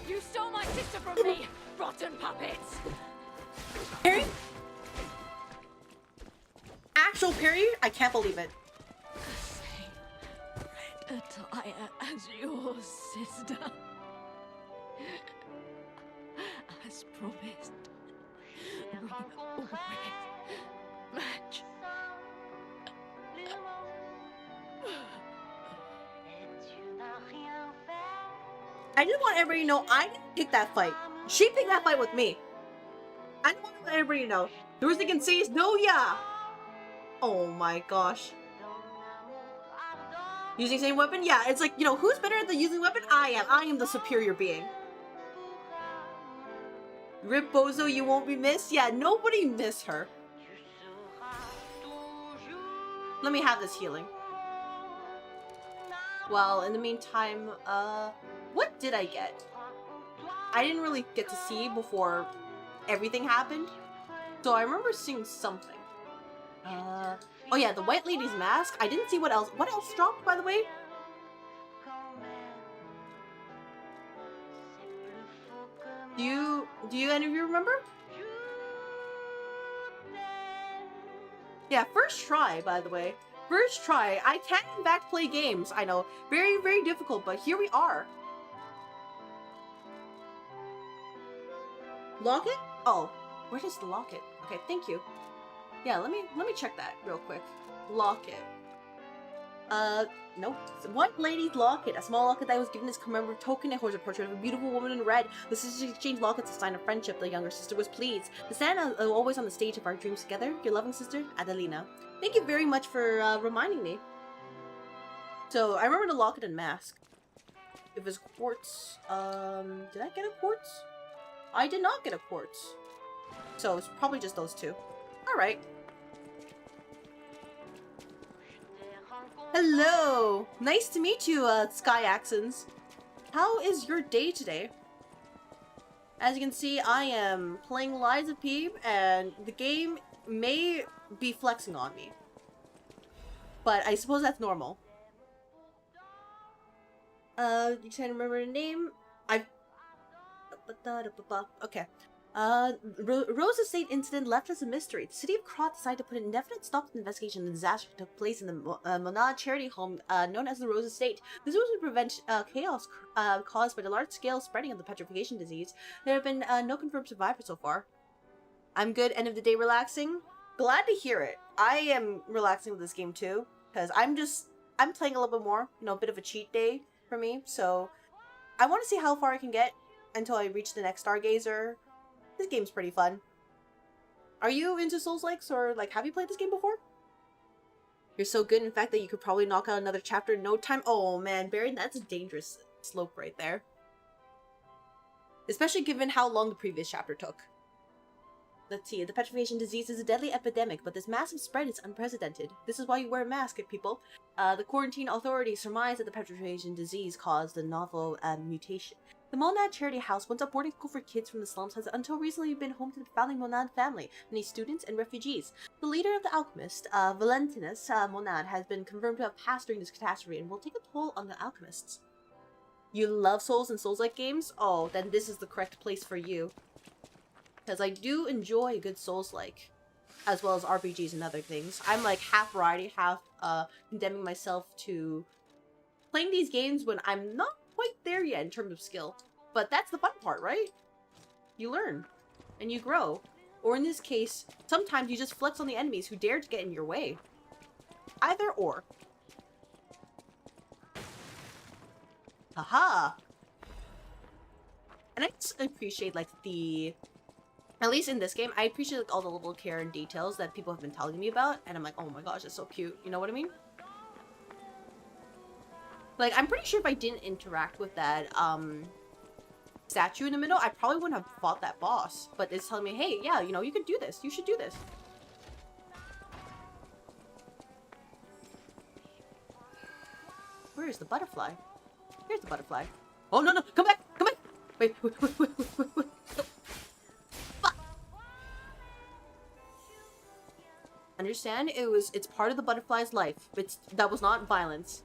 You stole my sister from me, rotten puppets! Parry? Actual parry? I can't believe it. Red attire as your sister. As promised, we always match. I just want everybody to know I didn't pick that fight. She picked that fight with me. I just want to let everybody know. The worst they can say is no, yeah. Oh my gosh. Using same weapon? Yeah, it's like, you know, who's better at the using weapon? I am. I am the superior being. Rip Bozo, you won't be missed? Yeah, nobody miss her. Let me have this healing. Well, in the meantime, what did I get? I didn't really get to see before everything happened. So I remember seeing something. Oh yeah, the White Lady's mask. I didn't see what else. What else dropped, by the way? Do you any of you remember? Yeah, first try, by the way. First try. I can in fact play games. I know. Very, very difficult, but here we are. Locket? Oh, where is the locket? Okay, thank you. Yeah, let me check that real quick. Locket. Nope. It's White Lady's locket. A small locket that was given as commemorative token. It holds a portrait of a beautiful woman in red. The sisters exchanged lockets as a sign of friendship. The younger sister was pleased. To stand always on the stage of our dreams together, your loving sister, Adelina. Thank you very much for reminding me. So, I remember the locket and mask. It was quartz. Did I get a quartz? I did not get a quartz. So, it's probably just those two. Alright. Hello! Nice to meet you, Sky Accents. How is your day today? As you can see, I am playing Liza P, and the game may be flexing on me. But I suppose that's normal. You trying to remember the name? Okay. Rose Estate incident left as a mystery. The city of Krot decided to put an indefinite stop to the investigation of the disaster that took place in the Monad charity home known as the Rose Estate. This was to prevent chaos caused by the large-scale spreading of the petrification disease. There have been no confirmed survivors so far. I'm good. End of the day relaxing. Glad to hear it. I am relaxing with this game too, because I'm playing a little bit more. You know, a bit of a cheat day for me. So I want to see how far I can get until I reach the next Stargazer. This game's pretty fun. Are you into Souls-likes, or like have you played this game before? You're so good in fact that you could probably knock out another chapter in no time. Oh man, Barry, that's a dangerous slope right there. Especially given how long the previous chapter took. Let's see, the petrification disease is a deadly epidemic, but this massive spread is unprecedented. This is why you wear a mask, people. The quarantine authorities surmise that the petrification disease caused a novel mutation. The Monad Charity House, once a boarding school for kids from the slums, has until recently been home to the founding Monad family, many students and refugees. The leader of the alchemist, Valentinus Monad, has been confirmed to have passed during this catastrophe and will take a toll on the alchemists. You love Souls and Souls-like games? Oh, then this is the correct place for you. Because I do enjoy a good Souls-like, as well as RPGs and other things. I'm like half variety, half condemning myself to playing these games when I'm not quite there yet in terms of skill. But that's the fun part, right? You learn. And you grow. Or in this case, sometimes you just flex on the enemies who dare to get in your way. Either or. Haha! And I just appreciate, like, at least in this game, I appreciate like all the little care and details that people have been telling me about. And I'm like, oh my gosh, that's so cute. You know what I mean? Like, I'm pretty sure if I didn't interact with that, statue in the middle, I probably wouldn't have fought that boss. But it's telling me, hey, yeah, you know, you could do this. You should do this. Where is the butterfly? Here's the butterfly. Oh, no, no, come back, come back. Wait. Fuck. Understand? It's part of the butterfly's life. That was not violence.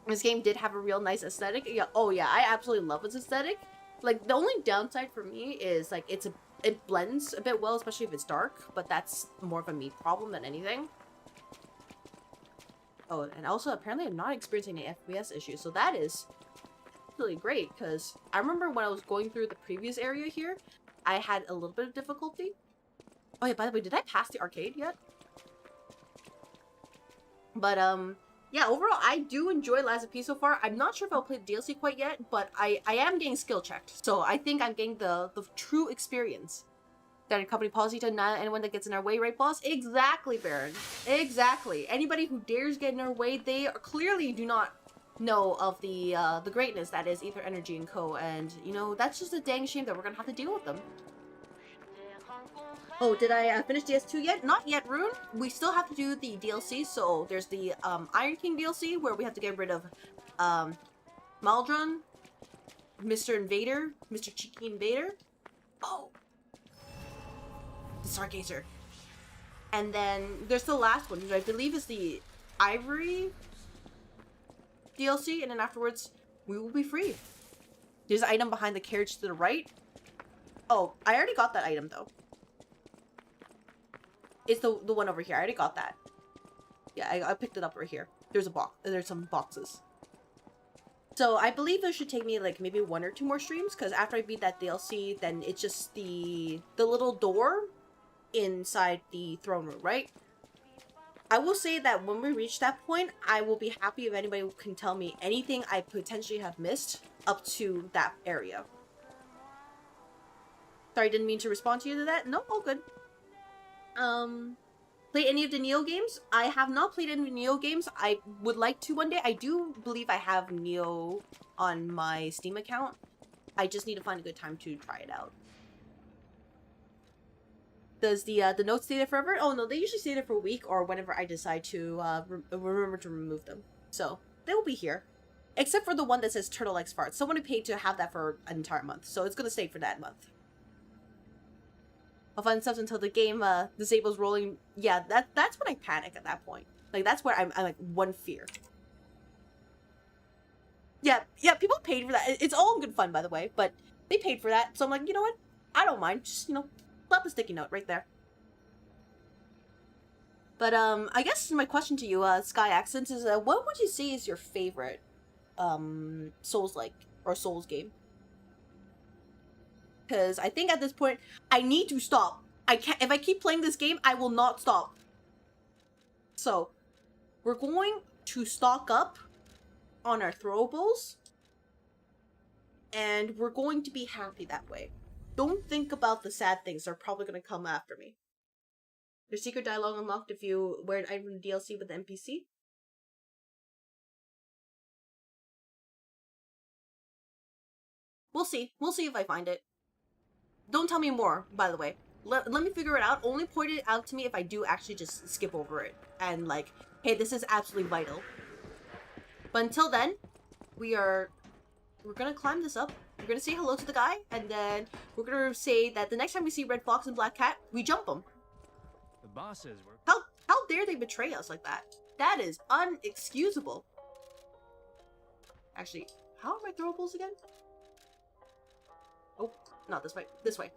This game did have a real nice aesthetic. Yeah, oh yeah, I absolutely love its aesthetic. Like, the only downside for me is, like, it blends a bit well, especially if it's dark, but that's more of a me problem than anything. Oh, and also, apparently I'm not experiencing any FPS issues, so that is really great, because I remember when I was going through the previous area here, I had a little bit of difficulty. Oh yeah, by the way, did I pass the arcade yet? But, yeah, overall, I do enjoy Liza P so far. I'm not sure if I'll play the DLC quite yet, but I am getting skill checked. So I think I'm getting the true experience. Standard company policy to annihilate anyone that gets in our way, right, boss? Exactly, Baron. Exactly. Anybody who dares get in our way, they clearly do not know of the greatness that is Ether Energy & Co. And, you know, that's just a dang shame that we're gonna have to deal with them. Oh, did I finish DS2 yet? Not yet, Rune. We still have to do the DLC, so there's the Iron King DLC, where we have to get rid of Maldron, Mr. Invader, Mr. Cheeky Invader. Oh! The Stargazer. And then there's the last one, which I believe is the Ivory DLC, and then afterwards, we will be free. There's an item behind the carriage to the right. Oh, I already got that item, though. It's the one over here. I already got that. Yeah, I picked it up right here. There's a box. There's some boxes. So I believe this should take me like maybe 1 or 2 more streams, because after I beat that DLC, then it's just the little door inside the throne room, right? I will say that when we reach that point, I will be happy if anybody can tell me anything I potentially have missed up to that area. Sorry, didn't mean to respond to you to that. No, all good. Play any of the Neo games? I have not played any Neo games. I would like to one day. I do believe I have Neo on my Steam account. I just need to find a good time to try it out. Does the notes stay there forever? Oh no, they usually stay there for a week or whenever I decide to remember to remove them. So they will be here, except for the one that says Turtle Likes Farts. Someone paid to have that for an entire month, so it's gonna stay for that month. I'll find stuff until the game disables rolling. Yeah, that's when I panic at that point. Like that's where I'm like one fear. Yeah, people paid for that. It's all in good fun, by the way, but they paid for that, so I'm like, you know what? I don't mind. Just, you know, slap a sticky note right there. But, I guess my question to you, Sky Accents, is, what would you say is your favorite, Souls-like, or Souls game? Because I think at this point, I need to stop. I can't, if I keep playing this game, I will not stop. So, we're going to stock up on our throwables, and we're going to be happy that way. Don't think about the sad things that are probably going to come after me. There's secret dialogue unlocked if you wear an item from the DLC with the NPC. We'll see. We'll see if I find it. Don't tell me more, by the way. Let me figure it out. Only point it out to me if I do actually just skip over it. And like, hey, this is absolutely vital. But until then, we're gonna climb this up. We're gonna say hello to the guy, and then we're gonna say that the next time we see Red Fox and Black Cat, we jump them. The bosses were... How dare they betray us like that? That is unexcusable. Actually, how are my throwables again? Oh, not this way. This way.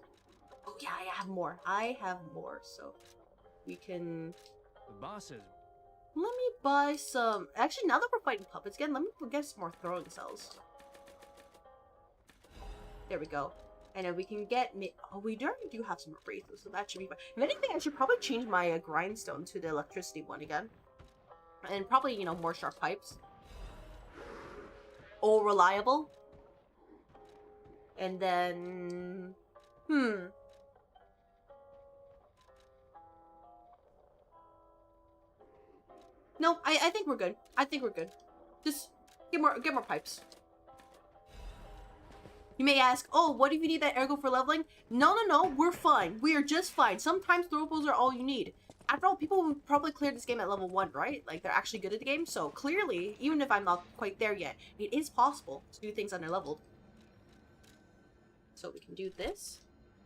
Oh yeah, I have more. I have more, so we can... The bosses... Let me buy some... Actually, now that we're fighting puppets again, let me get some more throwing cells. There we go. And then we can get... Oh, we already do have some wraiths, so that should be fine. If anything, I should probably change my grindstone to the electricity one again. And probably, you know, more sharp pipes. All reliable. And then... No, I think we're good. I think we're good. Just get more pipes. You may ask, oh, what if you need that ergo for leveling? No, we're fine. We are just fine. Sometimes throwables are all you need. After all, people would probably clear this game at level 1, right? Like, they're actually good at the game. So, clearly, even if I'm not quite there yet, it is possible to do things under-leveled. So, we can do this.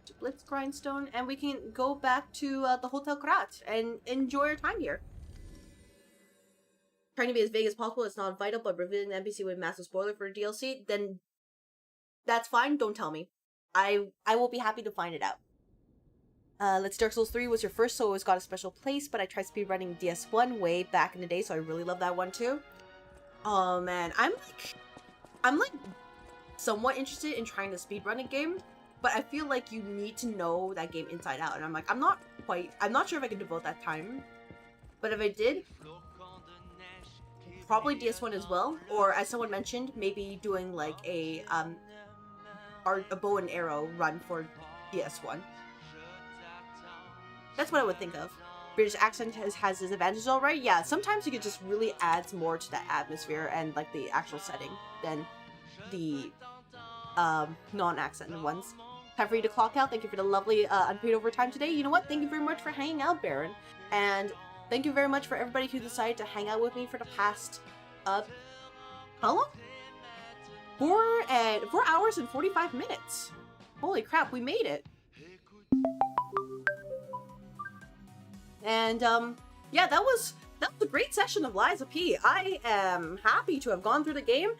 To Blitz Grindstone. And we can go back to the Hotel Krat and enjoy our time here. Trying to be as vague as possible, it's not vital, but revealing the NPC with a massive spoiler for a DLC, then that's fine, don't tell me. I will be happy to find it out. Let's Dark Souls 3 was your first, so it's got a special place, but I tried speedrunning DS1 way back in the day, so I really love that one too. Oh man, I'm like somewhat interested in trying to speedrun a game, but I feel like you need to know that game inside out, and I'm like, I'm not sure if I can devote that time, but if I did, probably DS1 as well, or as someone mentioned, maybe doing like a bow and arrow run for DS1. That's what I would think of. British accent has his advantages, alright. Yeah, sometimes you could just really add more to that atmosphere and like the actual setting than the non-accent ones. Time for you to clock out. Thank you for the lovely unpaid overtime today. You know what? Thank you very much for hanging out, Baron. And thank you very much for everybody who decided to hang out with me for the past, how long? 4 hours and 45 minutes. Holy crap, we made it. And, yeah, that was a great session of Lies of P. I am happy to have gone through the game.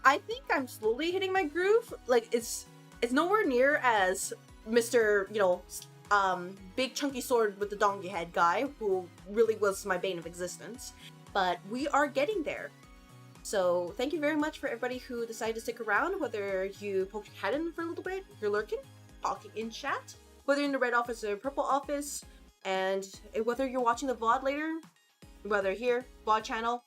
I think I'm slowly hitting my groove. Like, it's nowhere near as Mr., you know, big chunky sword with the donkey head guy, who really was my bane of existence. But we are getting there. So thank you very much for everybody who decided to stick around, whether you poked your head in for a little bit, you're lurking, talking in chat, whether in the red office or purple office, and whether you're watching the VOD later, whether here, VOD channel.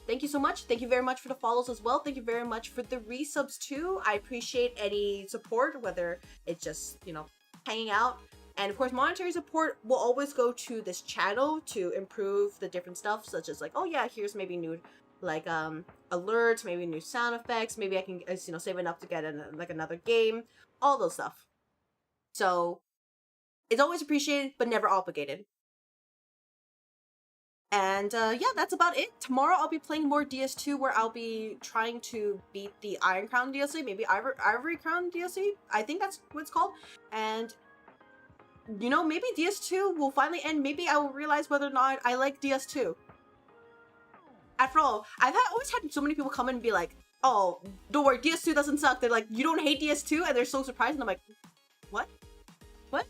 Thank you so much. Thank you very much for the follows as well. Thank you very much for the resubs too. I appreciate any support, whether it's just, you know, hanging out. And of course, monetary support will always go to this channel to improve the different stuff, such as like, oh yeah, here's maybe new, like, alerts, maybe new sound effects, maybe I can, you know, save enough to get like another game, all those stuff. So It's always appreciated, but never obligated. And yeah, that's about it. Tomorrow I'll be playing more DS2, where I'll be trying to beat the Iron Crown DLC, maybe Ivory Crown DLC. I think that's what it's called. And you know, maybe DS2 will finally end. Maybe I will realize whether or not I like DS2. After all, I've always had so many people come in and be like, oh, don't worry, DS2 doesn't suck. They're like, you don't hate DS2? And they're so surprised. And I'm like, what? What?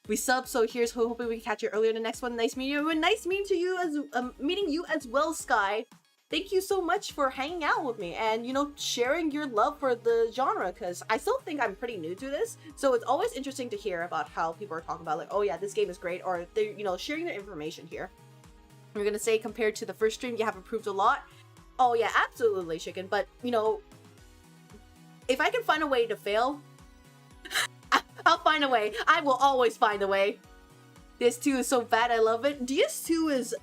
We sub, so here's hoping we can catch you earlier in the next one. Nice meeting you. And nice meeting you as well, Sky. Thank you so much for hanging out with me and, you know, sharing your love for the genre, because I still think I'm pretty new to this. So it's always interesting to hear about how people are talking about, like, oh yeah, this game is great, or they're, you know, sharing their information here. You're gonna say, compared to the first stream, you have improved a lot. Oh yeah, absolutely, chicken. But, you know, if I can find a way to fail, I'll find a way. I will always find a way. DS2 is so bad, I love it. DS2 is,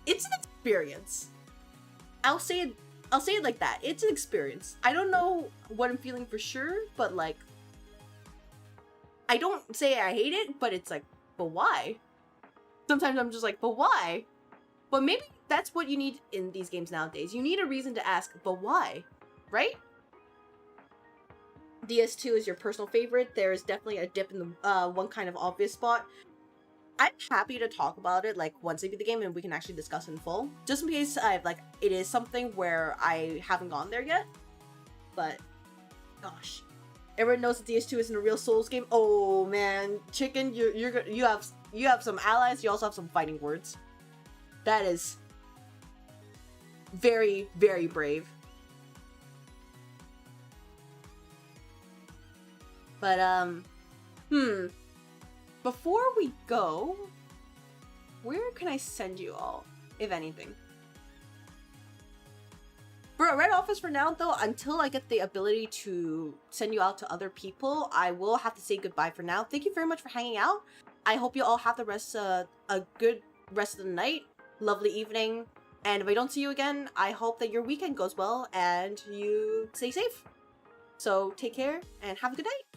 it's an experience. I'll say it like that. It's an experience. I don't know what I'm feeling for sure, but like, I don't say I hate it, but it's like, but why? Sometimes I'm just like, but why? But maybe that's what you need in these games nowadays. You need a reason to ask, but why? Right? DS2 is your personal favorite. There is definitely a dip in the one kind of obvious spot. I'm happy to talk about it like once I beat the game and we can actually discuss in full. Just in case it is something where I haven't gone there yet. But gosh, everyone knows that DS2 isn't a real Souls game. Oh man, chicken, you have some allies. You also have some fighting words. That is very, very brave. But before we go, where can I send you all, if anything? For a Red Office for now, though, until I get the ability to send you out to other people, I will have to say goodbye for now. Thank you very much for hanging out. I hope you all have the rest a good rest of the night, lovely evening, and if I don't see you again, I hope that your weekend goes well and you stay safe. So take care and have a good night.